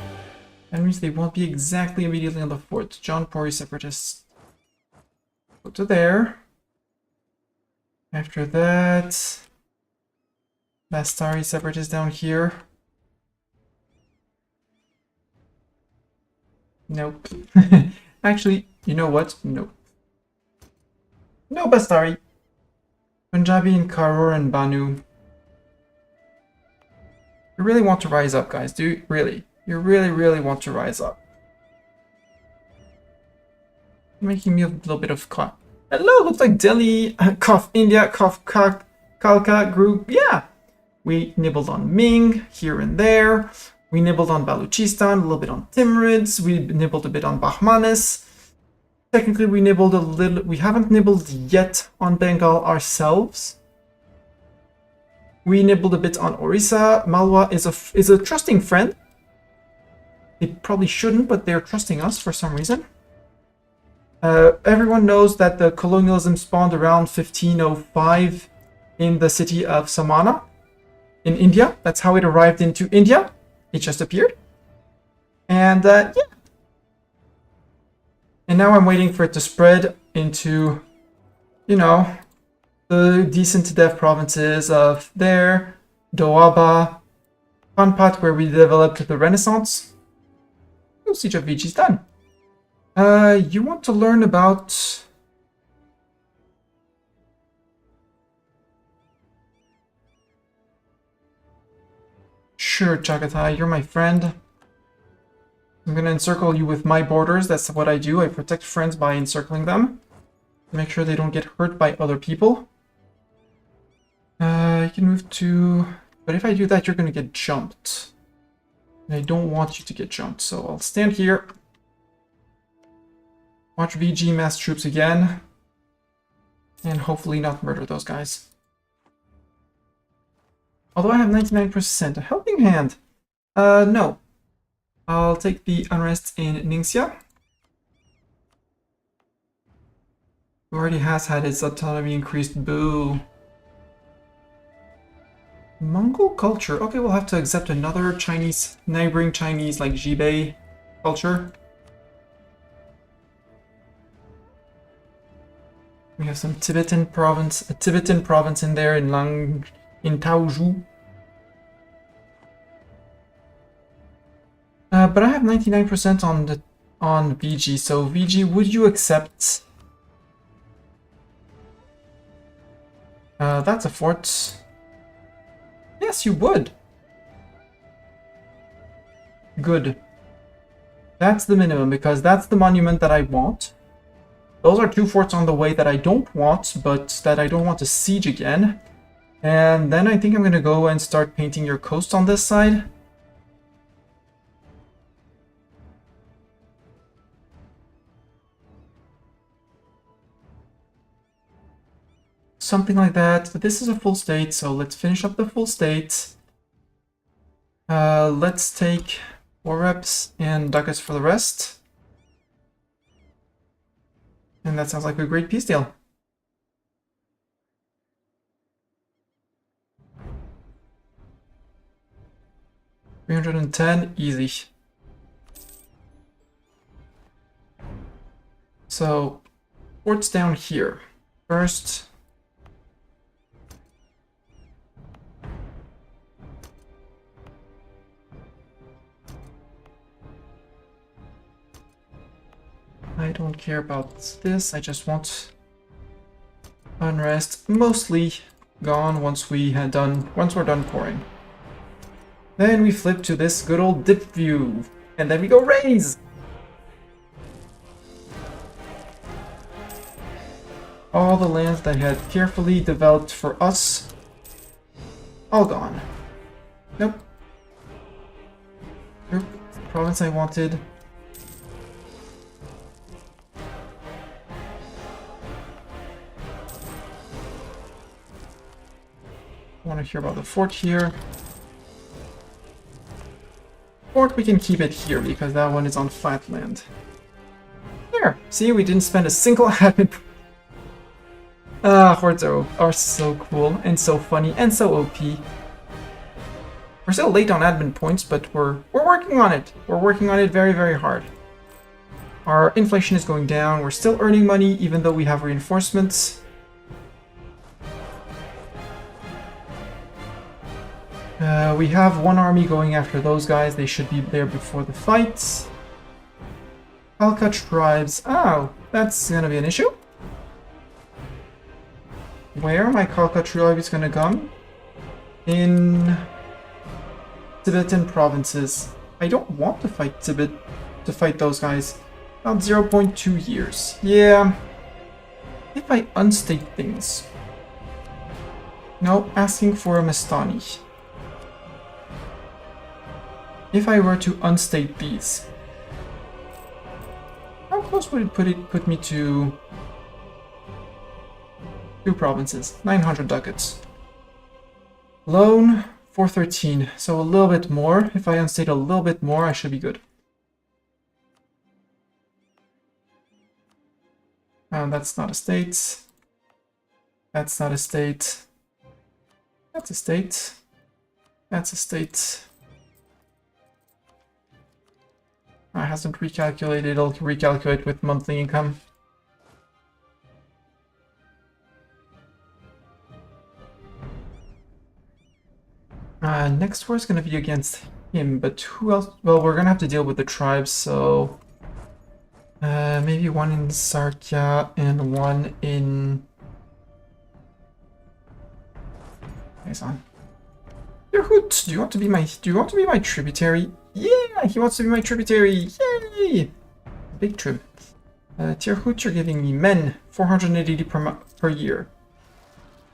That means they won't be exactly immediately on the fort. John Pori separatists. Go to there. After that, Bastari separatists down here. Nope. Actually, you know what? Nope. No Bastari. Punjabi and Karur and Banu. You really want to rise up, guys. Do you really? You really, really want to rise up. Making me a little bit of cough. Hello, looks like Delhi, cough India, cough Kalka group. Yeah. We nibbled on Ming here and there. We nibbled on Baluchistan, a little bit on Timurids. We nibbled a bit on Bahmanis. Technically, we nibbled a little. We haven't nibbled yet on Bengal ourselves. We nibbled a bit on Orissa. Malwa is a trusting friend. They probably shouldn't, but they're trusting us for some reason. Everyone knows that the colonialism spawned around 1505 in the city of Samana in India. That's how it arrived into India. It just appeared. And yeah. And now I'm waiting for it to spread into, you know, the decent to dev provinces of there, Doaba, Panpat, where we developed the Renaissance. Oh, Siege of Vijay is done. You want to learn about... Sure, Chagatai, you're my friend. I'm gonna encircle you with my borders. That's what I do. I protect friends by encircling them. Make sure they don't get hurt by other people. You can move to... But if I do that, you're gonna get jumped. And I don't want you to get jumped, so I'll stand here. Watch VG mass troops again. And hopefully not murder those guys. Although I have 99%. A helping hand. No. I'll take the unrest in Ningxia. Who already has had its autonomy increased. Boo. Mongol culture. Okay, we'll have to accept another Chinese, neighboring Chinese, like Jibei culture. We have some Tibetan province, a Tibetan province in there in Taoju. But I have 99% on VG, so VG, would you accept? That's a fort. Yes, you would. Good. That's the minimum, because that's the monument that I want. Those are two forts on the way that I don't want, but that I don't want to siege again. And then I think I'm gonna go and start painting your coast on this side. Something like that. But this is a full state, so let's finish up the full state. Let's take 4 reps and ducats for the rest. And that sounds like a great peace deal. $310, easy. So, forts down here. First, I don't care about this, I just want unrest mostly gone once we're done pouring. Then we flip to this good old dip view, and then we go raise! All the lands that I had carefully developed for us, all gone. Nope. Nope. Province I wanted. I want to hear about the fort here. Fort, we can keep it here because that one is on flat land. There! See, we didn't spend a single admin. Forts are so cool and so funny and so OP. We're still late on admin points, but we're working on it. We're working on it very, very hard. Our inflation is going down. We're still earning money even though we have reinforcements. We have one army going after those guys. They should be there before the fight. Kalka tribes. Oh, that's gonna be an issue. where my Khalkha tribe is gonna come? In Tibetan provinces. I don't want to fight Tibet, to fight those guys. About 0.2 years. Yeah. If I unstate things. No, asking for a Mastani. If I were to unstate these, how close would it put me to 2 provinces? 900 ducats. Loan 413, so a little bit more. If I unstate a little bit more, I should be good. And that's not a state. That's not a state. That's a state. That's a state. It hasn't recalculated. It'll recalculate with monthly income. Next war is going to be against him, but who else? Well, we're going to have to deal with the tribes, so... maybe one in Sarkya and one in... on. Yerhut, do you want to be my tributary? Yeah, he wants to be my tributary. Yay! Big trib. Tirhut, you're giving me men, 480 per year.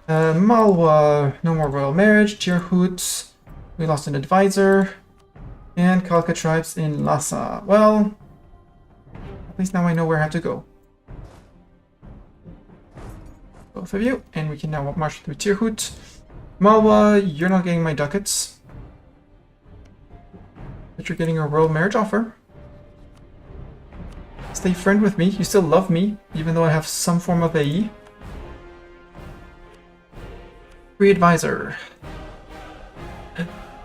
Malwa, no more royal marriage. Tirhut, we lost an advisor. And Khalkha tribes in Lhasa. Well, at least now I know where I have to go. Both of you, and we can now march through Tirhut. Malwa, you're not getting my ducats. But you're getting a royal marriage offer. Stay friend with me. You still love me, even though I have some form of AE. Free advisor.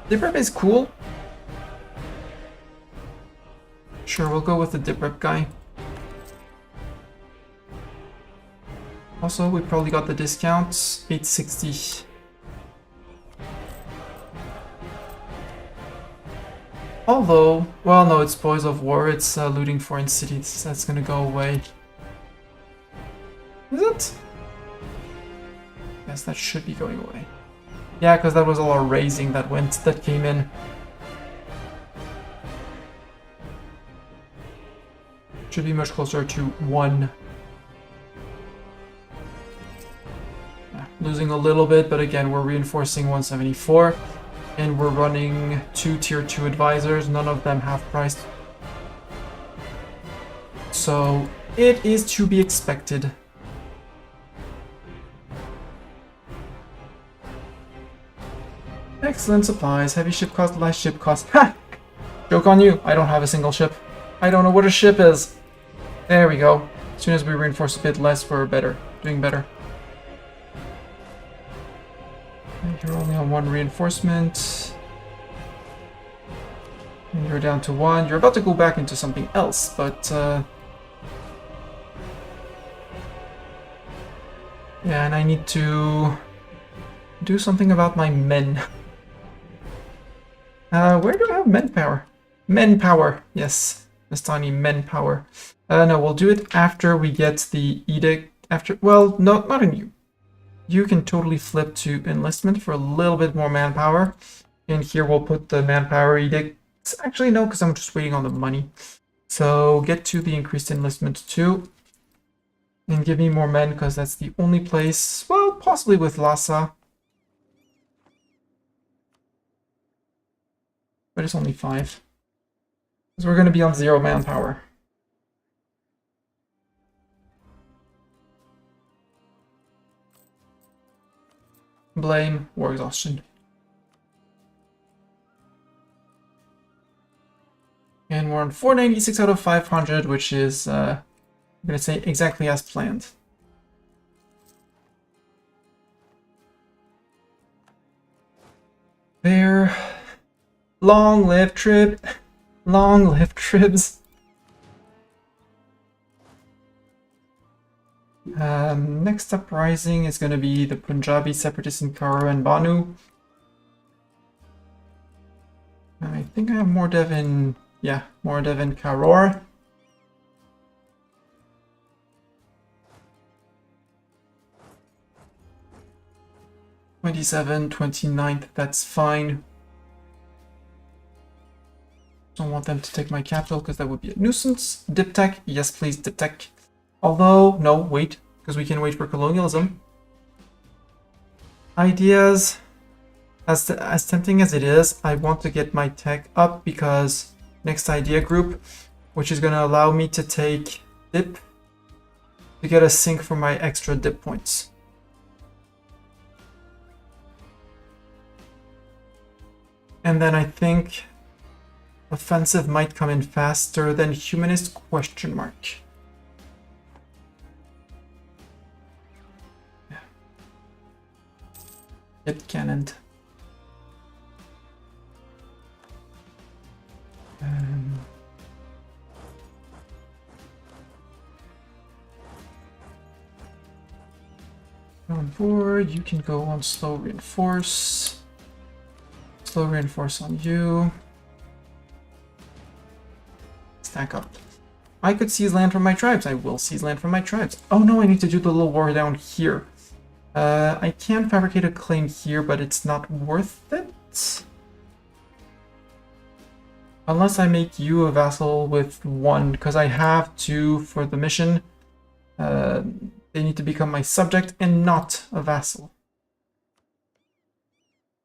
Diprep is cool. Sure, we'll go with the Diprep guy. Also, we probably got the discount. 860. Although, well, no, it's Spoils of War, it's looting foreign cities, that's gonna go away. Is it? Yes, that should be going away. Yeah, because that was all our raising that came in. Should be much closer to 1. Yeah, losing a little bit, but again, we're reinforcing 174. And we're running 2 tier 2 advisors, none of them half priced. So it is to be expected. Excellent supplies, heavy ship cost, light ship cost. Ha! Joke on you, I don't have a single ship. I don't know what a ship is. There we go. As soon as we reinforce a bit less, we're doing better. You're only on 1 reinforcement. And you're down to 1. You're about to go back into something else, but... yeah, and I need to do something about my men. Where do I have men power? Men power, yes. Mastani men power. No, we'll do it after we get the edict. Well, no, not in you. You can totally flip to enlistment for a little bit more manpower. And here we'll put the manpower edict. Actually, no, because I'm just waiting on the money. So get to the increased enlistment too. And give me more men, because that's the only place, well, possibly with Lhasa. But it's only 5. Because we're going to be on 0 manpower. Blame, war exhaustion. And we're on 496 out of 500, which is, I'm going to say, exactly as planned. There. Long live trip. Long live tribs. Next uprising is going to be the Punjabi separatists in Karo and Banu. I think I have more dev in... yeah, more dev in Karor. 27, 29th, that's fine. Don't want them to take my capital because that would be a nuisance. Diptech, yes please, Diptech. Although, no, wait, because we can wait for colonialism. Ideas, as tempting as it is, I want to get my tech up because next idea group, which is going to allow me to take dip to get a sync for my extra dip points. And then I think offensive might come in faster than humanist question mark. Yeah. Get cannoned. On board, you can go on slow reinforce. Slow reinforce on you. Stack up. I could seize land from my tribes. I will seize land from my tribes. Oh no, I need to do the little war down here. I can fabricate a claim here, but it's not worth it. Unless I make you a vassal with 1, because I have 2 for the mission. They need to become my subject and not a vassal.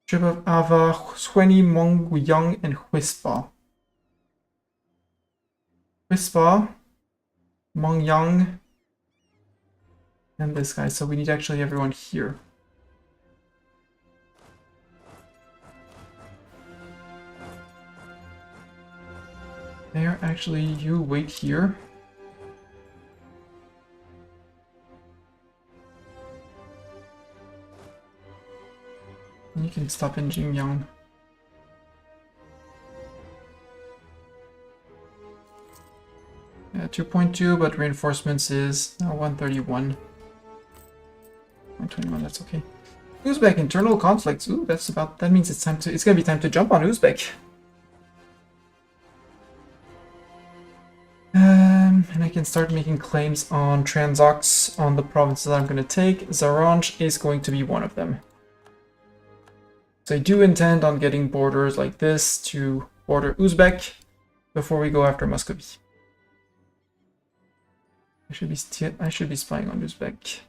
Trip of Ava, Hweni, Mongyang, and Hwispa. Hwispa, Mongyang, and this guy. So we need actually everyone here. There, actually, you wait here. You can stop in Jingyang. Yeah, 2.2, but reinforcements is 131. 121, that's okay. Uzbek internal conflicts. Ooh, that means it's gonna be time to jump on Uzbek. And I can start making claims on Transox on the provinces I'm going to take. Zaranj is going to be one of them. So I do intend on getting borders like this to border Uzbek before we go after Muscovy. I should be spying on Uzbek.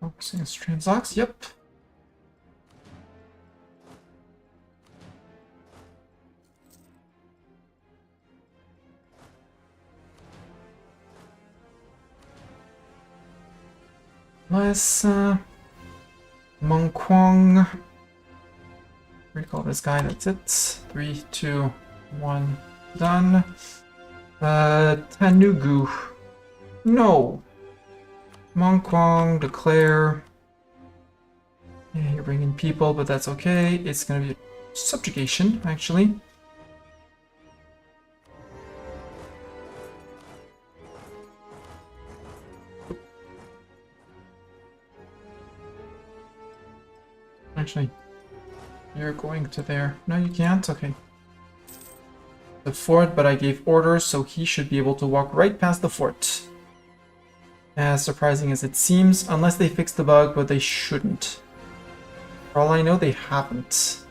Focusing on Transox, yep. Less Mongkwang. Recall this guy, that's it. 3, 2, 1, done. Tanugu. No. Mongkwang, declare. Yeah, you're bringing people, but that's okay. It's gonna be subjugation, actually. Actually, you're going to there. No, you can't? Okay. The fort, but I gave orders, so he should be able to walk right past the fort. As surprising as it seems, unless they fix the bug, but they shouldn't. For all I know, they haven't.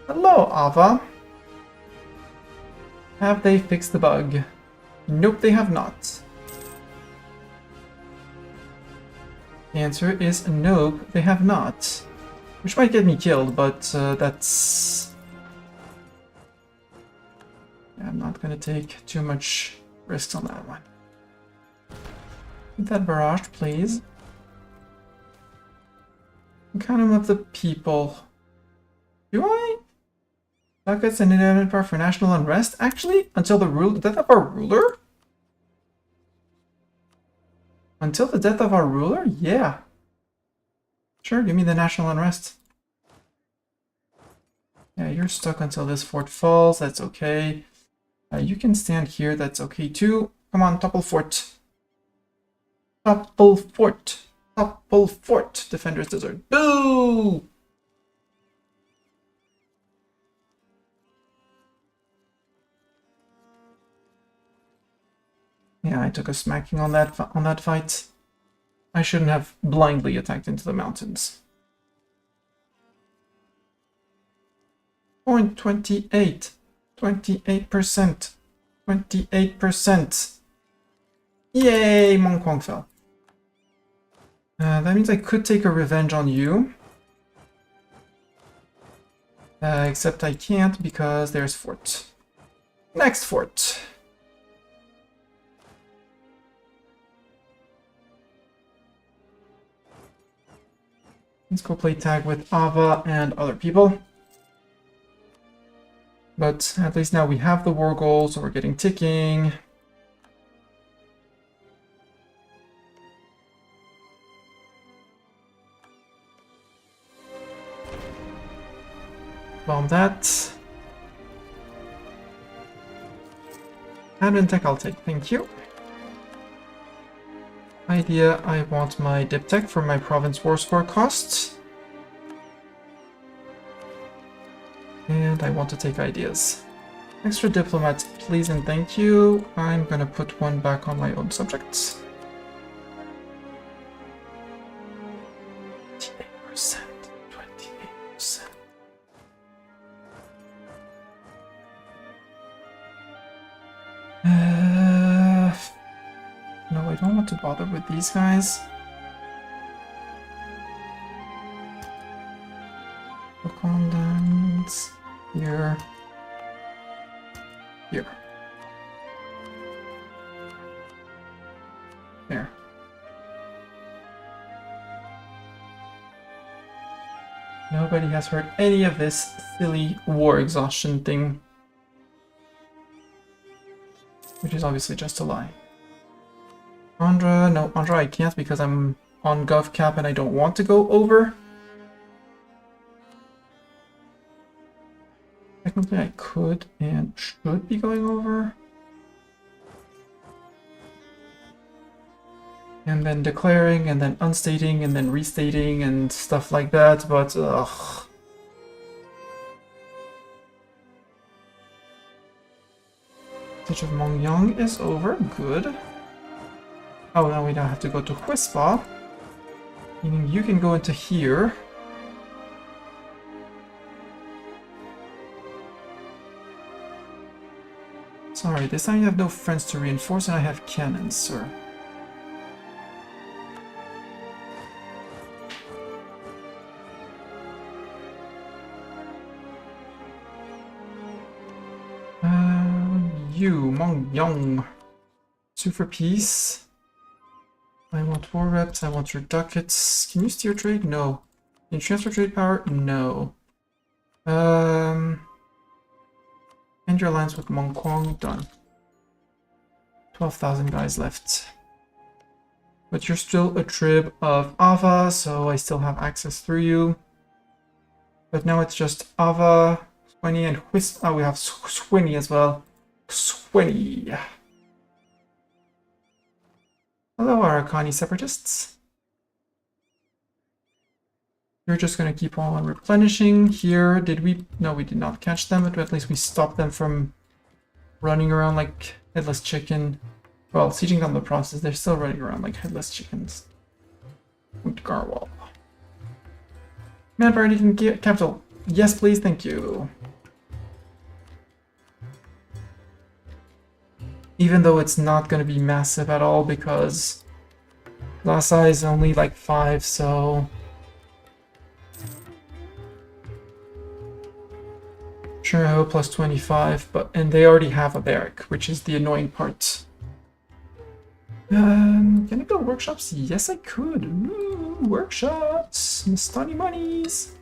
Hello, Ava. Have they fixed the bug? Nope, they have not. The answer is nope, they have not. Which might get me killed, but that's... I'm not gonna take too much risks on that one. Get that barrage, please. Economy of the people. Do I? Buckets and independent power for national unrest? Actually, until the death of our ruler? Until the death of our ruler? Yeah. Sure, give me the national unrest. Yeah, you're stuck until this fort falls. That's okay. You can stand here. That's okay too. Come on, topple fort. Topple fort. Topple fort. Defenders desert. Boo! Yeah, I took a smacking on that fight. I shouldn't have blindly attacked into the mountains. 0.28. 28%. 28%. Yay! Mongkwang fell. That means I could take a revenge on you. Except I can't because there's fort. Next fort. Let's go play tag with Ava and other people. But at least now we have the war goal, so we're getting ticking. Bomb that. Admin tech I'll take, thank you. Idea, I want my dip tech for my province war score costs. And I want to take ideas. Extra diplomat, please and thank you. I'm gonna put one back on my own subjects. 28%, 28%. No, I don't want to bother with these guys. Condoms here. Here. There. Nobody has heard any of this silly war exhaustion thing. Which is obviously just a lie. Andra, no, Andra I can't because I'm on gov cap and I don't want to go over. Technically I could and should be going over. And then declaring and then unstating and then restating and stuff like that, but ugh. Siege of Mongyang is over, good. Oh, now we now have to go to Huispa, meaning you can go into here. Sorry, this time you have no friends to reinforce and I have cannons, sir. You, Mongyang. Sue for peace. I want war reps, I want your ducats. Can you steer trade? No. Can you transfer trade power? No. End your alliance with Mongkwang, done. 12,000 guys left. But you're still a trib of Ava, so I still have access through you. But now it's just Ava, Swinny, and we have Swinny as well. Swinny. Hello, Arakani separatists. You're just gonna keep on replenishing here. Did we? No, we did not catch them, but at least we stopped them from running around like headless chicken. Well, sieging down the process, they're still running around like headless chickens. Garwal. Manpower needed in capital. Yes, please, thank you. Even though it's not going to be massive at all because Lhasa is only like 5, so... Sure, I hope plus 25, and they already have a barrack, which is the annoying part. Can I build workshops? Yes, I could. Ooh, workshops! Mastani monies!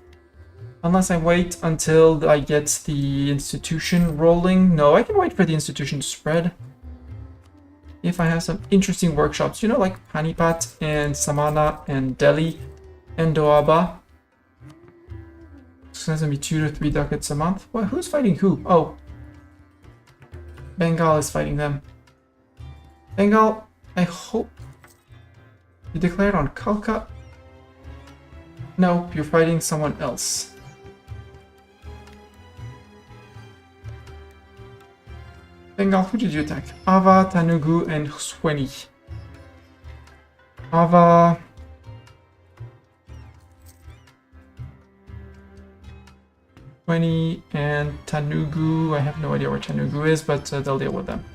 Unless I wait until I get the institution rolling. No, I can wait for the institution to spread. If I have some interesting workshops, you know, like Panipat and Samana and Delhi and Doaba. So that's gonna be 2 to 3 ducats a month. Well, who's fighting who? Oh. Bengal is fighting them. Bengal, I hope you declared on Kalka. No, you're fighting someone else. Bengal, who did you attack? Ava, Tanugu, and Hsweni. Ava... Hsweni and Tanugu. I have no idea where Tanugu is, but they'll deal with them.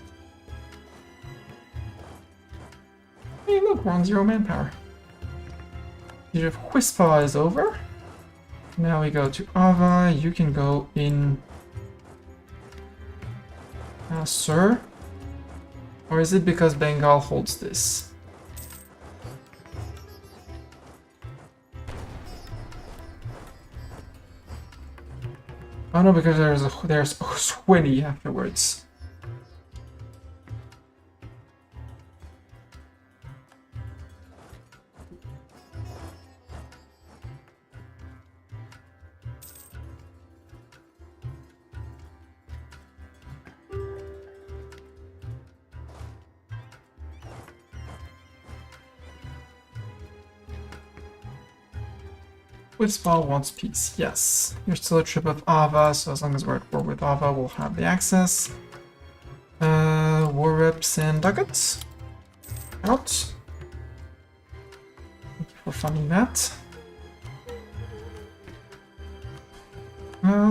Hey, look, we're on 0 manpower. Siege of Whispa is over. Now we go to Ava. You can go in... sir? Or is it because Bengal holds this? Oh no, because there's Hsweni afterwards. Whispa wants peace. Yes. You're still a trip of Ava, so as long as we're at war with Ava, we'll have the access. War reps and ducats. Out. Thank you for funding that.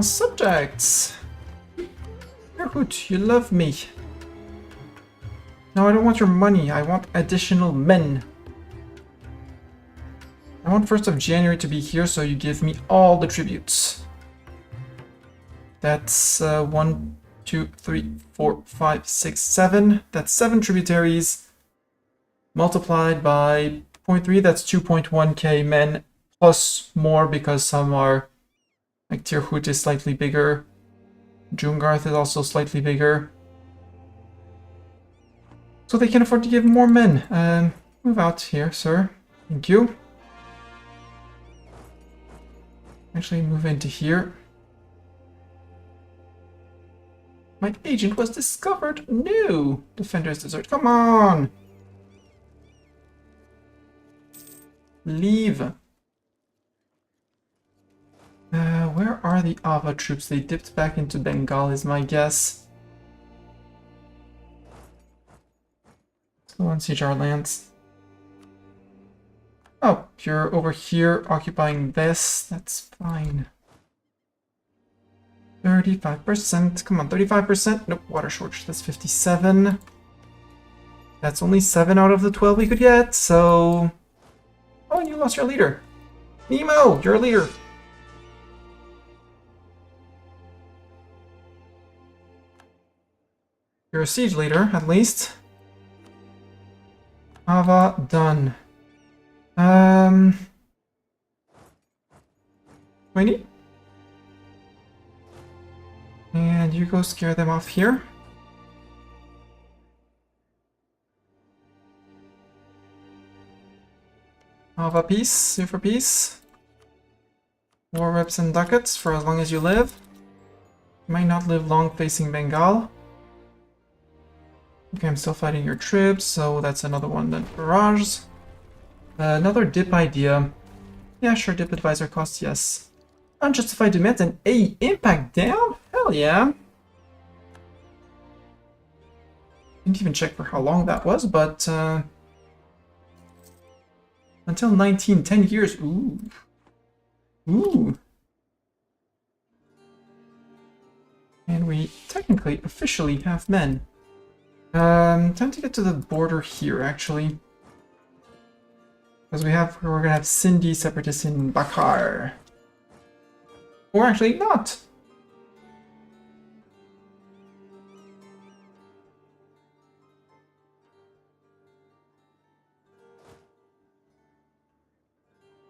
Subjects. Yerhut, you love me. No, I don't want your money. I want additional men. I want 1st of January to be here, so you give me all the tributes. That's 1, 2, 3, 4, 5, 6, 7. That's 7 tributaries multiplied by 0.3. That's 2.1k men plus more because some are like Tirhut is slightly bigger. Jungarth is also slightly bigger. So they can afford to give more men. Move out here, sir. Thank you. Actually, move into here. My agent was discovered. No! Defenders desert. Come on! Leave. Where are the Ava troops? They dipped back into Bengal is my guess. Let's go and siege our lands. Oh, you're over here occupying this. That's fine. 35%. Come on, 35%. Nope, water shortage. That's 57. That's only 7 out of the 12 we could get, so... Oh, and you lost your leader. Nemo, you're a leader. You're a siege leader, at least. Ava, done. 20. And you go scare them off here. Ava peace, sue for peace. War reps and ducats for as long as you live. You might not live long facing Bengal. Okay, I'm still fighting your troops, so that's another one then barrage. Another dip idea. Yeah, sure, dip advisor cost, yes. Unjustified demands and A impact down? Hell yeah. Didn't even check for how long that was, but until 10 years. Ooh. Ooh. And we technically, officially have men. Time to get to the border here, actually. Because we're gonna have Sindhi separatists in Bakar. Or actually not.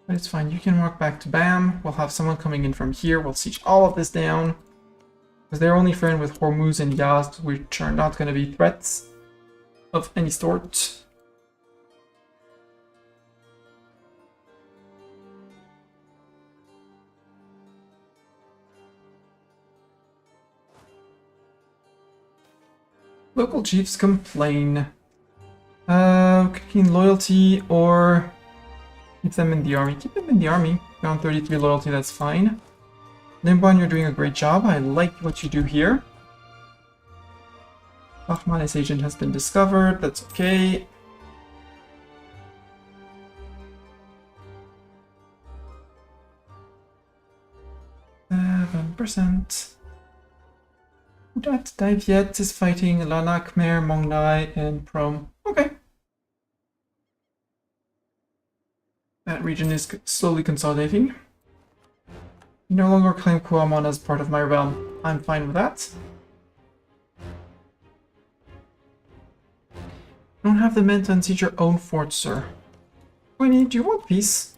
But it's fine, you can walk back to Bam. We'll have someone coming in from here. We'll siege all of this down. Because they're only friend with Hormuz and Yazd, which are not going to be threats of any sort. Local chiefs complain. Cooking loyalty or keep them in the army. Keep them in the army. Down 33 loyalty, that's fine. Limbon, you're doing a great job. I like what you do here. Bahman's agent has been discovered. That's okay. %. That Daviet is fighting Lana, Khmer, Mongnai, and Prom. Okay. That region is slowly consolidating. You no longer claim Kuamon as part of my realm. I'm fine with that. You don't have the men to unseat your own fort, sir. Queenie, do you want peace?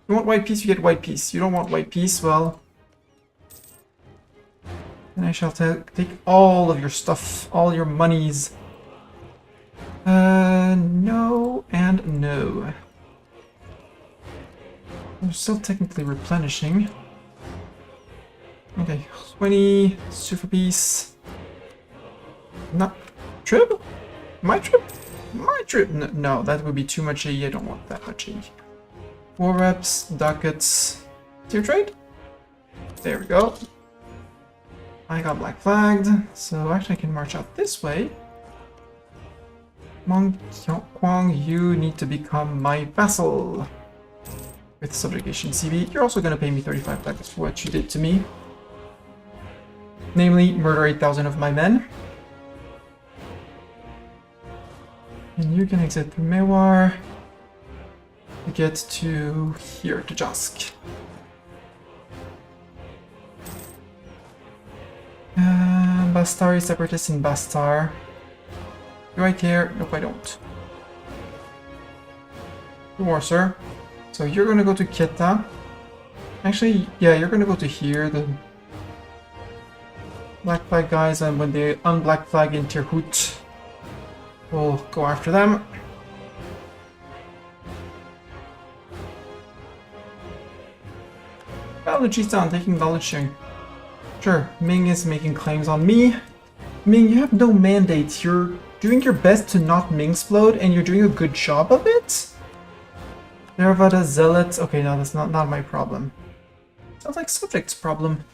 You want white peace, you get white peace. You don't want white peace, well... then I shall take all of your stuff, all your monies. No and no. I'm still technically replenishing. Okay, 20, super peace. Not trib? My trib? My trib? No, that would be too much AE. I don't want that much AE. War reps, ducats, tier trade. There we go. I got black flagged, so actually I can march out this way. Mong Kwang, you need to become my vassal. With subjugation CB, you're also going to pay me 35 ducats for what you did to me. Namely, murder 8,000 of my men. And you can exit through Mewar to get to here, to Jask. Bastari separatists in Bastar. Do I care? Nope, I don't. Two more, sir. So you're gonna go to Keta. Actually, yeah, you're gonna go to here. The black flag guys, and when they unblack flag in Tirhut, we'll go after them. Balochistan taking knowledge sharing. Sure, Ming is making claims on me. Ming, you have no mandate. You're doing your best to not Mingsplode, and you're doing a good job of it? Theravada Zealots. Okay, no, that's not my problem. Sounds like Subject's problem.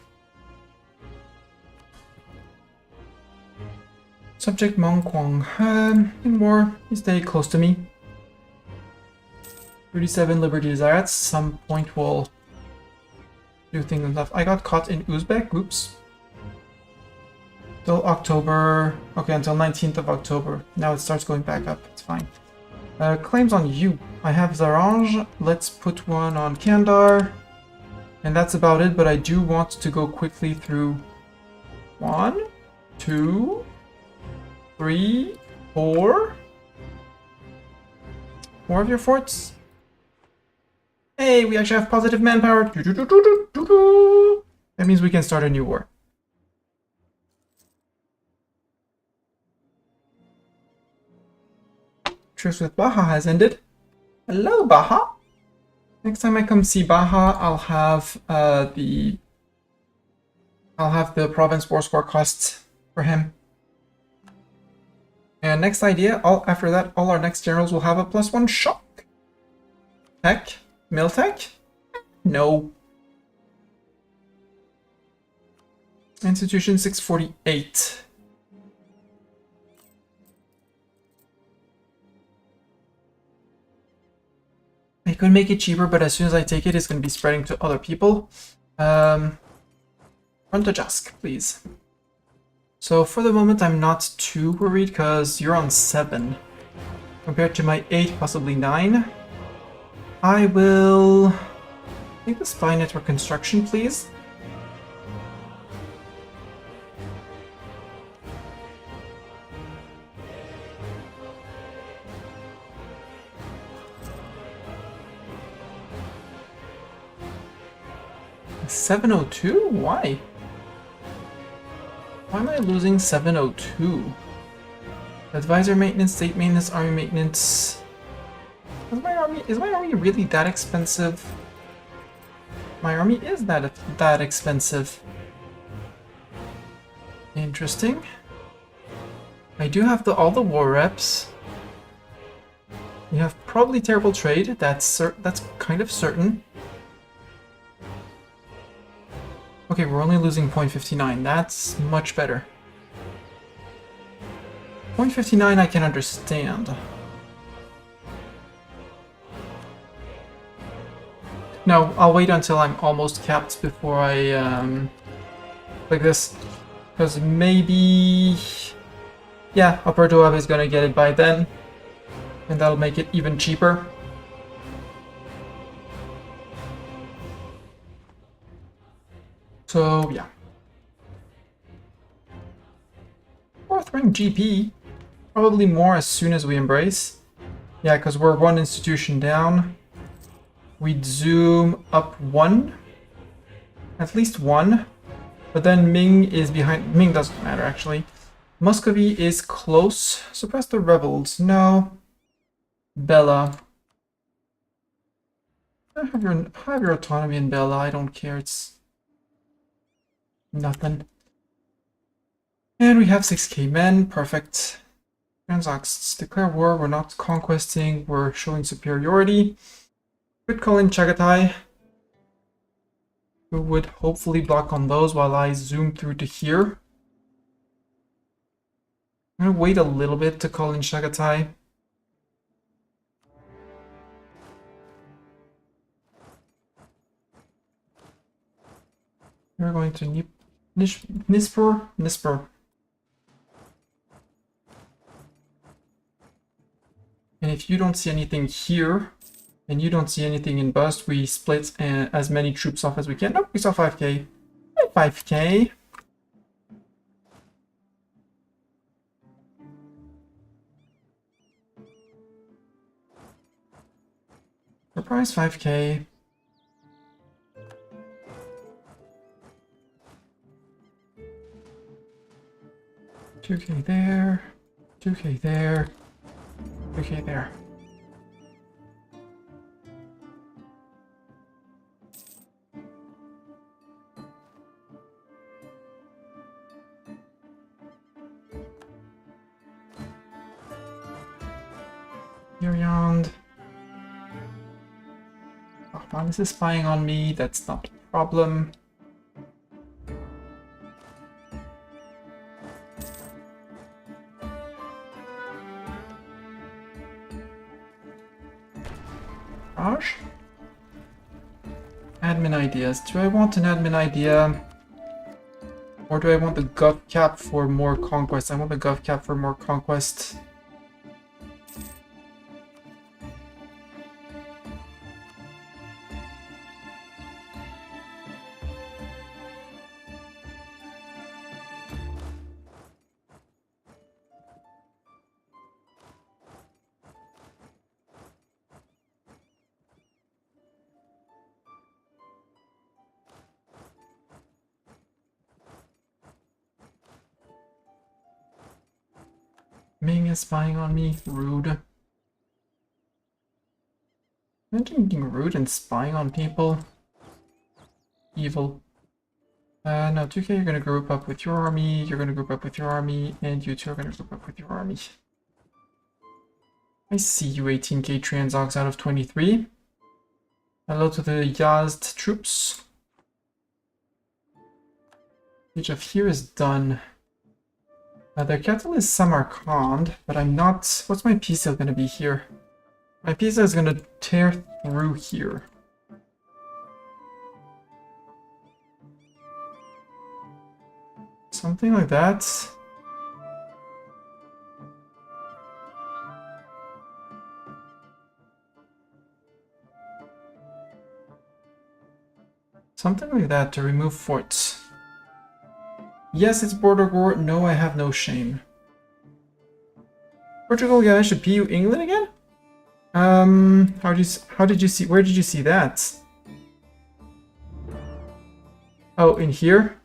Subject Mongkwang. Nothing more. You stay close to me. 37 Liberty Desires. Some point we'll do things and stuff. I got caught in Uzbek. Oops. Till October. Okay, until 19th of October. Now it starts going back up. It's fine. Claims on you. I have Zaranj. Let's put one on Kandar. And that's about it, but I do want to go quickly through 1, 2, 3, 4. 4 of your forts. Hey, we actually have positive manpower. That means we can start a new war. Truce with Baja has ended. Hello, Baja. Next time I come see Baja, I'll have the province war score costs for him. And next idea, after that, all our next generals will have a +1 shock. Tech? Mill tech? No. Institution 648. I could make it cheaper, but as soon as I take it, it's going to be spreading to other people. Run to Jask, please. So for the moment, I'm not too worried because you're on 7. Compared to my 8, possibly 9. I will take the spy network construction, please. $702? Why? Why am I losing 702? Advisor maintenance, state maintenance, army maintenance. Is my army really that expensive? My army is that expensive. Interesting. I do have all the war reps. You have probably terrible trade. That's kind of certain. Okay, we're only losing 0.59. That's much better. 0.59 I can understand. No, I'll wait until I'm almost capped before I click this. Because maybe... yeah, Alberto Web is gonna get it by then. And that'll make it even cheaper. So, yeah. Fourth rank GP. Probably more as soon as we embrace. Yeah, because we're one institution down. We'd zoom up one. At least one. But then Ming is behind. Ming doesn't matter, actually. Muscovy is close. Suppress the rebels. No. Bella. Have your autonomy in Bella. I don't care. It's nothing. And we have 6k men. Perfect. Transacts. Declare war. We're not conquesting. We're showing superiority. Could call in Chagatai, who would hopefully block on those while I zoom through to here. I'm gonna wait a little bit to call in Chagatai. We're going to Nispur. And if you don't see anything here, and you don't see anything in Bust, we split as many troops off as we can. Nope, we saw 5k. 5k. Surprise 5k. $2k there. 2k there. 2k there. Beyond. Oh, Manus is spying on me, that's not a problem. Raj? Admin ideas. Do I want an admin idea? Or do I want the gov cap for more conquest? I want the gov cap for more conquest. Ming is spying on me. Rude. Imagine being rude and spying on people. Evil. No, 2k, you're gonna group up with your army, you're gonna group up with your army, and you two are gonna group up with your army. I see you, 18k Transox out of 23. Hello to the Yazd troops. Siege of here is done. Their capital is Samarkand, but I'm not... What's my pizza gonna be here? My pizza is gonna tear through here. Something like that. Something like that to remove forts. Yes, it's border war. No, I have no shame. Portugal, yeah, I should PU England again? How did you see, where did you see that? Oh, in here?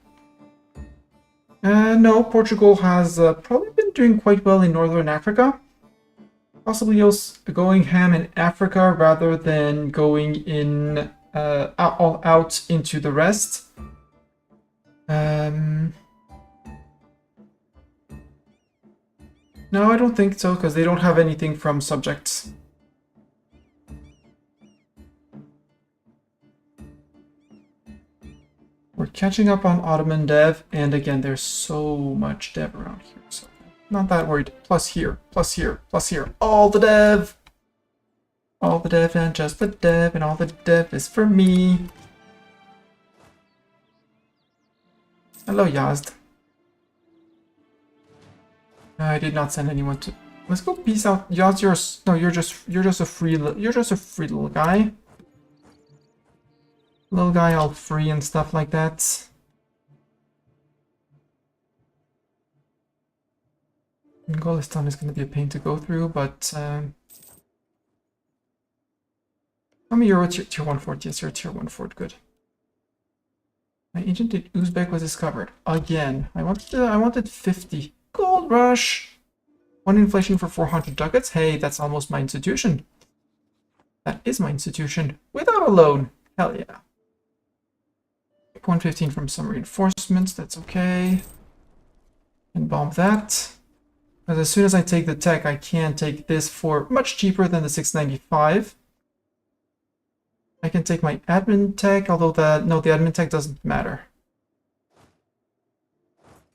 No, Portugal has probably been doing quite well in Northern Africa. Possibly also going ham in Africa rather than going in all out into the rest. No, I don't think so, because they don't have anything from subjects. We're catching up on Ottoman dev, and again, there's so much dev around here. So Not that worried. Plus here, plus here, plus here. All the dev! All the dev and just the dev, and all the dev is for me. Hello, Yazd. I did not send anyone to. Let's go. Peace out, Yazd. You're just a free little guy. Little guy, all free and stuff like that. Golistan is going to be a pain to go through, but how many you're a tier 1 fort? Yes, you're a tier 1 fort. Good. My agent in Uzbek was discovered again. I wanted 50 gold rush. 1 inflation for 400 ducats. Hey, that's almost my institution. That is my institution without a loan. Hell yeah. 115 from some reinforcements. That's okay. And bomb that. Because as soon as I take the tech, I can take this for much cheaper than the 695. I can take my admin tech, although the admin tech doesn't matter.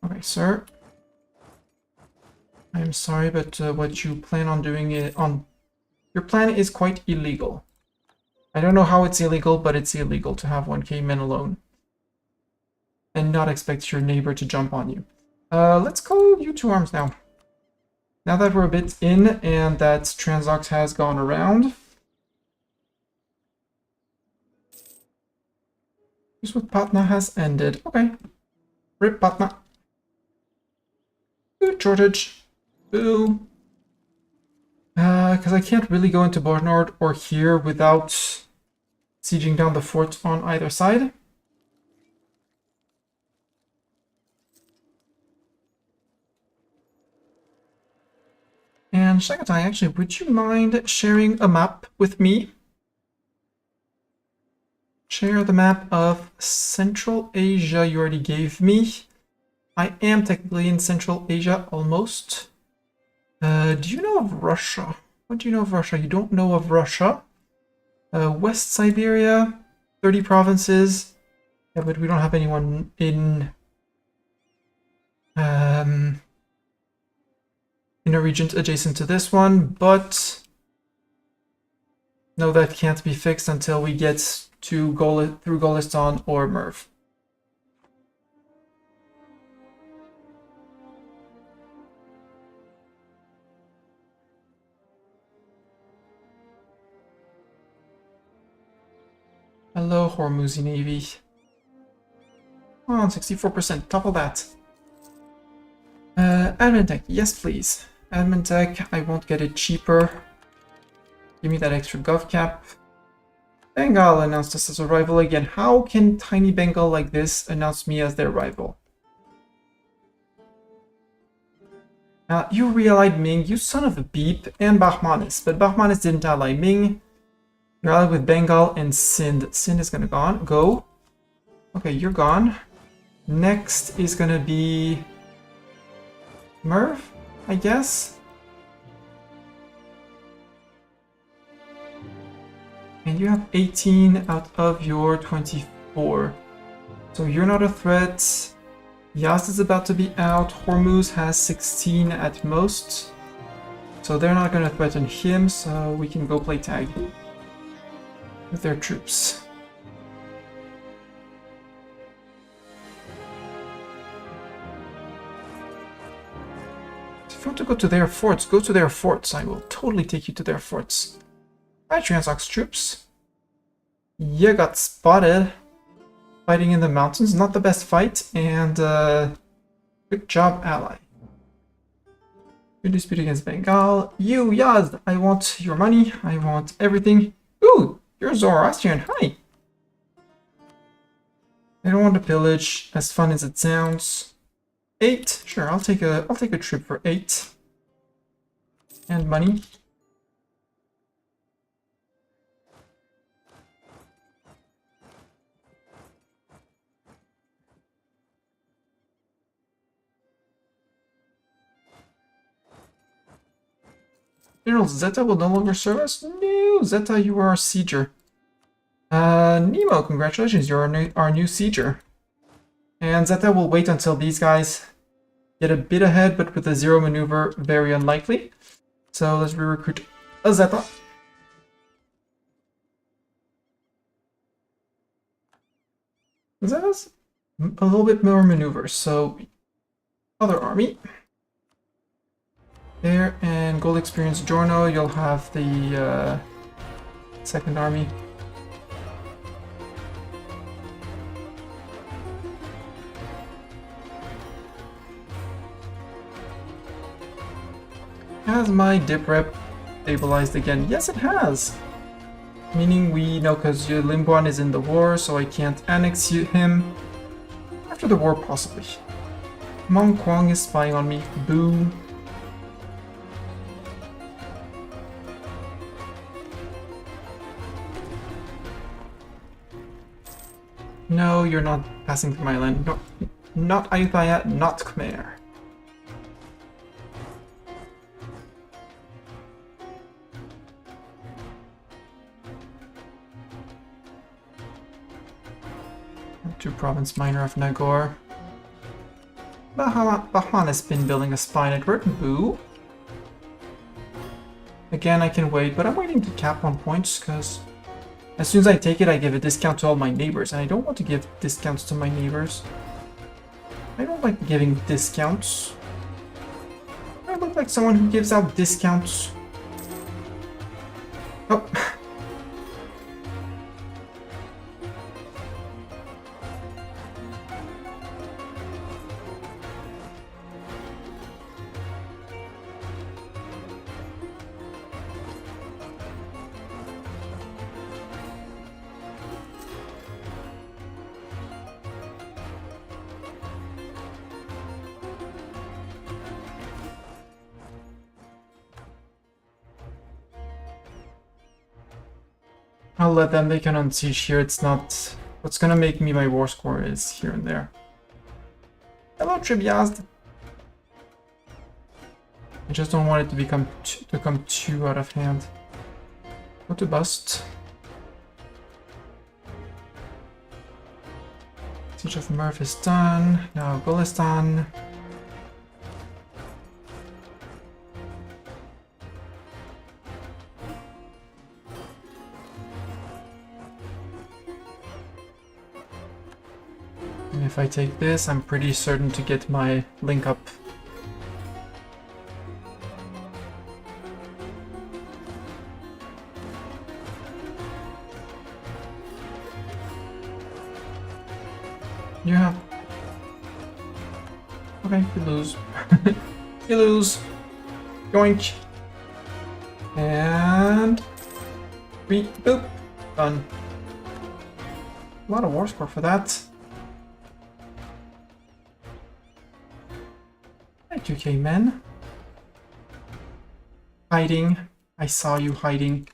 Okay, sir. I am sorry, but what you plan on doing your plan is quite illegal. I don't know how it's illegal, but it's illegal to have 1k men alone and not expect your neighbor to jump on you. Let's call you to arms now. Now that we're a bit in and that Transoct has gone around. Here's what Patna has ended. Okay. Rip Patna. Food shortage. Boo. Because I can't really go into Bornord or here without sieging down the fort on either side. And Shagatai, actually, would you mind sharing a map with me? Share the map of Central Asia you already gave me. I am technically in Central Asia, almost. Do you know of Russia? What do you know of Russia? You don't know of Russia. West Siberia, 30 provinces. Yeah, but we don't have anyone in a region adjacent to this one, but no, that can't be fixed until we get to through Golistan or Merv. Hello, Hormuzi Navy. Oh, 64%, top of that. Admin tech, yes please. Admin tech, I won't get it cheaper. Give me that extra gov cap. Bengal announced us as a rival again. How can tiny Bengal like this announce me as their rival? You re-allied Ming, you son of a beep, and Bahmanis. But Bahmanis didn't ally Ming. You're allied with Bengal and Sind. Sind is gonna go. Okay, you're gone. Next is gonna be Merv, I guess. And you have 18 out of your 24. So you're not a threat. Yazd is about to be out. Hormuz has 16 at most. So they're not going to threaten him, so we can go play tag with their troops. If you want to go to their forts, go to their forts. I will totally take you to their forts. Alright, Transox troops. You got spotted. Fighting in the mountains. Not the best fight, and good job, ally. You're disputing against Bengal. You, Yazd, I want your money. I want everything. Ooh, you're Zoroastrian. Hi. I don't want to pillage, as fun as it sounds. 8, sure, I'll take a trip for 8. And money. General Zeta will no longer serve us? No, Zeta, you are our sieger. Nemo, congratulations, you're our new sieger. And Zeta will wait until these guys get a bit ahead, but with a 0 maneuver, very unlikely. So let's re-recruit a Zeta. Zeta's a little bit more maneuvers, so other army. There, and gold experience Giorno, you'll have the second army. Has my dip rep stabilized again? Yes, it has! Meaning we know because Limbuan is in the war, so I can't annex him. After the war, possibly. Mong Kwang is spying on me. Boo. No, you're not passing through my land. No, not Ayutthaya, not Khmer. To Province Minor of Nagore. Bahman has been building a spy network. Boo. Again, I can wait, but I'm waiting to cap on points because as soon as I take it, I give a discount to all my neighbors, and I don't want to give discounts to my neighbors. I don't like giving discounts. I look like someone who gives out discounts. Oh. I'll let them, they can unsiege here, it's not... What's gonna make me my war score is here and there. Hello, Tribiazd! I just don't want it to become too out of hand. Go to bust. Siege of Murph is done, now Gulistan. If I take this, I'm pretty certain to get my link up. You have... Okay, you lose. You lose. Yoink. And... boop. Done. A lot of war score for that. 2k men. Hiding. I saw you hiding.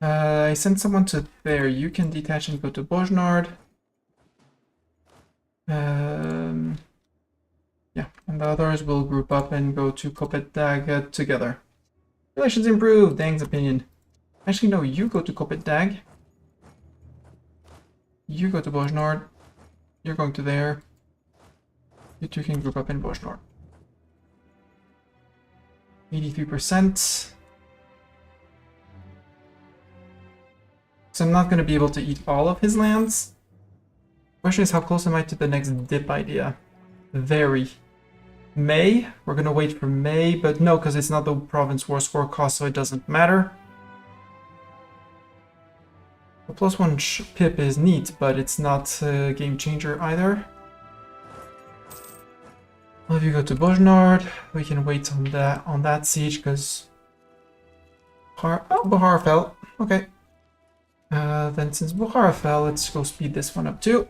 I sent someone to there. You can detach and go to Bojnard. Yeah, and the others will group up and go to Kopetdag together. Relations improved, Dang's opinion. Actually, no, you go to Kopetdag. You go to Bojnard. You're going to there. You two can group up in Bojnard. 83%. So I'm not going to be able to eat all of his lands. Question is, how close am I to the next dip idea? Very. May? We're going to wait for May, but no, because it's not the province war score cost, so it doesn't matter. The +1 pip is neat, but it's not a game changer either. Well, if you go to Bojnard, we can wait on that siege because Bukhara fell. Okay. Then since Bukhara fell, let's go speed this one up too.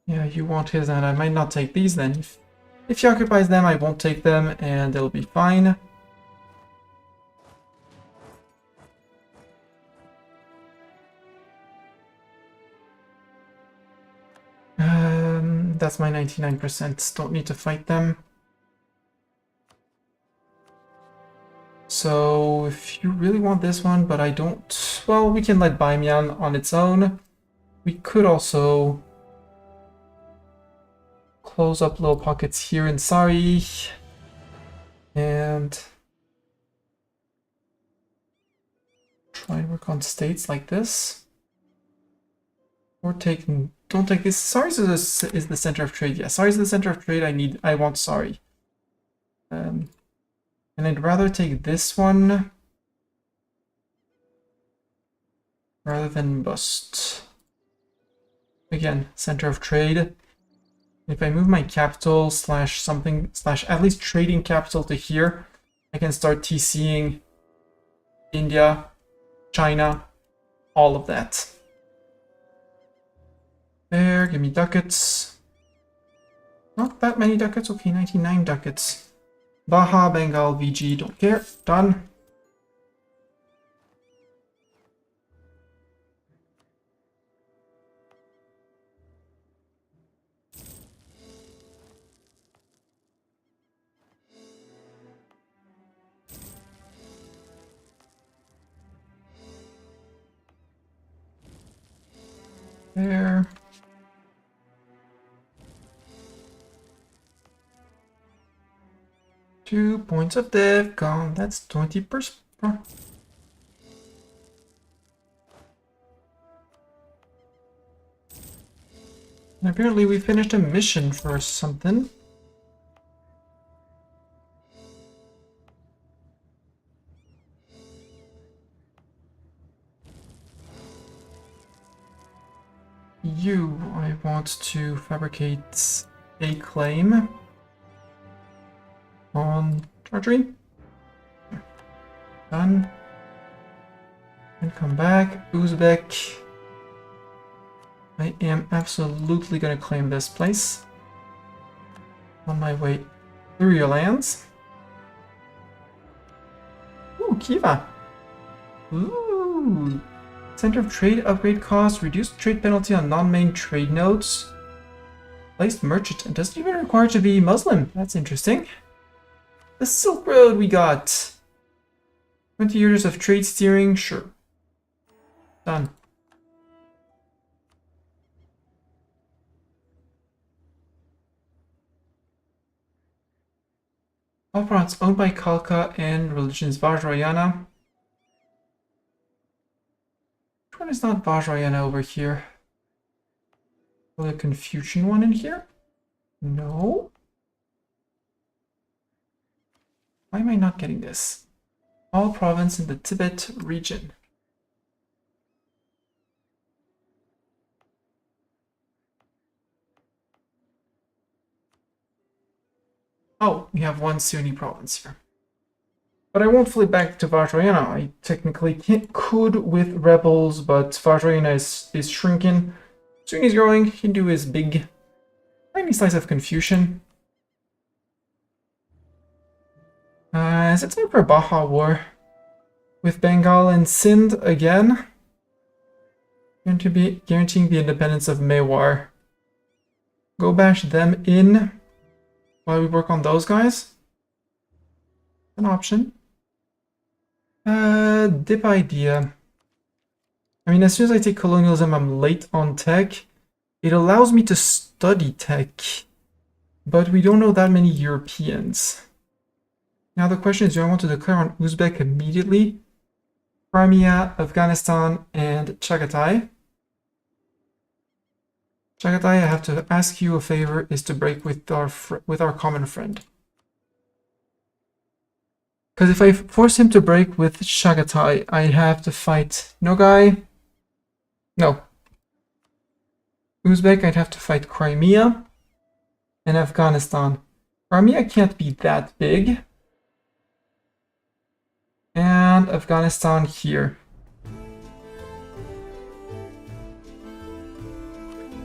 Yeah, you want his, and I might not take these then. If he occupies them, I won't take them, and it'll be fine. That's my 99%. Don't need to fight them. So if you really want this one, but I don't, well, we can let Baimian on its own. We could also close up little pockets here in Sari and try and work on states like this. Or don't take this. Sari is the center of trade. Yeah, Sari is the center of trade. I want Sari. And I'd rather take this one rather than bust. Again, center of trade. If I move my capital slash something slash at least trading capital to here, I can start TCing India, China, all of that. There, give me ducats. Not that many ducats. Okay, 99 ducats. Baja, Bengal, VG, don't care. Done. There. Two points of dev gone. That's 20%. And apparently we finished a mission for something. I want to fabricate a claim on Tartary. Done. And come back. Uzbek. I am absolutely gonna claim this place. On my way through your lands. Ooh, Kiva. Ooh. Center of trade upgrade cost, reduced trade penalty on non-main trade nodes. Placed merchant and doesn't even require to be Muslim. That's interesting. The Silk Road we got. 20 years of trade steering, sure. Done. All products owned by Khalkha and religions Vajrayana. Which one is not Vajrayana over here? The Confucian one in here? No. Why am I not getting this? All province in the Tibet region. Oh, we have one Sunni province here. But I won't flip back to Vajrayana. I technically could with rebels, but Vajrayana is shrinking. Sunni is growing, Hindu is big. Tiny slice of Confucian. Is it time for a Baja war? With Bengal and Sindh again? Going to be guaranteeing the independence of Mewar. Go bash them in while we work on those guys? An option. Dip idea. I mean, as soon as I take colonialism, I'm late on tech. It allows me to study tech, but we don't know that many Europeans. Now the question is, do I want to declare on Uzbek immediately? Crimea, Afghanistan, and Chagatai. Chagatai, I have to ask you a favor, is to break with our common friend. Because if I force him to break with Chagatai, I have to fight Nogai. No. Uzbek, I'd have to fight Crimea and Afghanistan. Crimea can't be that big. And Afghanistan here.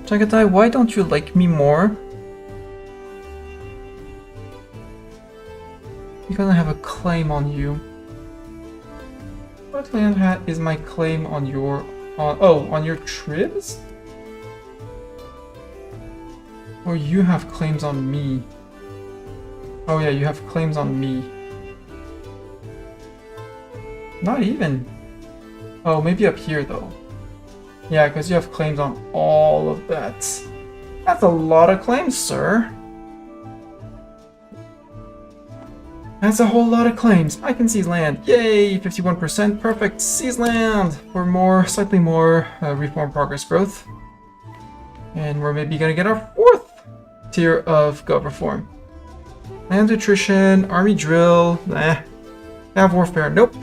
Chagatai, why don't you like me more? Because I have a claim on you. What land is my claim on your... on your tribs? Or you have claims on me? Oh yeah, you have claims on me. Not even. Oh, maybe up here though. Yeah, because you have claims on all of that. That's a lot of claims, sir. That's a whole lot of claims. I can seize land. Yay! 51%. Perfect. Seize land for more, slightly more reform progress growth. And we're maybe gonna get our 4th tier of Gov reform. Land nutrition, army drill, nah. Nav warfare, nope.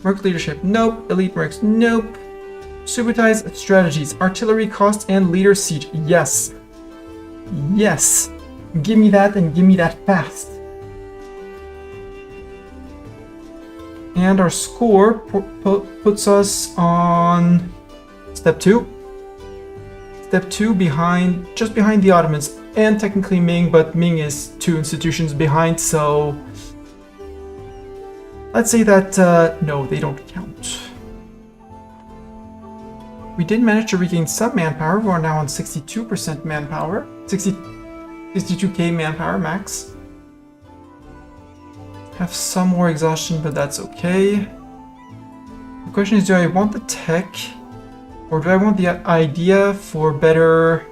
Merc leadership, nope. Elite mercs, nope. Supertized strategies, artillery cost, and leader siege, yes. Yes. Give me that and give me that fast. And our score puts us on step 2. Step 2 behind, just behind the Ottomans, and technically Ming, but Ming is 2 institutions behind, so let's say that, no, they don't count. We did manage to regain some manpower. We are now on 62% manpower, 62k manpower max. Have some more exhaustion, but that's okay. The question is, do I want the tech, or do I want the idea for better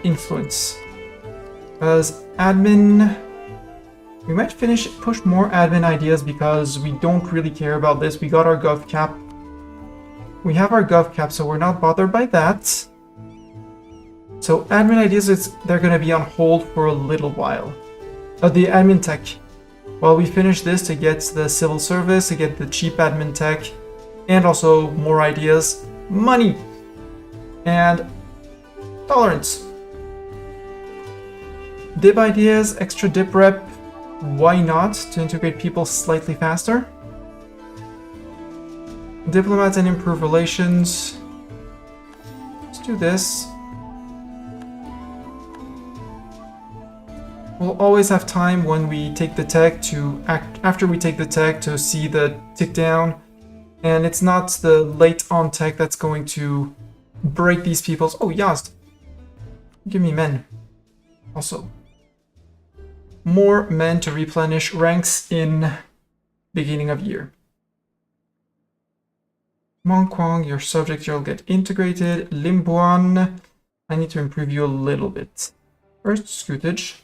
influence? Because admin, we might push more admin ideas because we don't really care about this. We got our gov cap. We have our gov cap, so we're not bothered by that. So admin ideas, they're gonna be on hold for a little while. The admin tech. While we finish this to get the civil service, to get the cheap admin tech, and also more ideas, money, and tolerance. Dip ideas, extra dip rep, why not, to integrate people slightly faster. Diplomats and improve relations. Let's do this. We'll always have time when we take the tech to after we take the tech to see the tick down. And it's not the late on tech that's going to break these people's... Oh, Yazd. Give me men. Also. More men to replenish ranks in beginning of year. Mongkwang, your subject, you'll get integrated. Limbuan, I need to improve you a little bit. First, Scootage.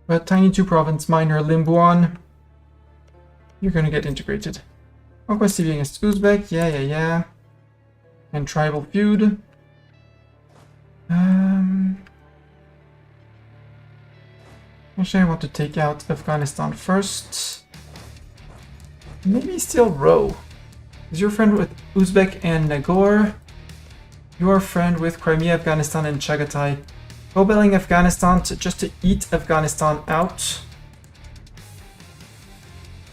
But Tiny 2 Province Minor Limbuan, you're gonna get integrated. Conquest TV against Uzbek, yeah. And Tribal Feud. Actually, I want to take out Afghanistan first. Maybe steal Row. Is your friend with Uzbek and Nagor? You are friend with Crimea, Afghanistan, and Chagatai. Rebelling Afghanistan just to eat Afghanistan out.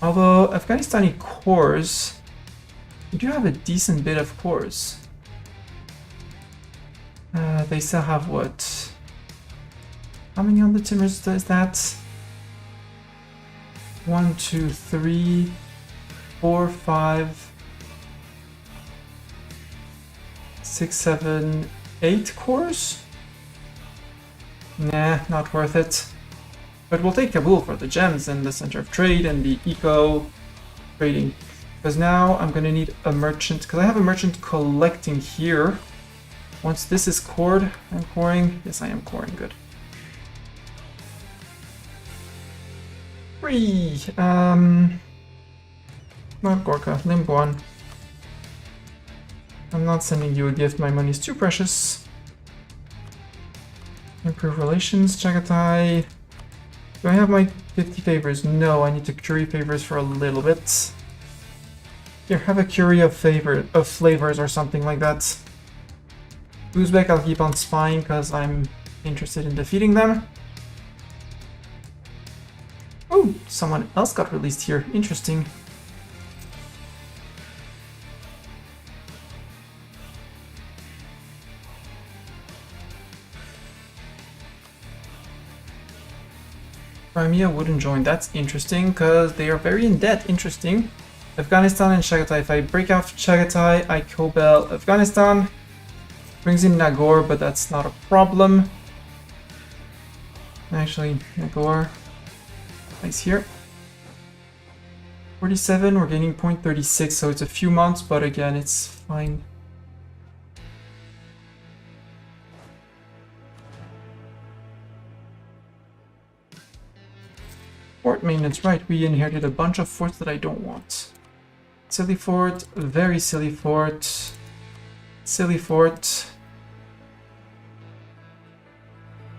Although Afghanistani cores, you do have a decent bit of cores. They still have what? How many on the Timbers is that? 1, 2, 3, 4, 5, 6, 7, 8 cores? Nah, not worth it. But we'll take Kabul for the gems and the center of trade and the eco trading. Because now I'm gonna need a merchant, because I have a merchant collecting here. Once this is cored, I'm coring. Yes, I am coring, good. 3. Not Gorka, Limbuan. I'm not sending you a gift, my money's too precious. Improve relations, Chagatai. Do I have my 50 favors? No, I need to curry favors for a little bit. Here, have a curry of flavors or something like that. Uzbek, I'll keep on spying because I'm interested in defeating them. Oh, someone else got released here. Interesting. Crimea wouldn't join. That's interesting because they are very in debt. Interesting. Afghanistan and Chagatai. If I break out Chagatai, I Kobel Afghanistan. Brings in Nagor, but that's not a problem. Actually, Nagor. Nice here. 47, we're gaining 0.36, so it's a few months, but again, it's fine. Fort maintenance, right, we inherited a bunch of forts that I don't want. Silly fort, very silly fort, silly fort.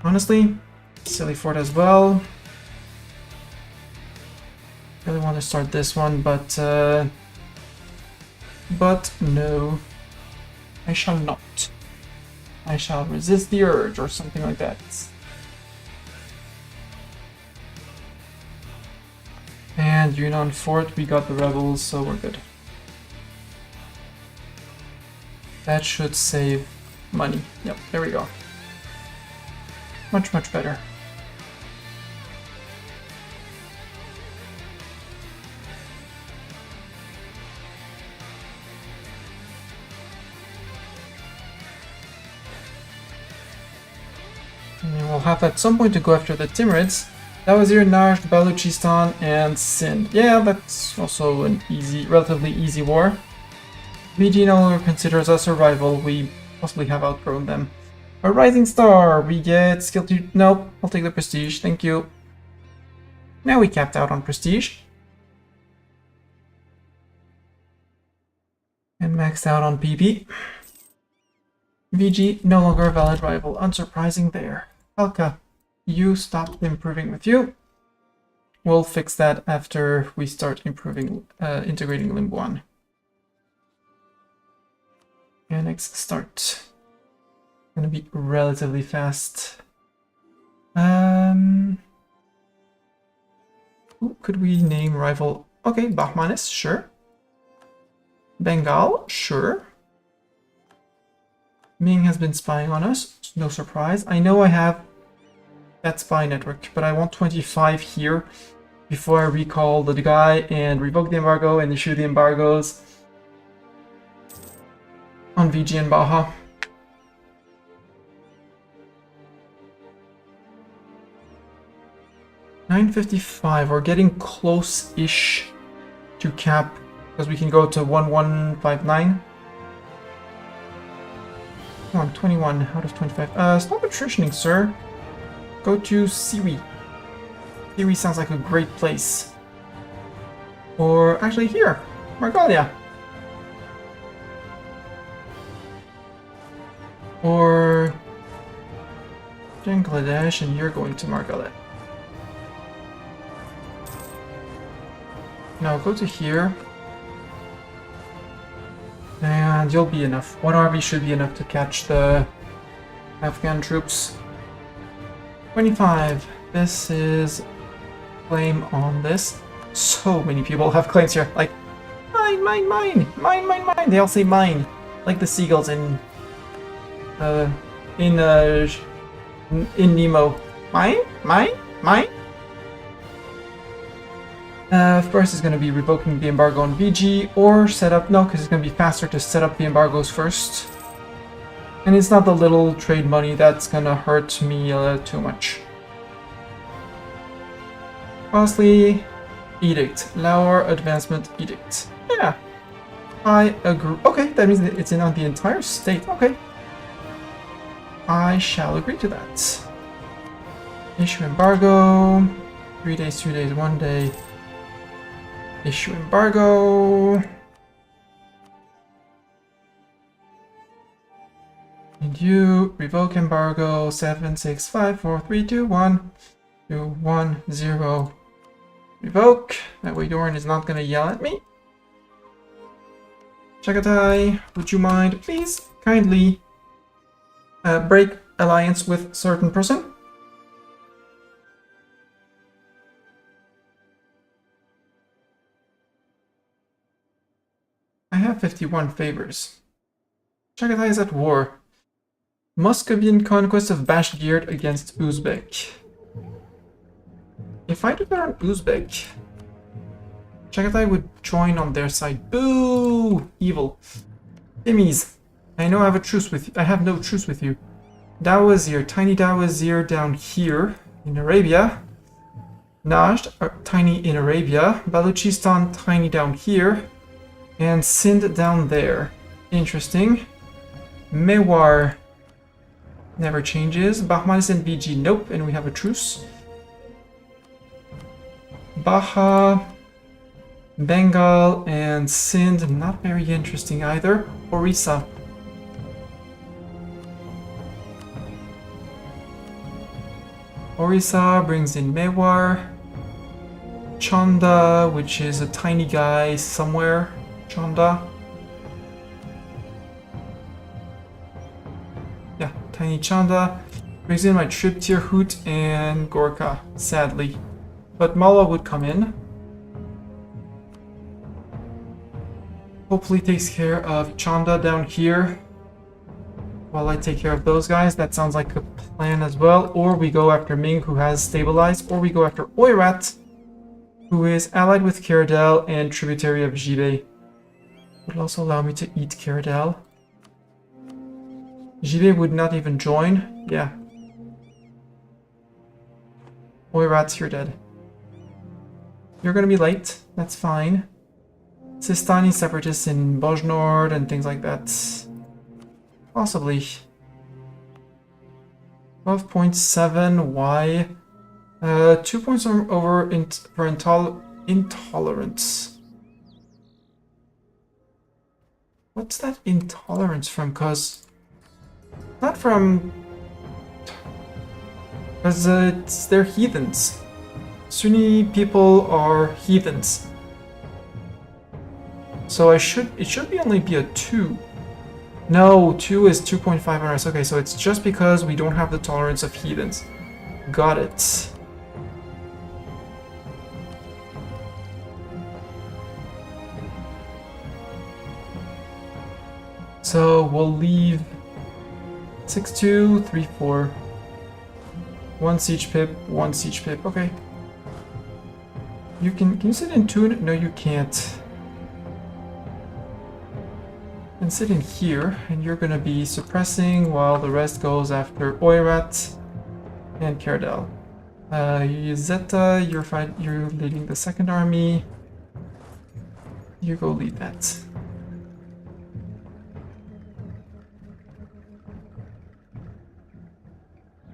Honestly, silly fort as well. Really want to start this one, but no, I shall not. I shall resist the urge or something like that. And Yunnan Fort, we got the rebels, so we're good. That should save money. Yep, there we go. Much, much better. And we'll have at some point to go after the Timurids. That was here, Najd, Baluchistan, and Sindh. Yeah, that's also an easy, relatively easy war. VG no longer considers us a rival. We possibly have outgrown them. A Rising Star. We get skill to... Nope, I'll take the Prestige. Thank you. Now we capped out on Prestige. And maxed out on PP. VG no longer a valid rival. Unsurprising there. Alka. You stopped improving with you. We'll fix that after we start improving, integrating Limbuan. And next start. Gonna be relatively fast. Who could we name rival? Okay, Bahmanis, sure. Bengal, sure. Ming has been spying on us. No surprise. I know I have that spy network, but I want 25 here before I recall the guy and revoke the embargo and issue the embargoes on VG and Baja. $9.55, we're getting close-ish to cap because we can go to 1159. Come on, 21 out of 25. Stop attritioning, sir. Go to Siwi. Siwi sounds like a great place. Or actually here, Margalia. Or Bangladesh, and you're going to Margaret. Now go to here. And you'll be enough. One army should be enough to catch the Afghan troops. 25. This is claim on this. So many people have claims here. Like, mine, mine, mine, mine, mine, mine. They all say mine, like the seagulls in Nemo. Mine, mine, mine. First is going to be revoking the embargo on VG or set up. No, because it's going to be faster to set up the embargoes first. And it's not the little trade money that's gonna hurt me too much. Lastly, edict. Lower advancement edict. Yeah, I agree. Okay, that means that it's in on the entire state. Okay. I shall agree to that. Issue embargo. 3 days, 2 days, 1 day. Issue embargo. And you revoke embargo 7, 6, 5, 4, 3, 2, 1, 2, 1, 0. Revoke. That way Doran is not gonna yell at me. Chagatai, would you mind please kindly break alliance with certain person? I have 51 favors. Chagatai is at war. Muscovian conquest of Bashgird against Uzbek. If I declare on Uzbek, Chagatai would join on their side. Boo! Evil. Timmies, I know I have a truce with you. I have no truce with you. Dawazir, tiny Dawazir down here in Arabia. Najd are tiny in Arabia, Baluchistan tiny down here, and Sindh down there. Interesting. Mewar never changes. Bahmanis and VG, nope, and we have a truce. Baha, Bengal, and Sindh, not very interesting either. Orissa. Orissa brings in Mewar. Chanda, which is a tiny guy somewhere. Chanda. Yeah, tiny Chanda. Brings in my Triptyr Hoot and Gorkha, sadly. But Malwa would come in. Hopefully takes care of Chanda down here. While I take care of those guys, that sounds like a plan as well. Or we go after Ming, who has stabilized. Or we go after Oirat, who is allied with Caradel and tributary of Jibe. Would also allow me to eat Caradel. Jibe would not even join. Yeah. Oirat, you're dead. You're gonna be late. That's fine. Sistani separatists in Bojnord and things like that. Possibly. 12.7, why? 2 points over for intolerance. What's that intolerance from? Cause not from. Cause they're heathens. Sunni people are heathens. So it should only be a 2. No, 2 is 2.5 on us. Okay, so it's just because we don't have the tolerance of heathens. Got it. So we'll leave 6-2, 3-4. 1 siege pip, 1 siege pip. Okay. Can you sit in tune? No, you can't. And sit in here, and you're gonna be suppressing while the rest goes after Oirat and Caradel. Zeta, you're leading the second army. You go lead that.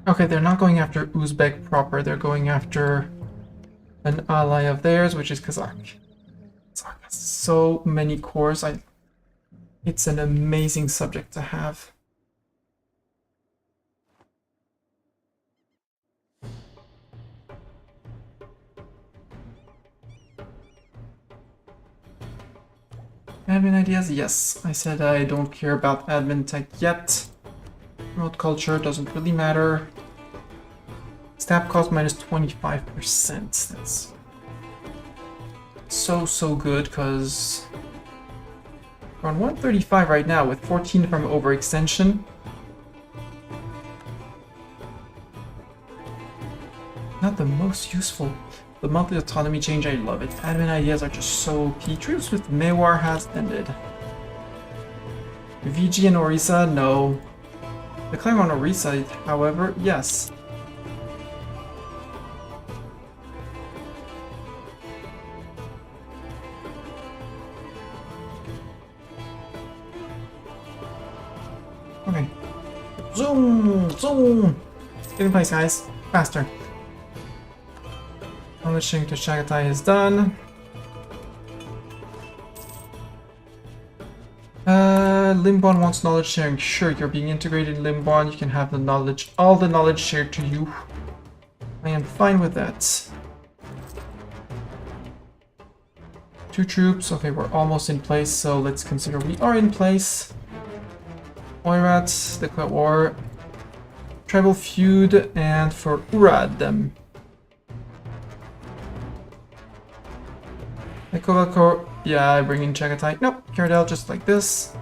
Okay, they're not going after Uzbek proper, they're going after an ally of theirs, which is Kazakh. Kazakh has so many cores, it's an amazing subject to have. Admin ideas? Yes. I said I don't care about admin tech yet. Remote culture doesn't really matter. Stab cost minus 25%. That's so good, because we're on 135 right now with 14 from overextension. Not the most useful. The monthly autonomy change, I love it. Admin ideas are just so OP. Truce with Mewar has ended. VG and Orissa, no. The claim on Orissa, however, yes. Okay. Zoom! Zoom! Get in place, guys. Faster. Knowledge sharing to Chagatai is done. Limbon wants knowledge sharing. Sure, you're being integrated in Limbon. You can have the knowledge, all the knowledge shared to you. I am fine with that. 2 troops. Okay, we're almost in place, so let's consider we are in place. Oirat, declare war. Tribal feud, and for Urad. Nikolakor, yeah, I bring in Chagatai. Nope, Caradel just like this.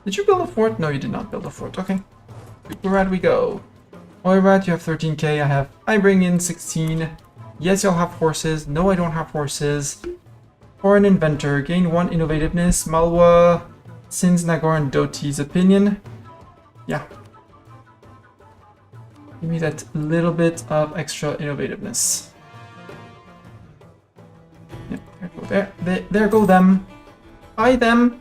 Did you build a fort? No, you did not build a fort. Okay. Urad we go. Oirat, you have 13k. I bring in 16. Yes, y'all have horses. No, I don't have horses. For an inventor, gain 1 innovativeness. Malwa, Sins, Nagor, and Doti's opinion. Yeah. Give me that little bit of extra innovativeness. Yep, there go there go them. Hi them.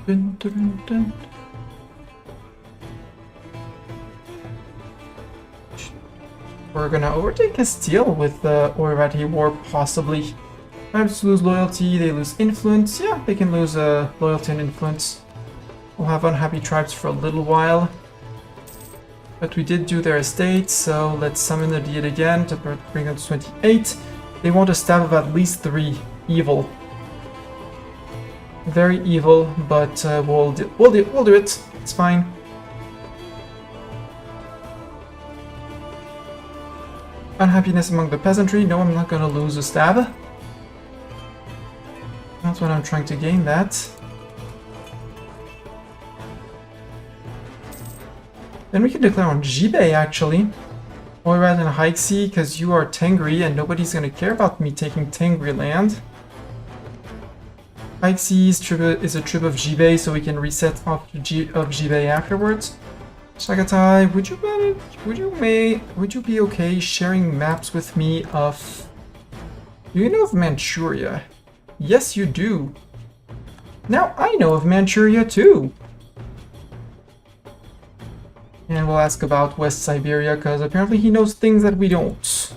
Dun, dun, dun. We're gonna overtake Castile with the Oirati War, possibly. Perhaps lose loyalty, they lose influence. Yeah, they can lose loyalty and influence. We'll have unhappy tribes for a little while. But we did do their estate, so let's summon the Diet again to bring them to 28. They want a stab of at least 3. Evil. Very evil, but we'll do it. It's fine. Unhappiness among the peasantry. No, I'm not gonna lose a stab. That's what I'm trying to gain that. Then we can declare on Jibei, actually. Oirat and Haixi, because you are Tengri and nobody's gonna care about me taking Tengri land. Haixi's tribute is a trip of Jibei, so we can reset off of Jibei afterwards. Chagatai, would you be okay sharing maps with me of... Do you know of Manchuria? Yes, you do. Now I know of Manchuria too. And we'll ask about West Siberia, because apparently he knows things that we don't.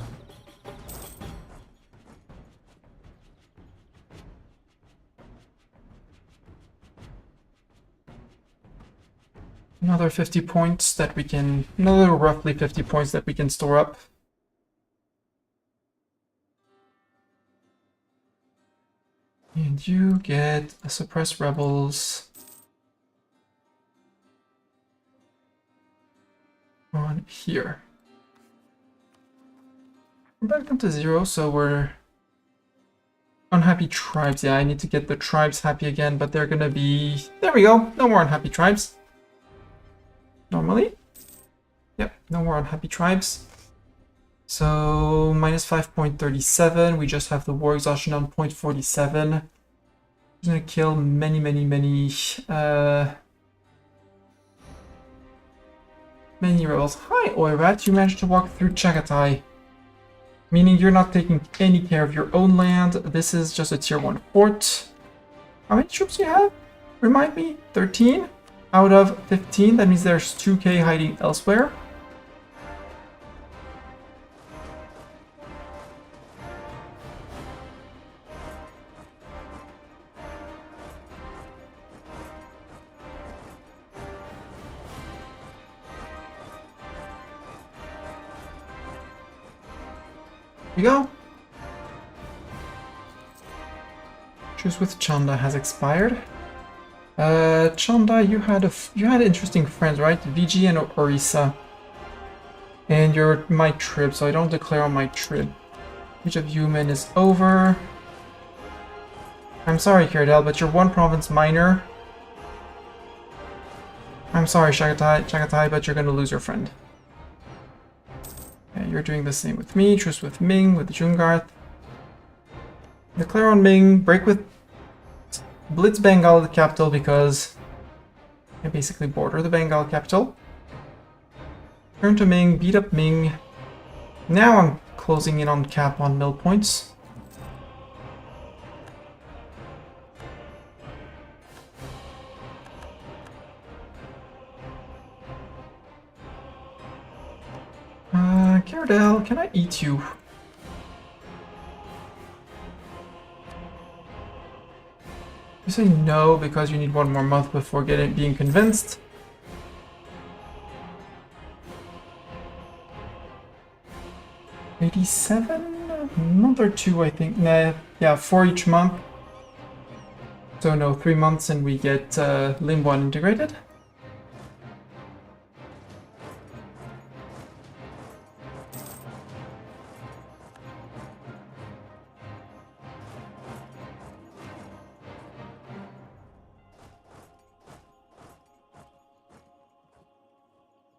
Another 50 points that we can... Another roughly 50 points that we can store up. And you get a suppress rebels on here. We're back down to 0, so we're unhappy tribes. Yeah, I need to get the tribes happy again, but they're gonna be... There we go, no more unhappy tribes. Normally. Yep, no more unhappy tribes. So, minus 5.37, we just have the war exhaustion on 0.47. I'm gonna kill many rebels. Hi, Oirat, you managed to walk through Chagatai. Meaning you're not taking any care of your own land. This is just a tier 1 fort. How many troops do you have? Remind me? 13? Out of 15, that means there's 2k hiding elsewhere. Here we go. Truce with Chanda has expired. Chanda, you had interesting friends, right? VG and Orisa. And you're my trib, so I don't declare on my trib. Age of Human is over. I'm sorry, Kirdel, but you're 1 province minor. I'm sorry, Chagatai, but you're gonna lose your friend. Okay, you're doing the same with me. Truce with Ming, with Jungarth. Declare on Ming, break with Blitz Bengal, the capital, because I basically border the Bengal capital. Turn to Ming, beat up Ming. Now I'm closing in on cap on mill points. Kirdel, can I eat you? You say no because you need 1 more month before being convinced. $87? A month or 2, I think. Nah, yeah, 4 each month. So no, 3 months and we get Limbo integrated.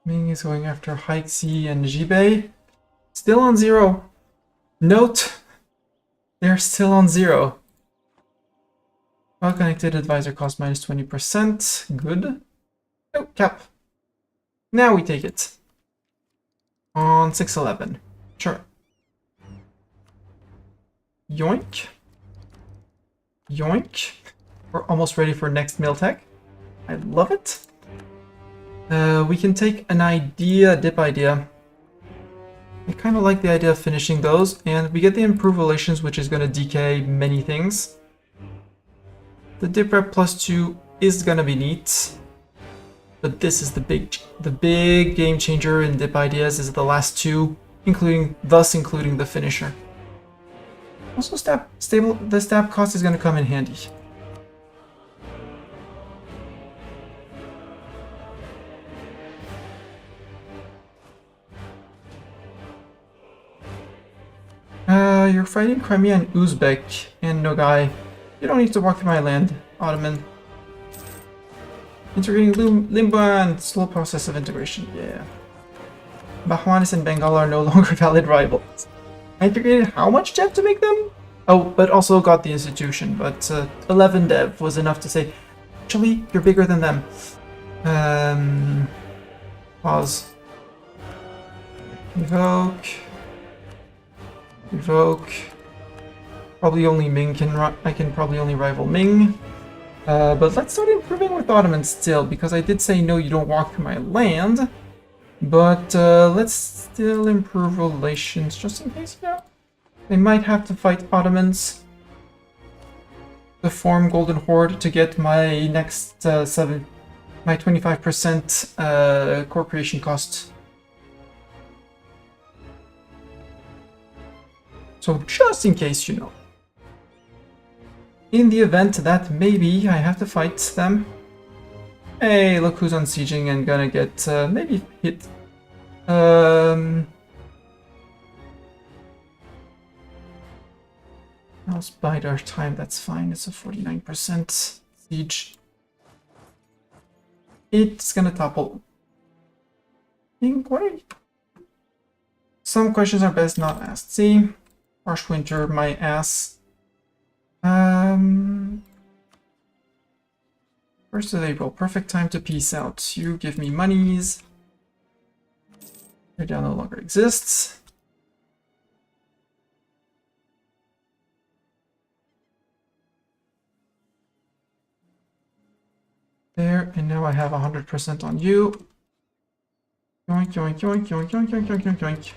Ming is going after Haixi and Jibei. Still on 0. Note, they're still on 0. Well-connected advisor cost minus 20%. Good. Oh, cap. Now we take it. On 611. Sure. Yoink. Yoink. We're almost ready for next meal tech. I love it. We can take an idea, dip idea. I kind of like the idea of finishing those, and we get the improved relations, which is going to decay many things. The dip rep +2 is going to be neat, but this is the big game changer in dip ideas is the last two, including the finisher. Also, the stab cost is going to come in handy. You're fighting Crimea and Uzbek, and no guy. You don't need to walk through my land, Ottoman. Integrating Limban, slow process of integration, yeah. Bahmanis and Bengal are no longer valid rivals. I integrated how much dev to make them? Oh, but also got the institution, but 11 dev was enough to say, actually, you're bigger than them. Pause. Evoke. Evoke. Probably only Ming can. I can probably only rival Ming. But let's start improving with Ottomans still, because I did say no, you don't walk through my land. But let's still improve relations, just in case, you know. They might have to fight Ottomans to form Golden Horde to get my next my 25% core creation cost. So just in case, you know. In the event that maybe I have to fight them. Hey, look who's unsieging and gonna get maybe hit. I'll bide our time, that's fine. It's a 49% siege. It's gonna topple. What are you? Some questions are best not asked. See? Harsh winter, my ass. 1st of April, perfect time to peace out. You give me monies. Your down no longer exists. There, and now I have 100% on you. Yoink, yoink, yoink, yoink, yoink, yoink, yoink, yoink, yoink.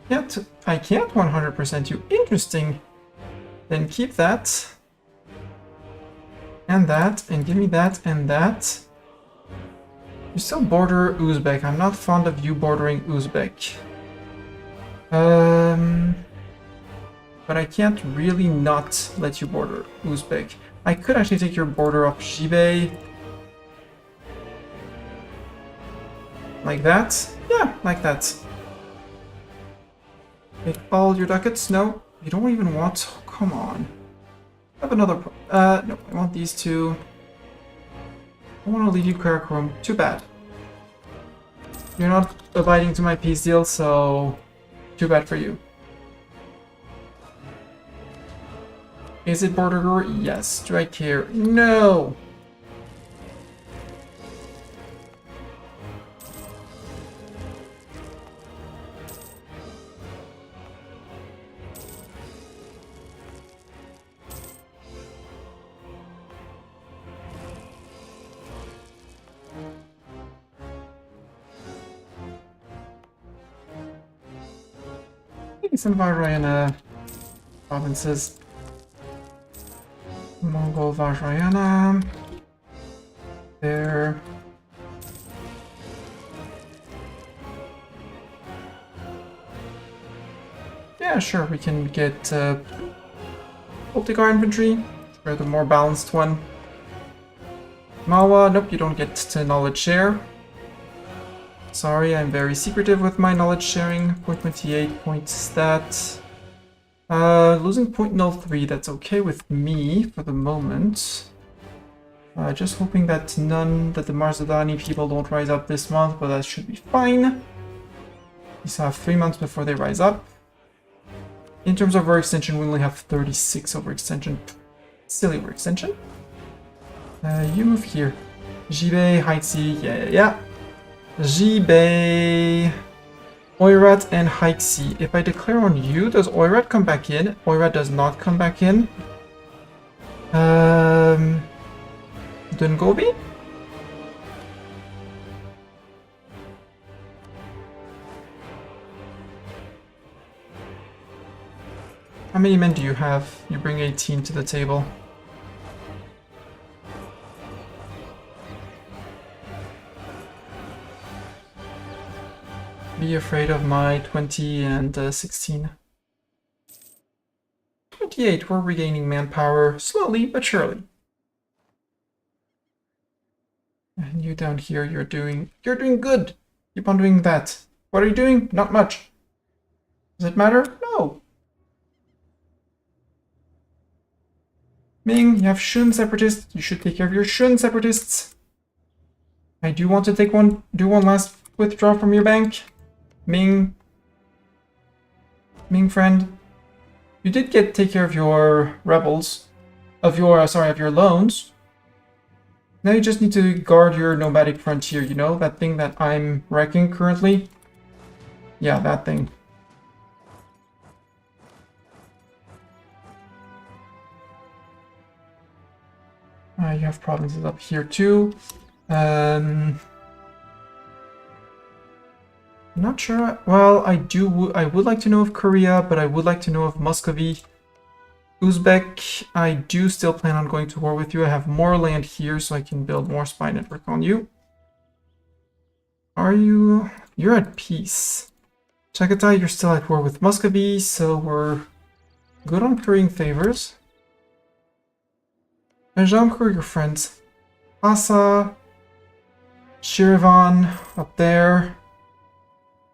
Yet, I can't 100% you. Interesting. Then keep that. And that, and give me that, and that. You still border Uzbek. I'm not fond of you bordering Uzbek. But I can't really not let you border Uzbek. I could actually take your border of Jibei. Like that? Yeah, like that. Take all your ducats? No, you don't even want... Oh, come on. I have another... no, I want these two. I want to leave you Karakorum. Too bad. You're not abiding to my peace deal, so... Too bad for you. Is it border war? Yes. Do I care? No! Maybe some Vajrayana provinces. Mongol Vajrayana. There. Yeah, sure, we can get Baltic infantry. Sure, the more balanced one. Mawa, nope, you don't get to knowledge share. Sorry, I'm very secretive with my knowledge sharing. 0.28 point stat. Losing 0.03, that's okay with me for the moment. Just hoping that the Marzadani people don't rise up this month, but that should be fine. We still have 3 months before they rise up. In terms of overextension, we only have 36 overextension. Silly overextension. You move here. Jibei, Haixi, yeah. Jibei, Oirat, and Haixi. If I declare on you, does Oirat come back in? Oirat does not come back in. Dungobi? How many men do you have? You bring 18 to the table. Be afraid of my 20 and 16. 28, we're regaining manpower, slowly but surely. And you down here, you're doing good. Keep on doing that. What are you doing? Not much. Does it matter? No. Ming, you have Shun separatists. You should take care of your Shun separatists. I do want to do one last withdraw from your bank. Ming, friend, you did take care of your rebels, of your loans. Now you just need to guard your nomadic frontier, you know, that thing that I'm wrecking currently? Yeah, that thing. You have provinces up here too. I'm not sure. Well, I would like to know of Korea, but I would like to know of Muscovy. Uzbek, I do still plan on going to war with you. I have more land here, so I can build more spy network on you. Are you? You're at peace. Chagatai, you're still at war with Muscovy, so we're good on currying favors. Ajam, who are your friends? Asa, Shiravan up there,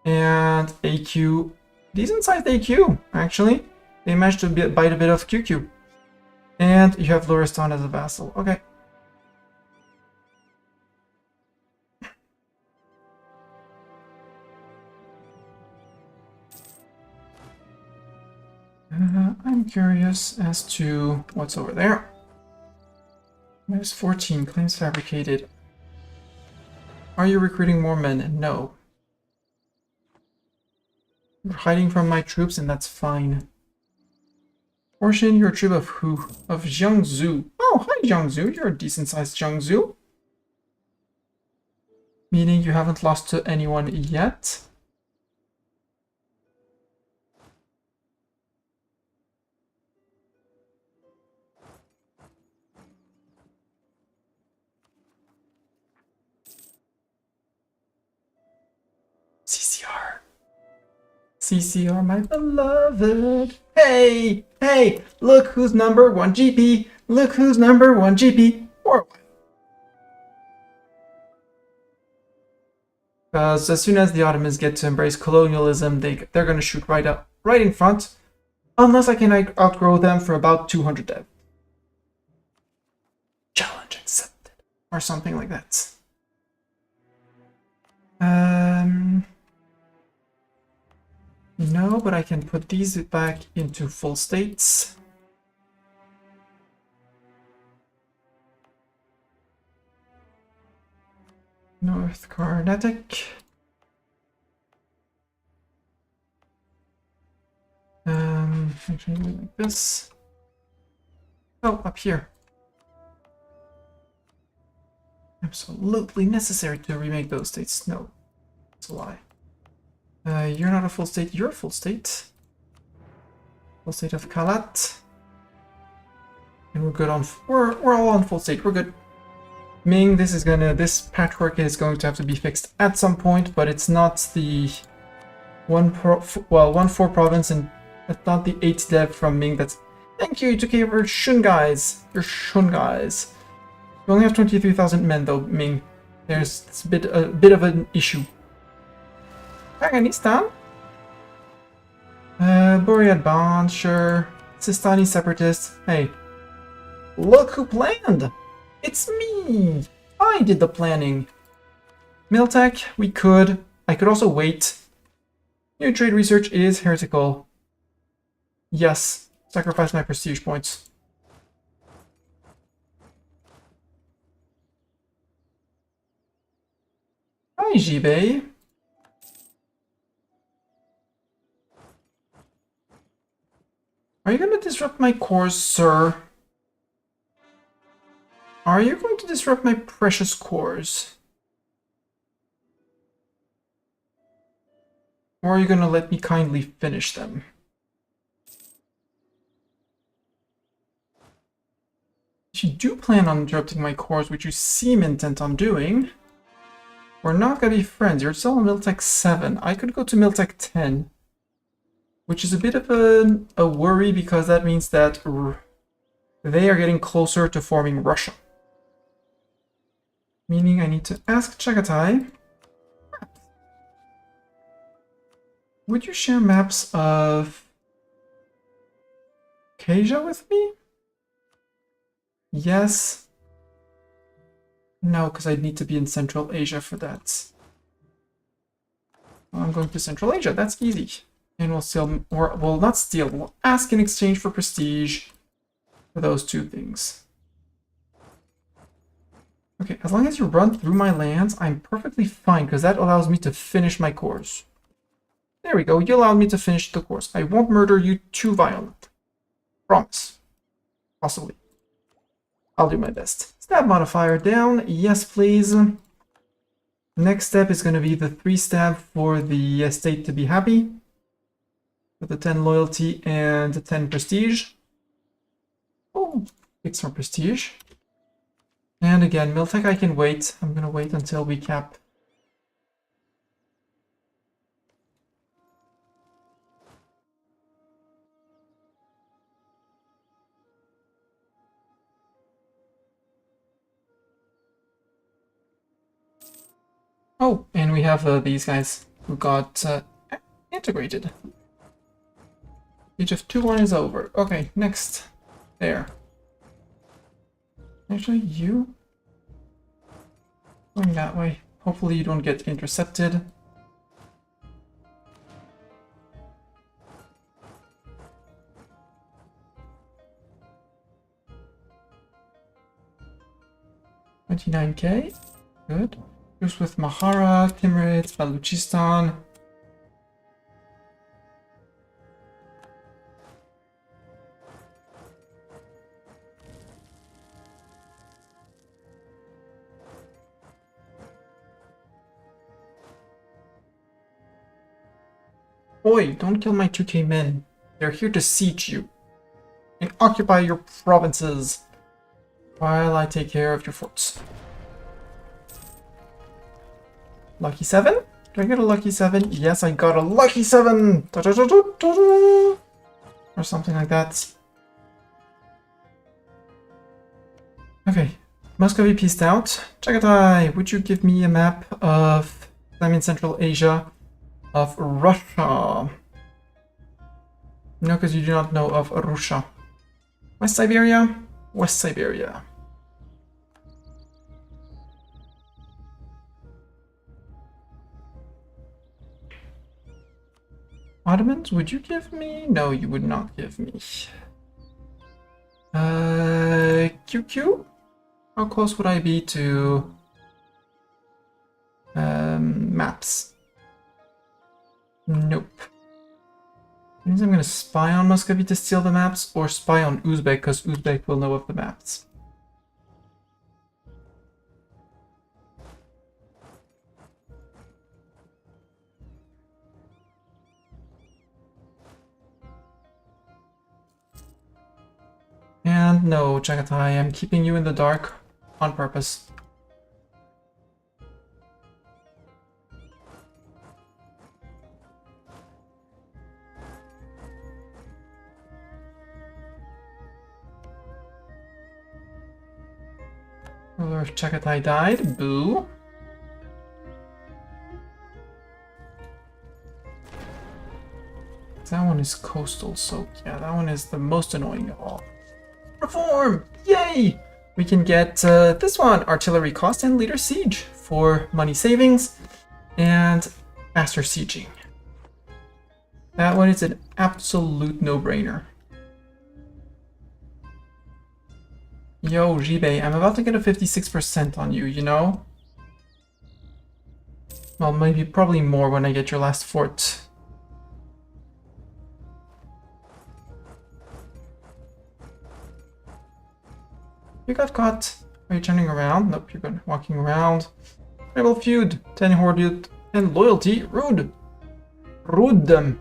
and AQ. Decent sized AQ, actually. They managed to bite a bit of QQ. And you have Luristan as a vassal. Okay. I'm curious as to what's over there. Minus 14, claims fabricated. Are you recruiting more men? No. You're hiding from my troops, and that's fine. Portion, you're a troop of who? Of Jiangsu. Oh, hi Jiangsu, you're a decent-sized Jiangsu. Meaning you haven't lost to anyone yet. CCR. CCR, my beloved. Hey, look who's number 1 GP. Look who's number 1 GP. Because as soon as the Ottomans get to embrace colonialism, they're going to shoot right in front. Unless I can outgrow them for about 200 dev. Challenge accepted. Or something like that. No, but I can put these back into full states. North Carnatic. Actually like this. Oh, up here. Absolutely necessary to remake those states. No, it's a lie. You're not a full state. You're a full state. Full state of Kalat. And we're good on. We're all on full state. We're good. Ming, this patchwork is going to have to be fixed at some point, but it's not the 1-4 province, and it's not the 8 dev from Ming. That's thank you. You took care of your Shun guys. Your Shun guys. You only have 23,000 men though, Ming. It's a bit of an issue. Afghanistan? Boread Bond, sure. Sistani separatists. Hey. Look who planned! It's me! I did the planning. Miltech, we could. I could also wait. New trade research is heretical. Yes. Sacrifice my prestige points. Hi, Jibei. Are you going to disrupt my cores, sir? Are you going to disrupt my precious cores? Or are you going to let me kindly finish them? If you do plan on interrupting my cores, which you seem intent on doing, we're not going to be friends. You're still on Miltech 7. I could go to Miltech 10. Which is a bit of a worry, because that means that they are getting closer to forming Russia. Meaning I need to ask Chagatai, would you share maps of Asia with me? Yes. No, because I need to be in Central Asia for that. Well, I'm going to Central Asia, that's easy. And we'll steal, or we'll not steal, we'll ask in exchange for prestige for those two things. Okay, as long as you run through my lands, I'm perfectly fine, because that allows me to finish my course. There we go, you allowed me to finish the course. I won't murder you too violent. Promise. Possibly. I'll do my best. Stab modifier down, yes please. Next step is going to be the 3 stab for the estate to be happy. With the 10 loyalty and the 10 prestige. Oh, get some prestige. And again, Miltech I can wait. I'm gonna wait until we cap. Oh, and we have these guys who got integrated. Age of 2-1 is over. Okay, next. There. Actually, you? Going that way. Hopefully you don't get intercepted. $29K. Good. Just with Mahara, Timurids, Baluchistan. Oi, don't kill my 2K men. They're here to siege you and occupy your provinces while I take care of your forts. Lucky 7? Do I get a lucky 7? Yes, I got a lucky 7! Or something like that. Okay, Muscovy pieced out. Chagatai, would you give me a map of, I'm in Central Asia, of Russia? No, because you do not know of Russia. West Siberia? West Siberia. Ottomans, would you give me? No, you would not give me. QQ? How close would I be to maps? Nope. Means I'm gonna spy on Muscovy to steal the maps, or spy on Uzbek, because Uzbek will know of the maps. And no, Chagatai, I'm keeping you in the dark on purpose. Ruler of Chagatai died. Boo. That one is coastal, so yeah, that one is the most annoying of all. Reform! Yay! We can get this one, artillery cost and leader siege for money savings and faster sieging. That one is an absolute no-brainer. Yo, Jibei, I'm about to get a 56% on you, you know? Well, maybe probably more when I get your last fort. You got caught. Are you turning around? Nope, you're walking around. Rival feud, 10 horde and loyalty, rude. Rude them.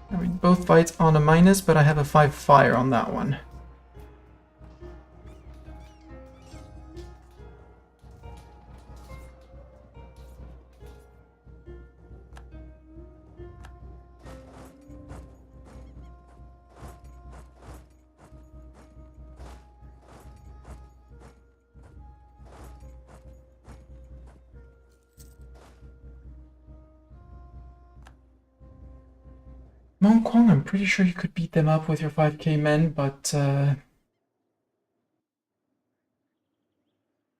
I mean, both fights on a minus, but I have a 5 fire on that one. Hong Kong, I'm pretty sure you could beat them up with your 5k men, but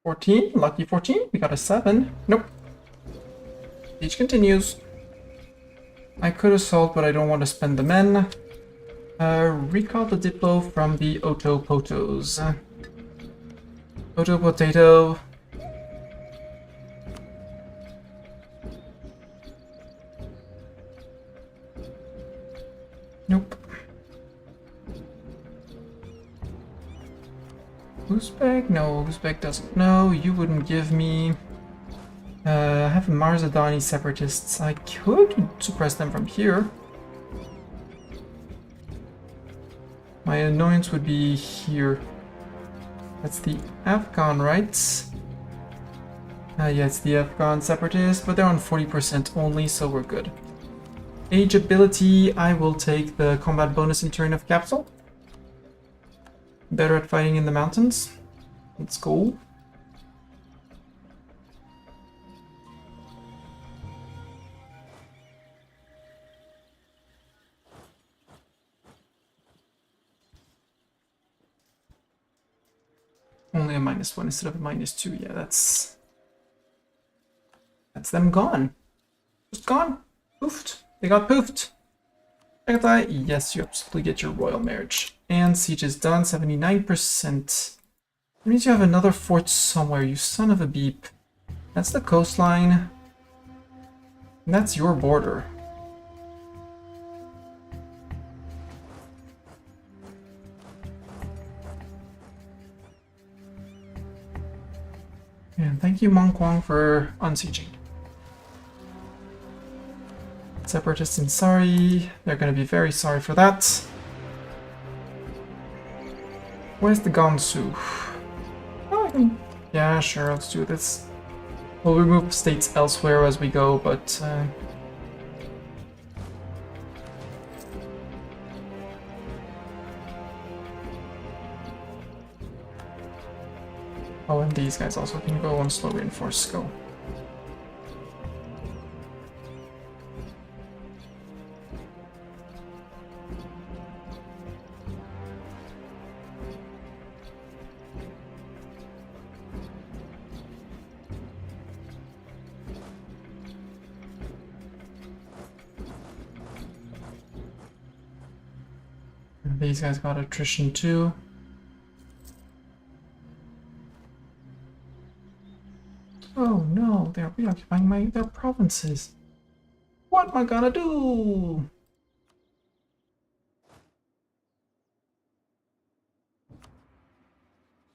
14, lucky 14, we got a 7. Nope. Siege continues. I could assault, but I don't want to spend the men. Recall the Diplo from the Oto Potos. Oto Potato. Nope. Uzbek? No, Uzbek doesn't know. You wouldn't give me. I have Marzadani separatists. I could suppress them from here. My annoyance would be here. That's the Afghan, right? Yeah, it's the Afghan separatists, but they're on 40% only, so we're good. Age ability, I will take the combat bonus in turn of capsule. Better at fighting in the mountains. Let's go. Only a -1 instead of a -2. Yeah, that's them gone. Just gone. Poofed. They got poofed. Yes, you absolutely get your royal marriage. And siege is done, 79%. That means you have another fort somewhere, you son of a beep. That's the coastline. And that's your border. And thank you, Mong Kwang, for unsieging. Separatists in Sari, they're going to be very sorry for that. Where's the Gansu? Oh, yeah, sure, let's do this. We'll remove states elsewhere as we go, but... Oh, and these guys also can go on slow reinforce, go. These guys got attrition too. Oh no, they're reoccupying their provinces. What am I gonna do?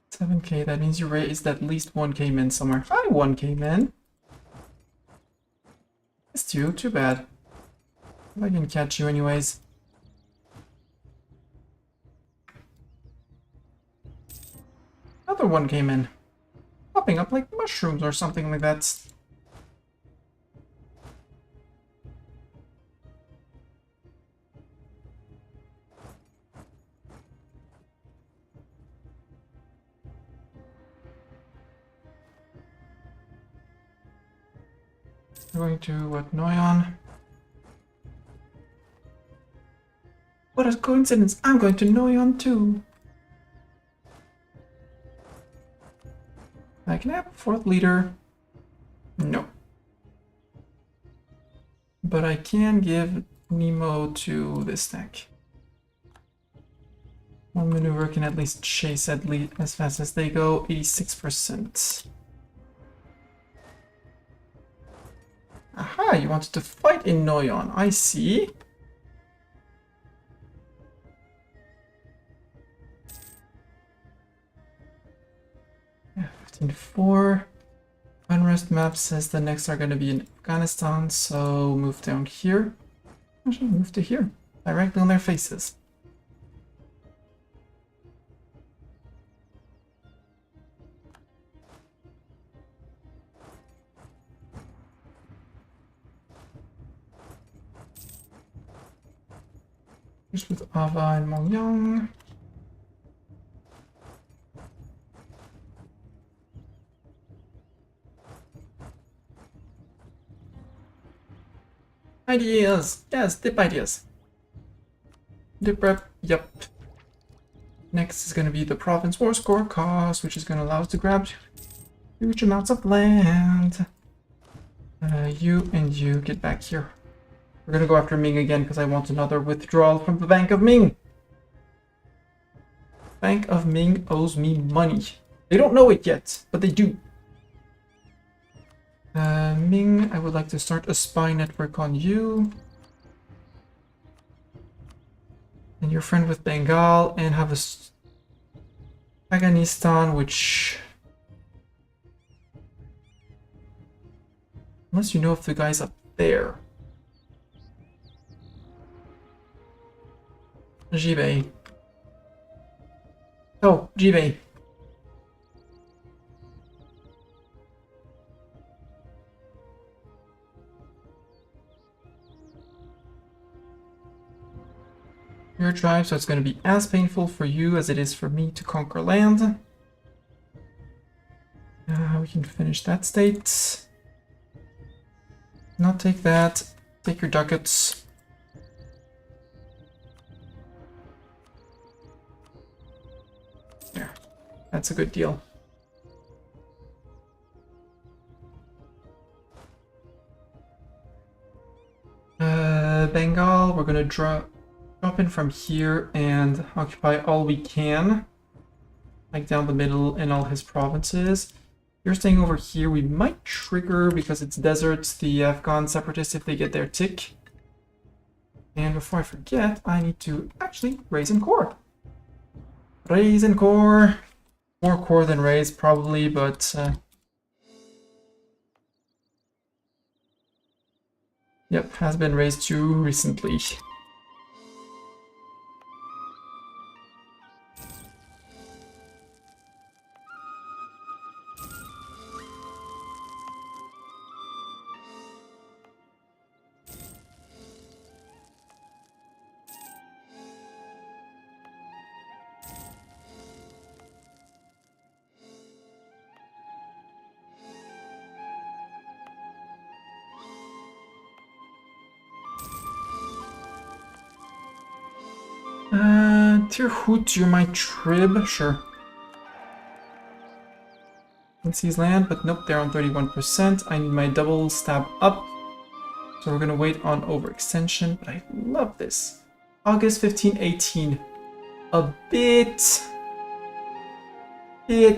$7k, that means you raised at least 1k men somewhere. Hi, 1k men. Missed you, too bad. I can catch you anyways. Another one came in. Popping up like mushrooms or something like that. We're going to what, Noyon? What a coincidence! I'm going to Noyon too! I can have a 4th leader. but I can give Nemo to this tank. One maneuver can at least chase as fast as they go, 86%. Aha, you wanted to fight in Noyon, I see. Yeah, 15-4. Unrest map says the next are going to be in Afghanistan, so move down here. Actually, move to here, directly on their faces. Just with Ava and Mongyang. Ideas! Yes, dip ideas. Dip rep, yep. Next is going to be the province war score cost, which is going to allow us to grab huge amounts of land. You and you get back here. We're going to go after Ming again because I want another withdrawal from the Bank of Ming. Bank of Ming owes me money. They don't know it yet, but they do. Ming, I would like to start a spy network on you. And your friend with Bengal, and have a Afghanistan, which... Unless you know if the guy's up there. Jibei. Oh, Jibei. Your tribe, so it's going to be as painful for you as it is for me to conquer land. We can finish that state. Not take that. Take your ducats. There. That's a good deal. Bengal, we're going to drop in from here and occupy all we can. Like down the middle in all his provinces. You're staying over here. We might trigger, because it's deserts, the Afghan separatists if they get their tick. And before I forget, I need to actually raise in core. Raise in core. More core than raise, probably, but... Yep, has been raised too recently. Tirhut, you're my trib, sure. Can seize land, but nope, they're on 31%. I need my double stab up. So we're gonna wait on overextension, but I love this. August 15, 18. A bit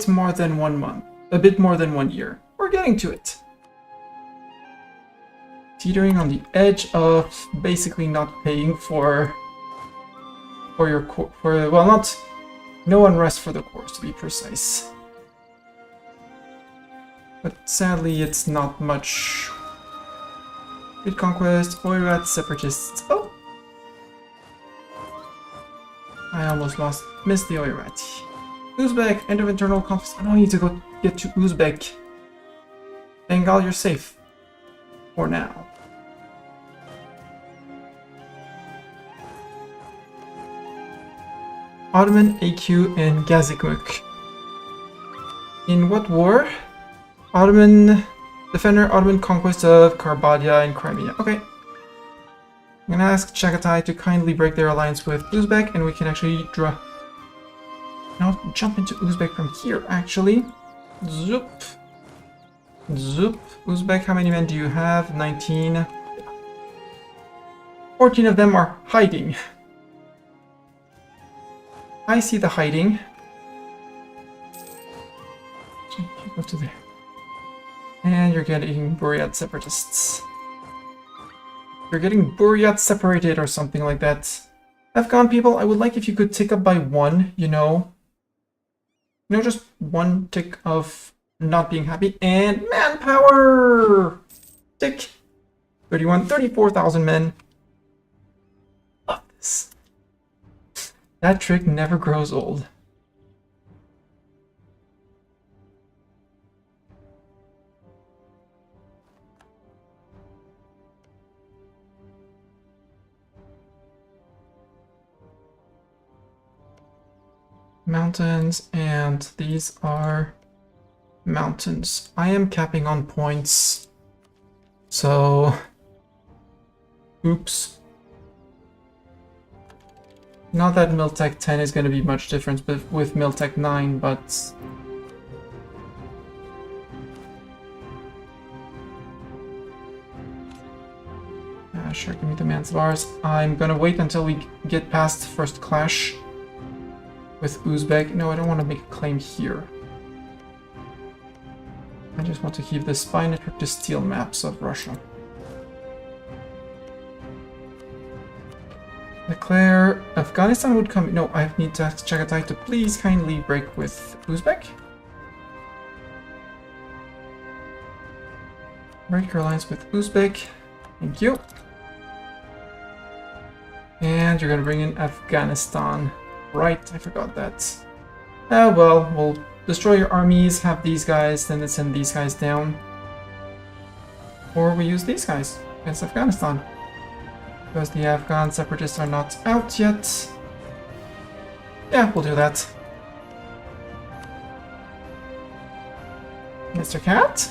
more than 1 month. A bit more than 1 year. We're getting to it. Teetering on the edge of basically not paying for your core, well, not no unrest for the cores to be precise. But sadly, it's not much. Great conquest, Oirat separatists. Oh, I almost missed the Oirati. Uzbek, end of internal conflict. I don't need to go get to Uzbek. Bengal, you're safe for now. Ottoman, AQ, and Gazikmuk. In what war? Ottoman defender, Ottoman conquest of Karbadia and Crimea. Okay. I'm gonna ask Chagatai to kindly break their alliance with Uzbek, and we can actually jump into Uzbek from here, actually. Zoop. Zoop. Uzbek, how many men do you have? 19. 14 of them are hiding. I see the hiding. Go to there. And you're getting Buryat separatists. You're getting Buryat separated or something like that. Afghan people, I would like if you could tick up by one, you know. You know, just one tick of not being happy. And manpower! Tick. 34,000 men. Love this. That trick never grows old. Mountains, and these are mountains. I am capping on points, so oops. Not that Miltech 10 is going to be much difference with Miltech 9, but sure, give me the Manslavars. I'm gonna wait until we get past first clash with Uzbek. No, I don't want to make a claim here. I just want to keep the spy network to steal maps of Russia. Declare Afghanistan would come. No, I need to ask Chagatai to please kindly break with Uzbek. Break your alliance with Uzbek. Thank you. And you're gonna bring in Afghanistan. Right, I forgot that. Well, we'll destroy your armies, have these guys, then let's send these guys down. Or we use these guys against Afghanistan. Because the Afghan separatists are not out yet. Yeah, we'll do that. Mr. Cat?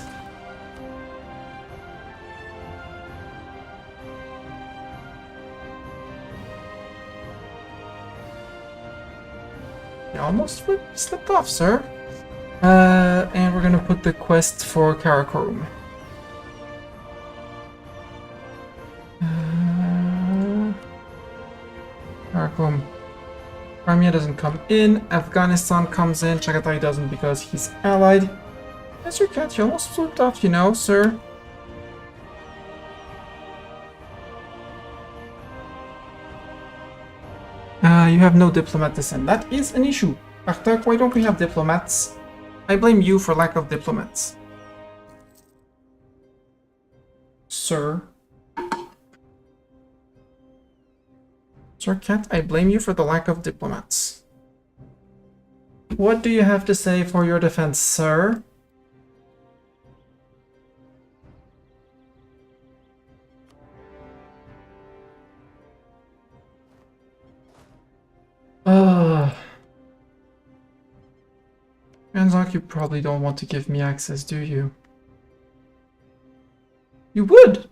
You almost slipped off, sir. And we're gonna put the quest for Karakorum. Karakorum. Crimea doesn't come in. Afghanistan comes in. Chagatai doesn't because he's allied. Mr. Cat, you almost slipped off, you know, sir. You have no diplomat to send. That is an issue. Artak, why don't we have diplomats? I blame you for lack of diplomats. Sir. Sir Cat, I blame you for the lack of diplomats. What do you have to say for your defense, sir? Anzak, you probably don't want to give me access, do you? You would?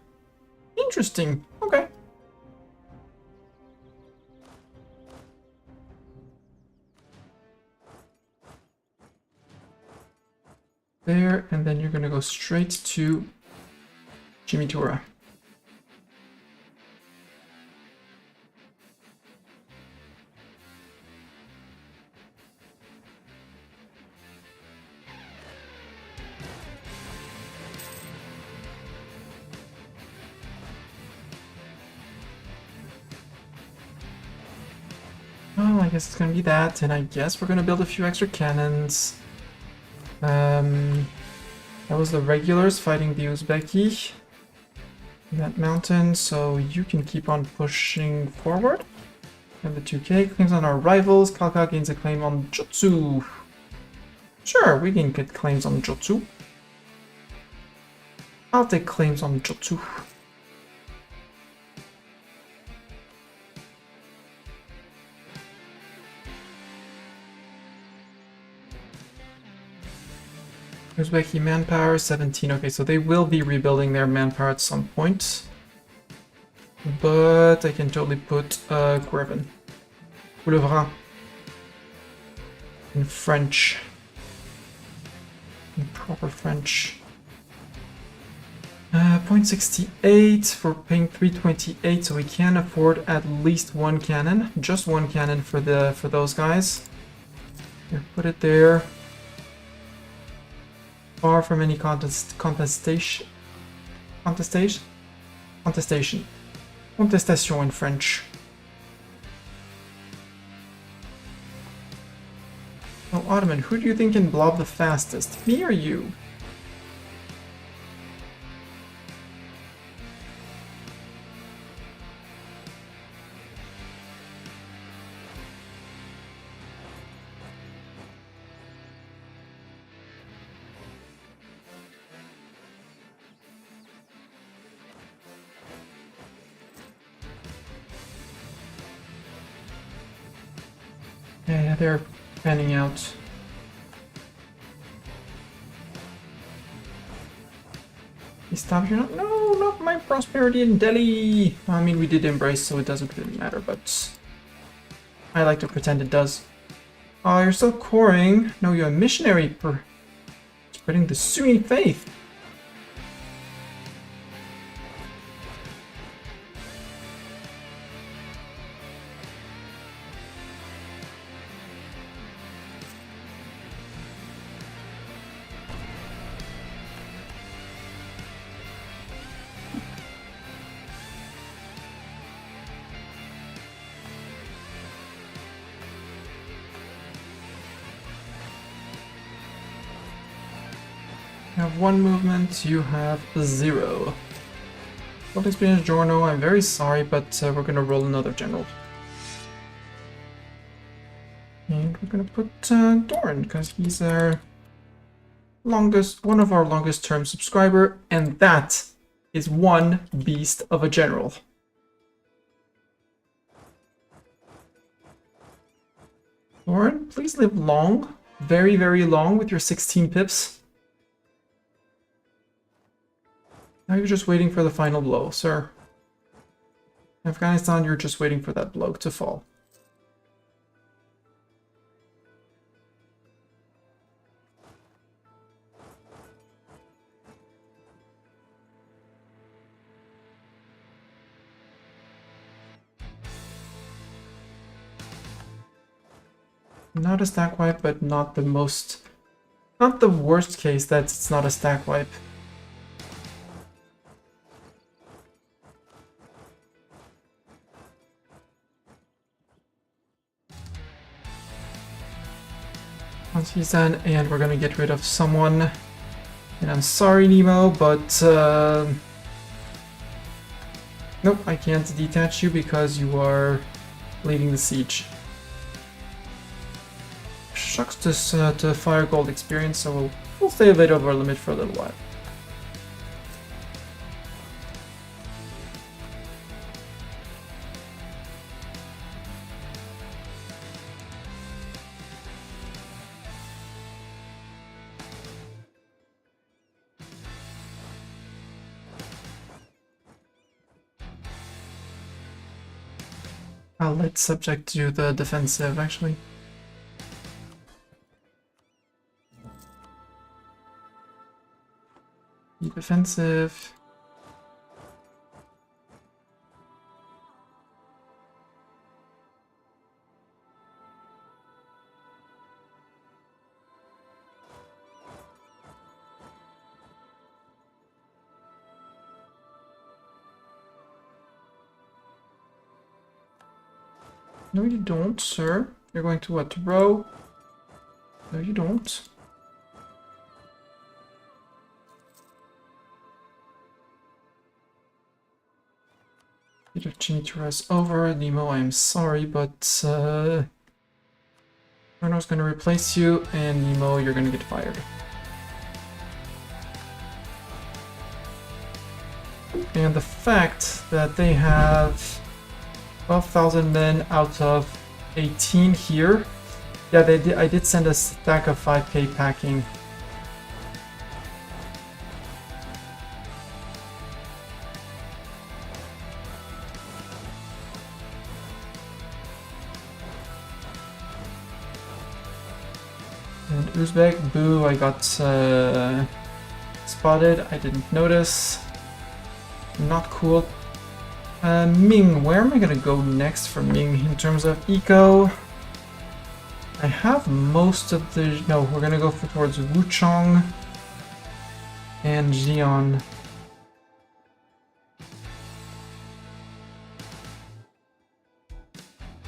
Interesting. Okay. There, and then you're gonna go straight to Chimitura. Well, I guess it's gonna be that, and I guess we're gonna build a few extra cannons. That was the regulars fighting the Uzbeki in that mountain, so you can keep on pushing forward. And the 2K claims on our rivals. Kalka gains a claim on Jutsu. Sure, we can get claims on Jutsu. I'll take claims on Jutsu. Uzbeki manpower, 17. Okay, so they will be rebuilding their manpower at some point. But I can totally put Grevin. Boulevard. In French. In proper French. 0.68 for paying 328, so we can afford at least one cannon. Just one cannon for those guys. Here, put it there. Far from any contestation in French. Oh, Ottoman, who do you think can blob the fastest? Me or you? Yeah, they're panning out. He stopped here. No, not my prosperity in Delhi. I mean, we did embrace, so it doesn't really matter, but I like to pretend it does. Oh, you're still coring. No, you're a missionary for spreading the Sunni faith. You have one movement, you have 0. World experience Giorno, I'm very sorry, but we're gonna roll another general. And we're gonna put Doran, because he's our one of our longest term subscriber, and that is one beast of a general. Doran, please live long, very, very long with your 16 pips. Now you're just waiting for the final blow, sir. Afghanistan, you're just waiting for that blow to fall. Not a stack wipe, but not the worst case that it's not a stack wipe. Once he's done, and we're gonna get rid of someone. And I'm sorry, Nemo, but nope, I can't detach you because you are leading the siege. Shucks to fire gold experience, so we'll stay a bit over our limit for a little while. I'll let subject do the defensive, actually. Be defensive. No, you don't, sir. You're going to what? To row? No, you don't. Peter Chinichira's over. Nemo, I'm sorry, but Bruno's gonna replace you, and Nemo, you're gonna get fired. And the fact that they have 12,000 men out of 18 here. Yeah, I did send a stack of 5k packing. And Uzbek, boo, I got spotted, I didn't notice. not cool. Ming, where am I gonna go next for Ming in terms of eco? I have most of the... No, we're gonna go towards Wuchang and Xi'an.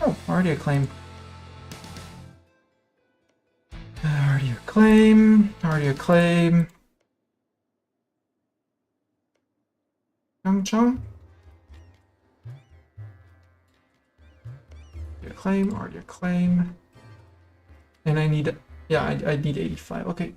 Oh, already a claim. Already a claim. Already a claim. Changcheng. Already a claim. Already a claim. And I need... Yeah, I need 85. Okay.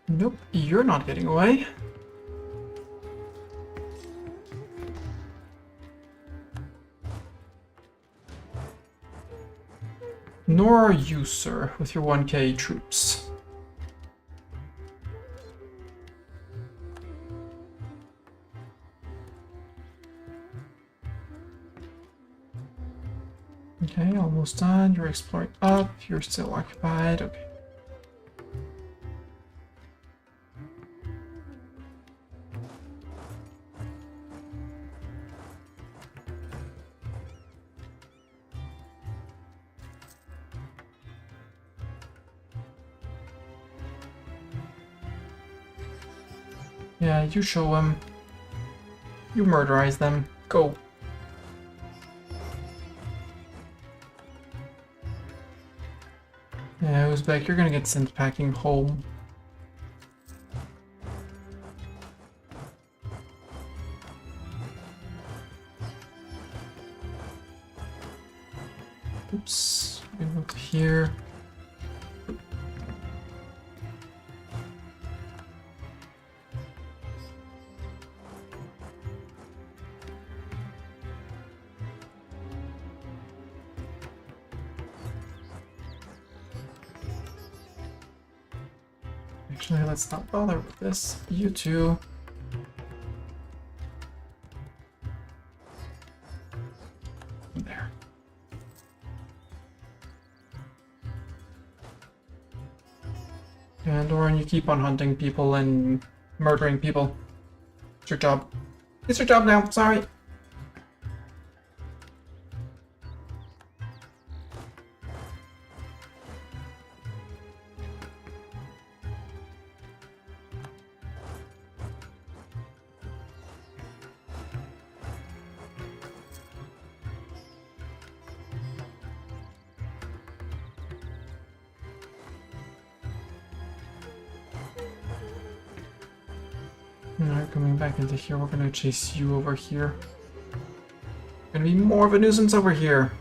Nope, you're not getting away. Nor are you, sir, with your 1k troops. Okay, almost done. You're exploring up. You're still occupied. Okay. Yeah, you show them. You murderize them. Go. Yeah, Uzbek, you're gonna get sent packing home. Oops. We move here. Actually, let's not bother with this. You two. There. And Oren, you keep on hunting people and murdering people. It's your job. It's your job now, sorry. Alright, coming back into here, we're gonna chase you over here. Gonna be more of a nuisance over here.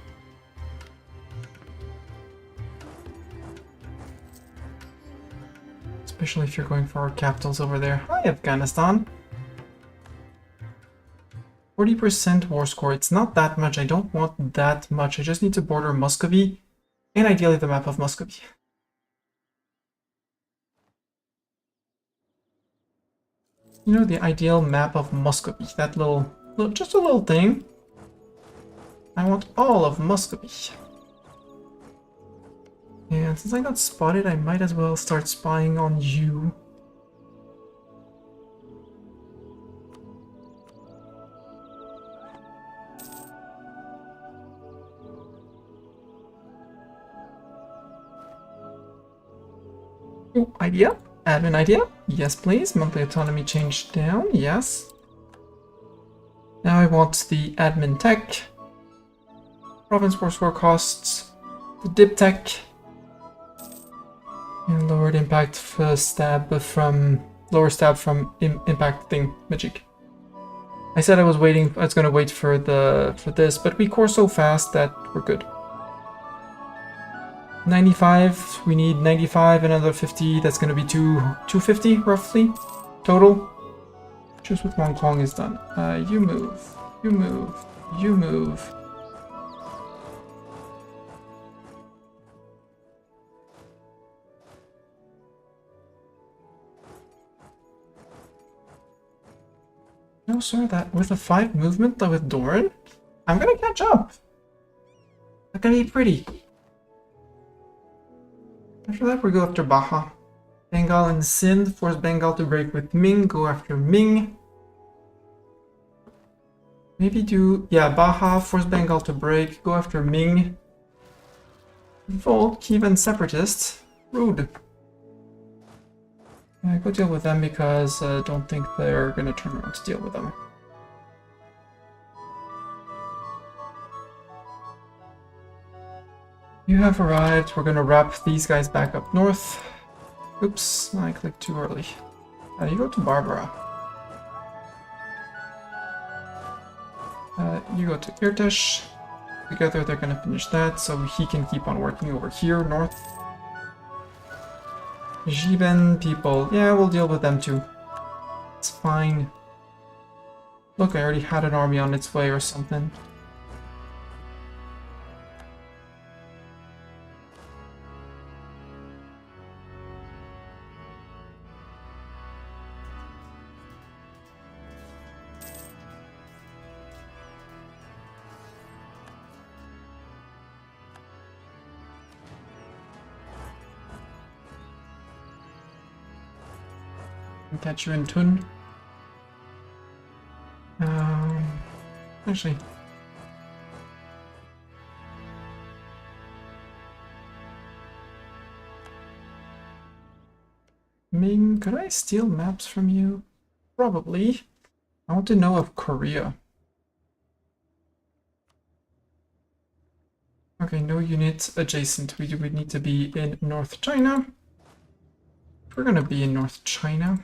Especially if you're going for our capitals over there. Hi, Afghanistan. 40% war score. It's not that much. I don't want that much. I just need to border Muscovy. And ideally the map of Muscovy. You know, the ideal map of Muscovy. That little, just a little thing. I want all of Muscovy. And since I got spotted, I might as well start spying on you. Ooh, idea? Admin idea? Yes, please. Monthly autonomy changed down. Yes. Now I want the admin tech. Province war score costs. The dip tech. And lowered impact stab from... Lower stab from impact thing magic. I said I was waiting. I was gonna wait for this, but we core so fast that we're good. 95, we need 95, another 50, that's gonna be 250 roughly total. Just with Hong Kong is done. You move, you move, you move. closer that with a 5 movement that with Doran, I'm gonna catch up. That's gonna be pretty. After that, we go after Baha. Bengal and Sindh force Bengal to break with Ming, go after Ming. Maybe do, yeah, Baha force Bengal to break, go after Ming. Volt, Kievan separatists. Rude. Go deal with them because I don't think they're gonna turn around to deal with them. You have arrived. We're gonna wrap these guys back up north. Oops, I clicked too early. You go to Barbara. You go to Irtish. Together they're gonna finish that, so he can keep on working over here, north. Jiben people, yeah, we'll deal with them too. It's fine. Look, I already had an army on its way or something. Catch you in Tun. Actually. Ming, could I steal maps from you? Probably. I want to know of Korea. Okay, no units adjacent. We would need to be in North China. We're gonna be in North China.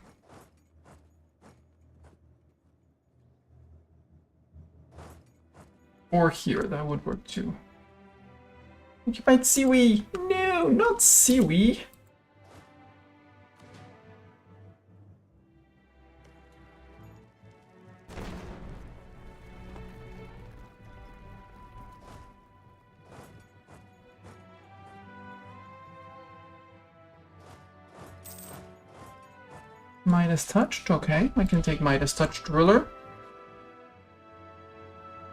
Or here, that would work too. Occupied Siwi! No, not Siwi! Midas touched, okay. I can take Midas touched ruler.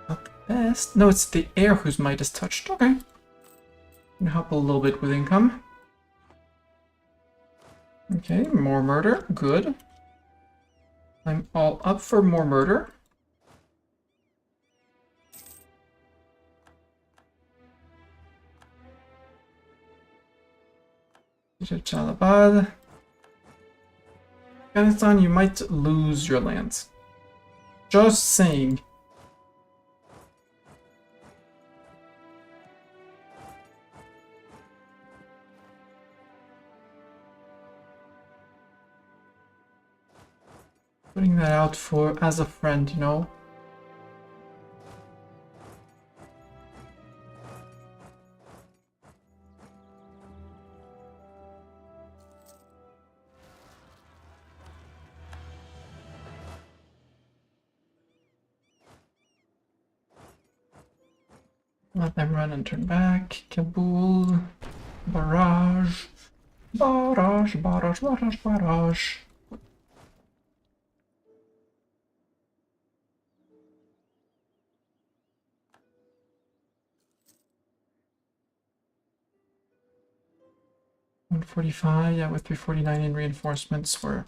Not the best. No, it's the heir whose Midas touched, okay. Can help a little bit with income. Okay, more murder, good. I'm all up for more murder. Chalabad. Afghanistan, you might lose your lands. Just saying. Putting that out for as a friend, you know? Let them run and turn back. Kabul. Barrage. Barrage, barrage, barrage, barrage. $145, yeah, with 349 in reinforcements were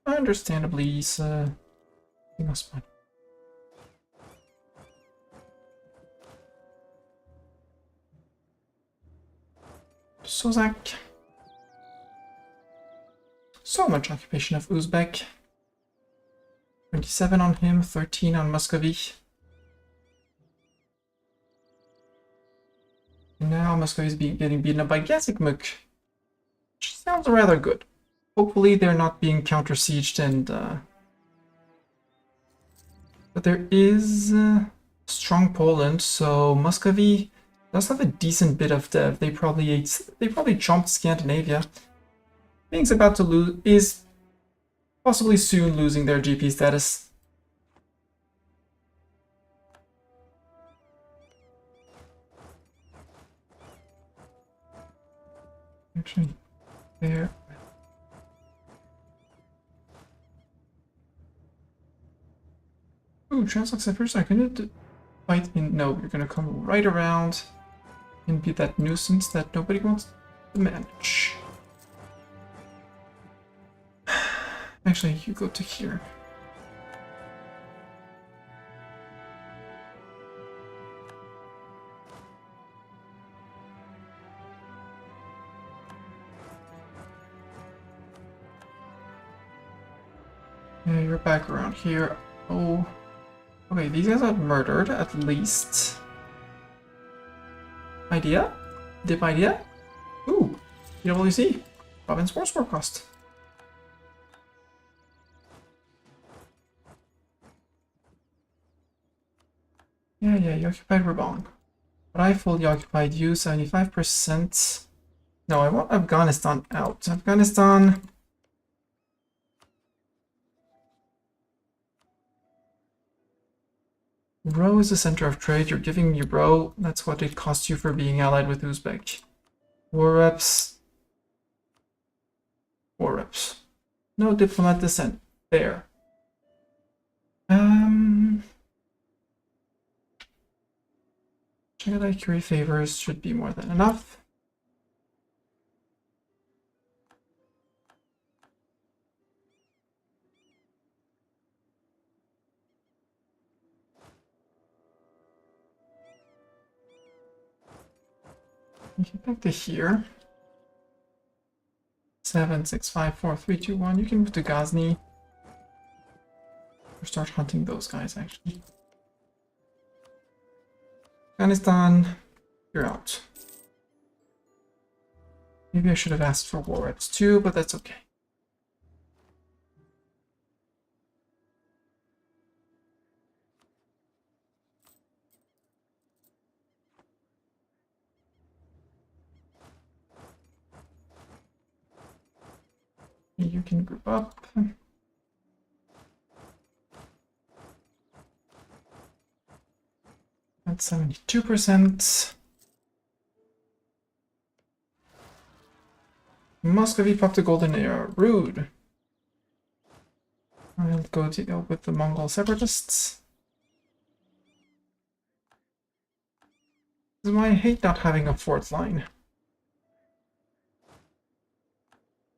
understandably he's he must win. Sozak. So much occupation of Uzbek. 27 on him, 13 on Muscovy. And now Muscovy is getting beaten up by Gazikmuk, which sounds rather good. Hopefully they're not being counter-sieged and but there is strong Poland, so Muscovy does have a decent bit of dev. They probably chomped Scandinavia. Ming's about to lose, is possibly soon losing their GP status. Actually, there. Ooh, Translux at first. I can fight in. No, you're gonna come right around and be that nuisance that nobody wants to manage. Actually, you go to here. Yeah, you're back around here. Oh. Okay, these guys are murdered, at least. Idea? Dip idea? Ooh. PWC. Province War Score cost. Yeah, you occupied Rabong. But I fully occupied you, 75%. No, I want Afghanistan out. Afghanistan... Row is the center of trade. You're giving me Row. That's what it costs you for being allied with Uzbek. War reps. War reps. No diplomat dissent. There. Shanghai Curie favors should be more than enough. Get back to here. 7, 6, 5, 4, 3, 2, 1. You can move to Ghazni. Or start hunting those guys, actually. Afghanistan, you're out. Maybe I should have asked for war reps too, but that's okay. You can group up. That's 72%. Muscovy popped a golden era. Rude. I'll go deal with the Mongol separatists. This is why I hate not having a fourth line.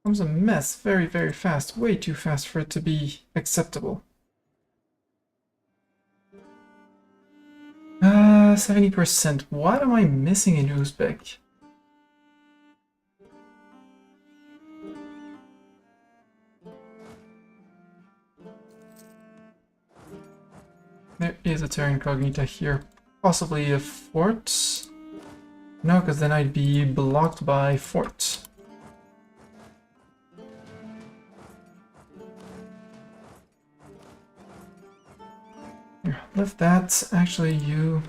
Becomes a mess very, very fast. Way too fast for it to be acceptable. 70%. What am I missing in Uzbek? There is a Terra Incognita here. Possibly a fort? No, because then I'd be blocked by fort. Here, lift that. Actually, you...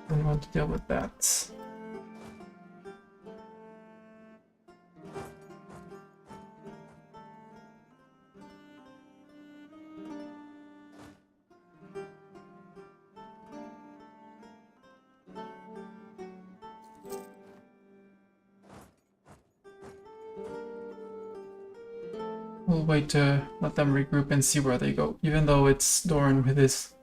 don't want to deal with that. We'll wait to let them regroup and see where they go, even though it's Doran with his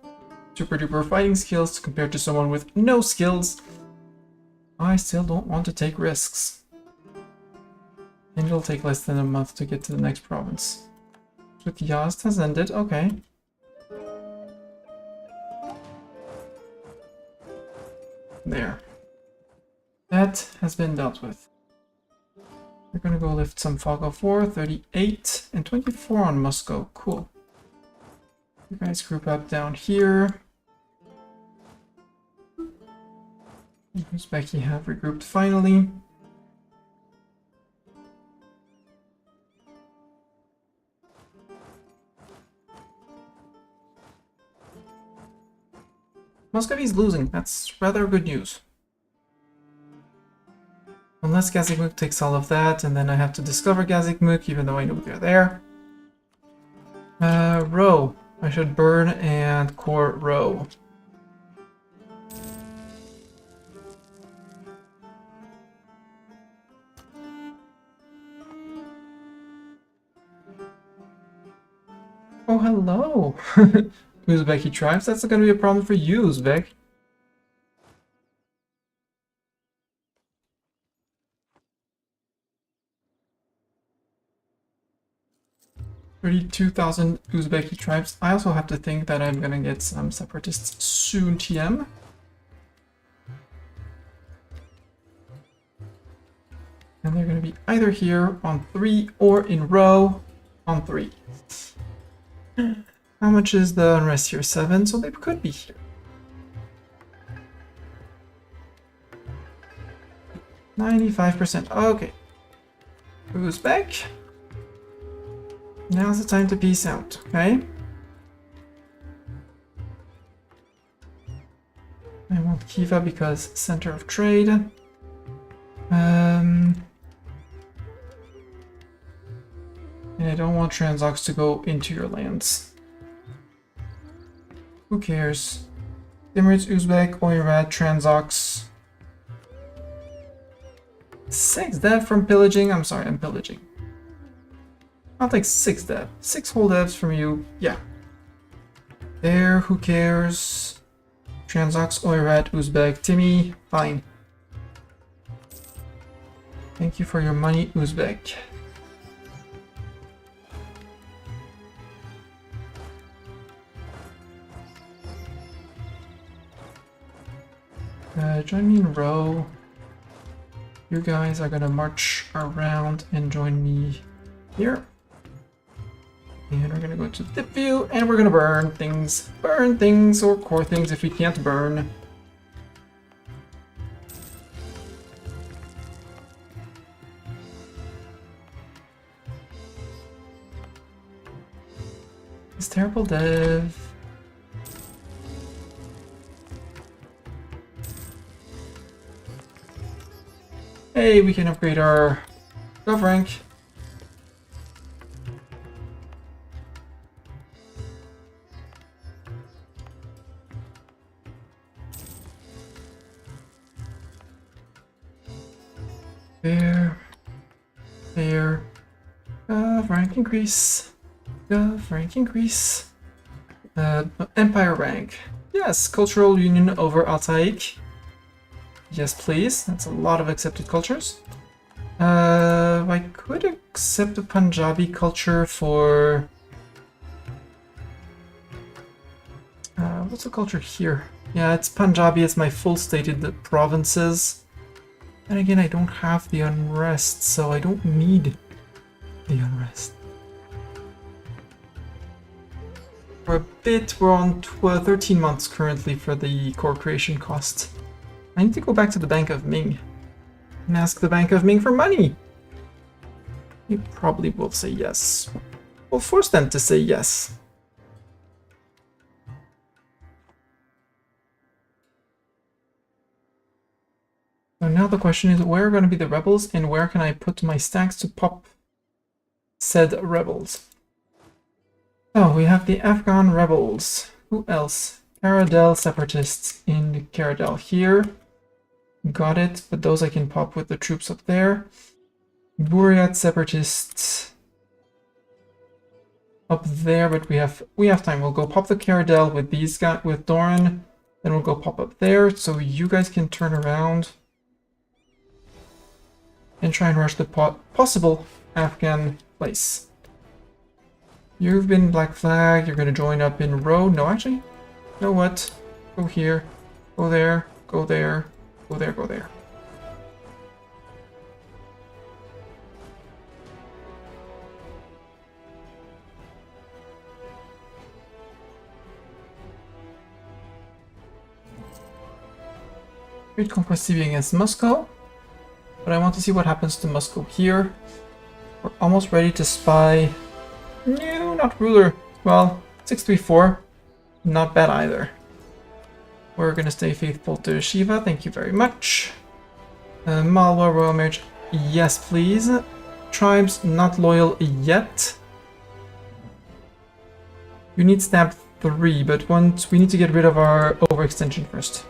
super duper fighting skills compared to someone with no skills. I still don't want to take risks. And it'll take less than a month to get to the next province. With Yazd has ended, okay. There. That has been dealt with. We're gonna go lift some Fog of War, 38 and 24 on Moscow. Cool. You guys group up down here. Uzbeki have regrouped finally. Muscovy's losing. That's rather good news. Unless Gazikmuk takes all of that, and then I have to discover Gazikmuk, even though I know they're there. Row. I should burn and core row. Oh, hello! Uzbeki tribes, that's gonna be a problem for you, Uzbek. $32,000 Uzbeki tribes. I also have to think that I'm gonna get some separatists soon, TM. And they're gonna be either here on 3 or in row on 3. How much is the unrest here? 7, so they could be here. 95%. Okay. Uzbek. Now's the time to peace out, okay? I want Kiva because center of trade. And I don't want Transox to go into your lands. Who cares? Emirates, Uzbek, Oirat, Transox. 6 dev from pillaging. I'm sorry, I'm pillaging. I'll take 6 dev. 6 whole devs from you. Yeah. There, who cares? Transox, Oirat, Uzbek, Timmy. Fine. Thank you for your money, Uzbek. Join me in row. You guys are gonna march around and join me here. And we're gonna go to the view and we're gonna burn things. Burn things or core things if we can't burn. It's terrible dev. Hey, we can upgrade our gov rank. There. There. Gov rank increase. Gov rank increase. Empire rank. Yes, cultural union over Altaik. Yes, please. That's a lot of accepted cultures. I could accept a Punjabi culture for... what's the culture here? Yeah, it's Punjabi. It's my full stated provinces. And again, I don't have the unrest, so I don't need the unrest. For a bit, we're on 13 months currently for the core creation cost. I need to go back to the Bank of Ming and ask the Bank of Ming for money. He probably will say yes. We'll force them to say yes. So now the question is, where are going to be the rebels and where can I put my stacks to pop said rebels? Oh, we have the Afghan rebels. Who else? Caradel separatists in Caradel here. Got it, but those I can pop with the troops up there. Buryat separatists up there, but we have time. We'll go pop the Caradel with these guys, with Doran. Then we'll go pop up there, so you guys can turn around and try and rush the possible Afghan place. You've been black flag. You're gonna join up in row. No, actually, you know what? Go here, go there, go there. Go there, go there. Great conquest TV against Moscow. But I want to see what happens to Moscow here. We're almost ready to spy. No, not ruler. Well, 634. Not bad either. We're gonna stay faithful to Shiva, thank you very much. Malwa, Royal Marriage, yes please. Tribes not loyal yet. You need stab 3, but once we need to get rid of our overextension first.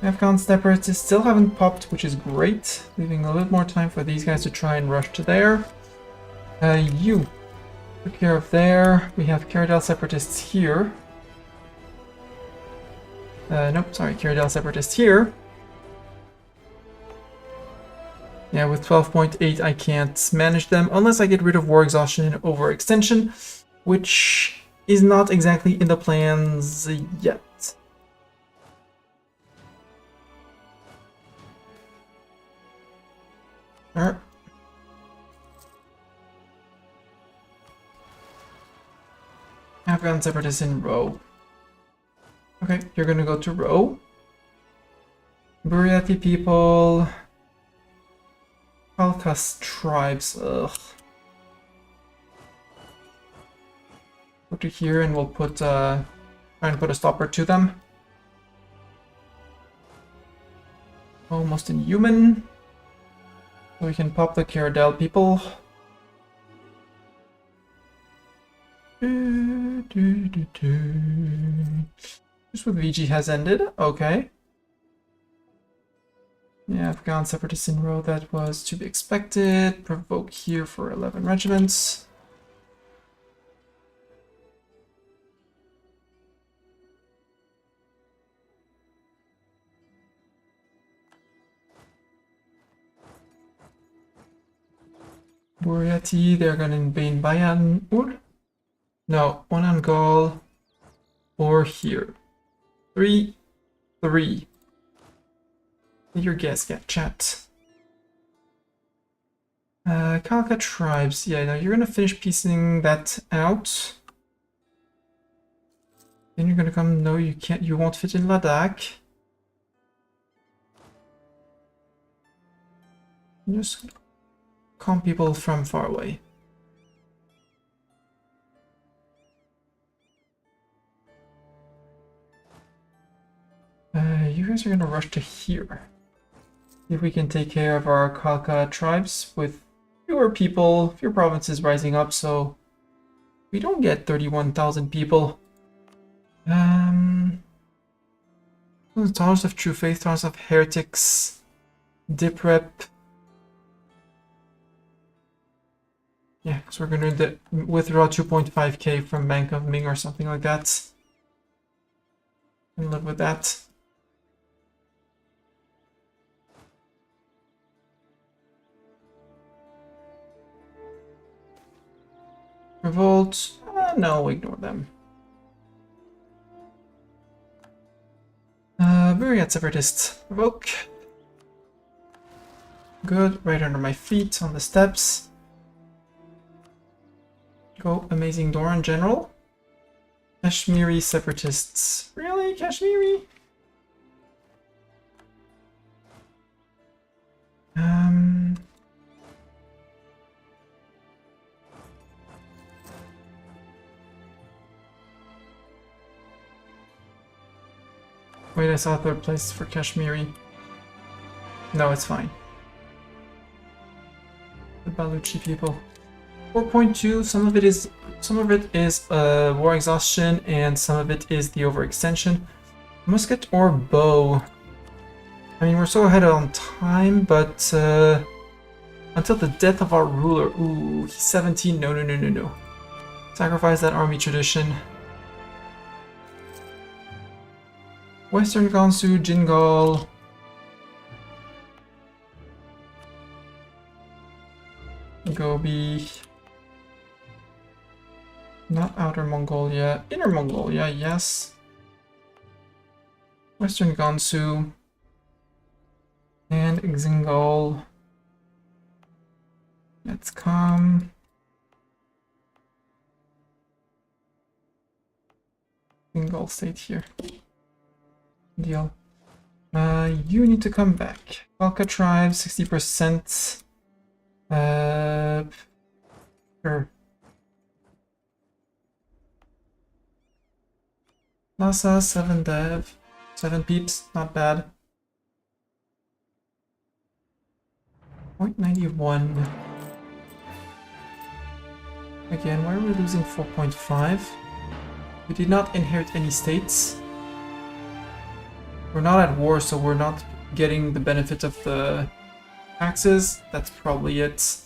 Afghan separatists still haven't popped, which is great. Leaving a little more time for these guys to try and rush to there. You took care of there. We have Caradel separatists here. Nope, sorry, Caradel separatists here. Yeah, with 12.8 I can't manage them unless I get rid of war exhaustion and overextension, which is not exactly in the plans yet. Alright. Afghan separatists in row. Okay, you're gonna go to row. Buryati people. Kalkas tribes. Ugh. Go to here and we'll put try and put a stopper to them. Almost inhuman. So we can pop the Caradel people. Just with VG has ended. Okay. Yeah, Afghan separatists in row, that was to be expected. Provoke here for 11 regiments. Buryati, they're gonna invade Bayan Ur. No, Onangal or here. 3, 3. Your guess, get chat. Kalka tribes. Yeah, now you're gonna finish piecing that out. Then you're gonna come. No, you can't. You won't fit in Ladakh. Just calm people from far away. You guys are gonna rush to here. If we can take care of our Kalka tribes with fewer people, fewer provinces rising up, so we don't get 31,000 people. Tons of True Faith, tons of Heretics, Dip Rep. Yeah, so we're gonna withdraw 2.5k from Bank of Ming or something like that. And live with that. Revolt. No, ignore them. Buryat separatists. Revoke. Good. Right under my feet on the steps. Go Amazing Doran General. Kashmiri separatists. Really? Kashmiri? Wait, I saw third place for Kashmiri. No, it's fine. The Baluchi people. 4.2, some of it is war exhaustion and some of it is the overextension. Musket or bow? I mean, we're so ahead on time, but until the death of our ruler. Ooh, he's 17. No. Sacrifice that army tradition. Western Gansu, Jingal. Gobi. Not Outer Mongolia. Inner Mongolia, yes. Western Gansu. And Xingal. Let's come. Xingal stayed here. Deal. You need to come back. Kalka tribe, 60%. Sure. Lhasa, 7 dev. 7 peeps, not bad. 0.91. Again, why are we losing 4.5? We did not inherit any states. We're not at war, so we're not getting the benefit of the taxes. That's probably it.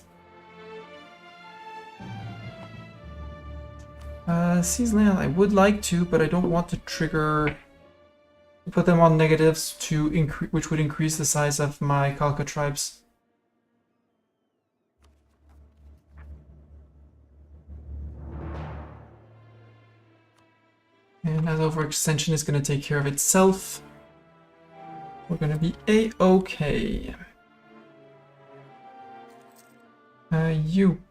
Seize land, I would like to, but I don't want to trigger... Put them on negatives to increase, which would increase the size of my Khalkha tribes. And that overextension is going to take care of itself. We're going to be A-okay. You,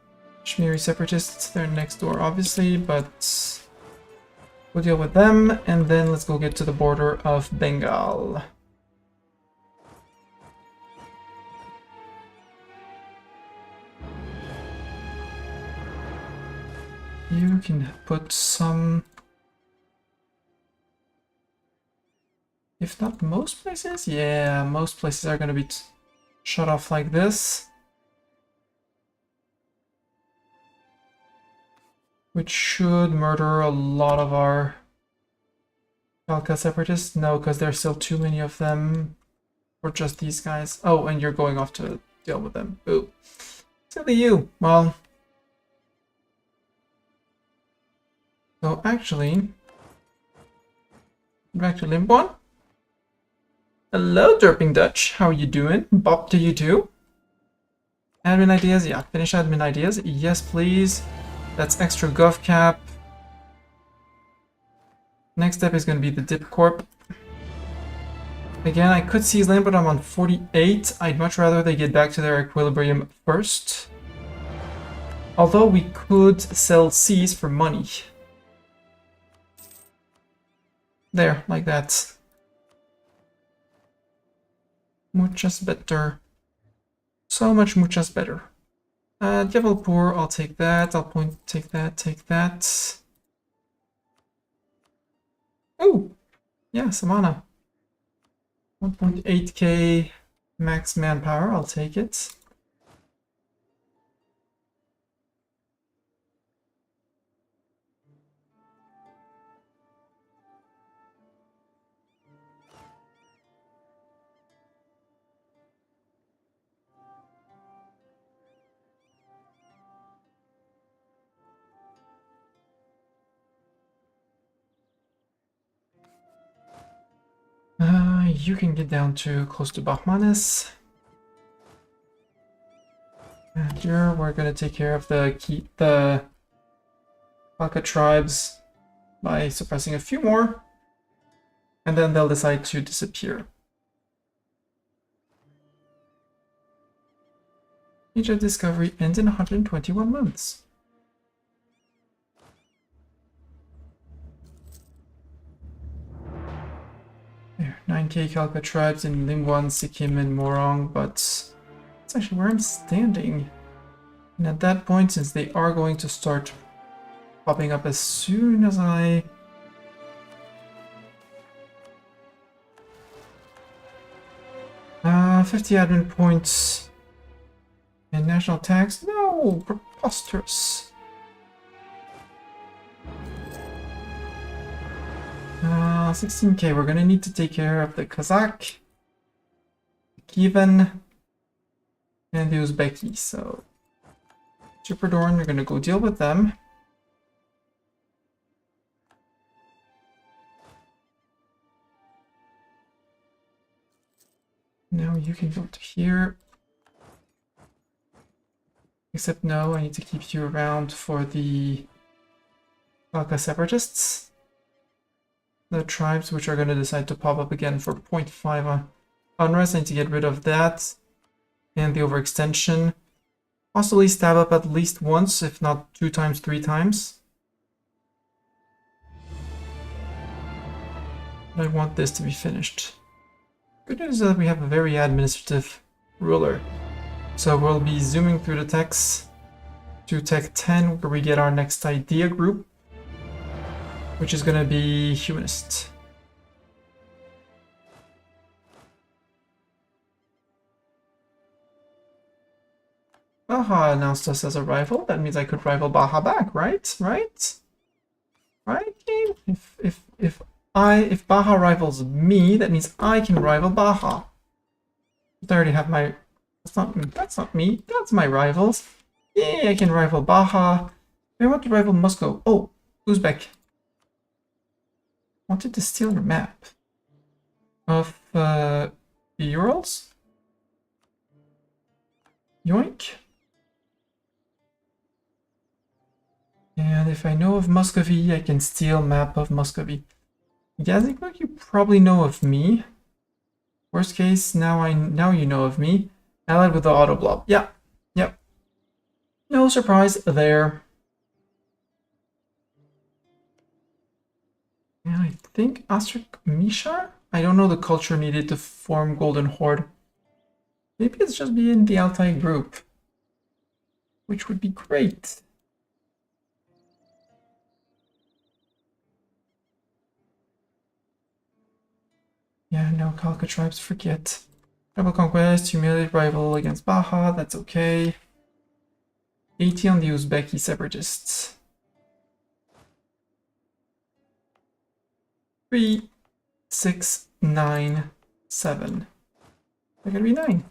Kashmiri separatists, they're next door obviously, but we'll deal with them, and then let's go get to the border of Bengal. You can put some... If not most places? Yeah, most places are going to be shut off like this. Which should murder a lot of our Khalkha separatists. No, because there's still too many of them. Or just these guys. Oh, and you're going off to deal with them. Ooh. Silly you. Well. So actually, back to Limboan. Hello, Derping Dutch. How are you doing? Bop to you too. Admin ideas? Yeah, finish admin ideas. Yes, please. That's extra gov cap. Next step is going to be the dip corp. Again, I could seize land, but I'm on 48. I'd much rather they get back to their equilibrium first. Although we could sell seas for money. There, like that. Muchas better. So much muchas better. Jabalpur, I'll take that. I'll take that. Oh! Yeah, Samana. 1.8k max manpower, I'll take it. You can get down to close to Bahmanis. And here we're gonna take care of the Khalkha tribes by suppressing a few more, and then they'll decide to disappear. Age of Discovery ends in 121 months. There, 9k Khalkha tribes in Limwan, Sikkim, and Morong, but that's actually where I'm standing. And at that point, since they are going to start popping up as soon as I... Uh, 50 admin points and national tax? No, preposterous. 16k, we're gonna need to take care of the Kazakh, the Kievan, and the Uzbeki, so Superdorn, you're gonna go deal with them. Now you can go to here. Except no, I need to keep you around for the Khalkha separatists. The tribes which are going to decide to pop up again for 0.5 unrest. I need to get rid of that. And the overextension. Possibly stab up at least once, if not 2 times, 3 times. But I want this to be finished. Good news is that we have a very administrative ruler. So we'll be zooming through the techs to Tech 10, where we get our next idea group, which is going to be humanist. Baja announced us as a rival. That means I could rival Baja back, right? Right, game? If Baja rivals me, that means I can rival Baja. I already have my... That's not me. That's my rivals. Yeah, I can rival Baja. I want to rival Moscow. Oh, Uzbek. Wanted to steal your map. Of the Urals? Yoink. And if I know of Muscovy, I can steal map of Muscovy. Gazikuk, you probably know of me. Worst case, now you know of me. Allied with the auto blob. Yeah, yep. No surprise there. And I think Astrik Mishar? I don't know the culture needed to form Golden Horde. Maybe it's just being the Altai group, which would be great. Yeah, no, Khalkha tribes, forget. Tribal conquest, humiliate rival against Baja, that's okay. 80 on the Uzbeki separatists. 3, 6, 9, 7. They're gonna be 9.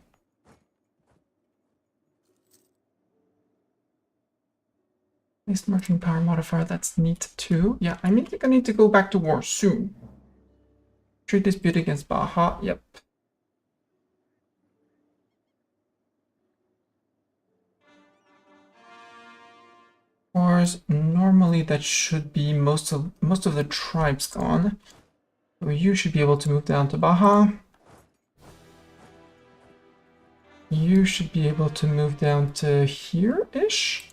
Least merchant power modifier, that's neat too. Yeah, I mean, you're gonna need to go back to war soon. Trade dispute against Baja, yep. Wars, normally that should be most of the tribes gone. So you should be able to move down to Baja. You should be able to move down to here-ish.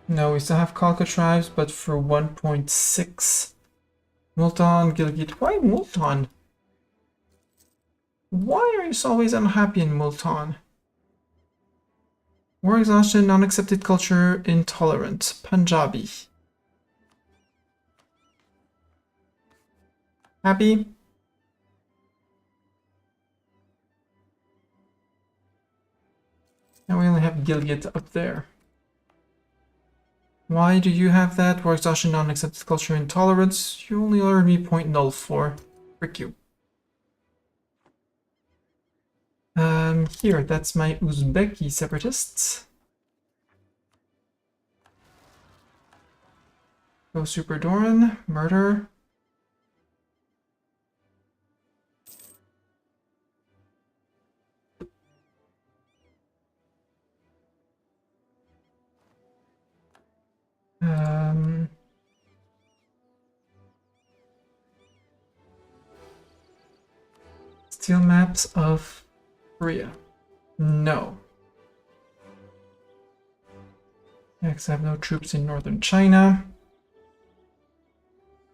No, we still have Khalkha tribes, but for 1.6. Multan, Gilgit. Why Multan? Why are you always unhappy in Multan? War exhaustion, non-accepted culture, intolerant. Punjabi. Happy? Now we only have Gilgit up there. Why do you have that? War exhaustion, non-accepted culture, intolerance. You only earned me 0.04. Frick you. Here, that's my Uzbeki separatists. Go Super Doran, murder. Steal maps of Korea. No. Next, I have no troops in northern China.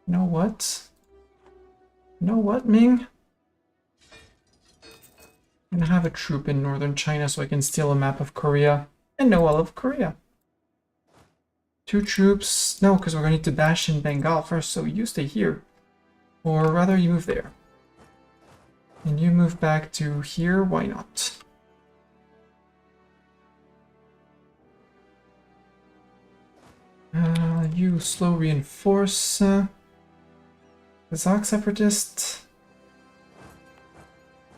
You know what? You know what, Ming? I'm gonna have a troop in northern China so I can steal a map of Korea and know all of Korea. 2 troops. No, because we're going to need to bash in Bengal first, so you stay here. Or rather, you move there. And you move back to here, why not? You slow reinforce. Kazakh separatist.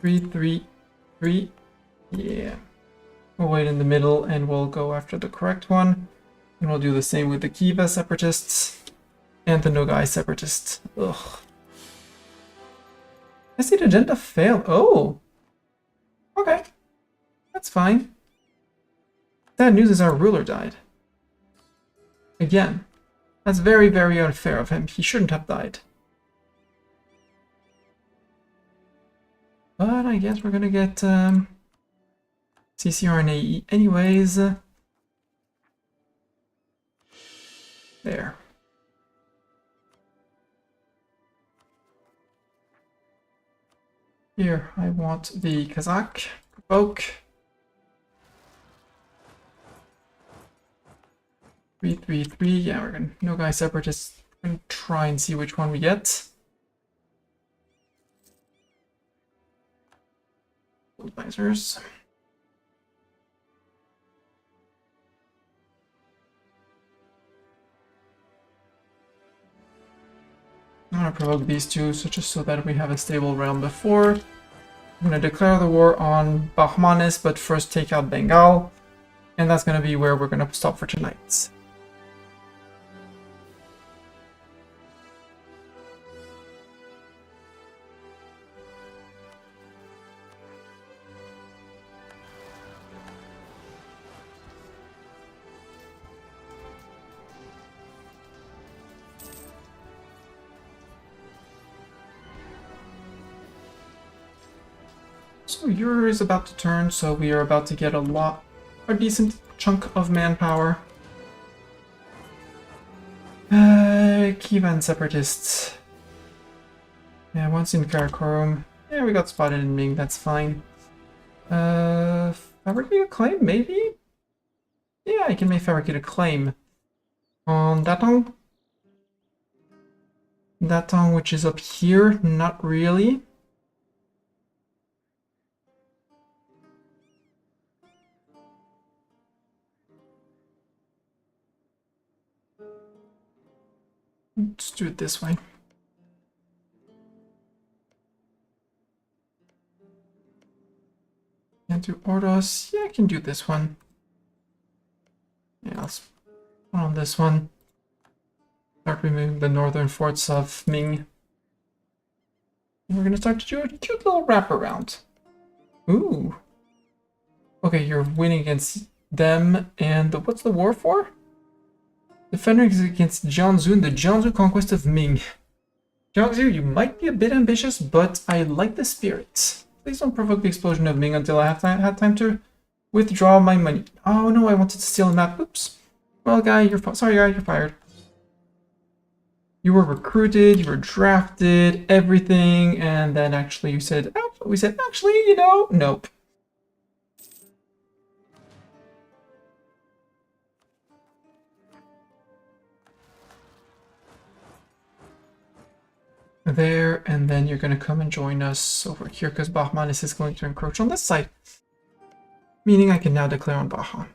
3, 3, 3. Yeah. We'll wait in the middle and we'll go after the correct one. And we'll do the same with the Kiva separatists and the Nogai separatists. Ugh. I see the agenda failed. Oh! Okay. That's fine. Sad news is our ruler died. Again. That's very, very unfair of him. He shouldn't have died. But I guess we're gonna get CCRNAE anyways. There. Here, I want the Kazakh. Provoke. 3, 3, 3. Yeah, we're gonna Nogai separatists. We're gonna try and see which one we get. Advisors. I'm gonna provoke these two, so just so that we have a stable realm before. I'm gonna declare the war on Bahmanis, but first take out Bengal. And that's gonna be where we're gonna stop for tonight. So yours is about to turn, so we are about to get a decent chunk of manpower. Kievan Separatists. Yeah, once in Karakorum. Yeah, we got spotted in Ming, that's fine. Fabricate a claim, maybe? Yeah, I can make fabricate a claim. On Datong? Datong, which is up here, not really. Let's do it this way. Can't do Ordos. Yeah, I can do this one. Yeah, I'll put on this one. Start removing the northern forts of Ming. And we're gonna start to do a cute little wraparound. Ooh. Okay, you're winning against them, and what's the war for? Defending against Jiangsu and the Jiangsu conquest of Ming. Jiangsu, you might be a bit ambitious, but I like the spirit. Please don't provoke the explosion of Ming until I have had time to withdraw my money. Oh no, I wanted to steal a map. Oops. Well, guy, sorry, guy, you're fired. You were recruited, you were drafted, everything, and then actually we said, actually, you know, nope. There, and then you're going to come and join us over here because Bahmanis is going to encroach on this side. Meaning I can now declare on Baha.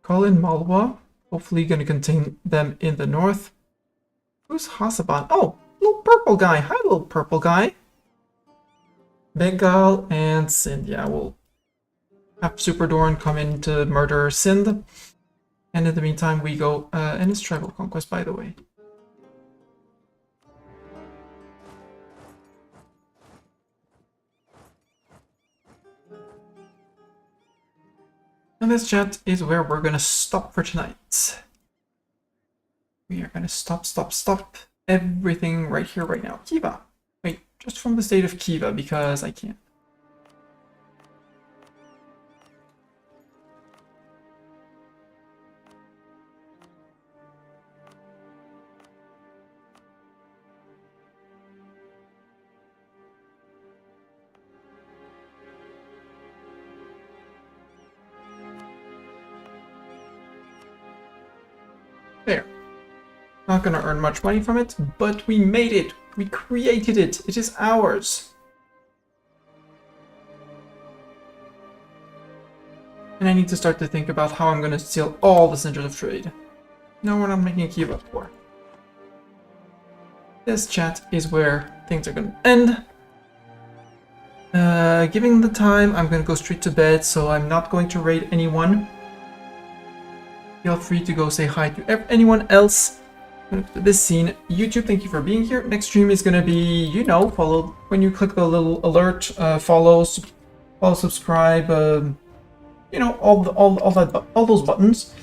Call in Malwa. Hopefully going to contain them in the north. Who's Hasaban? Oh, little purple guy. Hi, little purple guy. Bengal and Sindh. Yeah, we'll have Super Dorn come in to murder Sindh. And in the meantime, we go, and it's tribal conquest, by the way. And this chat is where we're gonna stop for tonight. We are gonna stop everything right here, right now. Khiva. Wait, just from the state of Khiva, because I can't. There. Not gonna earn much money from it, but we made it! We created it! It is ours! And I need to start to think about how I'm gonna steal all the centers of trade. No, we're not making a Kiva for. This chat is where things are gonna end. Given the time, I'm gonna go straight to bed, so I'm not going to raid anyone. Feel free to go say hi to anyone else. This scene. YouTube, thank you for being here. Next stream is gonna be, you know, follow when you click the little alert, follow, subscribe, you know, all those buttons.